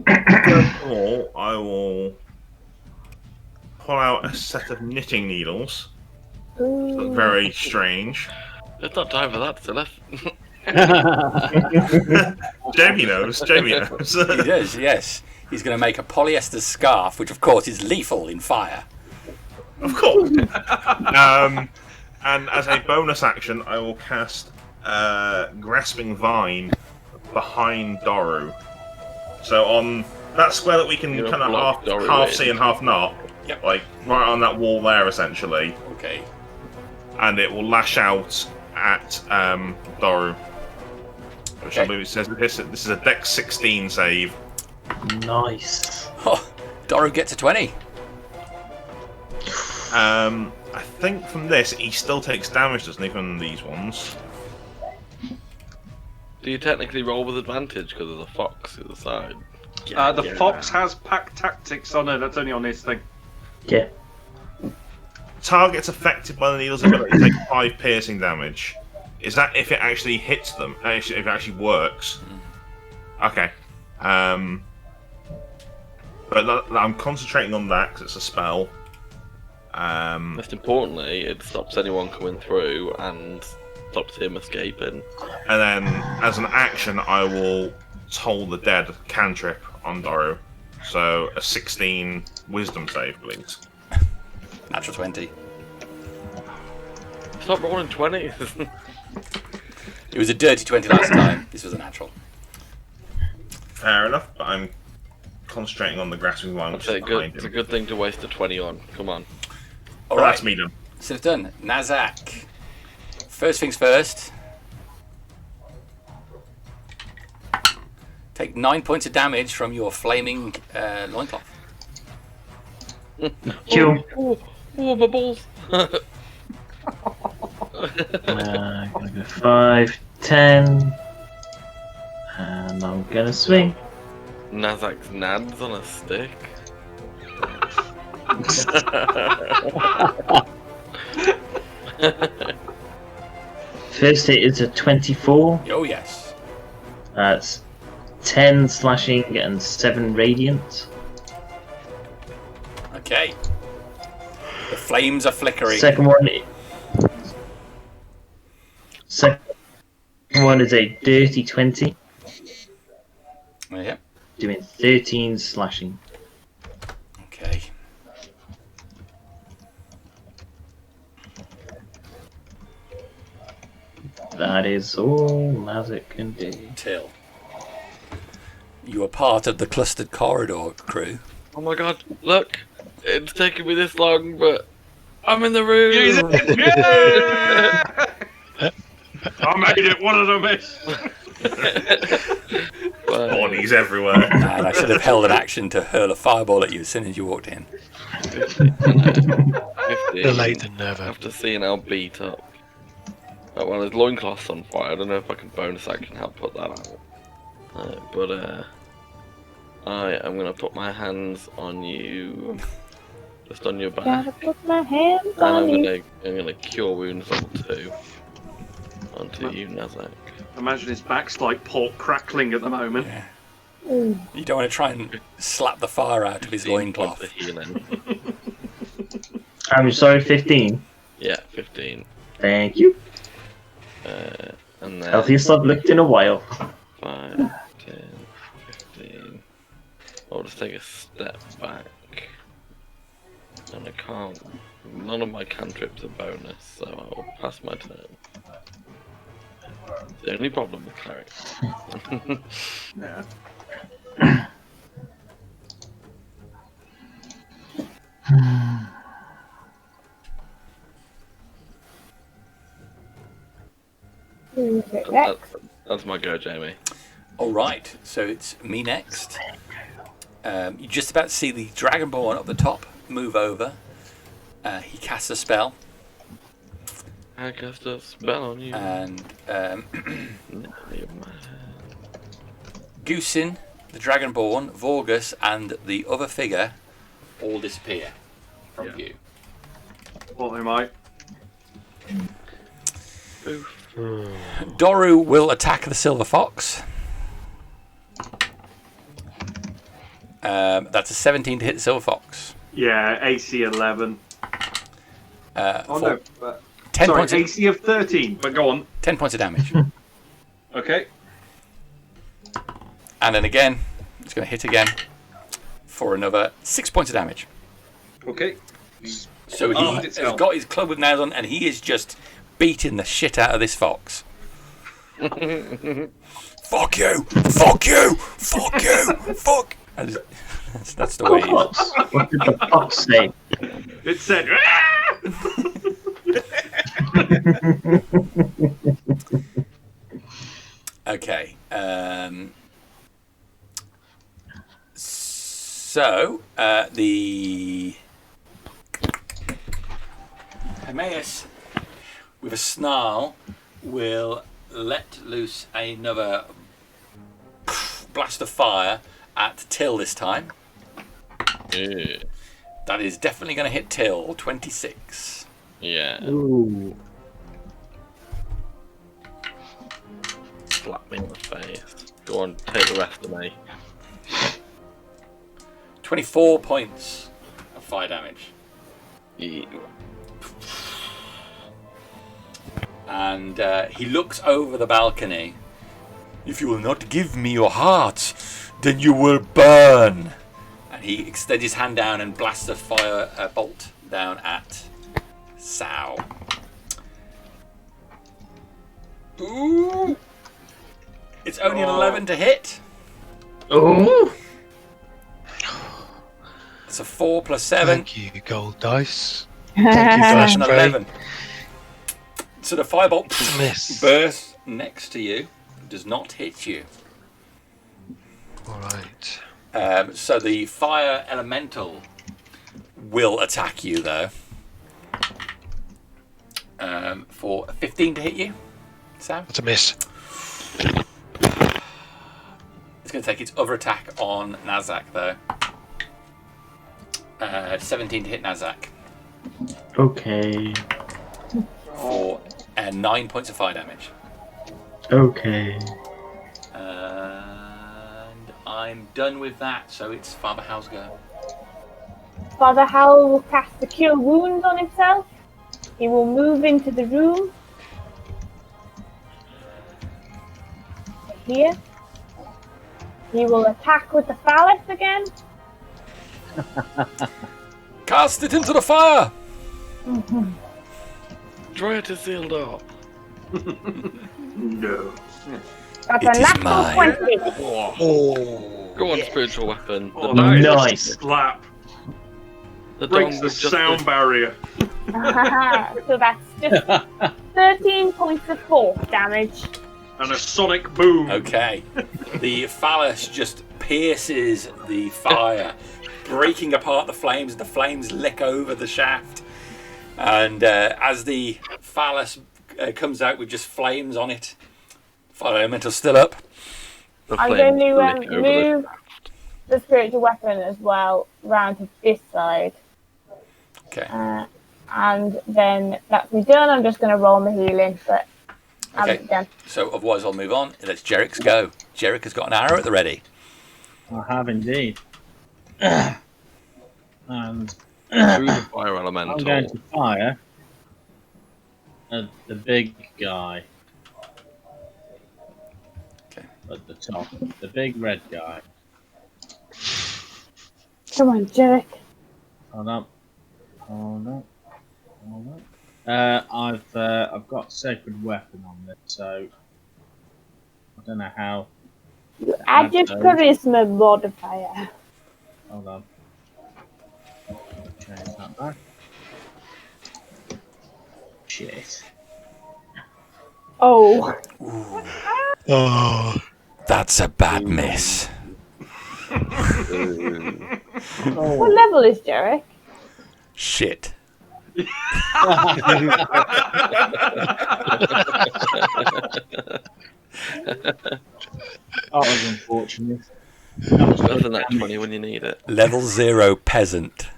first of all, I will pull out a set of knitting needles. Look very strange. There's not time for that, Sylleth. Jamie knows. Jamie knows. He does, yes. He's going to make a polyester scarf, which of course is lethal in fire. Of course. And as a bonus action, I will cast Grasping Vine behind Doru. So on that square that we can You're kind of block Doru half in. see and half not, Yep. like right on that wall there, essentially, Okay. and it will lash out at Doru. Which I Okay. believe it says this is a Dex 16 save. Nice. Oh, Doru gets a 20. I think from this he still takes damage, doesn't he, from these ones? Do you technically roll with advantage because there's a fox at the side? The fox has pack tactics on it. That's only on his thing. Yeah. targets affected by the needle's ability take 5 piercing damage. Is that if it actually hits them? If it actually works? Okay. But I'm concentrating on that because it's a spell. Most importantly, it stops anyone coming through and stops him escaping. And then, as an action, I will Toll the Dead cantrip on Doru. So, a 16 wisdom save, please. Natural 20. Stop rolling 20s. It was a dirty 20 last time. This was a natural. Fair enough, but I'm concentrating on the grasping one, which is behind It's a him. good thing to waste a 20 on. Come on. All Well, right, that's me done. so it's done. Nazzak. First things first. Take 9 points of damage from your flaming loincloth. Kill. Oh, my balls. Gonna go 5, 10. And I'm gonna swing. Nazzak's nads on a stick. First hit is a 24. Oh, yes. That's 10 slashing and 7 radiant. Okay. The flames are flickering. Second one is a dirty 20, Yeah. doing 13 slashing. Okay. That is all Nazzak can do. Till. You are part of the clustered corridor crew. Oh my god, look! It's taken me this long, but I'm in the room! Yeah! I made it. What did I miss? Bodies everywhere. And I should have held an action to hurl a fireball at you as soon as you walked in. 15. Delayed than never. After seeing how beat up. Oh, well, his loincloth's on fire. I don't know if I can bonus action help put that out. I am going to put my hands on you. Just on your back. Gotta put my hands And on I'm you. gonna cure wounds level 2 onto you, Nazzak. Imagine his back's like pork crackling at the moment. Yeah. Ooh. You don't want to try and slap the fire out of his 15 points loincloth. of healing. I'm sorry, 15. Yeah, 15. Thank you. And then Healthiest I've looked in a while. 5, 10, 15. I'll just take a step back. And I can't. None of my cantrips are bonus, so I'll pass my turn. It's the only problem with cleric. Yeah. Who's it next? That's my go, Jamie. All right, so it's me next. You're just about to see the Dragonborn up the top move over. He casts a spell, I cast a spell on you. and No, you're mad. Goosin, the Dragonborn, Vorgus, and the other figure all disappear from Yeah. view. What am I? Oof. Doru will attack the Silver Fox. That's a 17 to hit the Silver Fox. Yeah, AC 11. Oh For no. 10 Sorry, points. AC of 13. But go on. 10 points of damage. Okay. And then again, it's going to hit again for another 6 points of damage. Okay. So he Oh, has it's hell. got his club with nails on, and he is just beating the shit out of this fox. Fuck you! Fuck you! Fuck you! Fuck! That's the way he is. What did the fox say? It said. Okay. So the Hermaeus, with a snarl, will let loose another blast of fire at Till this time. Yeah. That is definitely going to hit Till. 26. Yeah. Ooh. Slap me in the face. Go on, take the rest of me. 24 points of fire damage. Yeah. And he looks over the balcony. If you will not give me your heart, then you will burn. And he extends his hand down and blasts a fire bolt down at Sow. Ooh. It's only an 11 to hit. Oh! It's a 4 plus 7. Thank you, gold dice. Thank you, That's Flash an Spray. 11. So the firebolt Miss. bursts next to you. Does not hit you. Alright. So the fire elemental will attack you, though. For 15 to hit you, Sam. That's a miss. It's going to take its other attack on Nazzak, though. 17 to hit Nazzak Okay. for 9 points of fire damage. Okay. And I'm done with that, so it's Father Howl's go. Father Howl will cast the Cure Wounds on himself. He will move into the room. Here. He will attack with the phallus again. Cast it into the fire! Droid is sealed up. No. That's It a is natural mine. 20. Oh. Go on, spiritual weapon. The Oh, dong nice. Slap. The Breaks dong the was just sound barrier. So that's just 13 points of force damage. And a sonic boom. Okay. The phallus just pierces the fire, breaking apart the flames. The flames lick over the shaft. And as the phallus comes out with just flames on it, fire elemental's still up. the I'm flame going to lick over the- move the spiritual weapon as well round to this side. Okay. And then that's me done. I'm just going to roll my healing, but I'm Okay. done. So otherwise I'll move on. Let's Jerrick's go. Jerrick has got an arrow at the ready. I have indeed. And through the fire I'm going elemental. to fire at the big guy. Okay. At the top. The big red guy. Come on, Jerrick. Hold up. Hold up. Hold up. I've got sacred weapon on it, so I don't know how. You add your those. charisma modifier. Hold on. Change that back. Shit. Oh. Oh, That's a bad miss. What level is Jerrick? Shit. That was unfortunate. That was Better good than that damage. 20 when you need it. Level 0 peasant.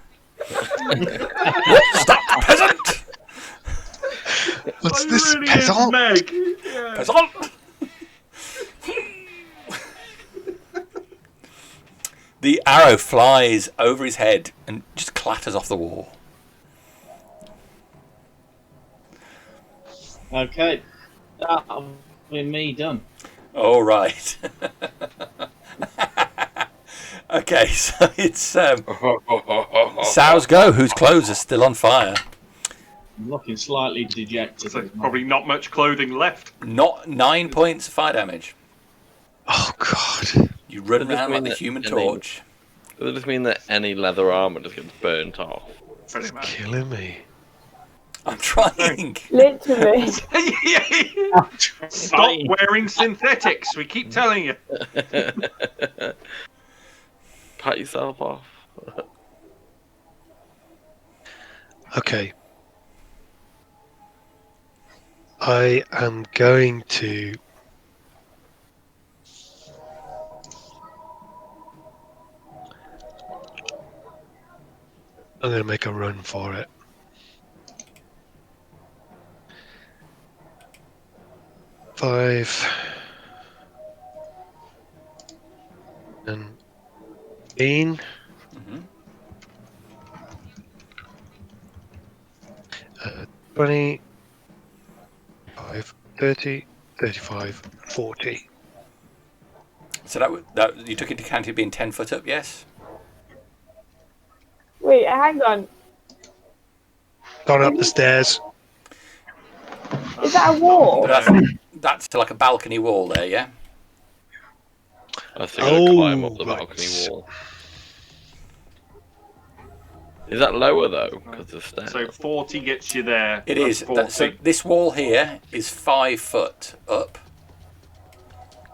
Stop, peasant! what's I this really peasant? is Meg. Yeah. Peasant! The arrow flies over his head and just clatters off the wall. Okay. That'll be me done. All right. Okay, so it's Sow's go, whose clothes are still on fire. I'm looking slightly dejected. So at the probably not much clothing left. Not 9 points of fire damage. Oh God. You run Does this around like mean the that Human any- Torch. Does it just mean that any leather armor just gets burnt off? Pretty much. Killing me. I'm trying. Literally. Stop wearing synthetics. We keep telling you. Pat yourself off. Okay. I am going to. I'm going to make a run for it. Five. And 15. Mm-hmm. 20. 5, 30, 35, 40. So that you took into account it being 10 foot up, yes? Wait, hang on. Gone up the stairs. Is that a wall? But that's to like a balcony wall there, yeah? I think I'm gonna climb up Oh, the right. balcony wall. Is that lower though? Because the stairs. So 40 gets you there. It That's is. 40. So this wall here is 5 foot up.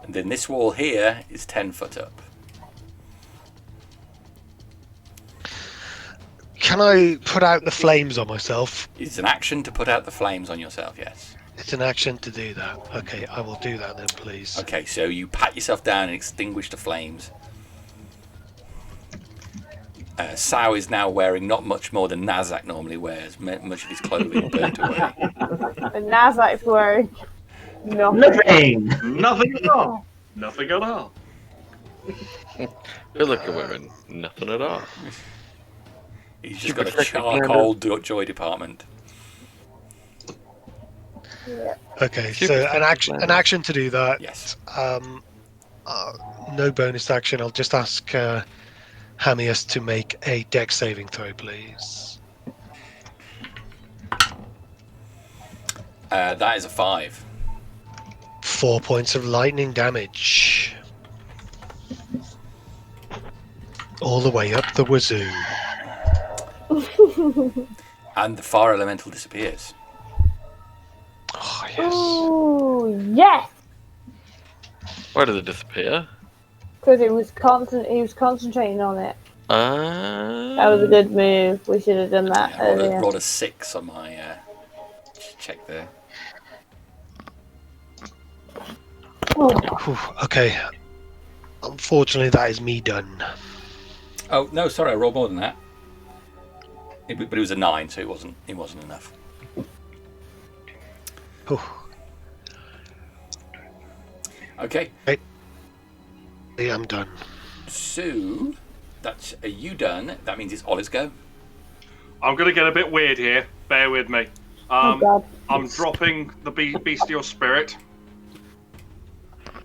And then this wall here is 10 foot up. Can I put out the flames on myself? It's an action to put out the flames on yourself, yes. It's an action to do that. Okay, I will do that then, please. Okay, so you pat yourself down and extinguish the flames. Sao is now wearing not much more than Nazzak normally wears. Much of his clothing burnt away. And Nazzak's wearing nothing. Nothing! Nothing at all. Nothing at all. Feel like I'm wearing nothing at all. He's just got a charcoal joy department. Yeah. Okay, so an action to do that. Yes. No bonus action. I'll just ask Hamius to make a dex saving throw, please. That is a 5. 4 points of lightning damage. All the way up the wazoo. And the fire elemental disappears. Oh, yes. Oh, yes! Why did it disappear? Because he was concentrating on it. That was a good move. We should have done that Yeah, earlier. rolled a 6 on my check there. Whew, okay. Unfortunately, that is me done. Oh no, sorry, I rolled more than that. But it was a 9, so it wasn't enough. Whew. Okay, Yeah, I'm done. so that's you done. That means it's Ollie's go. I'm going to get a bit weird here. Bear with me. Oh, God. I'm dropping the bestial spirit.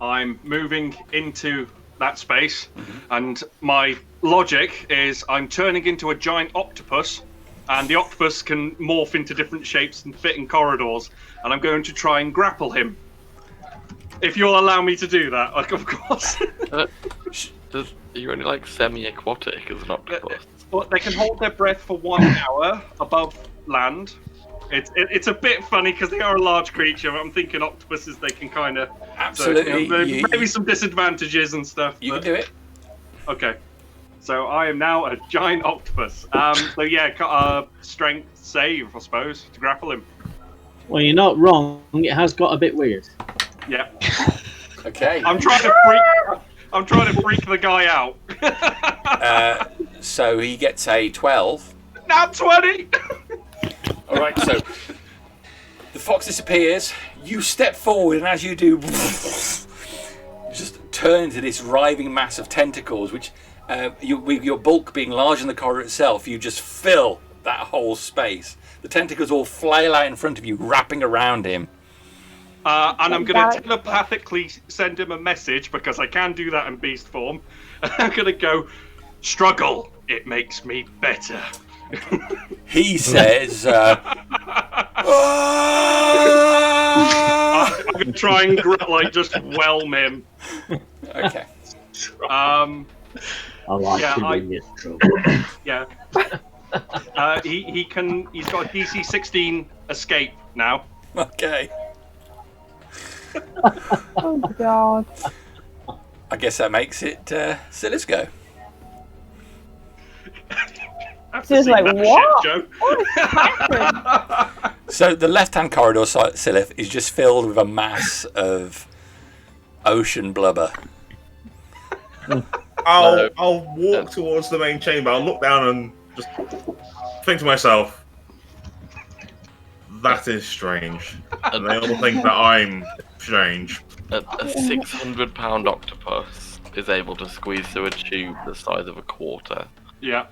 I'm moving into that space. And my logic is I'm turning into a giant octopus. And the octopus can morph into different shapes and fit in corridors. And I'm going to try and grapple him. If you'll allow me to do that, like, of course. You're only like semi-aquatic as an octopus. But they can hold their breath for 1 hour above land. It's a bit funny because they are a large creature. I'm thinking octopuses, they can kind of... Absolutely. So, maybe some disadvantages and stuff. You can do it. Okay. So I am now a giant octopus. So yeah, strength save, I suppose, to grapple him. Well, you're not wrong. It has got a bit weird. Yeah. Okay. I'm trying to freak the guy out. So he gets a 12. Nat 20! All right, so the fox disappears. You step forward, and as you do, just turn into this writhing mass of tentacles, which, with your bulk being larger than the corridor itself, you just fill that whole space. The tentacles all flail out in front of you, wrapping around him. And I'm going to telepathically send him a message, because I can do that in beast form. I'm going to go, struggle, it makes me better. He says, I'm going to try and just whelm him. Okay. I like Yeah, to I- bring it trouble. Yeah. He's got a DC 16 escape now. Okay. Oh, God. I guess that makes it Sylleth's go. She's like, what? Joe. So the left-hand corridor, Sylleth, is just filled with a mass of ocean blubber. I'll walk towards the main chamber. I'll look down and just think to myself, that is strange. And they all think that I'm strange. A 600-pound octopus is able to squeeze through a tube the size of a quarter. Yeah.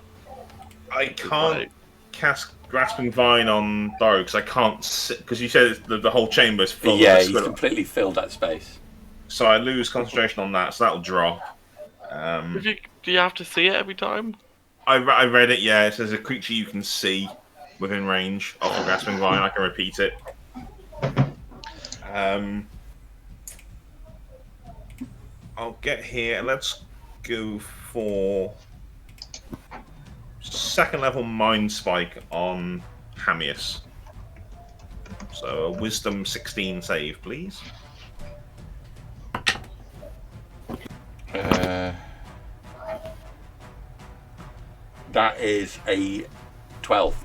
I can't cast Grasping Vine on Daru because I can't sit, because you said the whole chamber is full. Yeah, of he's squirrel. completely filled that space. So I lose concentration on that, so that'll drop. Do you have to see it every time? I read it, yeah. It says a creature you can see within range of the Grasping Vine. I can repeat it. I'll get here. Let's go for second level Mind Spike on Hamius. So a Wisdom 16 save, please. That is a 12.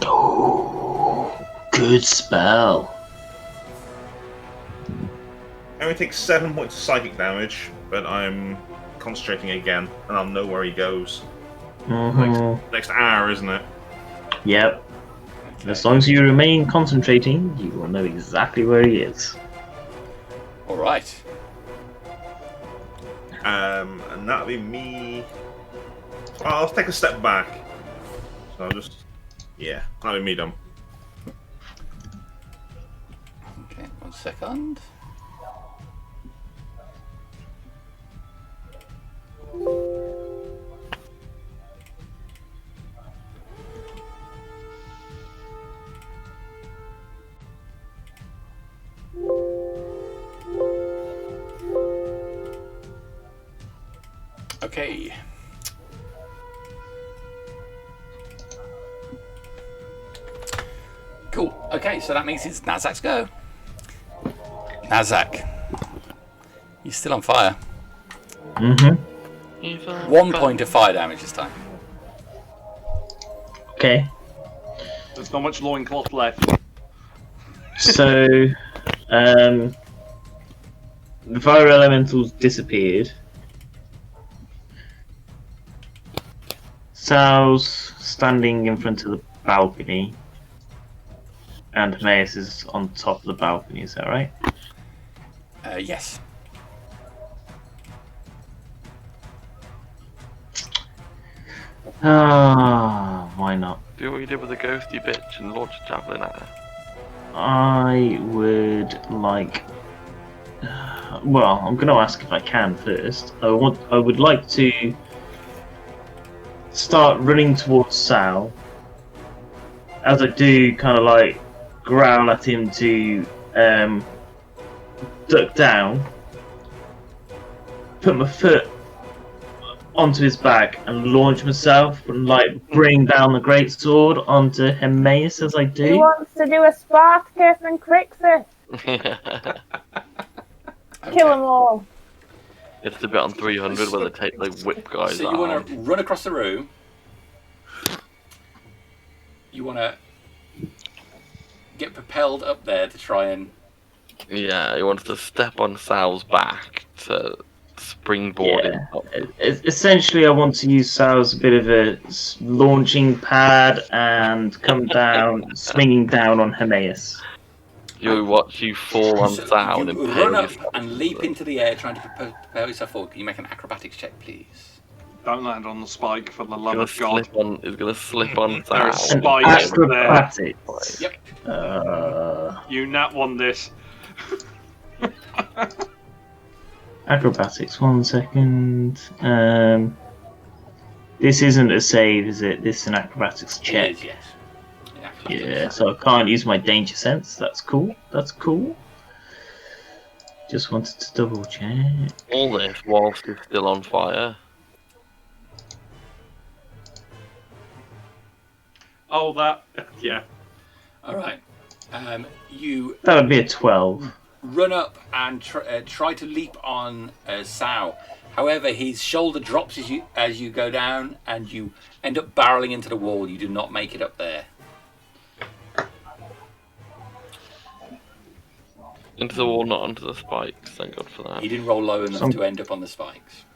Oh, good spell. I only take 7 points of psychic damage, but I'm concentrating again, and I'll know where he goes. Next hour, isn't it? Yep. As long as you remain concentrating, you will know exactly where he is. Alright. And that'll be me. I'll take a step back. So I'll just. Yeah, that'll be me done. Okay, 1 second. Okay. Cool. Okay, so that means it's Nazzak's go. Nazzak. He's still on fire. Mm-hmm. 1 point of fire damage this time. Okay. There's not much loincloth left. So, the fire elementals disappeared. Sal's standing in front of the balcony, and Hermaeus is on top of the balcony. Is that right? Yes. Ah, why not? Do what you did with the ghosty bitch and launch a javelin at her. I would like. Well, I'm going to ask if I can first. I would like to start running towards Sal. As I do, kind of like growl at him to duck down, put my foot onto his back and launch myself and like bring down the greatsword onto Hermaeus as I He do. wants to do a Spartacus and Crixus. Kill them all. It's the bit on 300 where they take like whip guys So out. you want to run across the room. You want to get propelled up there to try and... Yeah, he wants to step on Sal's back to springboard him up. Essentially, I want to use Sal as a bit of a launching pad and come down, swinging down on Hermaeus. You watch you fall on So Sal you and run impale up yourself. and leap into the air trying to propel yourself forward. Can you make an acrobatics check, please? Don't land on the spike for the love Gonna of God. slip on, he's gonna slip on There are Sal. spikes there. Acrobatics. Yep. You nat one this. Acrobatics. 1 second. This isn't a save, is it? This is an acrobatics check. It is, yes. Yeah, so I can't use my danger sense. That's cool. That's cool. Just wanted to double check. All this whilst he's still on fire. Oh, that. Yeah. Alright. You That would be a 12. run up and try to leap on Sao. However, his shoulder drops as you go down, and you end up barreling into the wall. You do not make it up there. Into the wall, not onto the spikes. Thank God for that. He didn't roll low enough to end up on the spikes.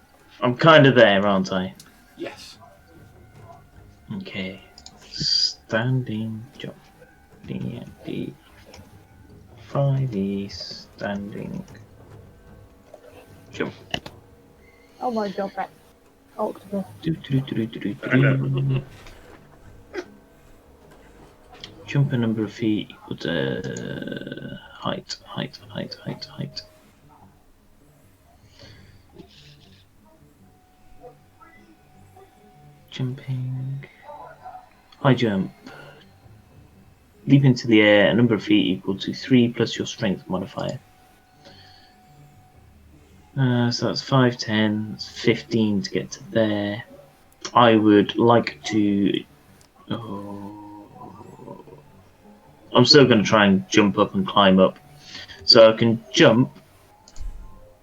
I'm kind of there, aren't I? Yes. Okay. Standing jump. D&D. 5e standing jump. Oh my god, that octopus. Do. Jump a number of feet equal to height. Jumping. High jump. Leap into the air a number of feet equal to 3 plus your strength modifier. So that's 5, 10, that's 15 to get to there. I would like to... I'm still going to try and jump up and climb up. So I can jump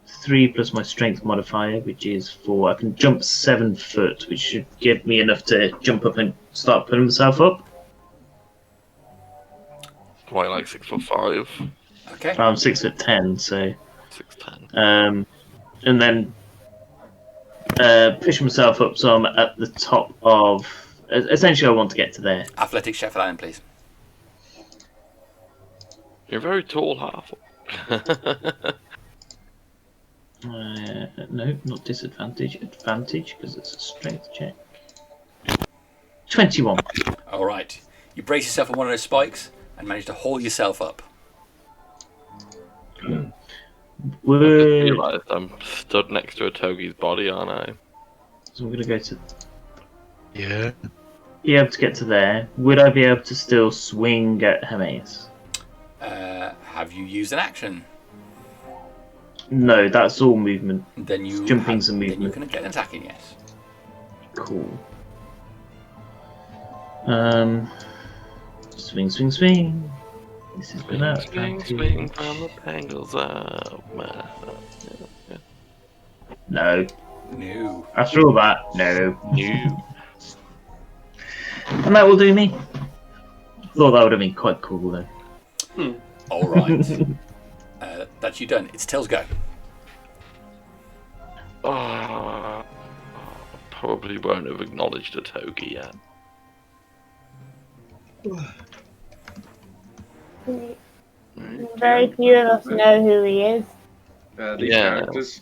3 plus my strength modifier, which is 4. I can jump 7 foot, which should give me enough to jump up and start putting myself up. Quite like 6'5". Okay. I'm 6'10", so 6'10". and then push myself up so I'm at the top of. Essentially, I want to get to there. Athletics check for that, please. You're very tall, half. No, not disadvantage. Advantage because it's a strength check. 21. All right. You brace yourself on one of those spikes and manage to haul yourself up. I Would realised I'm stood next to a Togi's body, aren't I? so I'm gonna go to Yeah. be able to get to there. Would I be able to still swing at Hermes? Have you used an action? No, that's all movement. Then you Jumping's a then you movement. can get an attacking, yes. Cool. Swing. This is without Swing advantage. from the pangles up. No. No. After all that, no. You. And that will do me. Thought that would have been quite cool though. All right. That's you done. It's Till's go. Probably won't have acknowledged a Togi yet. Very few of us know who he is. These Yeah. characters.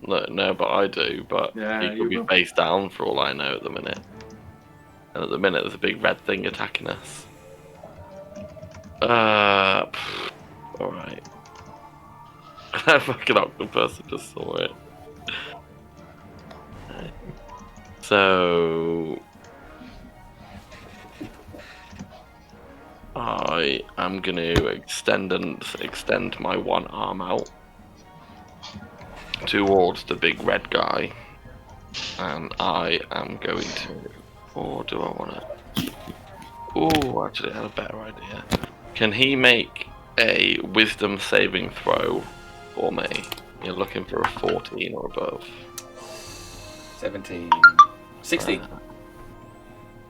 No, but I do. But Yeah, he you could be will. face down for all I know at the minute. And at the minute, there's a big red thing attacking us. Alright. That fucking octopus, I just saw it. So... I am going to extend my one arm out towards the big red guy. And I am going to... Or do I want to... Oh, actually, I had a better idea. Can he make a wisdom saving throw for me? You're looking for a 14 or above. 17. 16.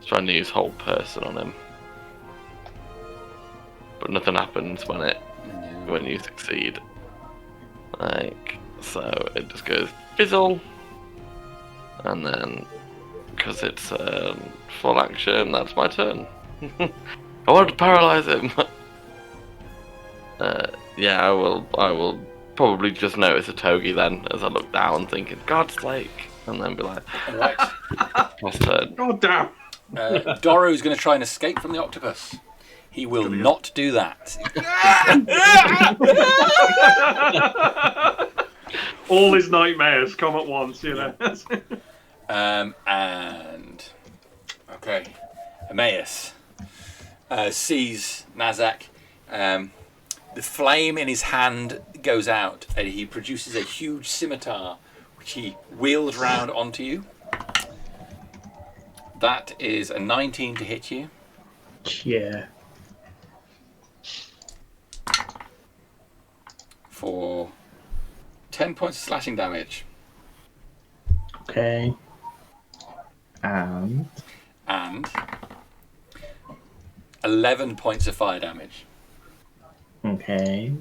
Trying to use hold person on him. But nothing happens when you succeed. So it just goes fizzle. And then, because it's full action, that's my turn. I want to paralyze him. Yeah, I will probably just notice a Togi then as I look down, thinking, God's sake, and then be like, Alright. lost turn. God damn. Doru's going to try and escape from the octopus. He will not do that. All his nightmares come at once, you know. And okay, Emmaus sees Nazzak. The flame in his hand goes out, and he produces a huge scimitar, which he wheels round onto you. That is a 19 to hit you. Yeah. For 10 points of slashing damage. Okay. And 11 points of fire damage. okay.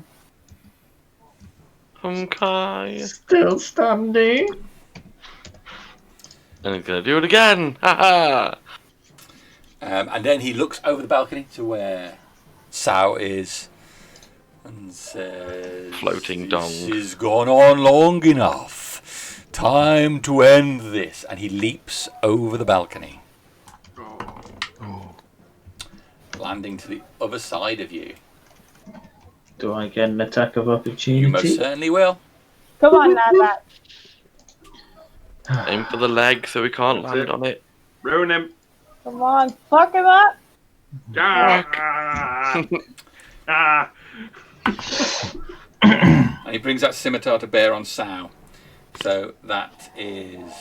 Okay. Still standing. And he's gonna do it again. Haha. And then he looks over the balcony to where Sao is and says, Floating dong. This has gone on long enough. Time to end this. And he leaps over the balcony, landing to the other side of you. Do I get an attack of You opportunity? most certainly will. Come on, Nazzak. Aim for the leg so we can't land on it. Ruin him. Come on, fuck him up. Ah. And he brings that scimitar to bear on Sao. So that is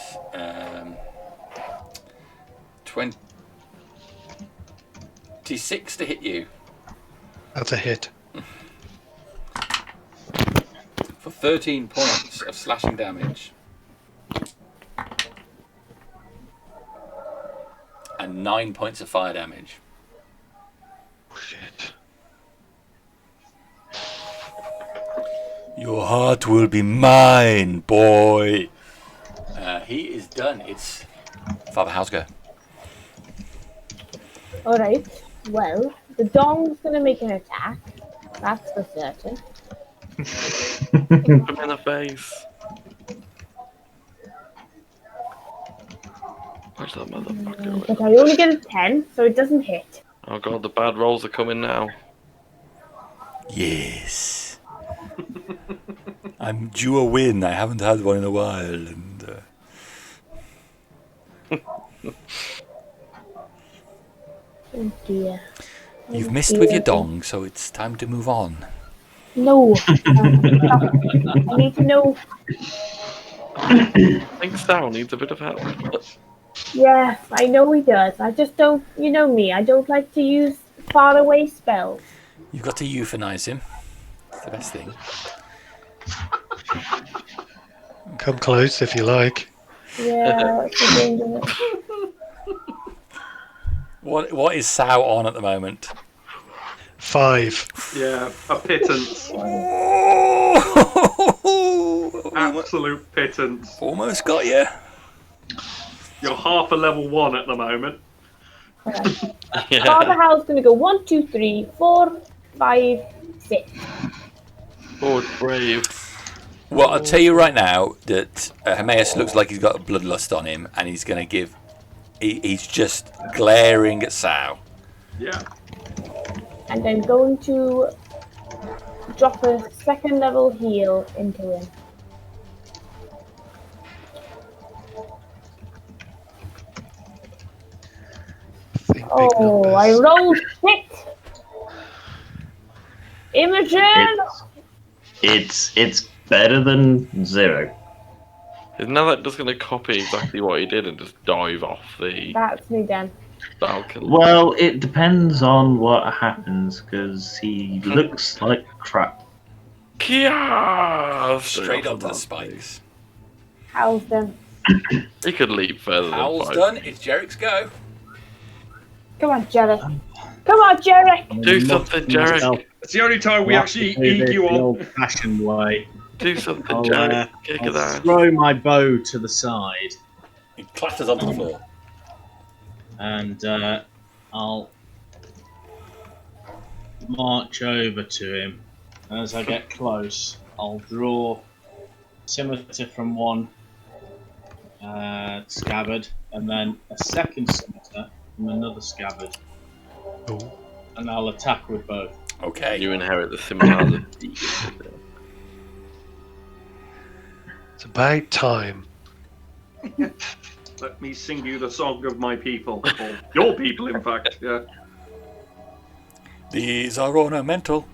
26 to hit you That's a hit. for 13 points of slashing damage. And 9 points of fire damage. Shit. Your heart will be mine, boy. He is done. It's Father How's go. Alright, well, the dong's gonna make an attack. That's for certain. Put him in the face. Where's that motherfucker? But I only get a 10, so it doesn't hit. Oh god, the bad rolls are coming now. Yes. I'm due a win. I haven't had one in a while. And Oh dear. you've missed with your dong, so it's time to move on. No. I need to know. I think Sal needs a bit of help. Yeah, I know he does. I just don't, you know me, I don't like to use faraway spells. You've got to euthanize him. It's the best thing. Come close if you like. Yeah, what's the danger of it? What is Sao on at the moment? 5. Yeah, a pittance. Absolute pittance. Almost got you. You're half a level 1 at the moment. Alright. Yeah. Father Howl's gonna go 1, 2, 3, 4, 5, 6. Forward brave. Well, I'll tell you right now that Hermaeus looks like he's got a bloodlust on him, and he's going to give. He's just glaring at Sao. Yeah. And I'm going to drop a 2nd level heal into him. Think big Oh, I numbers. rolled 6! Imogen! It's better than 0. Is Nazzak just going to copy exactly what he did and just dive off the That's me then. balcony? Well, it depends on what happens, because he looks like crap. Kia! Straight onto the spikes. How's done? He could leap further Howl's than 5. done. It's Jerrick's go. Come on, Jerrick. Come on, Jerrick! Do something, Jerrick. It's the only time we actually eat you the on. old-fashioned way. Do something, I'll, Jerrick. Kick I'll of that. throw my bow to the side, He clatters onto the floor. and I'll march over to him. And as I get close, I'll draw scimitar from one scabbard, and then a second scimitar from another scabbard, Ooh. and I'll attack with both. Okay. You inherit the similar. It's about time. Let me sing you the song of my people. Or your people, in fact. Yeah. These are ornamental.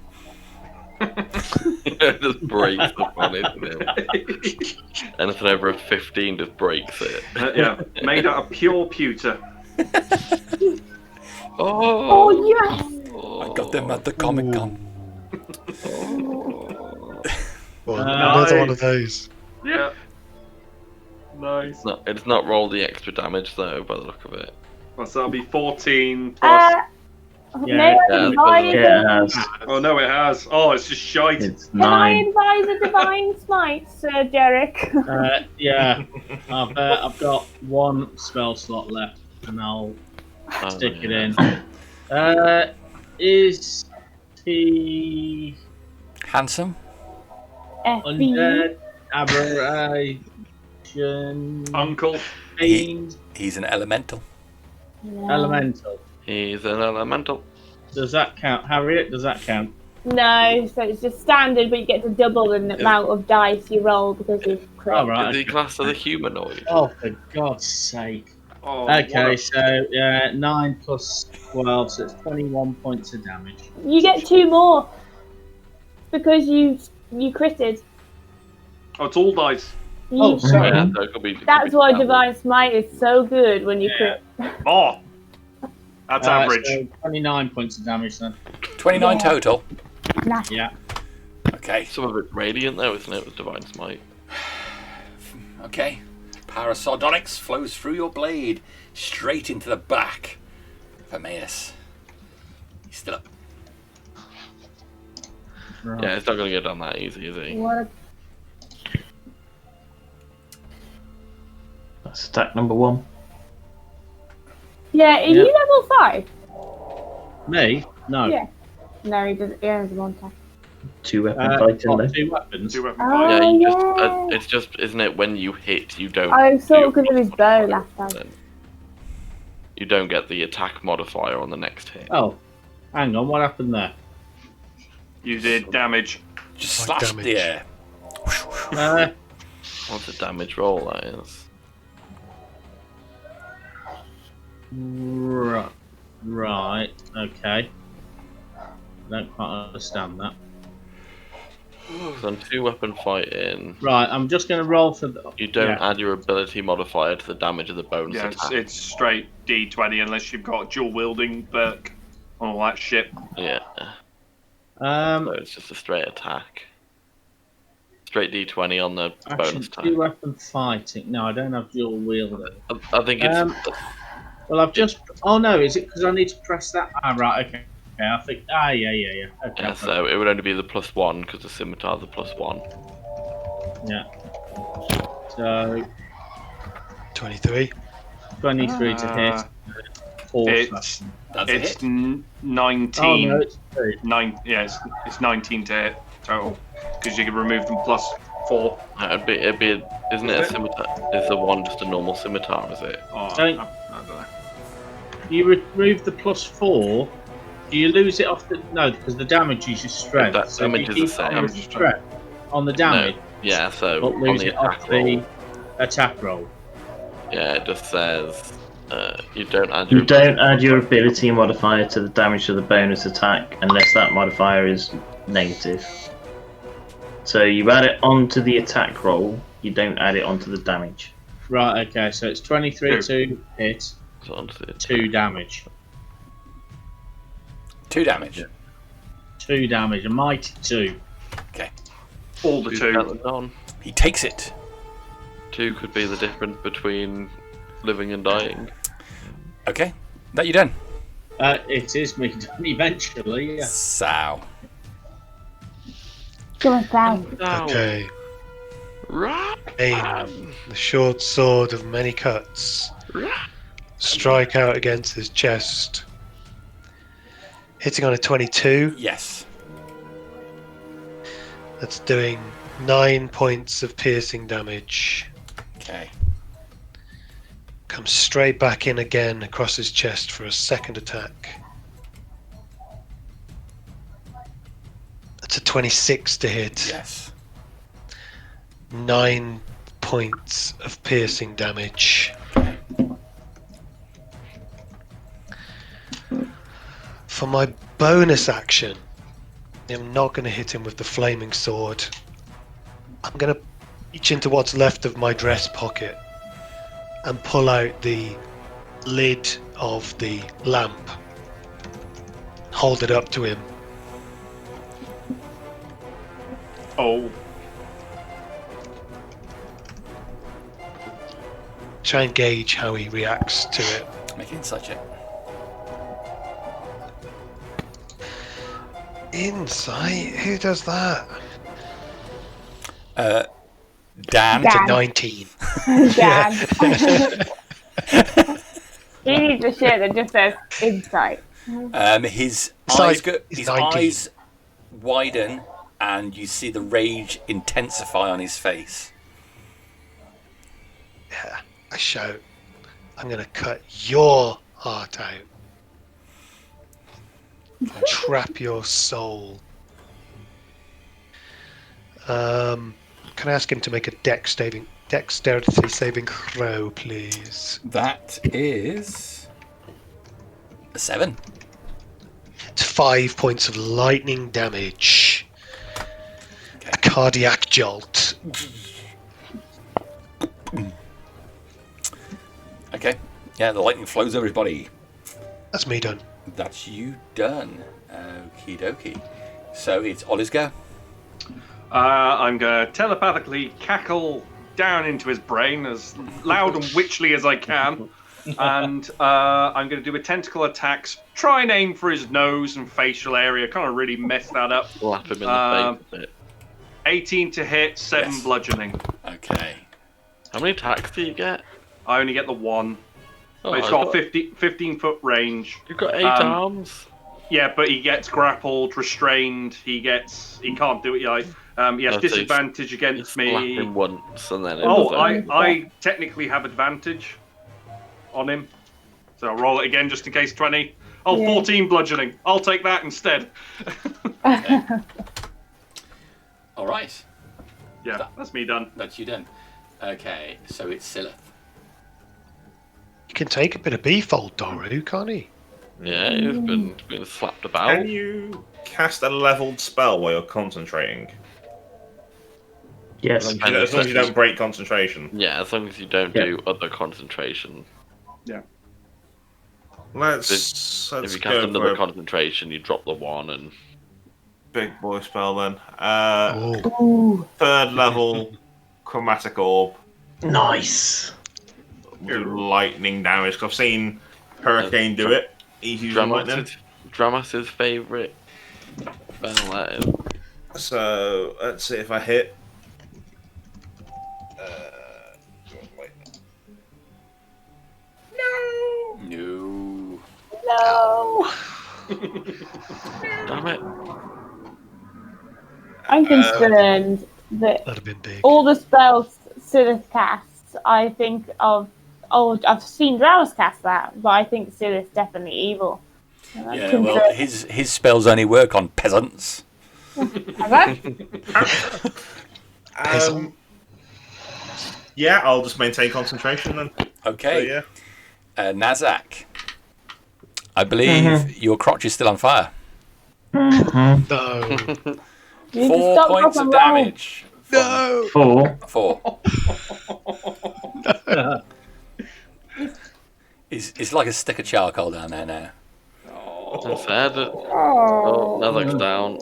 Just breaks the fun, isn't it? Anything over a 15 just breaks it. Yeah. Made out of pure pewter. Oh, yes! I got them at the Comic Con. Well, another one Nice. of those. Yeah. Nice. It's not rolled the extra damage though, by the look of it. Well, so that'll be 14 plus. Yeah, May I yeah, advise Yeah, it has. Oh no, it has. Oh, it's just shite. It's Can I 9. advise a divine smite, Sir Jerrick? Yeah, I've got one spell slot left, and I'll Stick it in. yeah. Is he Handsome? undead? Aberration? Uncle. Fiend? He's an elemental. Elemental. He's an elemental. Does that count? Harriet, does that count? No, so it's just standard, but you get to double the amount of dice you roll because you've crit. Oh, right. Is he classed as a humanoid? Oh, for God's sake. Oh, Okay, so 9 plus 12, so it's 21 points of damage. You get 2 more because you critted. Oh, it's all dice. Oh, sorry. Yeah, so it could be, That's why Divine Smite is so good when you crit. Oh! That's average. So 29 points of damage then. 29 total. Nice. Yeah. Okay. Some of it's radiant though, isn't it, with Divine Smite? Okay. Power of Sardonyx flows through your blade, straight into the back of Emmaus. He's still up. Right. Yeah, it's not going to get done that easy, is he? What a That's attack number 1. Yeah, are you level 5? Me? No. Yeah. No, he doesn't. He has 1 attack. 2 weapon fighting what, though. 2 weapons? 2 weapon Oh, fight. Yeah, you yeah. just, it's just, isn't it, when you hit, you don't... I saw do because of his bow last time. then you don't get the attack modifier on the next hit. Oh, hang on, what happened there? You did damage. Just Like slashed damage. the air. What's a damage roll, that is? Right, okay. I don't quite understand that. So on 2 weapon fighting, Right, I'm just going to roll for the... you don't yeah. add your ability modifier to the damage of the bonus Yeah, attack. it's straight D20 unless you've got dual wielding perk and all that shit. Yeah, so Um, it's just a straight attack. Straight D20 on the action, bonus attack. 2 weapon fighting. No, I don't have dual wielding. I think it's... Well, I've just... Oh, no, is it because I need to press that? Ah, right, okay. Okay, I think... yeah. Okay. yeah, so it would only be the +1 because the scimitar's a +1. Yeah. So, 23. 23 to hit. 4 It's That's a it's hit. 19. Oh, no, it's 2. Yeah, it's 19 to hit total because you can remove them +4. It'd be isn't it a scimitar? Is the one just a normal scimitar, is it? Oh, Don't- I don't know. You remove the +4. Do you lose it off the... No, because the damage is your strength. That So if damage you is the keep it same. on the strength, on the damage, Yeah, so but on lose the it off attack roll, the attack roll. yeah, it just says you don't add You your don't add your ability modifier to the damage of the bonus attack unless that modifier is negative. So you add it onto the attack roll, you don't add it onto the damage. Right, okay, so it's 23 to hit, onto the 2 damage. 2 damage. 2 damage, a mighty 2. All the 2. on. He takes it. 2 could be the difference between living and dying. Okay. That you done? It is me done eventually, yeah. Sow. Come on, Sal. Okay. Right. Aim, the short sword of many cuts. Strike out against his chest. Hitting on a 22. Yes. That's doing 9 points of piercing damage. Okay. Comes straight back in again across his chest for a second attack. That's a 26 to hit. Yes. 9 points of piercing damage. For my bonus action, I'm not going to hit him with the flaming sword. I'm going to reach into what's left of my dress pocket and pull out the lid of the lamp. Hold it up to him. Oh, Try and gauge how he reacts to it. Make an insight check. Insight? Who does that? Dan. It's a Dan. 19. Dan. He needs a shirt that just says insight. His Sight his is 19. eyes widen, and you see the rage intensify on his face. Yeah, I shout, I'm going to cut your heart out. Trap your soul. Can I ask him to make a dexterity saving throw, please? That is a 7. It's 5 points of lightning damage. A cardiac jolt. Okay. Yeah, the lightning flows over his body. That's me done. That's you done. Okie dokie. So it's Ollie's go. I'm going to telepathically cackle down into his brain as loud and witchly as I can. And I'm going to do a tentacle attack. Try and aim for his nose and facial area. Kind of really mess that up. Slap him in the face a bit. 18 to hit, 7 Yes. bludgeoning. Okay. How many attacks do you get? I only get the 1. Oh, But it's I've got 15-foot range. You've got 8 Um, arms. Yeah, but he gets grappled, restrained. He can't do it. Like, he has No, so disadvantage You against slap me. him once and then it Oh, was over. I technically have advantage on him. So I'll roll it again just in case 20. Oh, Yeah. 14 bludgeoning. I'll take that instead. All right. Yeah, that's me done. That's you done. Okay, so it's Sylleth. You can take a bit of beef, old Doru, can't he? Yeah, he's been slapped about. Can you cast a leveled spell while you're concentrating? Yes. As long as you don't break concentration. Yeah, as long as you don't Yeah. do other concentration. Let's If you cast go another for a concentration, you drop the 1 and... big boy spell then. Oh, 3rd level chromatic orb. Nice. Do lightning damage. 'Cause I've seen Hurricane do it. He's using lightning. Dramas's favourite spell, that is. So let's see if I hit. Wait. No. No. Damn it. I'm concerned that that'd have been big. all the spells Sylleth casts, I think of. Oh, I've seen Drows cast that, but I think Sylleth's definitely evil. And I'm Yeah, concerned. well, his spells only work on peasants. Yeah, I'll just maintain concentration then. Okay. So, yeah. Nazzak. I believe your crotch is still on fire. No. You need to 4 stop points rock of and roll. damage. No. 4. 4. It's like a stick of charcoal down there now. That's sad. Oh. Oh, Nazzak's down.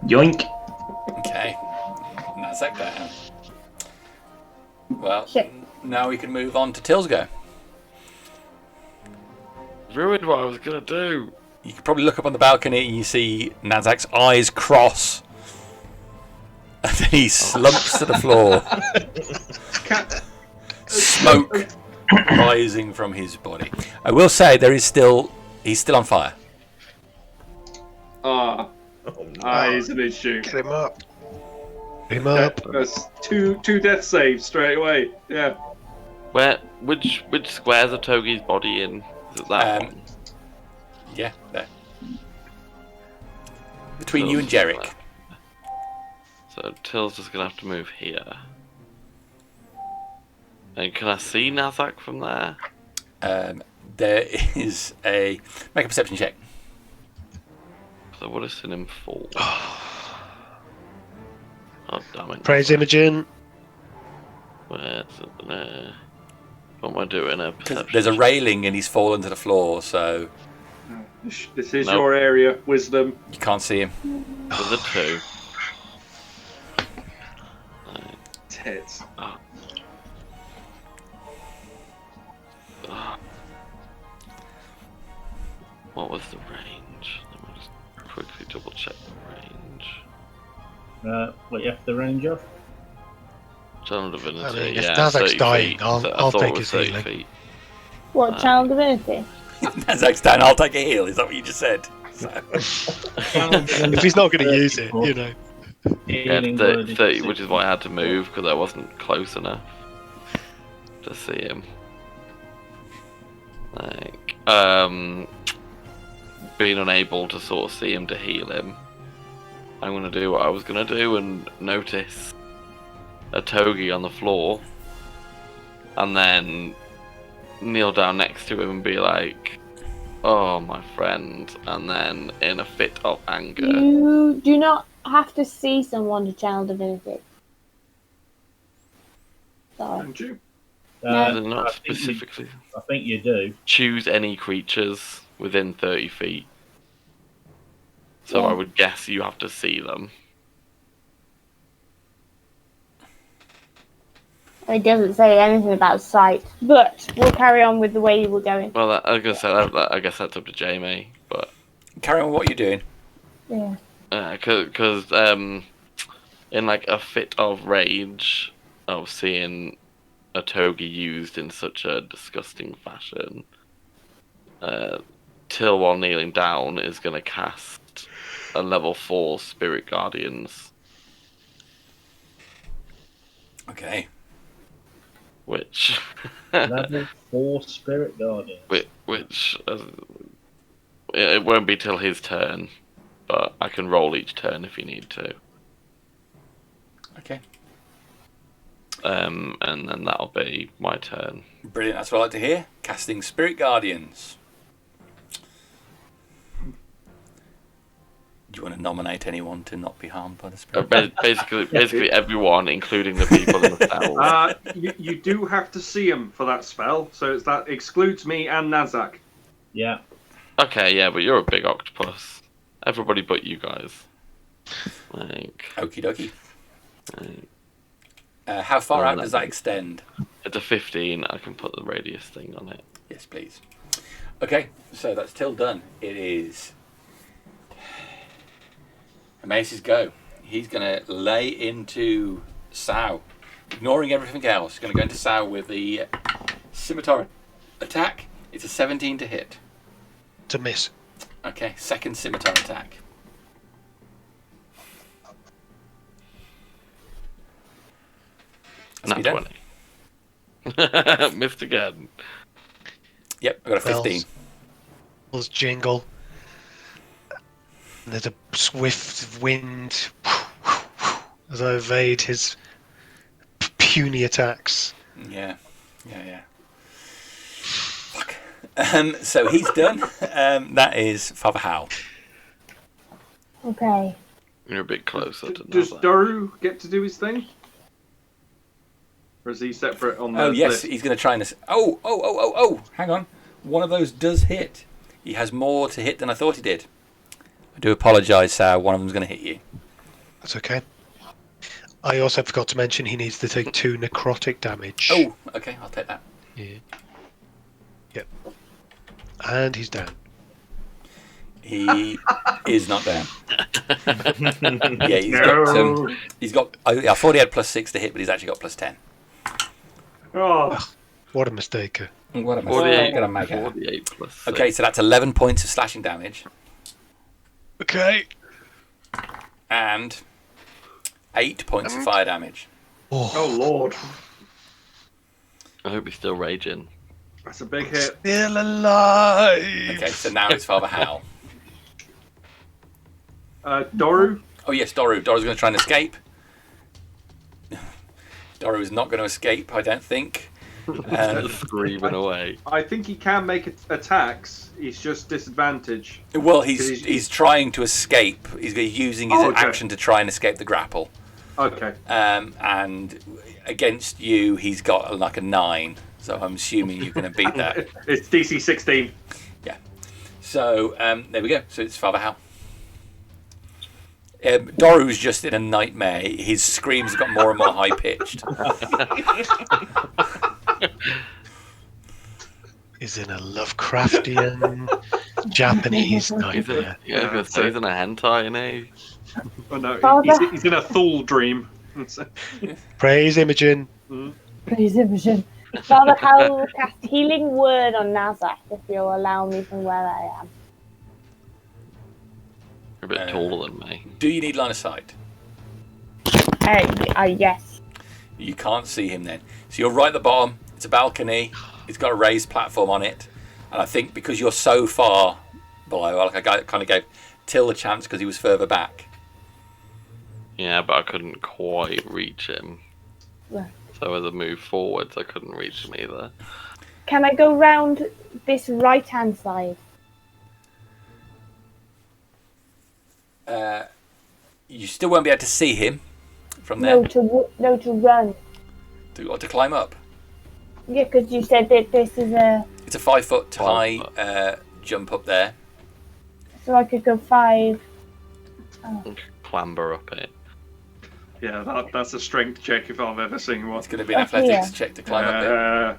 Yoink. Okay. Nazzak down. Well, Shit. now we can move on to Till's go. Ruined what I was gonna do. You can probably look up on the balcony and you see Nazzak's eyes cross. And then he slumps to the floor. Smoke rising from his body. I will say he's still on fire. He's an issue. Get him up. Get him up. That's two death saves straight away. Yeah. Which square's a Togi's body in? Is it that one? Yeah, there. Between you and Jerrick. So Till's just gonna have to move here. And can I see Nazzak from there? There is a... Make a perception check. Because I would have seen him fall. Oh damn it. Praise Imogen. Where's it there? What am I doing? A perception There's a check? railing and he's fallen to the floor, so This is Nope. your area, wisdom. you can't see him. There's a 2. Tits. What was the range? Let me just quickly double check the range. What you have to range off? Channel Divinity, I mean, if yeah. Nazzak's 30 dying, feet. I'll I thought take it was his 30 healing. feet. What, child divinity? Nazzak's down, I'll take a heal. Is that what you just said? So, If he's not going to use it, you know. Yeah, Healing 30, word is 30, which is why I had to 64. move because I wasn't close enough to see him. Like, being unable to sort of see him to heal him, I'm gonna do what I was gonna do and notice a togi on the floor, and then kneel down next to him and be like, "Oh, my friend," and then in a fit of anger. You do not have to see someone to child divinity. Sorry. Don't you? They're No. not I think you- specifically. I think you do. Choose any creatures within 30 feet. So Yeah. I would guess you have to see them. It doesn't say anything about sight, but we'll carry on with the way you were going. Well, I was gonna say I guess that's up to Jamie, but carry on with what you're doing. Yeah. because in like a fit of rage of seeing a togi used in such a disgusting fashion, Till, while kneeling down, is gonna cast a level 4 Spirit Guardians, Okay. which Level 4 Spirit Guardian. which it won't be till his turn, but I can roll each turn if you need to. Okay. And then that'll be my turn. Brilliant. That's what I like to hear. Casting Spirit Guardians. Do you want to nominate anyone to not be harmed by the Spirit? Basically everyone, including the people in the cells. You do have to see him for that spell, so that excludes me and Nazzak. Yeah. Okay, yeah, but you're a big octopus. Everybody but you guys. Like, Okie dokie. How far out does that extend? it's a 15. I can put the radius thing on it. Yes, please. Okay, so that's Till done. It is Amace's go. He's going to lay into Sow, ignoring everything else. He's going to go into Sow with the scimitar attack. It's a 17 to hit. To miss. Okay, second scimitar attack. That's me Not done. 20. Missed again. Yep, I got a 15. Bells jingle. And there's a swift wind as I evade his puny attacks. Yeah. Fuck. So he's done. That is Father Howl. Okay. You're a bit closer to Does Nazzak. Doru get to do his thing? Or is he separate on the Oh, yes, list? he's going to try and... Oh, hang on. One of those does hit. He has more to hit than I thought he did. I do apologise, Sal. One of them's going to hit you. That's okay. I also forgot to mention he needs to take 2 necrotic damage. Oh, okay, I'll take that. Yeah. Yep. And he's down. He is not down. Yeah, No. he's got... I thought he had +6 to hit, but he's actually got +10. Oh, What a mistake. What am I 48, going to make out? 48 plus 6. Okay, so that's 11 points of slashing damage. Okay. And 8 points of fire damage. oh Lord. I hope he's still raging. That's a big hit. Still alive. Okay, so now it's Father Howl. Doru? Oh yes, Doru. Doru's going to try and escape. Doru is not going to escape, I don't think. Screaming away. I think he can make attacks. He's just disadvantaged. Well, he's trying to escape. He's using his action to try and escape the grapple. Okay. And against you, he's got like a 9. So I'm assuming you're going to beat that. It's DC 16. Yeah. So there we go. So it's Father Howl. Doru's just in a nightmare. His screams have got more and more high pitched. He's in a Lovecraftian Japanese nightmare. Yeah, I was gonna say he's in a hentai, isn't he? Oh no, Father- he's in a Thule dream. Praise Imogen. Praise Imogen. Father Howl will cast Healing Word on Nazzak if you'll allow me from where I am. You're a bit taller than me. Do you need line of sight? Yes. You can't see him then. So you're right at the bottom. It's a balcony. It's got a raised platform on it. And I think because you're so far below, like I kind of gave Till a chance because he was further back. Yeah, but I couldn't quite reach him. Yeah. So as I moved forwards, I couldn't reach him either. Can I go round this right-hand side? You still won't be able to see him from there. No, to run. To climb up. Yeah, because you said that this is a... It's a 5 foot high jump up there. So I could go 5... Clamber up it. Yeah, that's a strength check if I've ever seen one. It's going to be an athletics check to climb up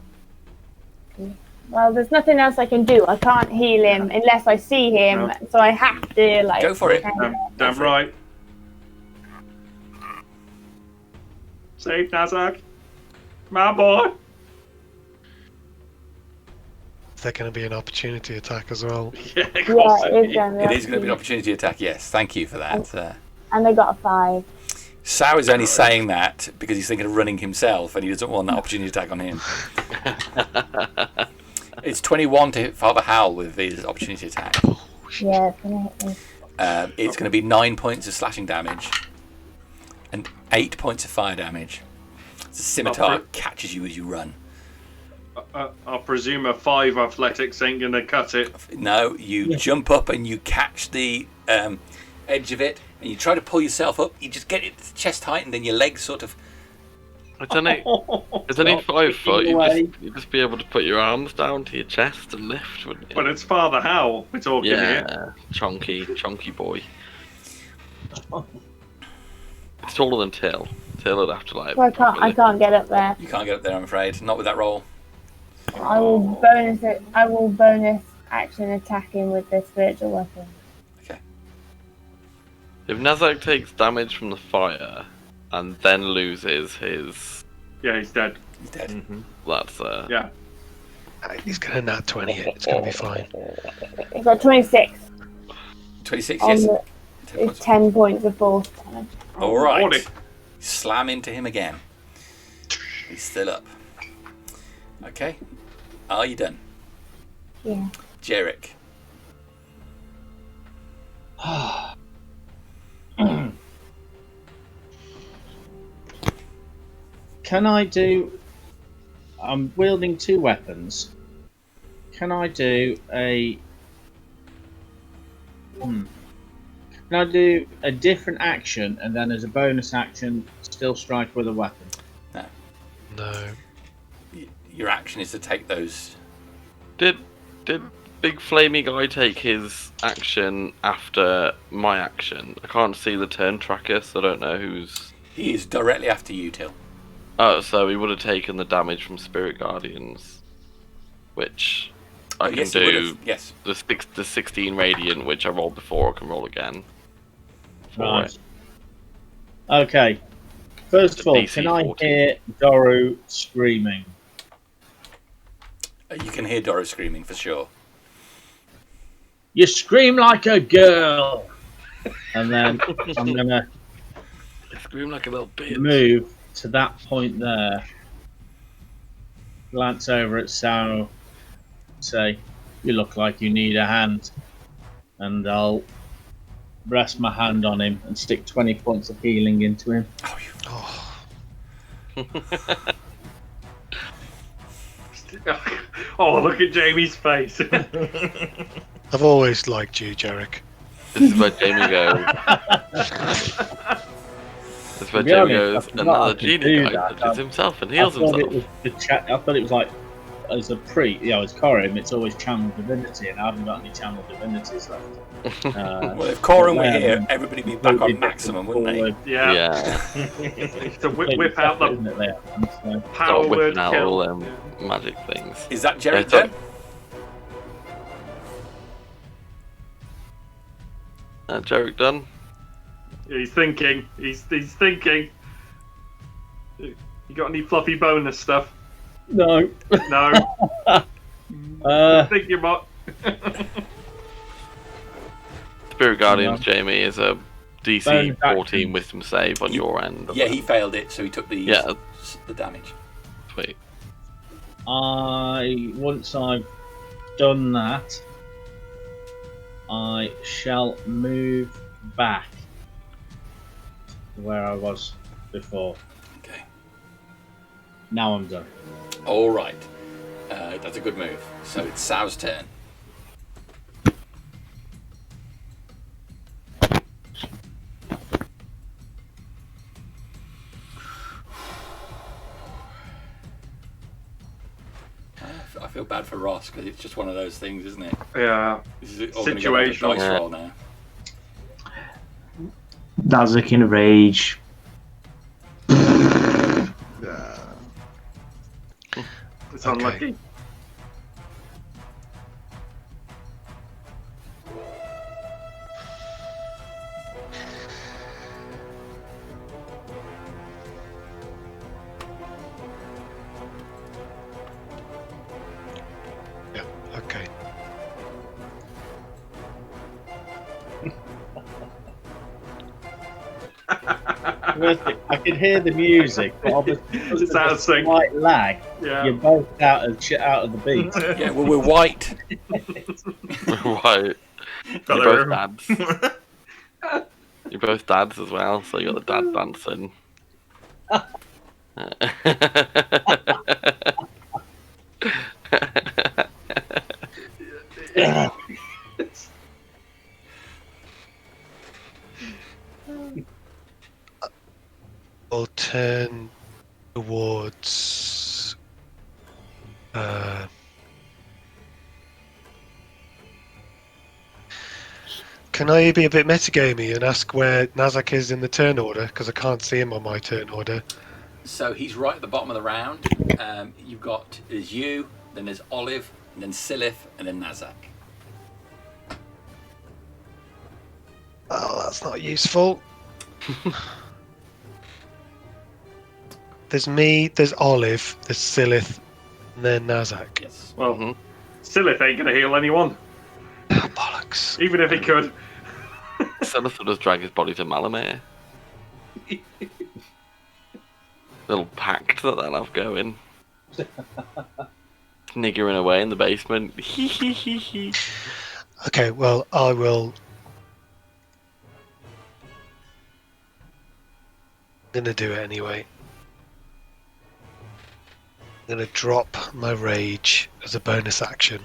it. Well, there's nothing else I can do. I can't heal him unless I see him, so I have to, like... Go for it. Damn right. Save Nazzak. My boy. Is there going to be an opportunity attack as well? Yeah, of course Yeah, it it's is. going It is going to be an opportunity attack, yes. Thank you for that. And I got a 5. Sao is only saying that because he's thinking of running himself and he doesn't want that opportunity attack on him. It's 21 to hit Father Howl with his opportunity attack. Yeah, it's going to hit me. It's going to be 9 points of slashing damage and 8 points of fire damage. The scimitar catches you as you run. I presume a 5 athletics ain't gonna cut it. No, you jump up and you catch the edge of it and you try to pull yourself up. You just get it to chest height and then your legs sort of... It's only 5 foot. You'd just be able to put your arms down to your chest and lift, wouldn't you? But it's Father Howl we're talking here. Yeah, chunky boy. It's taller than Till. Till would have to like... So I can't get up there. You can't get up there, I'm afraid. Not with that roll. I will bonus it. I will bonus action attacking with the spiritual weapon. Okay. If Nazzak takes damage from the fire and then loses his... Yeah, he's dead. He's dead. That's... Yeah. He's going to nat 20 it. It's going to be fine. I've got 26. 26, On yes. the, it's 10 points of force damage. All right. Morning. Slam into him again. He's still up. Okay. Are you done? Yeah. Jerrick. Can I do... I'm wielding 2 weapons. Can I do a... Can I do a different action and then as a bonus action still strike with a weapon? No. Your action is to take those... Did Big Flamey Guy take his action after my action? I can't see the turn tracker, so I don't know who's... He is directly after you, Till. Oh, so he would have taken the damage from Spirit Guardians, which I can yes, he would do. have. Yes. The 16 Radiant, which I rolled before, I can roll again. Right. Okay. First of all, DC can I 14. hear Doru screaming? You can hear Doro screaming for sure. You scream like a girl! And then I'm going to Scream like a little bitch. move to that point there. Glance over at Sao. Say, you look like you need a hand. And I'll rest my hand on him and stick 20 points of healing into him. Oh, look at Jamie's face. I've always liked you, Jerrick. This is where Jamie goes. This is where To be Jamie honest, I goes. forgot Another I could genie do guy that. touches himself and I heals thought himself. it was I thought it was like, as a as Corim, it's always channel divinity, and I haven't got any channel divinities left. Well, if Corin were here, everybody would be back on maximum, wouldn't they? Yeah. Yeah. To whip out the Start power word whipping out all kill. them magic things. Is that Jerrick Yeah, done? Jerrick done? He's thinking. He's thinking. You got any fluffy bonus stuff? No. No. I think you might. Spirit Guardians, No. Jamie, is a DC Bonus 14 action. wisdom save on your end. Yeah, he failed it, so he took the damage. Sweet. Once I've done that, I shall move back to where I was before. Okay. Now I'm done. All right. That's a good move. So it's Sal's turn. I feel bad for Ross because it's just one of those things, isn't it? Yeah. This is all gonna go like a Situational. dice roll now. Nazzak in a rage. It's unlucky. Yeah. Okay. I could hear the music, but obviously because It's there's out a of sync. slight lag. Yeah. You're both out of the beat. Yeah, well, we're white. Right. Got You're the both room. dads. You're both dads as well, so you got the dad dancing. I'll turn towards. Can I be a bit metagamey and ask where Nazzak is in the turn order? Because I can't see him on my turn order. So he's right at the bottom of the round. You've got there's you, then there's Olive, and then Sylleth, and then Nazzak. Oh, that's not useful. There's me, there's Olive, there's Sylleth, and then Nazzak. Yes. Well, Mhm. Sylleth ain't gonna heal anyone, Oh, bollocks. even if he could. Sylleth will just drag his body to Malamere. Little pact that they'll have going. Niggering away in the basement. Okay, well, I will. I'm gonna do it anyway. I'm gonna drop my rage as a bonus action.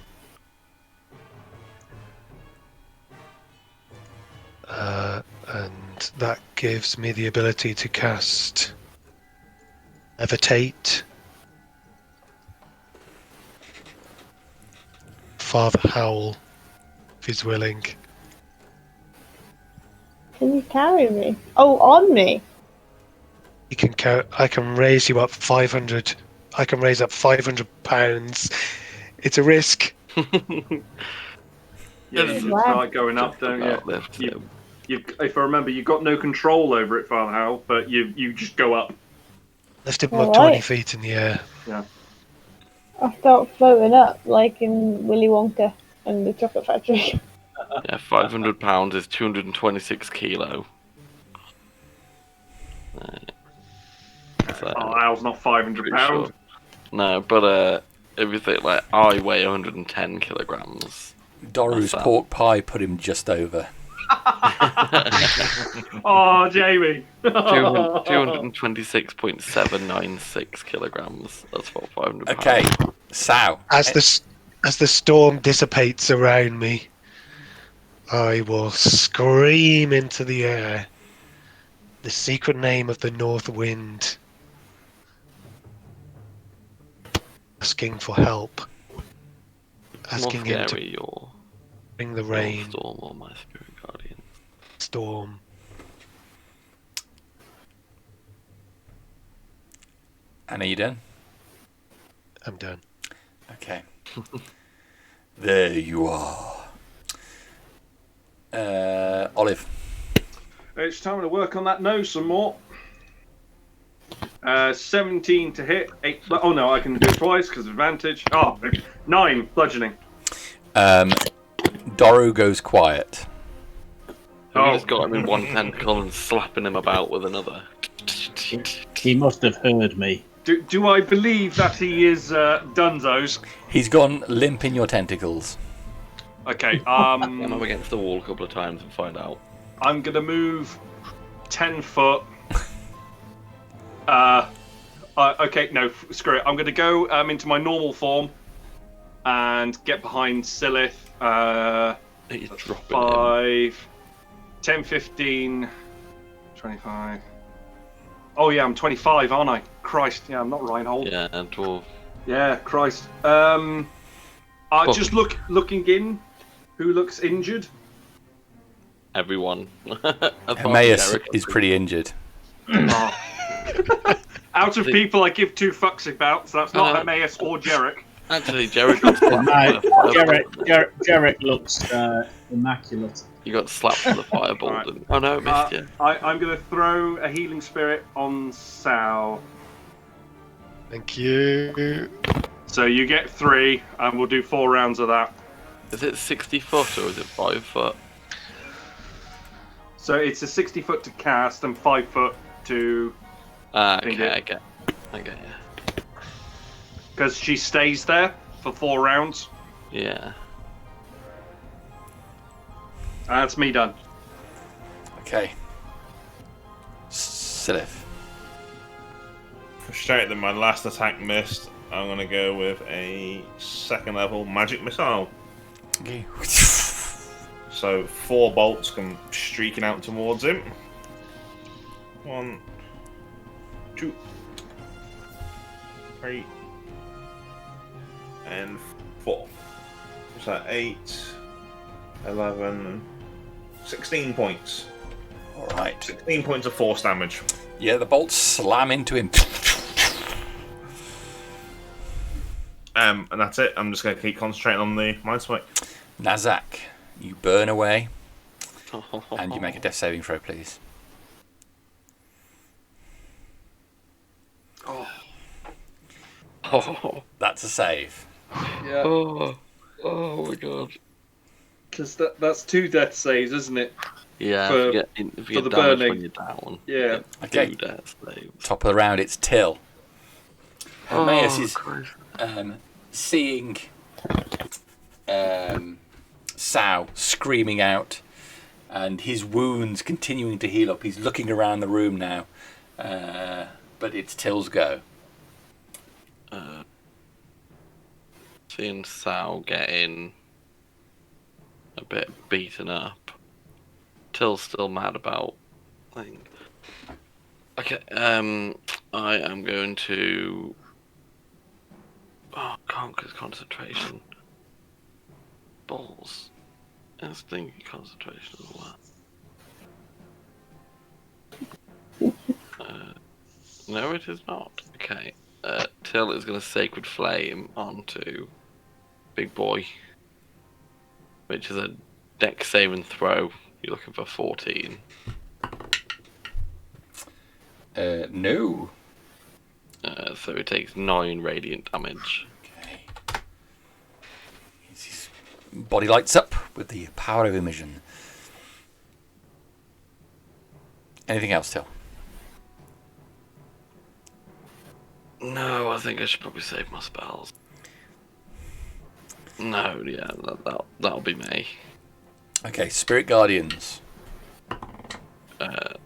And that gives me the ability to cast Levitate, Father Howl, if he's willing. Can you carry me? Oh, on me. You can I can raise you up 500. I can raise up 500 pounds. It's a risk. Yeah, you Wow. start going up, don't you? Lift him. If I remember, you've got no control over it, Father Howl, but you just go up. Lift him up Alright. 20 feet in the air. I start floating up like in Willy Wonka and the Chocolate Factory. Yeah, £500 is 226 kilo. So, Oh, Howl's not £500. pretty sure. No, but if you think like I weigh 110 kilograms. Doru's That's pork pie put him just over. Oh, Jamie. 226.796 kilograms. That's what 500 pounds. Okay, Sal. As the storm dissipates around me, I will scream into the air the secret name of the North Wind, asking for help, It's more asking him to scary your bring the rain, storm or my spirit guardian. storm. And are you done? I'm done. Okay. There you are. Olive. It's time to work on that nose some more. 17 to hit. 8. Oh no, I can do it twice because of advantage. Oh, 9 bludgeoning. Doru goes quiet. Have you just got him in one tentacle and slapping him about with another? He must have heard me. Do I believe that he is Dunzo's? He's gone limp in your tentacles. Okay. I'm up against the wall a couple of times and find out. I'm gonna move 10 foot. Okay, no, screw it. I'm gonna go into my normal form and get behind Sylleth. He's dropping 5, 10, 15, 25. Oh yeah, I'm 25, aren't I? Christ, yeah, I'm not Reinhold. Yeah, and dwarf. Yeah, Christ. Just looking in. Who looks injured? Everyone. Emmaus is pretty injured. Oh. Out of people I give 2 fucks about, so that's not Emmaus or Jerrick. Actually, Jerrick got slapped. Jerrick looks immaculate. You got slapped with a fireball. Right. Didn't you? Oh no, it missed you. I'm going to throw a healing spirit on Sal. Thank you. So you get 3, and we'll do 4 rounds of that. Is it 60 foot or is it 5 foot? So it's a 60 foot to cast and 5 foot to... Okay, I get you. Because she stays there for 4 rounds. Yeah. That's me done. Okay. Sylleth. Frustrated that my last attack missed, I'm going to go with a 2nd level magic missile. Okay. So 4 bolts come streaking out towards him. 1, 2, 3, and 4. So 8, 11, 16 points. Alright. 16 points of force damage. Yeah, the bolts slam into him. And that's it. I'm just going to keep concentrating on the mind spike. Nazzak, you burn away. And you make a death saving throw, please. Oh. That's a save. Yeah. Oh my god. Because that's 2 death saves, isn't it? Yeah, For- if you for get the damage burning. when you're down. Yeah. Okay. 2 death saves. Top of the round, it's Till. Emmaus is Christ. seeing Sao screaming out and his wounds continuing to heal up. He's looking around the room now. But it's Till's go. Seeing Sal getting a bit beaten up. Till's still mad about things. Okay, I am going to... Oh, can't because concentration. Balls. I was thinking concentration as well. No, it is not. Okay. Till is going to Sacred Flame onto Big Boy, which is a dex save and throw. You're looking for 14. No. So he takes 9 radiant damage. Okay. His body lights up with the power of immersion. Anything else, Till? No, I think I should probably save my spells. No, yeah, that'll be me. Okay, Spirit Guardians.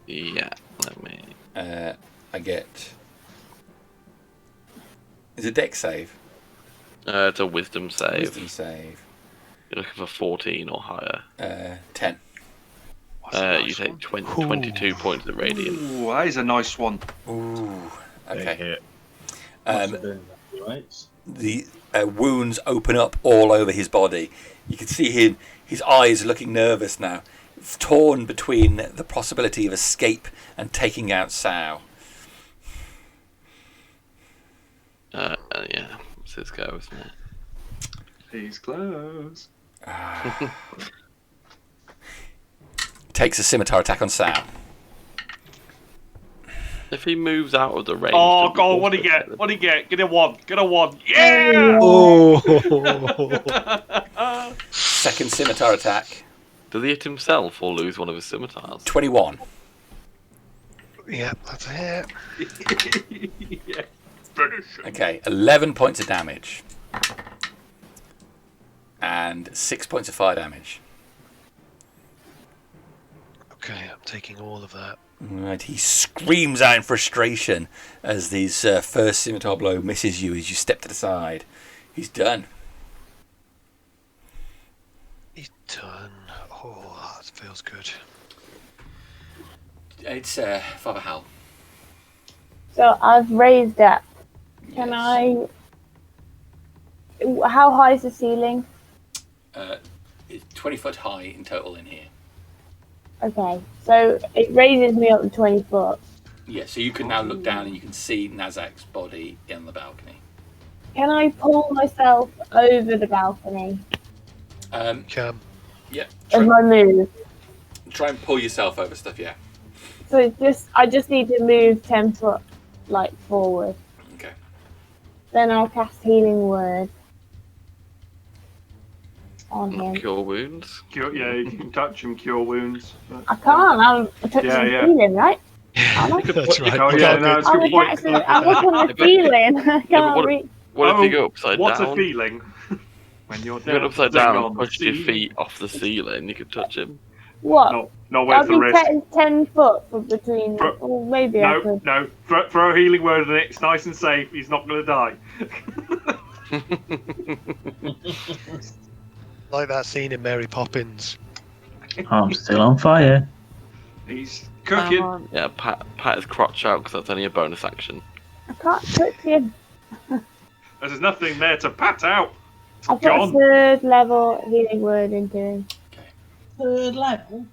Yeah, let me. I get. Is it Dex save? It's a Wisdom save. Wisdom save. You're looking for 14 or higher. 10. You take 22 points of radiant. Ooh, that is a nice one. Ooh. Big Okay. hit. The wounds open up all over his body. You can see his eyes looking nervous now, torn between the possibility of escape and taking out Sao. Yeah, it's his go, isn't it? He's close. Takes a scimitar attack on Sao. If he moves out of the range. Oh god, what do you get? What do you get? Get a 1. Get a 1. Yeah! Oh! Second scimitar attack. Does he hit himself or lose one of his scimitars? 21. Yeah, that's it. Yeah. Finish him. Okay, 11 points of damage. And 6 points of fire damage. Okay, I'm taking all of that. Right, he screams out in frustration as his first scimitar blow misses you as you step to the side. He's done. He's done. Oh, that feels good. It's Father Howl. So I've raised up. Can Yes. I? How high is the ceiling? It's 20 foot high in total in here. Okay, so it raises me up to 20 foot. Yeah, so you can now look down and you can see Nazzak's body on the balcony. Can I pull myself over the balcony Cam. Yeah, as my move? try and pull yourself over stuff, yeah. So it's just I just need to move 10 foot like forward. Okay. Then I'll cast Healing Word on him. Cure wounds. Cure, yeah, you can touch him, cure wounds. I can't. I'm touching Yeah, yeah. healing, right? Can't I? That's right. Oh, You yeah, can't no, go it's I'm, good point. I'm up on the ceiling. I can't what- reach. What if you go upside What's down? a feeling? When you're If you go upside dancing down on and the push your ceiling. feet off the ceiling, you could touch him. What? No, no, I'll where's the be risk? 10 foot from between. Bro- Or maybe I No, could. no. Throw a healing word in it. It's nice and safe. He's not going to die. Like that scene in Mary Poppins. I'm still on fire. He's cooking. Yeah, pat his crotch out because that's only a bonus action. I can't touch him. There's nothing there to pat out. It's I've got a gone. third level Healing Word into him. Third level.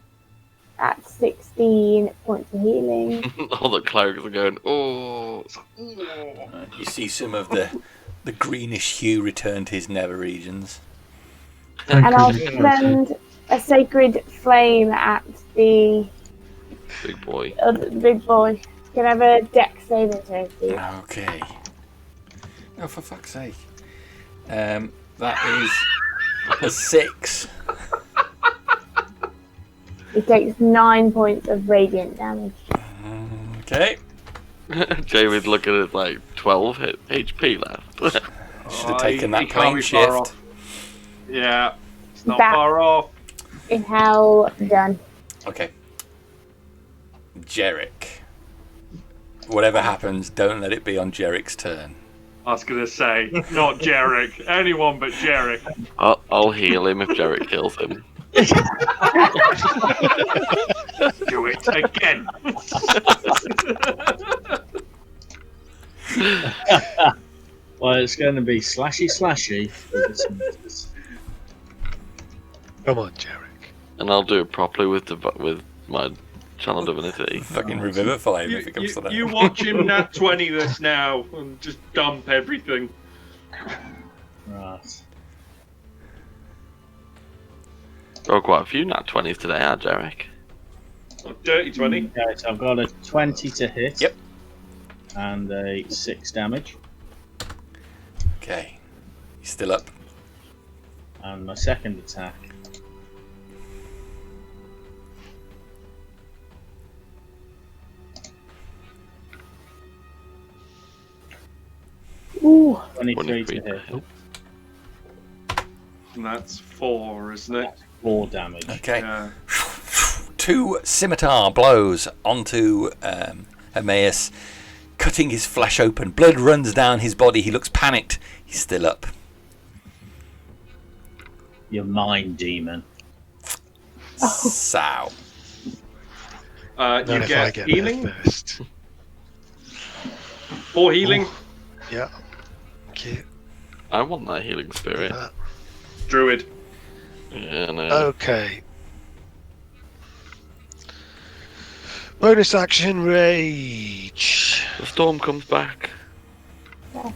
At 16 points of healing. All the clerics are going, oh. You see some of the greenish hue return to his nether regions. And I'll send a Sacred Flame at the Big boy. big boy. Can I have a dex saving throw, please? Okay. Oh, for fuck's sake. That is a 6. It takes 9 points of radiant damage. Okay. Jamie's looking at like 12 HP left. Should have taken that he can't plane be far shift. off. Yeah, it's not That- far off. In hell done. Okay. Jerrick. Whatever happens, don't let it be on Jerrick's turn. I was going to say, not Jerrick. Anyone but Jerrick. I'll heal him if Jerrick kills him. Do it again. Well, it's going to be slashy. Come on, Jerrick. And I'll do it properly with my channel divinity. Fucking revivify him if it comes to that. You watch him nat 20 this now and just dump everything. Right. Got quite a few nat 20s today, Jerrick? Dirty 20. Okay, so I've got a 20 to hit. Yep. And a 6 damage. Okay. He's still up. And my second attack. Ooh. 23 to hit. And that's 4, isn't it? 4 damage. Okay. Yeah. 2 scimitar blows onto Hermaeus, cutting his flesh open. Blood runs down his body. He looks panicked. He's still up. Your mind demon. Sow. Not You if I get healing. there first. 4 healing. Yeah. Cute. I want that healing spirit. Druid. Yeah, no. Okay. Bonus action rage. The storm comes back.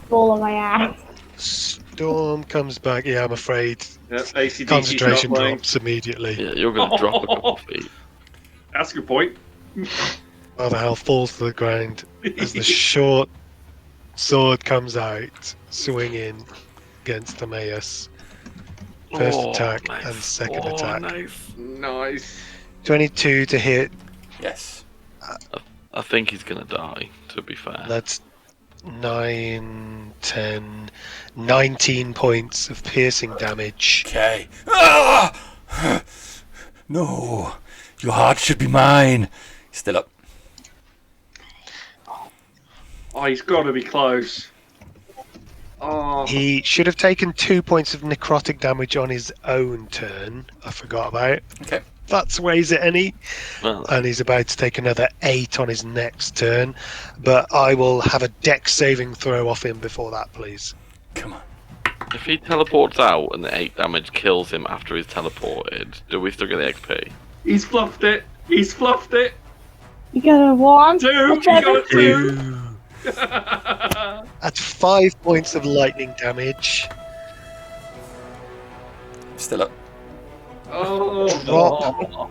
Fall on my ass. Storm comes back. Yeah, I'm afraid. Yeah, ACDC Concentration not playing. drops immediately. Yeah, you're going to drop a couple of feet. That's a good point. Father Howl falls to the ground as the short sword comes out, swinging against Emmaus. First attack nice. and second attack. Nice. Nice. 22 to hit. Yes. I think he's gonna die, to be fair. That's 9, 10, 19 points of piercing damage. Okay. Ah! No. Your heart should be mine. Still up. Oh, he's got to be close. Oh, He should have taken 2 points of necrotic damage on his own turn. I forgot about. Okay. That sways it any. Well, And he's about to take another 8 on his next turn. But I will have a dex saving throw off him before that, please. Come on. if he teleports out and the 8 damage kills him after he's teleported, do we still get the XP? he's fluffed it. He's fluffed it. You got a 1? 2. You got 2. That's 5 points of lightning damage. Still up. Oh.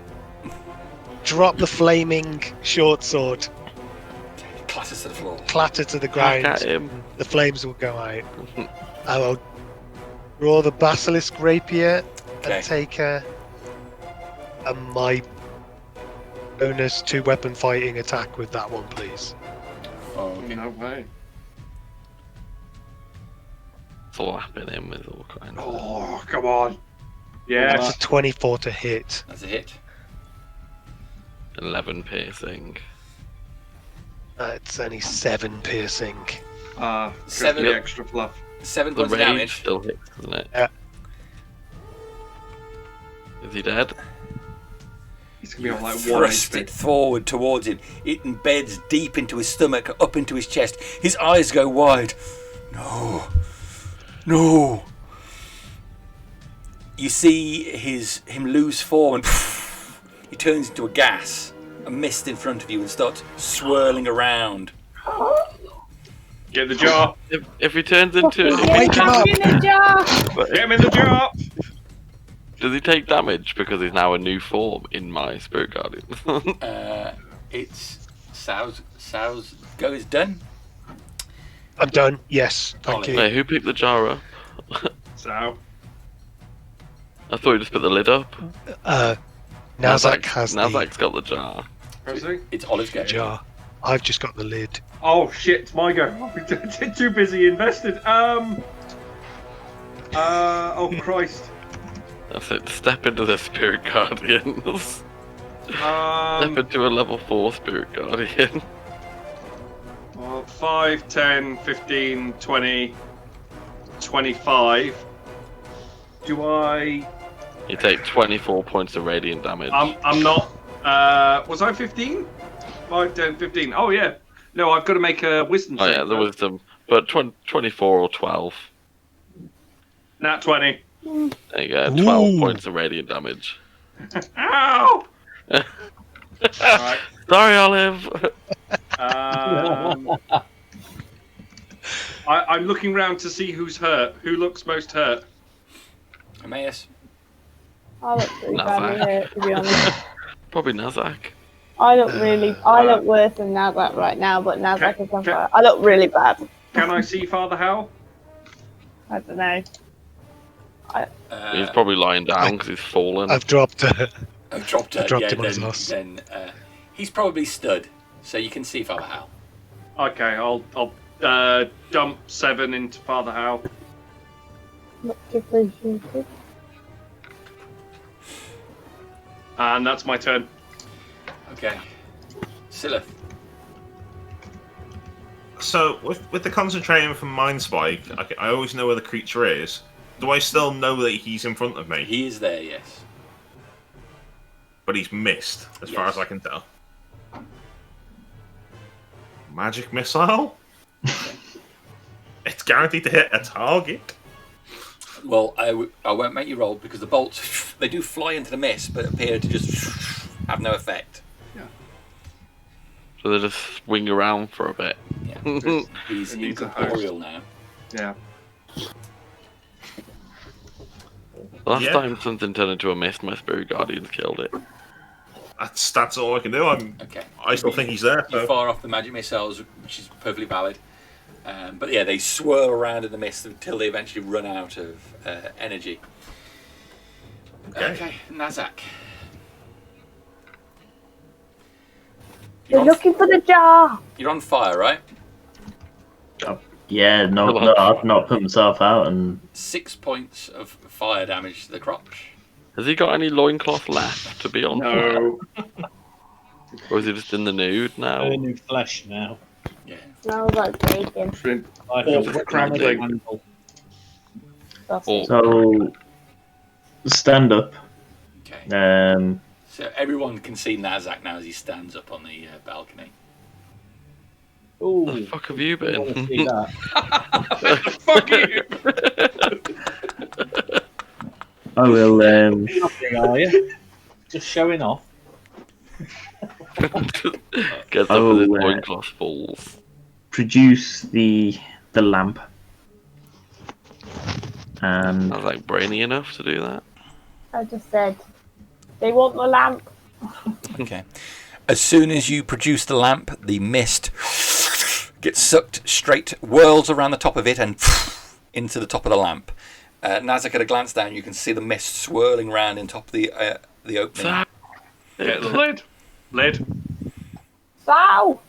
Drop the flaming short sword. Clatters to the floor. Clatter to the Back ground. at him. The flames will go out. I will draw the basilisk rapier Okay. and take my bonus 2 weapon fighting attack with that one, please. Oh, okay. No way. Slapping him with all kinds of... Oh, come on. Yeah. That's a 24 to hit. That's a hit. 11 piercing. It's only 7 piercing. Seven. The extra fluff. 7 The points of rage damage. still hits, doesn't it? Yeah. Is he dead? He's gonna be on like 1 Thrust HP. it forward towards him. It embeds deep into his stomach, up into his chest. His eyes go wide. No. No. You see him lose form and he turns into a gas, a mist in front of you, and starts swirling around. Get the jar. If he turns into... Wake him up! In the jar! Get him in the jar. Does he take damage because he's now a new form in my Spirit Guardian? It's Sow's go is done. I'm done. Yes, thank you. Wait, who picked the jar up? So, I thought you just put the lid up. Nazzak has Nazzak's got the jar. where's he? It's Olive's go. the jar. I've just got the lid. Oh shit, it's my go. I'm too busy invested. Oh Christ. That's it. Step into the Spirit Guardians. Step Um, into a level 4 Spirit Guardian. well, 5, 10, 15, 20, 25. Do I? You take 24 points of radiant damage. I'm not. Was I 15? 5, 10, 15. Oh yeah. No, I've got to make a wisdom Oh save. yeah, the wisdom. But 24 or 12. Nat 20. There you go. 12 Ooh. points of radiant damage. Ow! Alright. Sorry, Olive. I'm looking round to see who's hurt. Who looks most hurt? Emmaus. I look pretty Nazzak. badly hurt, to be honest. Probably Nazzak. I look worse than Nazzak right now, but Nazzak is on fire. I look really bad. Can I see Father Howl? I don't know. He's probably lying down because he's fallen. I've dropped I've dropped her. dropped yeah, him on his then, ass. then he's probably stood, so you can see Father Howl. Okay, I'll dump 7 into Father Howl. Much appreciated. And that's my turn. Okay. Sylleth. So, with the concentrating from Mind Spike, I always know where the creature is. Do I still know that he's in front of me? He is there, yes. But he's missed, as far Yes. as I can tell. Magic missile? It's guaranteed to hit a target. Well, I won't make you roll because the bolts, they do fly into the mist, but appear to just have no effect. So they just swing around for a bit. Yeah. He's It needs a incorporeal now. Yeah. Last Yeah. time something turned into a mist, my Spirit Guardians killed it. That's all I can do. Okay. I still think he's there. You So. fire off the magic missiles, which is perfectly valid. But yeah, they swirl around in the mist until they eventually run out of energy. Okay, Nazzak. You're looking for the jar. You're on fire, right? Yeah, no, I've not put myself out, and 6 points of fire damage to the crotch. Has he got any loincloth left to be on? No. Or is he just in the nude now? Burning flesh now. Yeah. Smells like bacon. Like Awful a crumbling. handle. Or, so stand up. Okay. So everyone can see Nazzak now as he stands up on the balcony. Ooh, the fuck have you I wanna been? see that. Fuck you! I will Nothing, are you? Just showing off. Gets I up with his will, loincloth falls. produce the lamp. And I was like brainy enough to do that. I just said, they want the lamp. Okay. As soon as you produce the lamp, the mist gets sucked straight, whirls around the top of it, and into the top of the lamp. Nazzak, at a glance down, you can see the mist swirling around in top of the opening. Get the lid. Lid. Sal,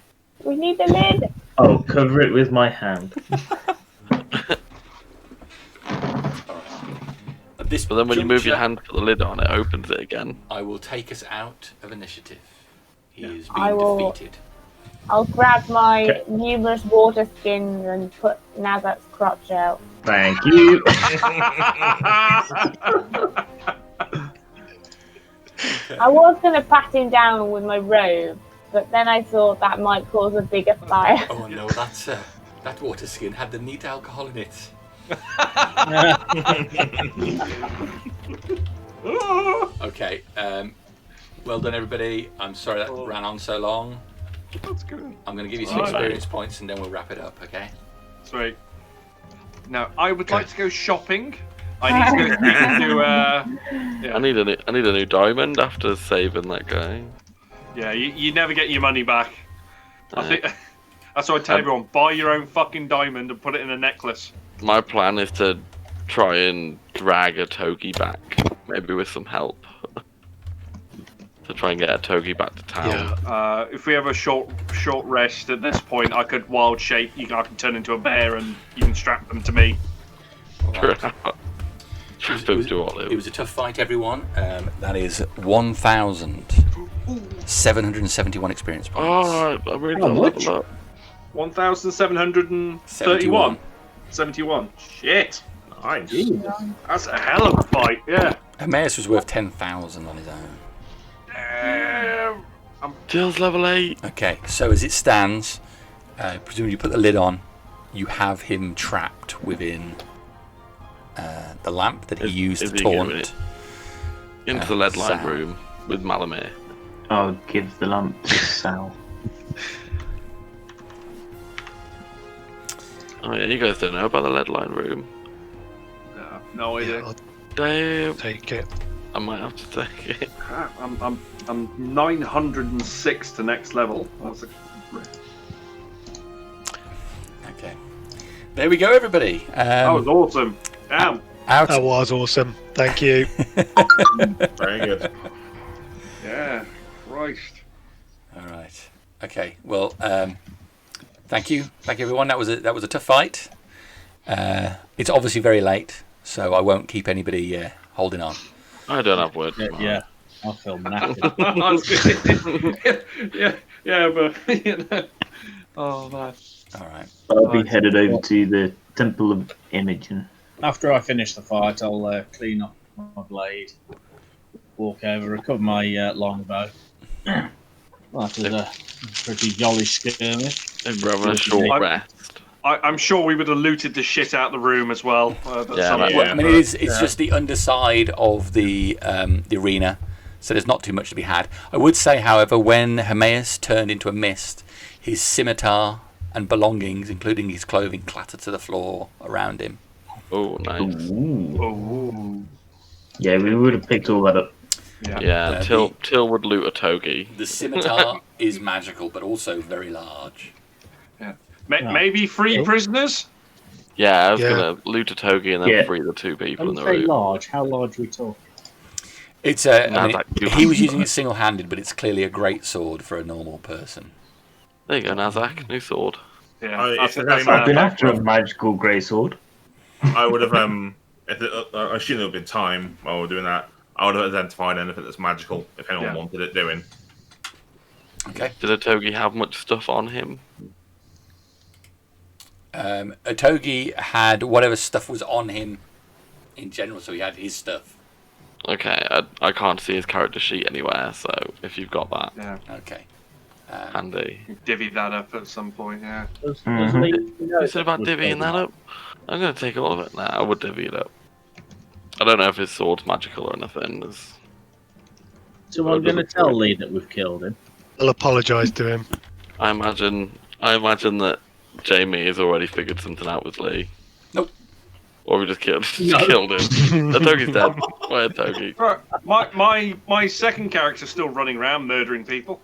we need the lid. I'll cover it with my hand. At this But then when you move your juncture, hand to put the lid on, it opens it again. I will take us out of initiative. He is I being will- defeated. I'll grab my Okay. numerous water skins and put Nazzak's crotch out. Thank you. I was going to pat him down with my robe, but then I thought that might cause a bigger fire. Oh no, that water skin had the neat alcohol in it. Okay, well done everybody. I'm sorry that ran on so long. That's good. I'm going to give you some Alright. experience points and then we'll wrap it up, okay? Sweet. Now, I would like to go shopping. I need to go to I need a new diamond after saving that guy. yeah, you never get your money back. I Uh, think that's why I tell everyone, buy your own fucking diamond and put it in a necklace. My plan is to try and drag a Togi back, maybe with some help. To try and get a Togi back to town. Yeah. If we have a short rest at this point, I could wild shape. I can turn into a bear and you can strap them to me. Alright. It It was a tough fight, everyone. That is 1,771 experience points. Oh, I really How don't much? level up. 1,731. 71. Shit. Nice. That's a hell of a fight, yeah. Hermaeus was worth 10,000 on his own. Jill's level 8. Okay, so as it stands, presumably you put the lid on, you have him trapped within the lamp that he used is to he giving taunt. it? Into the lead line Sal. room with Malamir. I'll give the lamp to Sal. Oh yeah, you guys don't know about the lead line room. No idea. I'll Damn, take it. I might have to take it. Crap, I'm 906 to next level. That's a... Okay. There we go, everybody. That was awesome. Damn. Out. That was awesome. Thank you. Very good. Yeah. Christ. All right. Okay. Well, thank you, everyone. That was a tough fight. It's obviously very late, so I won't keep anybody holding on. I don't have words. Yeah, I feel knackered. yeah, but you know. Oh man. All right. I'll be headed over to the Temple of Imogen. After I finish the fight, I'll clean up my blade, walk over, recover my longbow. That was a pretty jolly skirmish. And we're having a short I'm- rest. I'm sure we would have looted the shit out of the room as well. But Yeah, some- that- Well, I mean, it's just the underside of the arena, so there's not too much to be had. I would say, however, when Hermaeus turned into a mist, his scimitar and belongings, including his clothing, clattered to the floor around him. Oh, nice. Ooh. Oh. Yeah, we would have picked all that up. Yeah, Till would loot a togi. The scimitar is magical, but also very large. Maybe free prisoners? Yeah, I was Yeah. gonna loot a togi and then free the two people When in you the say room. large, how large are we talking? It's he was using it single-handed, but it's clearly a great sword for a normal person. There you go, Nazzak, new sword. Yeah, If there's any I've been magic, after a magical grey sword. I would have I shouldn't have been time while we're doing that. I would have identified anything that's magical if anyone wanted it doing. Okay. Did a togi have much stuff on him? A togi had whatever stuff was on him in general, so he had his stuff. Okay, I can't see his character sheet anywhere, so if you've got that, Yeah. Okay. handy. Divvy that up at some point, yeah. Does Mhm. Lee know You said about we're divvying that talking up? I'm gonna take all of it now. I would divvy it up. I don't know if his sword's magical or anything. So I'm going to tell Lee that we've killed him. I'll apologise to him. I imagine that Jamie has already figured something out with Lee. Nope. Or we just killed him. The togi's dead. Where's Togi? Right. My second character's still running around murdering people.